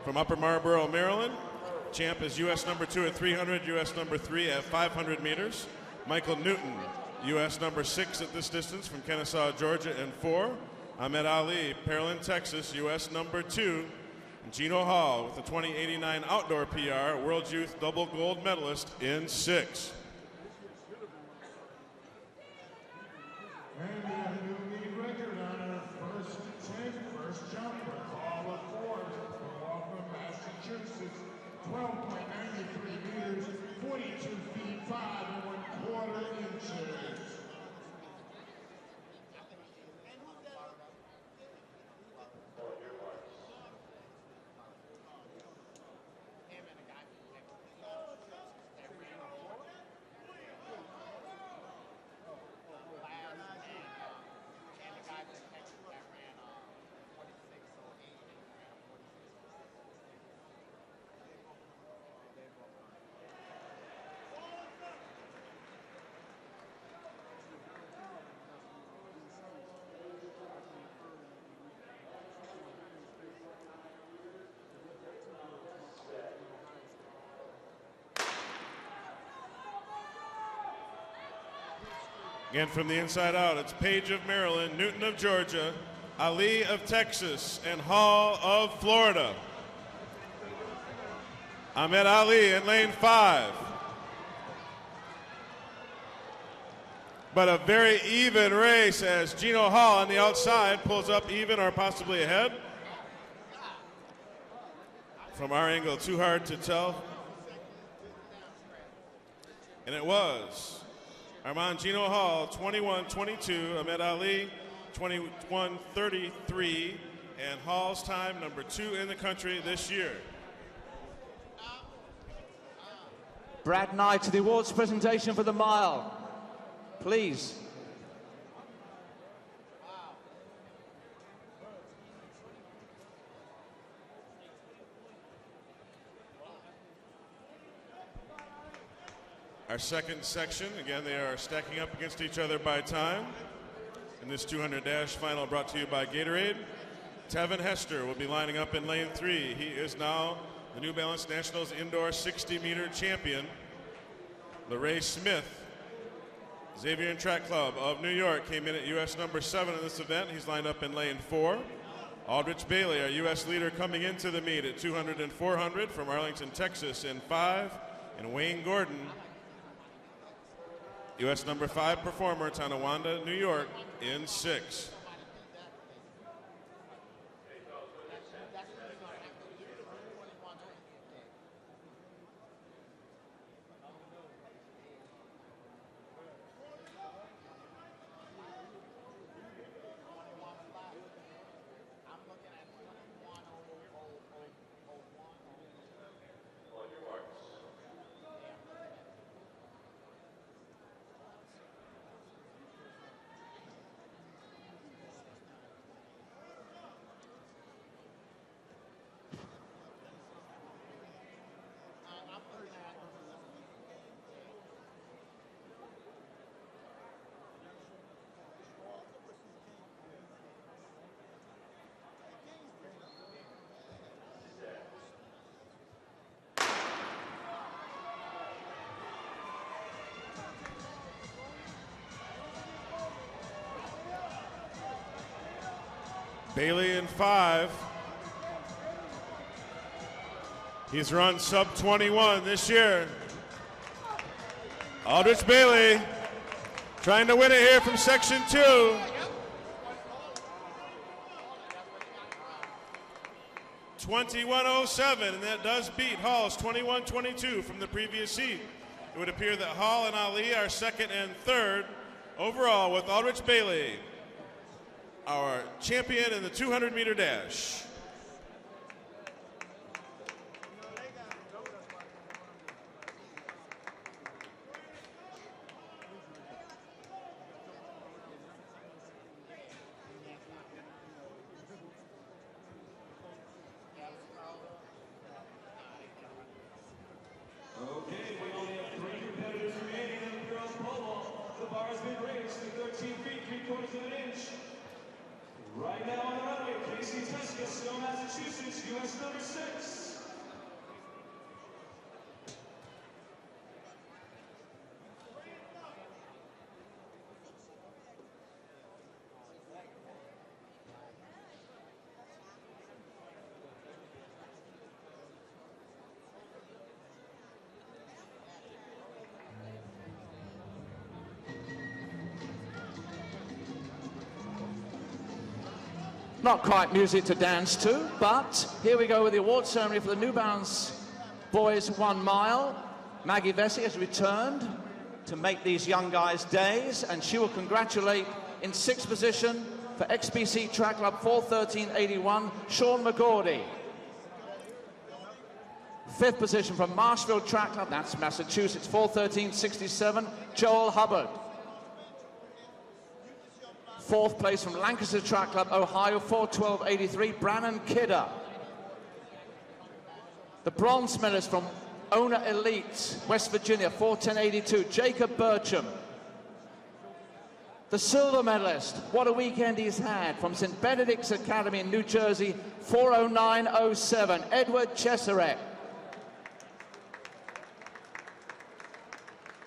D: from Upper Marlboro, Maryland. Champ is US number 2 at 300, US number 3 at 500 meters. Michael Newton, US number 6 at this distance from Kennesaw, Georgia, and 4. Ahmed Ali, Pearland, Texas, US number 2. Gino Hall with the 2089 outdoor PR, World Youth double gold medalist in 6.
H: And we have a new lead record on our first attempt, first jumper, Paula Ford from Waltham, Massachusetts, 12.93 meters, 42 feet 5 1/4 inches.
D: Again from the inside out, it's Page of Maryland, Newton of Georgia, Ali of Texas, and Hall of Florida. Ahmed Ali in lane 5. But a very even race as Gino Hall on the outside pulls up even or possibly ahead. From our angle, too hard to tell. And it was Armand Gino Hall, 21:22, Ahmed Ali, 21:33, and Hall's time number 2 in the country this year.
L: Brad Nye to the awards presentation for the mile. Please.
D: Our second section, again, they are stacking up against each other by time. In this 200 dash final brought to you by Gatorade, Tevin Hester will be lining up in lane 3. He is now the New Balance Nationals Indoor 60-meter champion. LaRae Smith, Xavier Track Club of New York, came in at U.S. number 7 in this event. He's lined up in lane 4. Aldrich Bailey, our U.S. leader, coming into the meet at 200 and 400 from Arlington, Texas in 5. And Wayne Gordon, U.S. number 5 performer, Tonawanda, New York, in 6. Bailey in 5. He's run sub 21 this year. Aldrich Bailey trying to win it here from section 2. 21:07, and that does beat Hall's 21:22 from the previous heat. It would appear that Hall and Ali are second and third overall, with Aldrich Bailey, our champion in the 200-meter dash.
K: Okay, we only have 3 competitors remaining in the girls' pole vault. The bar has been raised to 13 feet, 3/4 of an inch. Right now on the runway, Casey Teska, Stowe, Massachusetts, U.S. number 6.
L: Not quite music to dance to, but here we go with the award ceremony for the New Balance Boys 1 Mile. Maggie Vesey has returned to make these young guys days, and she will congratulate in 6th position for XBC Track Club 4:13.81, Sean McGordy. 5th position from Marshville Track Club, that's Massachusetts, 4:13.67, Joel Hubbard. 4th place from Lancaster Track Club, Ohio, 4:12.83, Brannon Kidder. The bronze medalist from Ona Elite, West Virginia, 4:10.82, Jacob Burcham. The silver medalist, what a weekend he's had, from St. Benedict's Academy in New Jersey, 4:09.07, Edward Cheserek.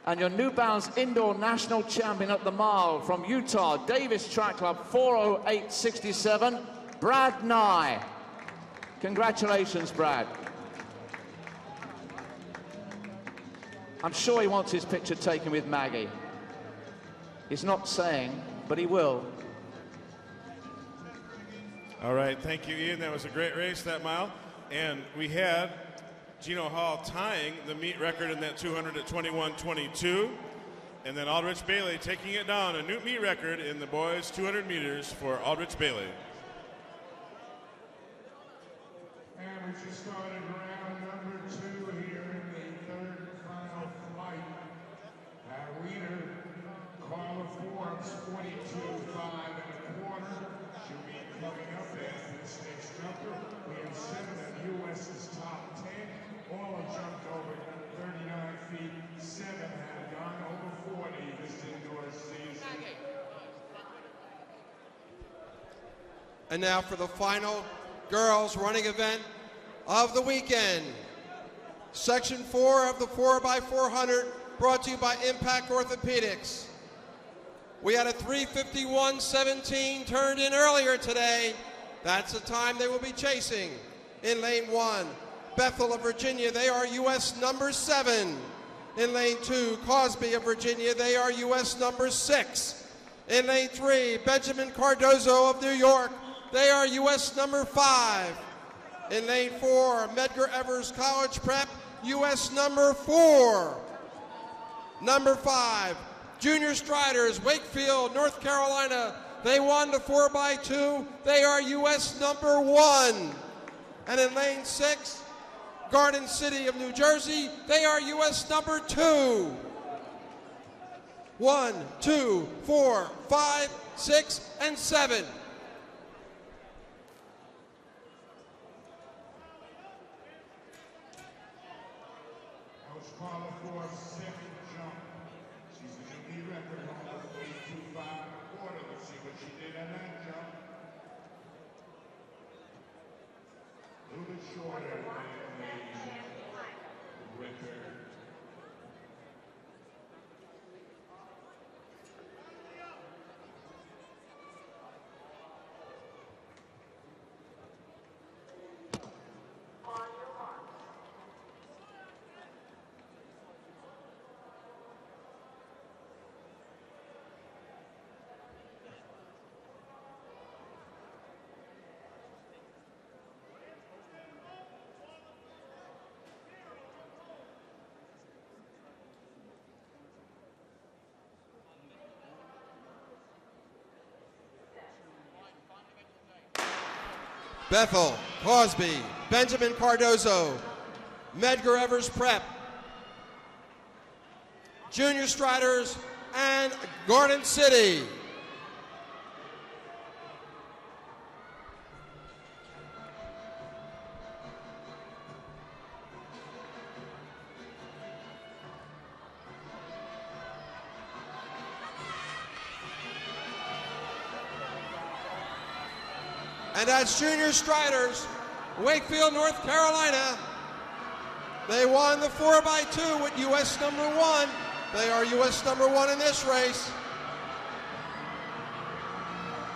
L: And your New Balance Indoor National Champion at the mile from Utah, Davis Track Club, 4:08.67, Brad Nye. Congratulations, Brad. I'm sure he wants his picture taken with Maggie. He's not saying, but he will.
D: All right, thank you, Ian. That was a great race, that mile. And we had Gino Hall tying the meet record in that 200 at 21:22. And then Aldrich Bailey taking it down, a new meet record in the boys 200 meters for Aldrich Bailey.
H: And we just started round number 2 here in the third and final
A: And now for the final girls running event of the weekend. Section 4 of the 4x400 brought to you by Impact Orthopedics. We had a 3:51.17 turned in earlier today. That's the time they will be chasing. In lane 1, Bethel of Virginia, they are U.S. number 7. In lane 2, Cosby of Virginia, they are U.S. number 6. In lane 3, Benjamin Cardozo of New York, they are U.S. number 5. In lane 4, Medgar Evers College Prep, U.S. number 4. Number 5, Junior Striders, Wakefield, North Carolina. They won the 4x2. They are U.S. number 1. And in lane 6, Garden City of New Jersey, they are U.S. number 2. 1, 2, 4, 5, 6, and 7.
H: Coach Carla for second jump. She's a new record on the 8.25 quarter. Let's see what she did on that jump. A little bit shorter than the record.
A: Bethel, Cosby, Benjamin Cardozo, Medgar Evers Prep, Junior Striders, and Garden City. And that's Junior Striders, Wakefield, North Carolina. They won the 4x2 with U.S. number 1. They are U.S. number 1 in this race.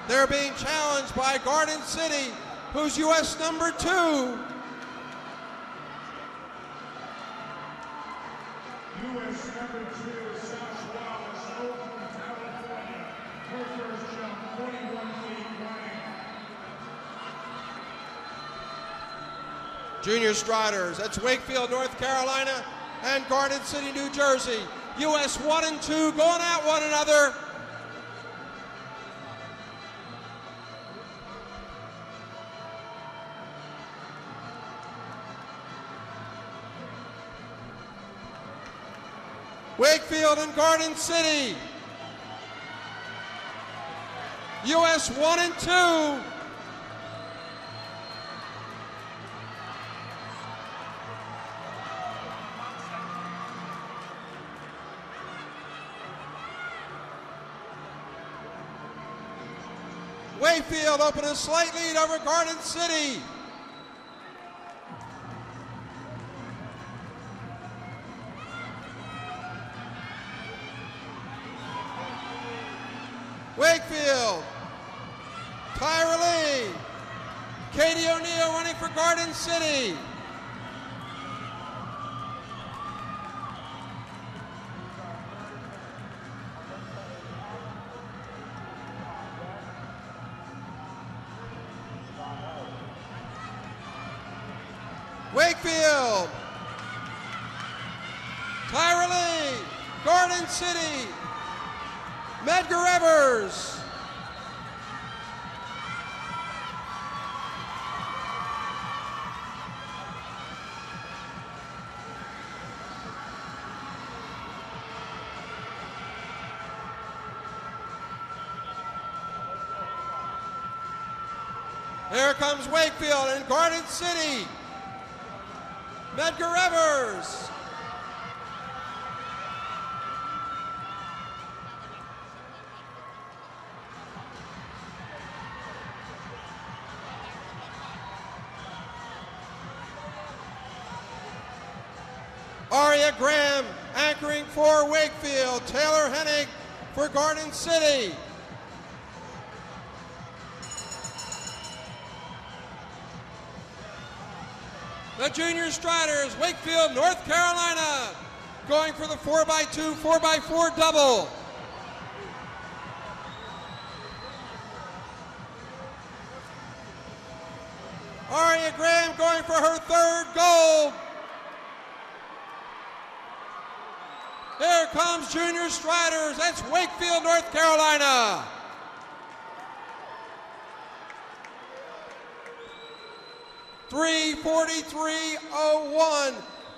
A: They're being challenged by Garden City, who's U.S. number 2.
H: U.S. number 2, Sasha Wallace, Oakland, California. Her first jump, 41 feet running.
A: Junior Striders, that's Wakefield, North Carolina, and Garden City, New Jersey. U.S. 1 and 2 going at one another. Wakefield and Garden City. U.S. 1 and 2. Wakefield opened a slight lead over Garden City. Wakefield, Tyra Lee, Katie O'Neill running for Garden City. Wakefield, Tyra Lee, Garden City, Medgar Evers. Here comes Wakefield and Garden City. Medgar Evers. Aria Graham anchoring for Wakefield. Taylor Hennig for Garden City. The junior striders, Wakefield, North Carolina, going for the 4x2, 4x4 double. Aria Graham going for her third gold. Here comes junior striders. That's Wakefield, North Carolina. .343.01.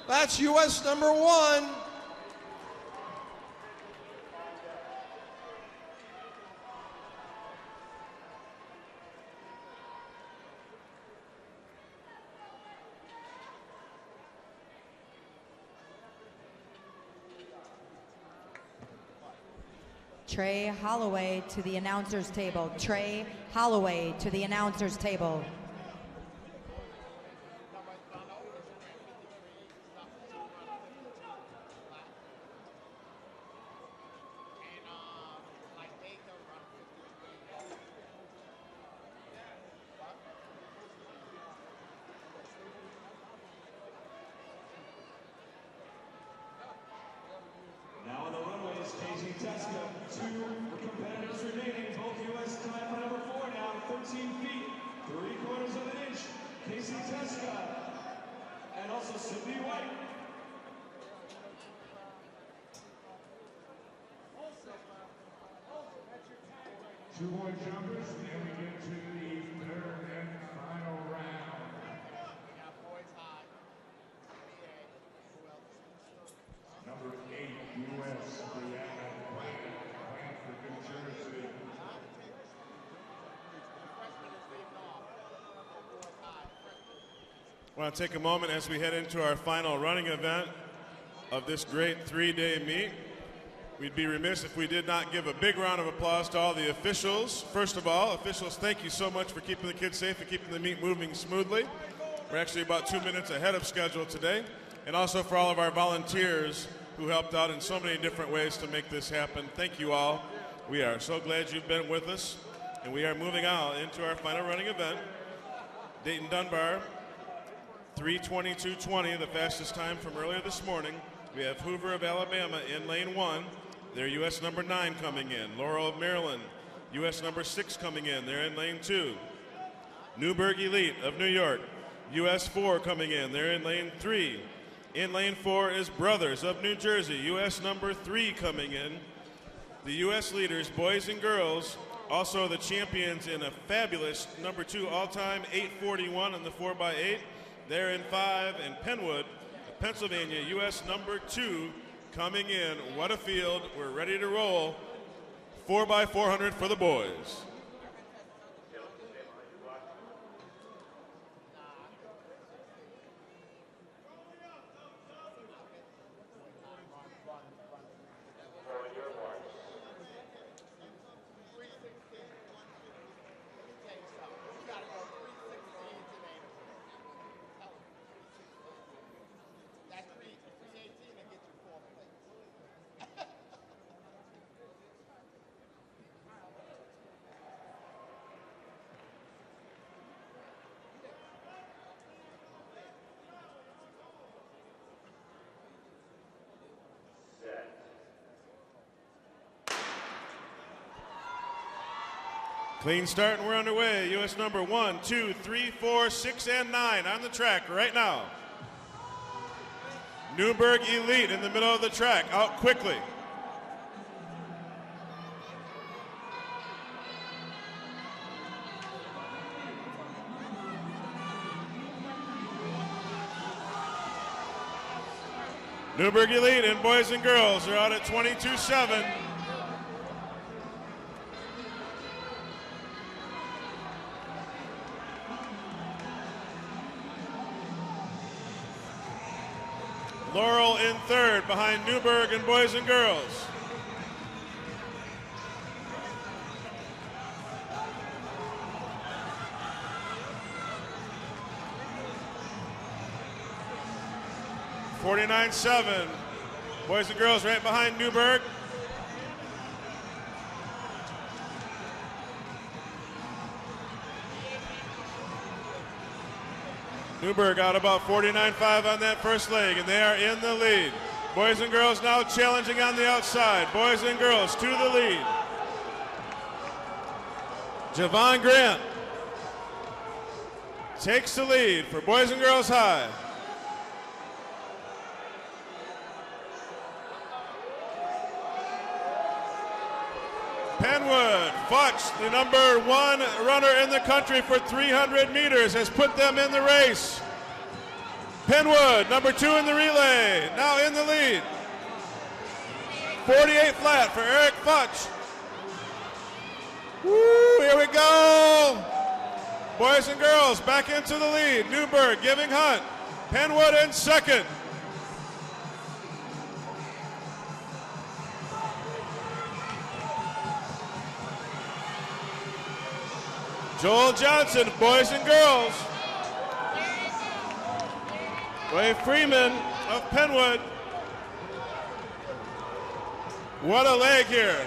A: That's U.S. number 1.
B: Trey Holloway to the announcer's table. Trey Holloway to the announcer's table.
K: Now on the runway is Casey Teska. 2 competitors remaining, both U.S. time for number 4 now, 13 feet, 3/4 of an inch. Casey Teska and also Sydney White.
H: Two more jumpers, then we get to the third and final round. Number 8, U.S. Brianna Blanford, New Jersey.
D: I want to take a moment as we head into our final running event of this great 3-day meet. We'd be remiss if we did not give a big round of applause to all the officials. First of all, officials, thank you so much for keeping the kids safe and keeping the meet moving smoothly. We're actually about 2 minutes ahead of schedule today. And also for all of our volunteers who helped out in so many different ways to make this happen. Thank you all. We are so glad you've been with us. And we are moving out into our final running event. Dayton Dunbar, 3:22.20, the fastest time from earlier this morning. We have Hoover of Alabama in lane 1. They're U.S. number 9 coming in. Laurel of Maryland, U.S. number 6 coming in. They're in lane 2. Newburgh Elite of New York, U.S. 4 coming in. They're in lane 3. In lane 4 is Brothers of New Jersey, U.S. number 3 coming in. The U.S. leaders, boys and girls, also the champions in a fabulous number 2 all-time 8:41 in the 4x8. They're in 5, and Penwood, Pennsylvania, U.S. number 2 coming in. What a field. We're ready to roll. 4x400 for the boys. Clean start, and we're underway. U.S. number 1, 2, 3, 4, 6, and 9 on the track right now. Newburgh Elite in the middle of the track, out quickly. Newburgh Elite and boys and girls are out at 22.7. Laurel in third behind Newburgh and boys and girls. 49-7. Boys and girls right behind Newberg. Newberg out about 49-5 on that first leg, and they are in the lead. Boys and girls now challenging on the outside. Boys and girls to the lead. Javon Grant takes the lead for boys and girls high. Penwood, Futch, the number 1 runner in the country for 300 meters, has put them in the race. Penwood, number 2 in the relay, now in the lead. 48 flat for Eric Futch. Woo, here we go. Boys and girls back into the lead. Newberg giving Hunt. Penwood in second. Joel Johnson, boys and girls. Wade Freeman of Penwood. What a leg here.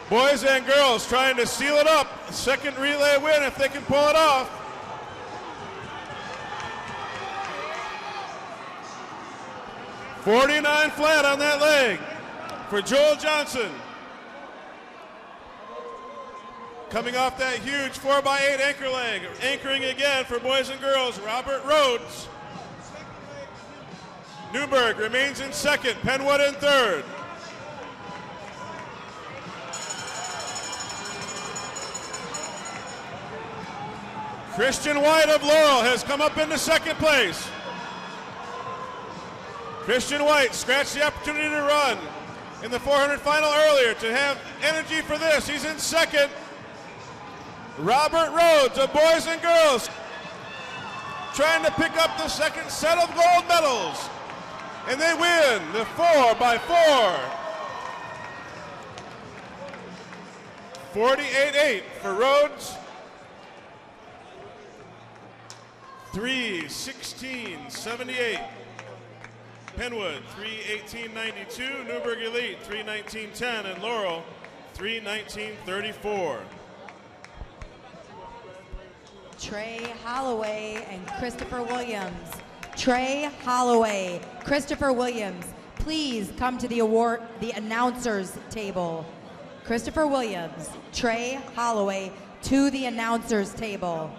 D: Boys and girls trying to seal it up. Second relay win if they can pull it off. .49 flat on that leg for Joel Johnson. Coming off that huge 4x8 anchor leg. Anchoring again for boys and girls, Robert Rhodes. Newberg remains in second, Penwood in third. Christian White of Laurel has come up into second place. Christian White scratched the opportunity to run in the 400 final earlier to have energy for this. He's in second. Robert Rhodes of boys and girls trying to pick up the second set of gold medals. And they win the 4x4. 48-8 for Rhodes. 3:16.78. Penwood 3:18.92. Newberg Elite 3:19.10. And Laurel 3:19.34.
B: Trey Holloway and Christopher Williams. Trey Holloway, Christopher Williams, please come to the announcers table. Christopher Williams, Trey Holloway to the announcers table.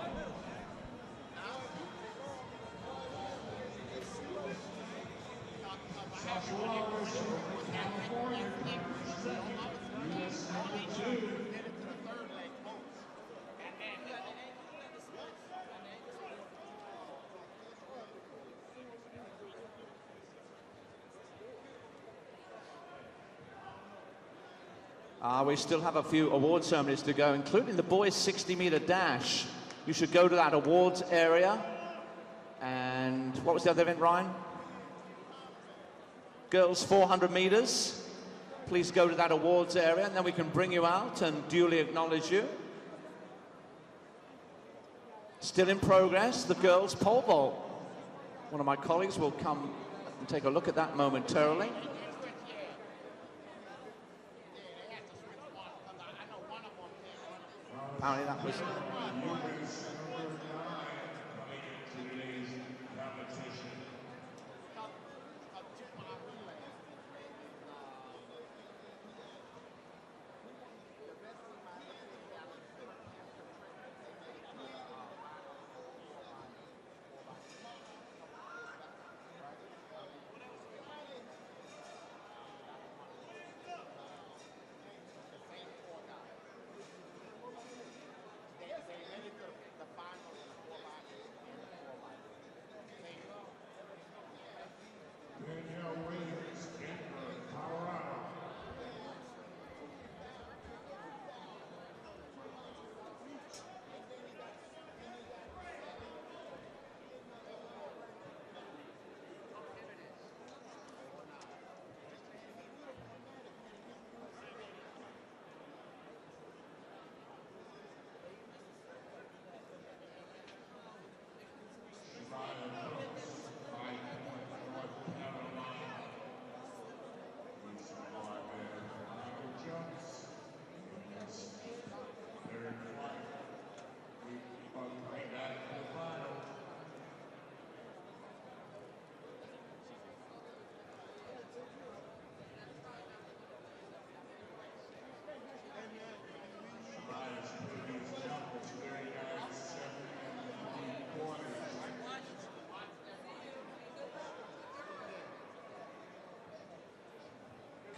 L: We still have a few award ceremonies to go, including the boys 60-meter dash. You should go to that awards area. And what was the other event, Ryan? Girls 400 meters. Please go to that awards area, and then we can bring you out and duly acknowledge you. Still in progress, the girls pole vault. One of my colleagues will come and take a look at that momentarily. Apparently that was...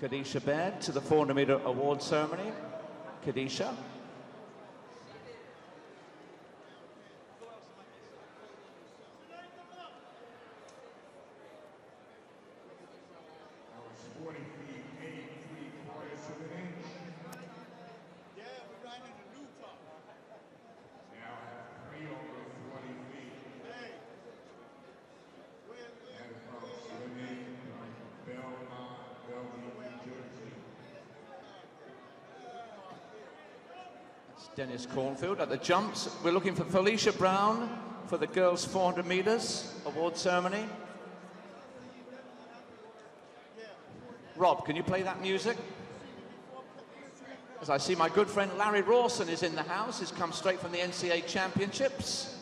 L: Kadisha Baird to the 400-meter award ceremony. Kadisha. Dennis Cornfield at the jumps. We're looking for Felicia Brown for the girls 400 meters award ceremony. Rob, can you play that music? As I see my good friend Larry Rawson is in the house. He's come straight from the NCAA Championships.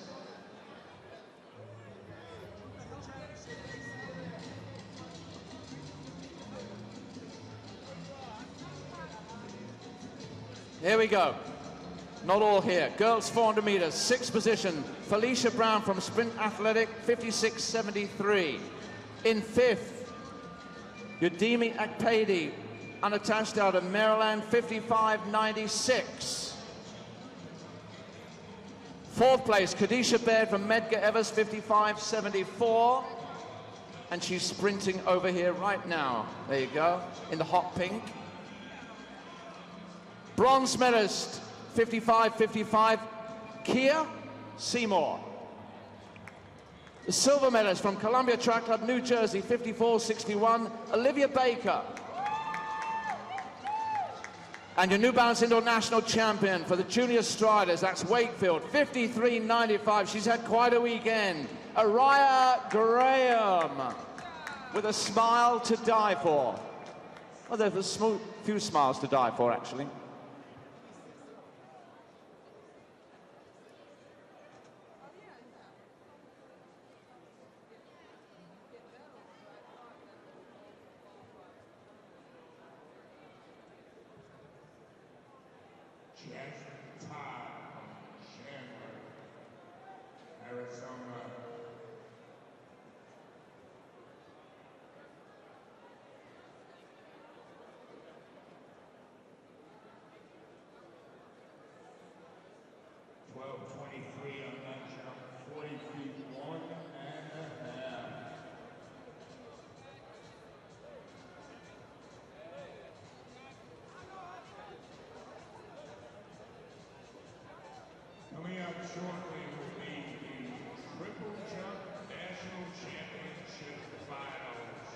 L: Here we go. Not all here. Girls 400 meters, sixth position. Felicia Brown from Sprint Athletic, 56.73. In fifth, Udemy Akpedi, unattached out of Maryland, 55.96. Fourth place, Kadisha Baird from Medgar Evers, 55.74. And she's sprinting over here right now. There you go, in the hot pink. Bronze medalist, 55.55, Kia Seymour. The silver medalist from Columbia Track Club, New Jersey, 54.61, Olivia Baker. And your New Balance Indoor National Champion for the junior striders, that's Wakefield, 53.95. She's had quite a weekend. Araya Graham, with a smile to die for. Well, there's a few smiles to die for, actually.
H: Arizona. .12:23 on that jump, 40 feet, 1.5. Coming up shortly will be the triple jump national championship finals.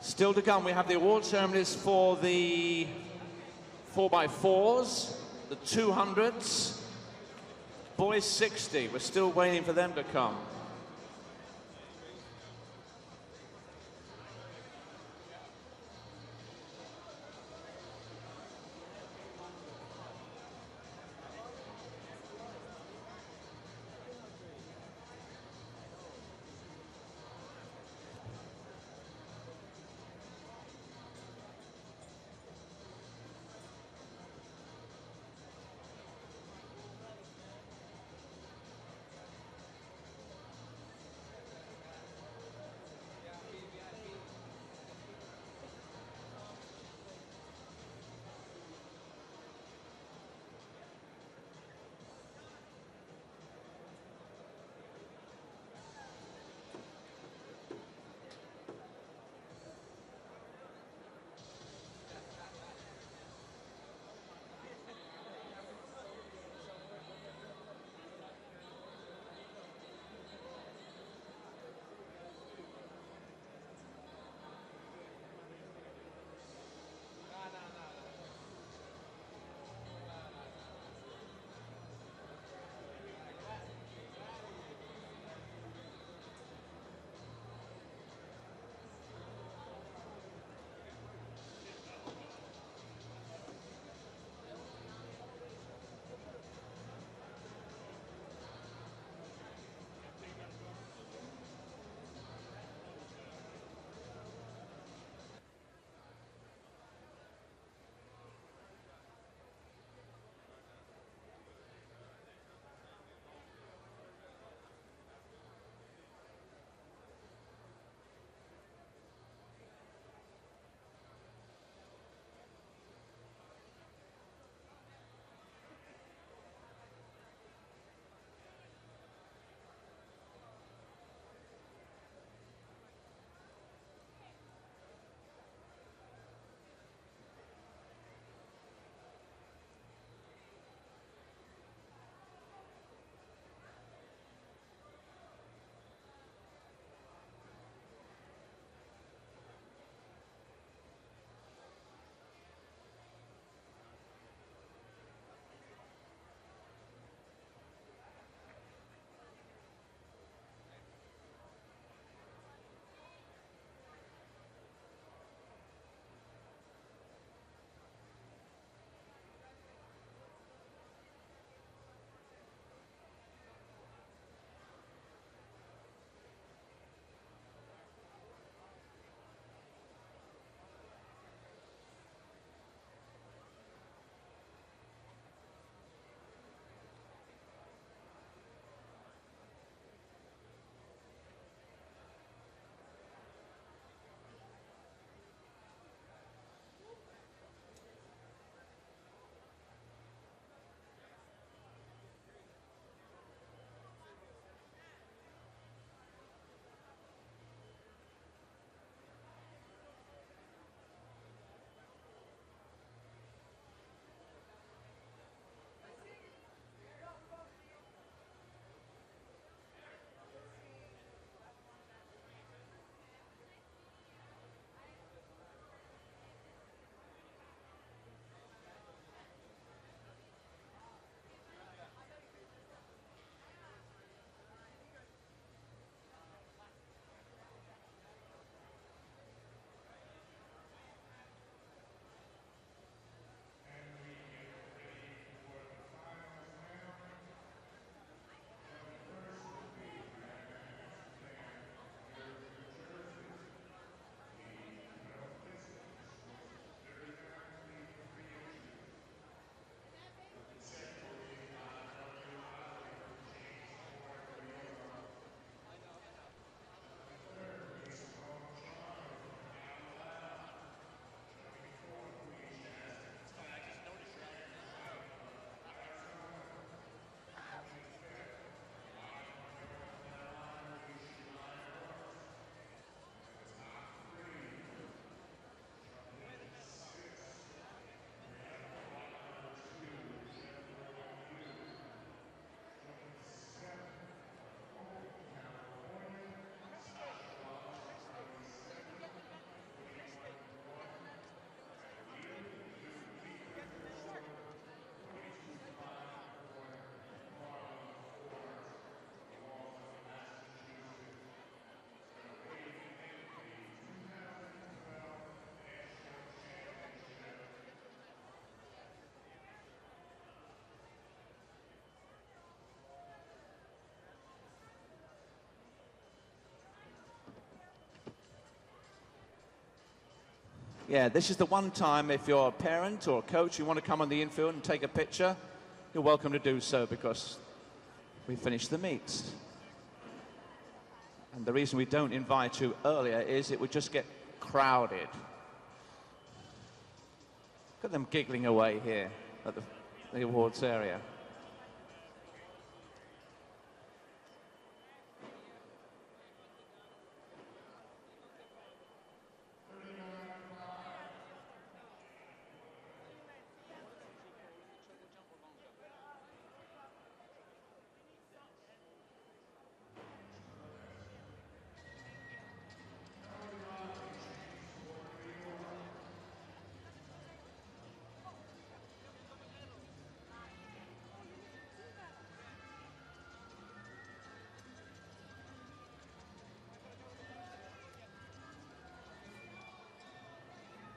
L: Still to come, we have the award ceremonies for the 4x4s, the 200s, boys 60. We're still waiting for them to come. Yeah, this is the one time if you're a parent or a coach, you want to come on the infield and take a picture, you're welcome to do so because we finished the meet. And the reason we don't invite you earlier is it would just get crowded. Look at them giggling away here at the awards area.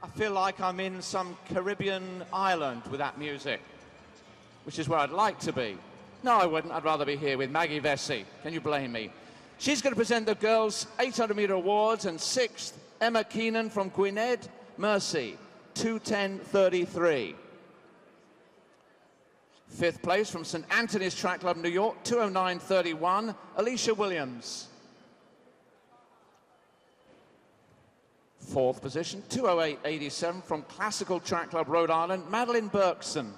L: I feel like I'm in some Caribbean island with that music, which is where I'd like to be. No, I wouldn't. I'd rather be here with Maggie Vesey. Can you blame me? She's going to present the girls' 800-meter awards, and sixth, Emma Keenan from Gwynedd, Mercy, 2:10.33. Fifth place from St. Anthony's Track Club, New York, 2:09.31, Alicia Williams. Fourth position, 2:08.87 from Classical Track Club, Rhode Island, Madeline Berkson.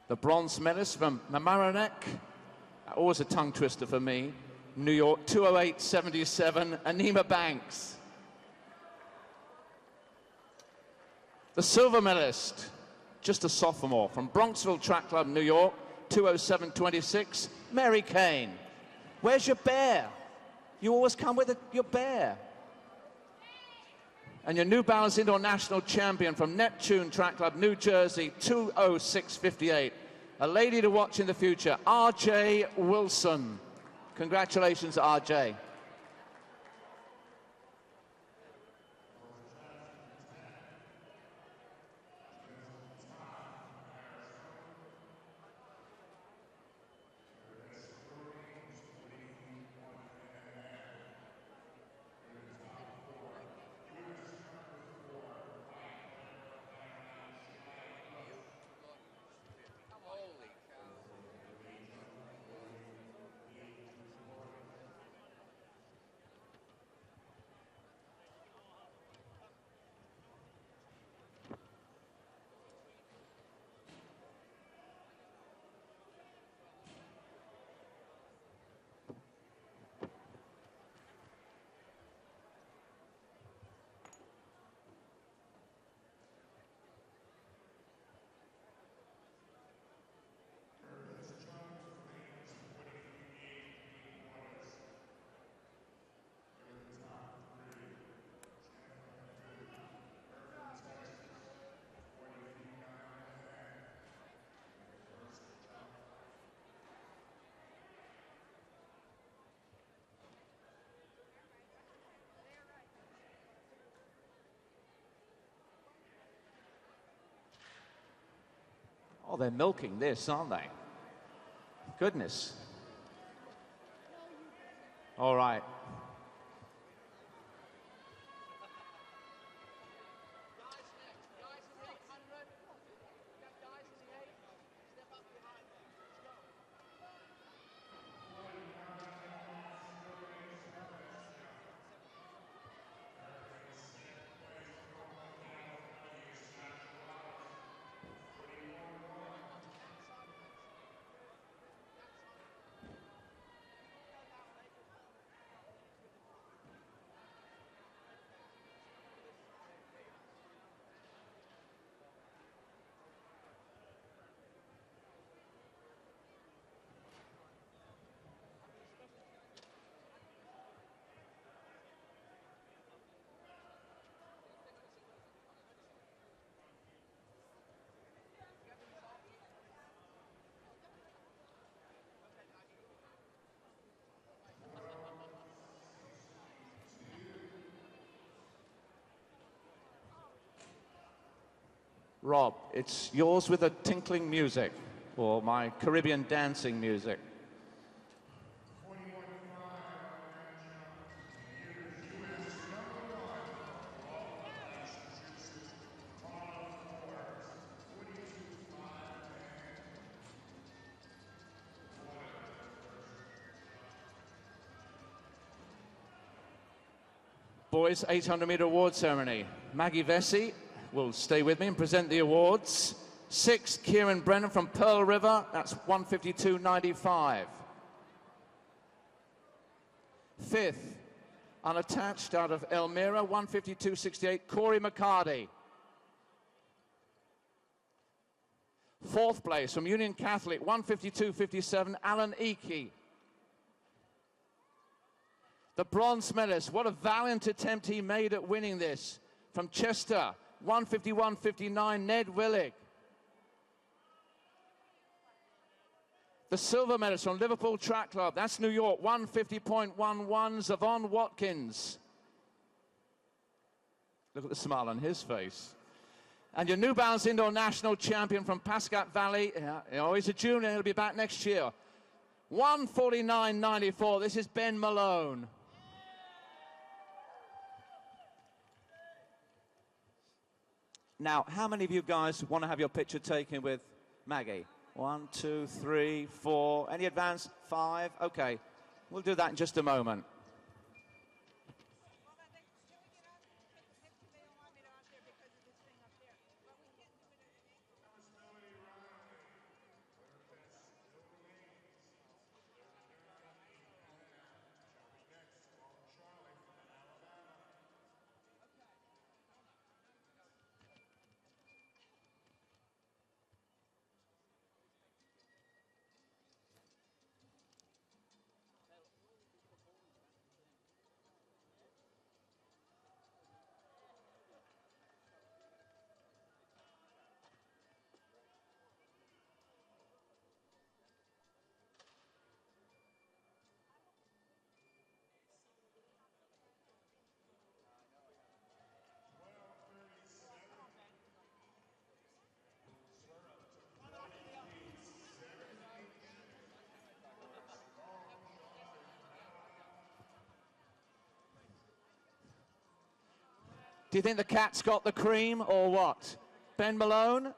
L: The bronze medalist from Mamaroneck, always a tongue twister for me, New York, 2:08.77, Anima Banks. The silver medalist, just a sophomore, from Bronxville Track Club, New York, 2:07.26, Mary Kane. Where's your bear? You always come with your bear. And your New Balance Indoor National Champion from Neptune Track Club, New Jersey, 2:06.58. A lady to watch in the future, R.J. Wilson. Congratulations, R.J. Oh, they're milking this, aren't they? Goodness. All right. Rob, it's yours with the tinkling music, or my Caribbean dancing music. boys 800-meter award ceremony. Maggie Vesey will stay with me and present the awards. Sixth, Kieran Brennan from Pearl River, that's 152.95. Fifth, unattached out of Elmira, 152.68, Corey McCarty. Fourth place from Union Catholic, 152.57, Alan Eakey. The bronze medalist, what a valiant attempt he made at winning this. From Chester, 151.59, Ned Willig. The silver medalist from Liverpool Track Club, that's New York, 150.11, Zavon Watkins. Look at the smile on his face. And your New Balance Indoor National Champion from Pascat Valley, he's a junior, he'll be back next year. 149.94, this is Ben Malone. Now, how many of you guys want to have your picture taken with Maggie? 1, 2, 3, 4. Any advance? 5? Okay. We'll do that in just a moment. Do you think the cat's got the cream or what? Ben Malone?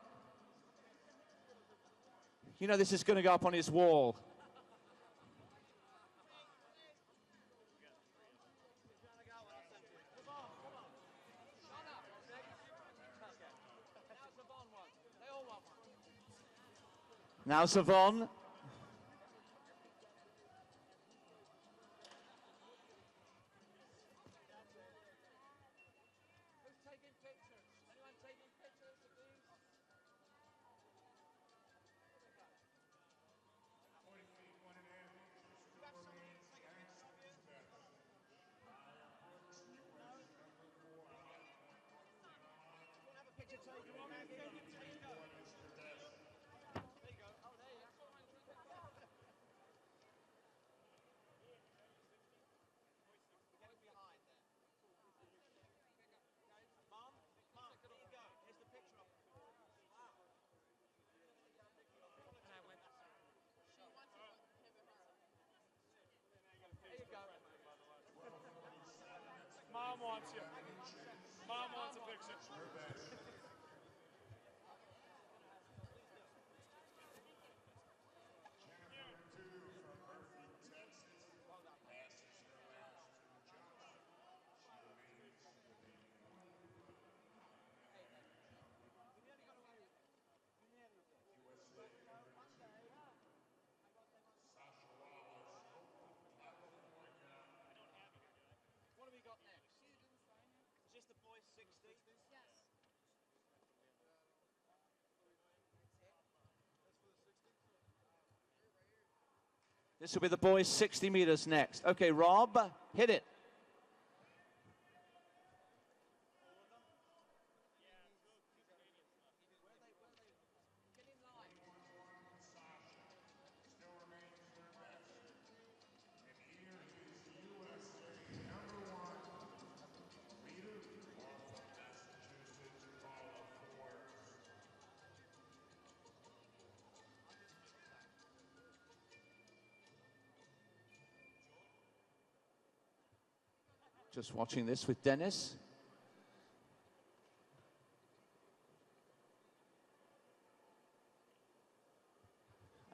L: You know this is going to go up on his wall. Now Zavon.
F: Mom wants you. Mom wants a picture.
I: What have we got next? Is this the boys 60? Yes.
L: This will be the boys 60 meters next. Okay, Rob, hit it. Just watching this with Dennis.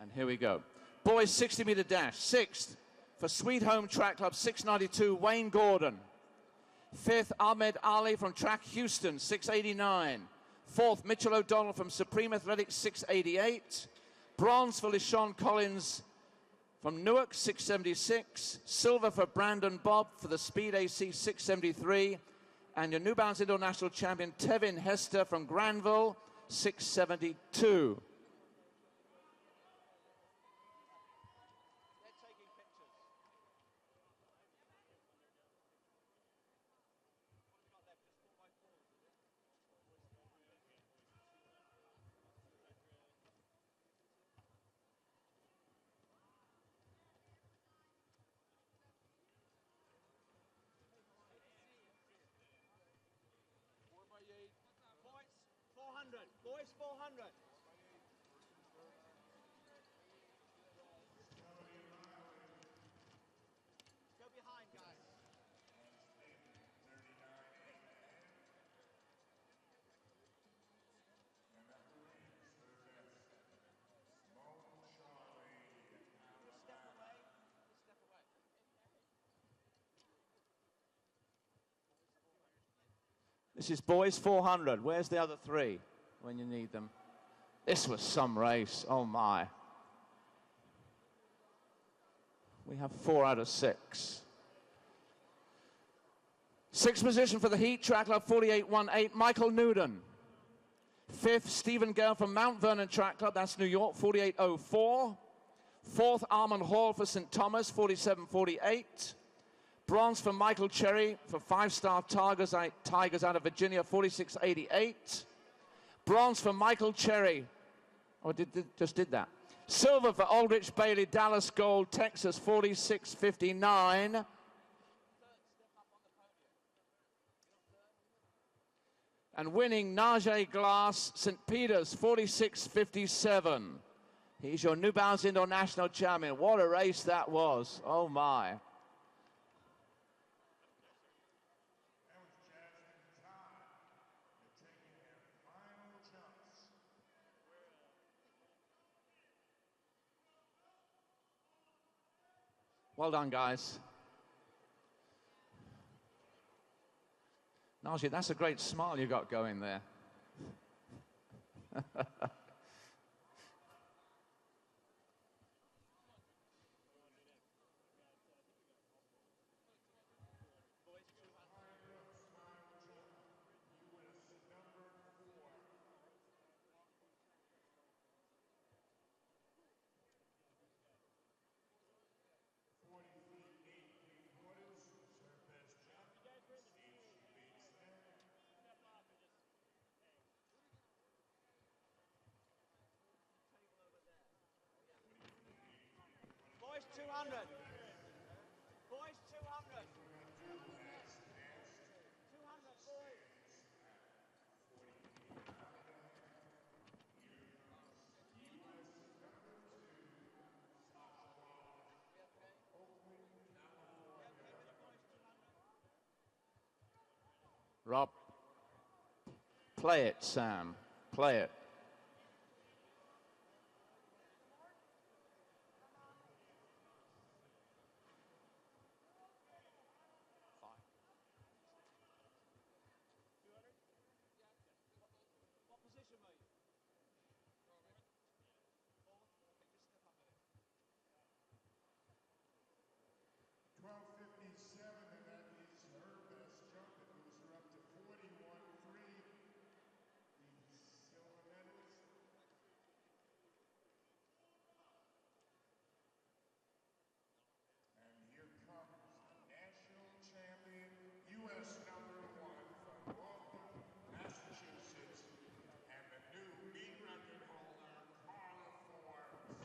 L: And here we go. Boys 60-meter dash, sixth for Sweet Home Track Club, 692, Wayne Gordon. Fifth, Ahmed Ali from Track Houston, 689. Fourth, Mitchell O'Donnell from Supreme Athletics, 688. Bronze for LeSean Collins from Newark, 676. Silver for Brandon Bobb for the Speed AC, 673. And your New Balance International Champion, Tevin Hester from Granville, 672.
I: Boys, 400. Boys, 400. Go behind, guys. Step away. Step away.
L: This is boys 400. Where's the other three when you need them? This was some race. Oh, my. We have 4 out of 6. Sixth position for the heat, track club 4818, Michael Newton. Fifth, Stephen Gale from Mount Vernon Track Club, that's New York, 4804. Fourth, Armand Hall for St. Thomas, 4748. Bronze for Michael Cherry for 5-star Tigers out of Virginia, 4688. Bronze for Michael Cherry. Oh, just did that. Silver for Aldrich Bailey, Dallas Gold, Texas, 4659. And winning Najee Glass, St. Peter's, 4657. He's your New Balance International Champion. What a race that was. Oh, my. Well done, guys. Najee, that's a great smile you got going there.
I: Boys, 200. Boys, 200. 200, boys.
L: Rob, play it, Sam. Play it.
I: What position, mate?
H: 12:57, and that is her best jump. It moves her up to 41.3. The silver medalist. And here comes the national champion, U.S. #1 from Waltham, Massachusetts, and the new meet record holder, Carla Forbes.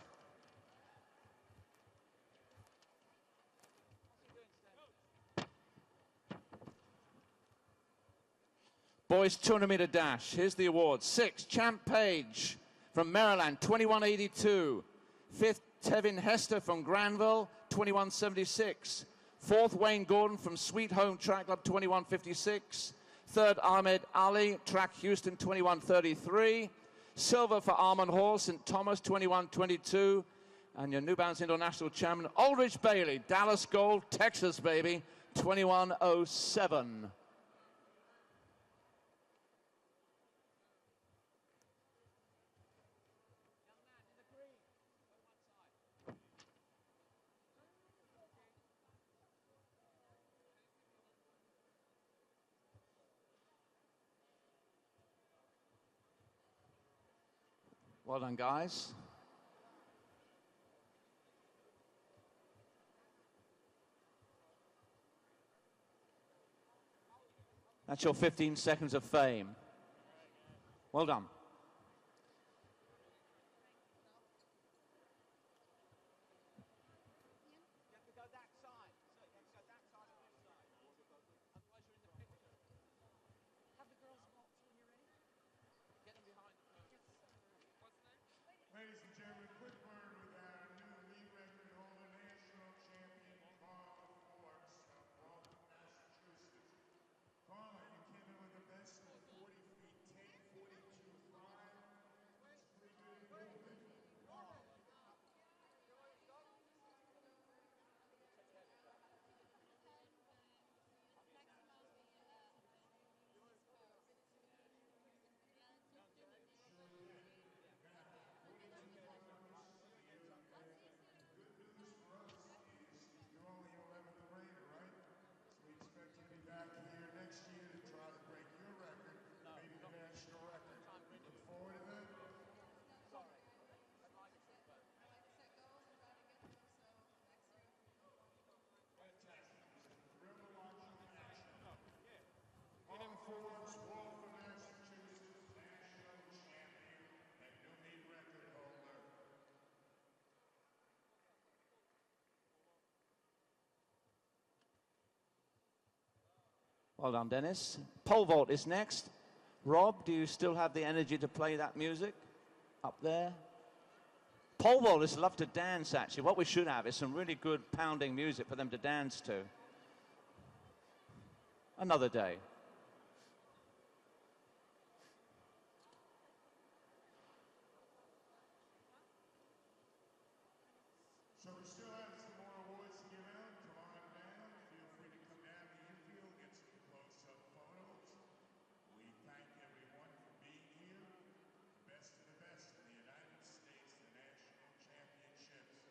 L: Boys 200-meter dash. Here's the awards. 6, Champ Page from Maryland, 2182. 5th, Tevin Hester from Granville, 2176. 4th, Wayne Gordon from Sweet Home Track Club, 2156. 3rd, Ahmed Ali, Track Houston, 2133. Silver for Armand Hall, St. Thomas, 2122. And your New Balance International Champion, Aldrich Bailey, Dallas Gold, Texas, baby, 2107. Well done, guys. That's your 15 seconds of fame. Well done.
I: You have to go that side. So you have to go that side and this side. Otherwise you're in the picture. Have the girls walk through when you're ready. Get them behind the podium. What's the name?
H: Ladies and gentlemen, quick word with our new league record holder, national champion, Carla Forbes of Walton, Massachusetts. Carla, you came in with the best of 40 feet, 10, 42, 5. That's a pretty good improvement. You're only your 11th grader, right? So we expect you to be back here next year to try to break your record, maybe the national record. Look forward to that. Fantastic. Thrilled to watch you in action. All Forbes, Walton, Massachusetts, national champion and new meet record holder.
L: Well done, Dennis. Pole vault is next. Rob, do you still have the energy to play that music up there? Pole vaulters love to dance, actually. What we should have is some really good pounding music for them to dance to. Another day.
H: So we still have some more awards to give out. Come on down. Feel free to come down to the infield, get some close-up photos. We thank everyone for being here. The best of the best in the United States, the national championships.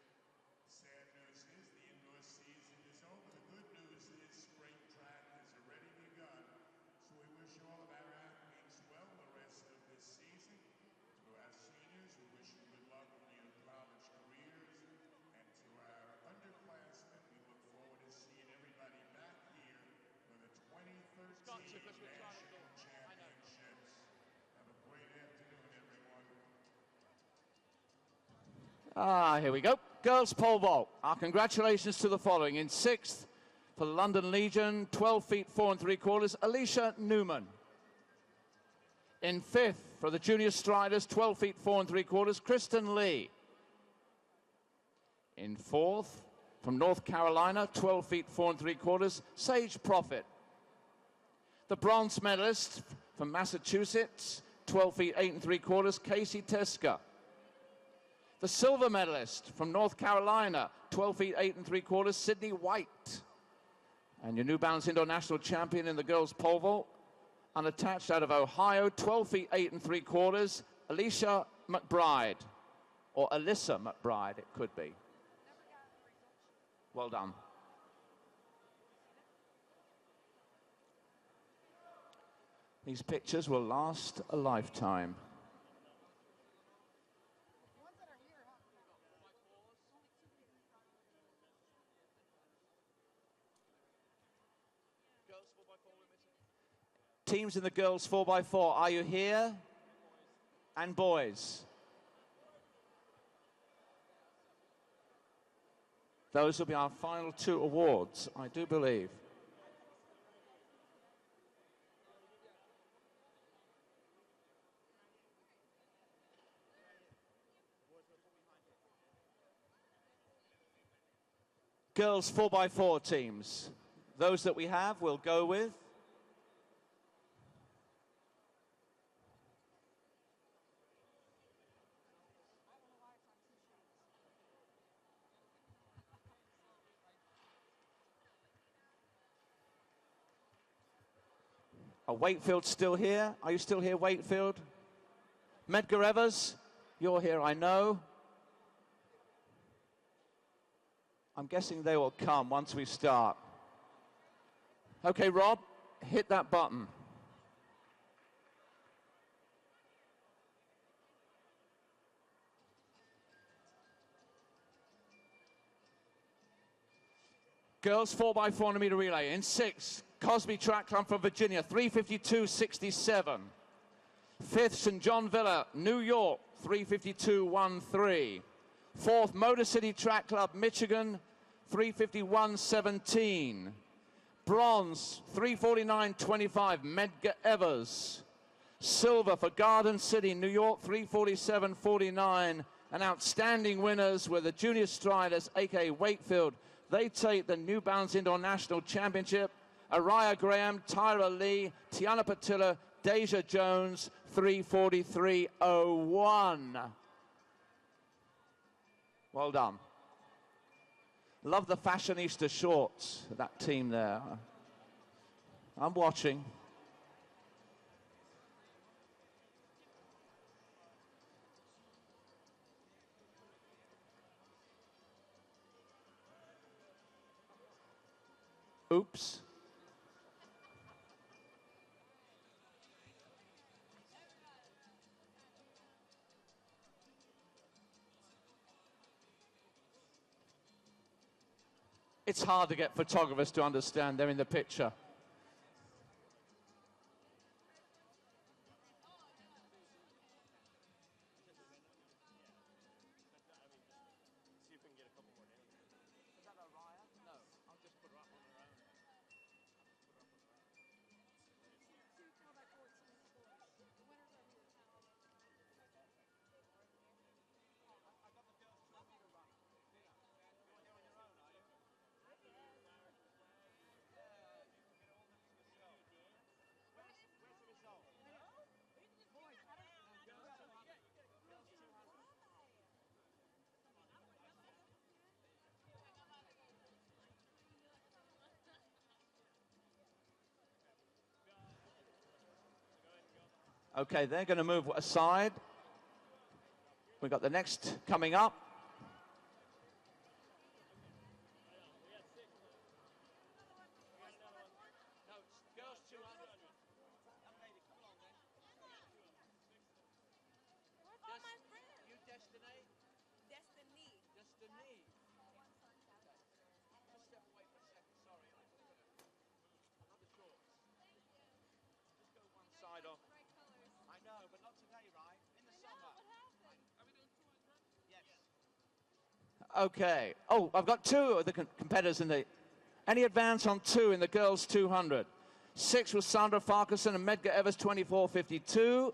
H: The sad news is the indoor season is over. The good news is spring track has already begun. So we wish all of our athletes well the rest of this season. To our seniors, we wish you good luck in your college careers. And to our underclassmen, we look forward to seeing everybody back here for the 2013 National Championships. Have a great afternoon, everyone.
L: Here we go. Girls pole vault. Our congratulations to the following. In 6th, for the London Legion, 12 feet 4 3/4, Alicia Newman. In 5th, for the Junior Striders, 12 feet 4 3/4, Kristen Lee. In 4th, from North Carolina, 12 feet 4 3/4, Sage Prophet. The bronze medalist from Massachusetts, 12 feet 8 3/4, Casey Teska. The silver medalist from North Carolina, 12 feet 8 3/4, Sydney White. And your New Balance Indoor National Champion in the girls pole vault, unattached out of Ohio, 12 feet 8 3/4, Alicia McBride. Or Alyssa McBride, it could be. Well done. These pictures will last a lifetime.
I: Girls 4x4 with me.
L: Teams in the girls 4x4, are you here? And boys. Those will be our final 2 awards, I do believe. Girls 4x4 teams. Those that we have, we'll go with. Wakefield still here? Are you still here, Wakefield? Medgar Evers, you're here, I know. I'm guessing they will come once we start. Okay, Rob, hit that button. Girls 4x4 100 meter relay. In 6, Cosby Track Club from Virginia, 3:52.67. 5th, St. John Villa, New York, 3:52.13. 4th, Motor City Track Club, Michigan, 3:51.17. Bronze, 3:49.25, Medgar Evers. Silver for Garden City, New York, 3:47.49. And outstanding winners were the junior striders, a.k.a. Wakefield. They take the New Balance Indoor National Championship. Araya Graham, Tyra Lee, Tiana Patilla, Deja Jones, 3:43.01. Well done. Love the fashionista shorts, that team there. I'm watching. Oops. It's hard to get photographers to understand they're in the picture. Okay, they're going to move aside. We've got the next coming up. I know, but not today, right? In the summer. Yes. Okay. Oh, I've got 2 of the competitors in the... Any advance on 2 in the girls 200? 6 was Sandra Farquharson and Medgar Evers, 24:52.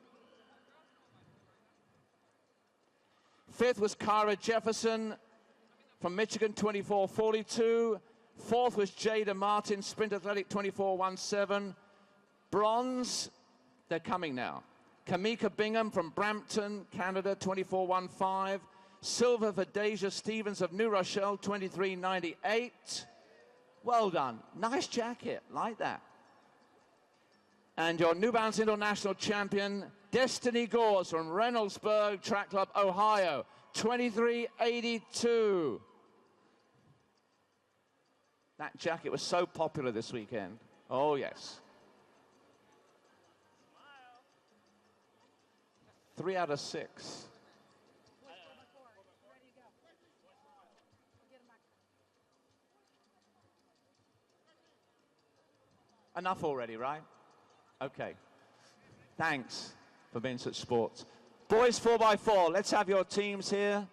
L: 5th was Kyra Jefferson from Michigan, 24:42. 4th was Jada Martin, Sprint Athletic, 24:17. Bronze, they're coming now. Kamika Bingham from Brampton, Canada, 24:15. Silver for Deja Stevens of New Rochelle, 23:98. Well done. Nice jacket, like that. And your New Balance International champion, Destiny Gores from Reynoldsburg Track Club, Ohio, 23:82. That jacket was so popular this weekend. Oh, yes. 3 out of 6. Enough already, right? Okay. Thanks for being such sports. Boys 4x4, let's have your teams here.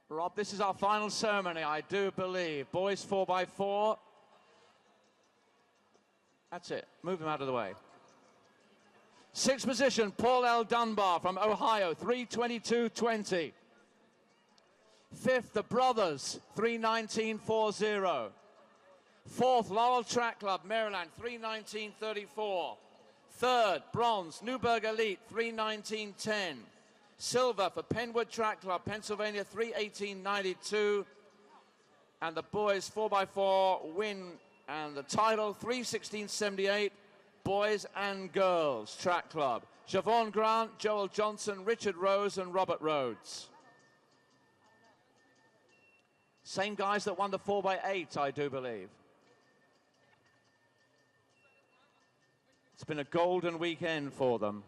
L: Rob, this is our final ceremony, I do believe. Boys 4x4. That's it. Move him out of the way. 6th position, Paul L. Dunbar from Ohio, 3:22.20. 5th, the Brothers, 3:19.40. 4th, Laurel Track Club, Maryland, 3:19.34. 3rd, Bronze, Newburgh Elite, 3:19.10. Silver for Penwood Track Club, Pennsylvania, 3:18.92. And the boys 4x4 win and the title, 3:16.78. Boys and Girls Track Club. Siobhan Grant, Joel Johnson, Richard Rose, and Robert Rhodes. Same guys that won the 4x8, I do believe. It's been a golden weekend for them.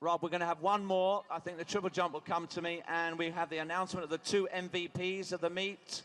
L: Rob, we're going to have one more. I think the triple jump will come to me, and we have the announcement of the 2 MVPs of the meet.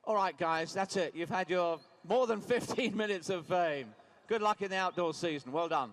L: All right, guys, that's it. You've had your more than 15 minutes of fame. Good luck in the outdoor season. Well done.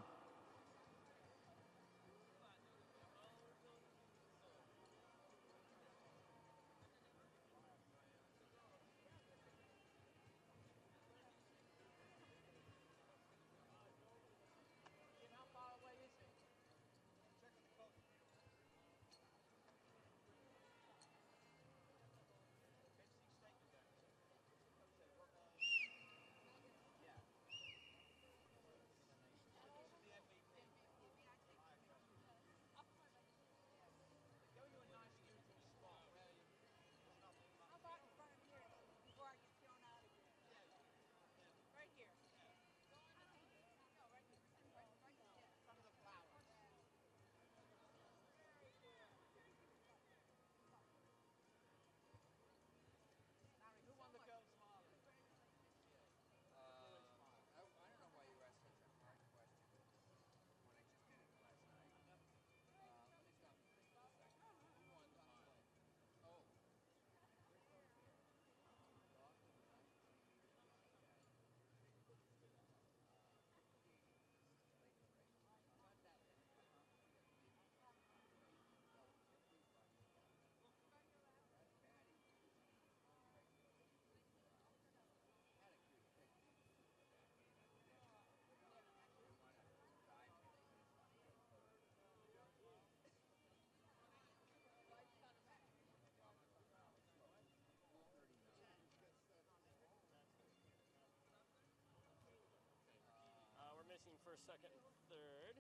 M: We're missing first, second, and third.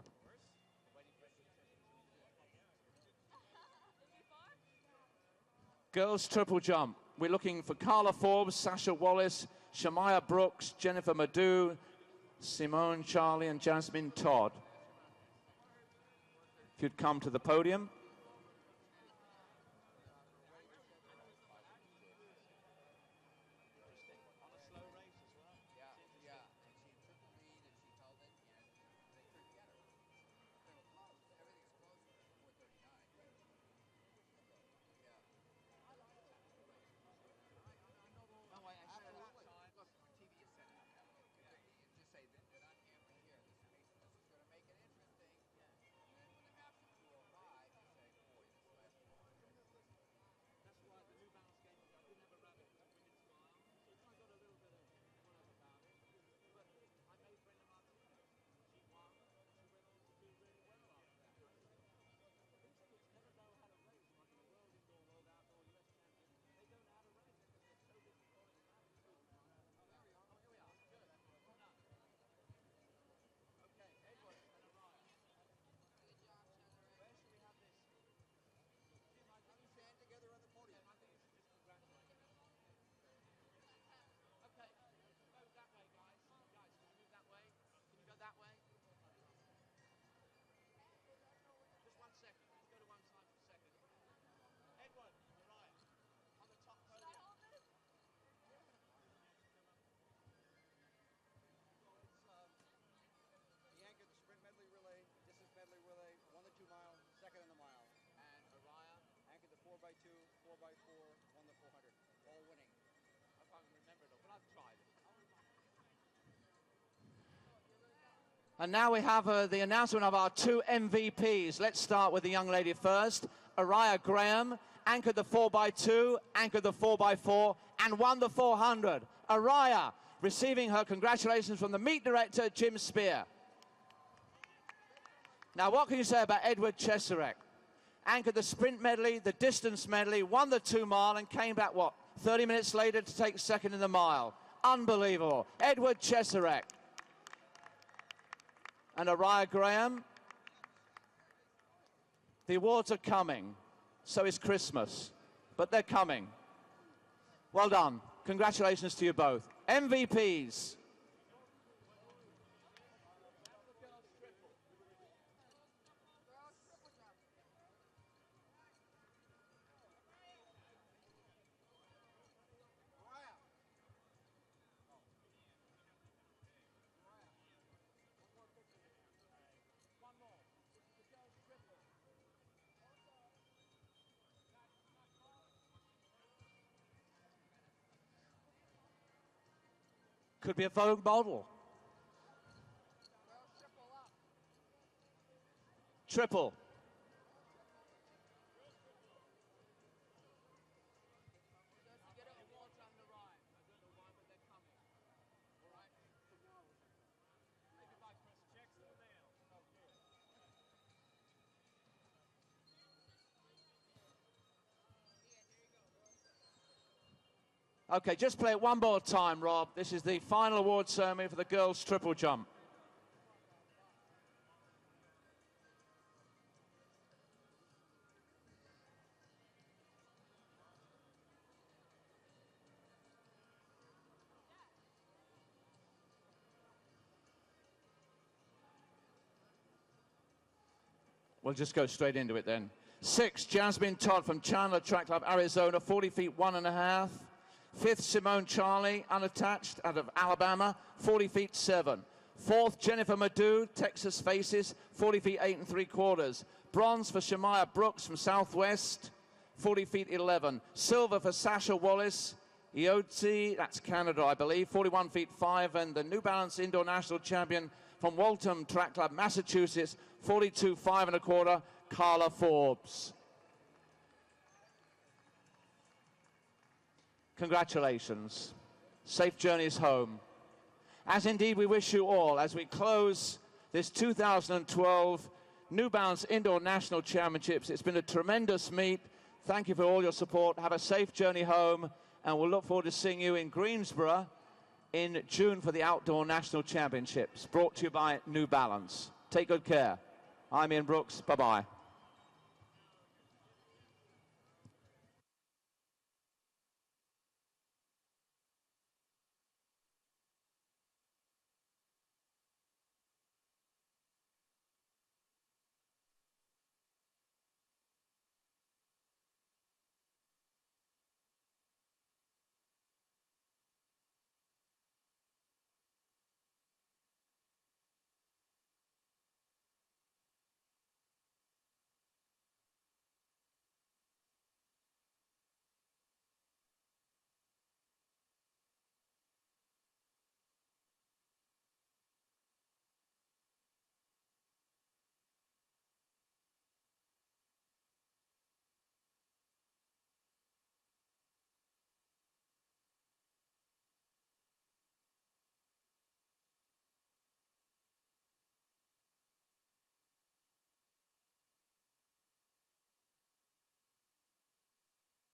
M: Of course.
L: Girls triple jump. We're looking for Carla Forbes, Sasha Wallace, Shamaya Brooks, Jennifer Madu, Simone Charlie, and Jasmine Todd. If you'd come to the podium. And now we have the announcement of our 2 MVPs. Let's start with the young lady first. Araya Graham anchored the 4x2, anchored the 4x4, and won the 400. Araya receiving her congratulations from the meet director, Jim Spear. Now, what can you say about Edward Cheserek? Anchored the sprint medley, the distance medley, won the 2 mile, and came back, 30 minutes later to take second in the mile. Unbelievable. Edward Cheserek. And Araya Graham. The awards are coming. So is Christmas. But they're coming. Well done. Congratulations to you both. MVPs. Could be a Vogue model. Triple. Okay, just play it one more time, Rob. This is the final award ceremony for the girls' triple jump. We'll just go straight into it then. 6, Jasmine Todd from Chandler Track Club, Arizona, 40 feet 1.5. 5th, Simone Charlie, unattached, out of Alabama, 40 feet 7. 4th, Jennifer Madu, Texas Faces, 40 feet 8 3/4. Bronze for Shemaya Brooks from Southwest, 40 feet 11. Silver for Sasha Wallace, Iotzi, that's Canada, I believe, 41 feet 5. And the New Balance Indoor National Champion from Waltham Track Club, Massachusetts, 42 5 1/4, Carla Forbes. Congratulations. Safe journeys home. As indeed we wish you all as we close this 2012 New Balance Indoor National Championships. It's been a tremendous meet. Thank you for all your support. Have a safe journey home, and we'll look forward to seeing you in Greensboro in June for the Outdoor National Championships, brought to you by New Balance. Take good care. I'm Ian Brooks. Bye-bye.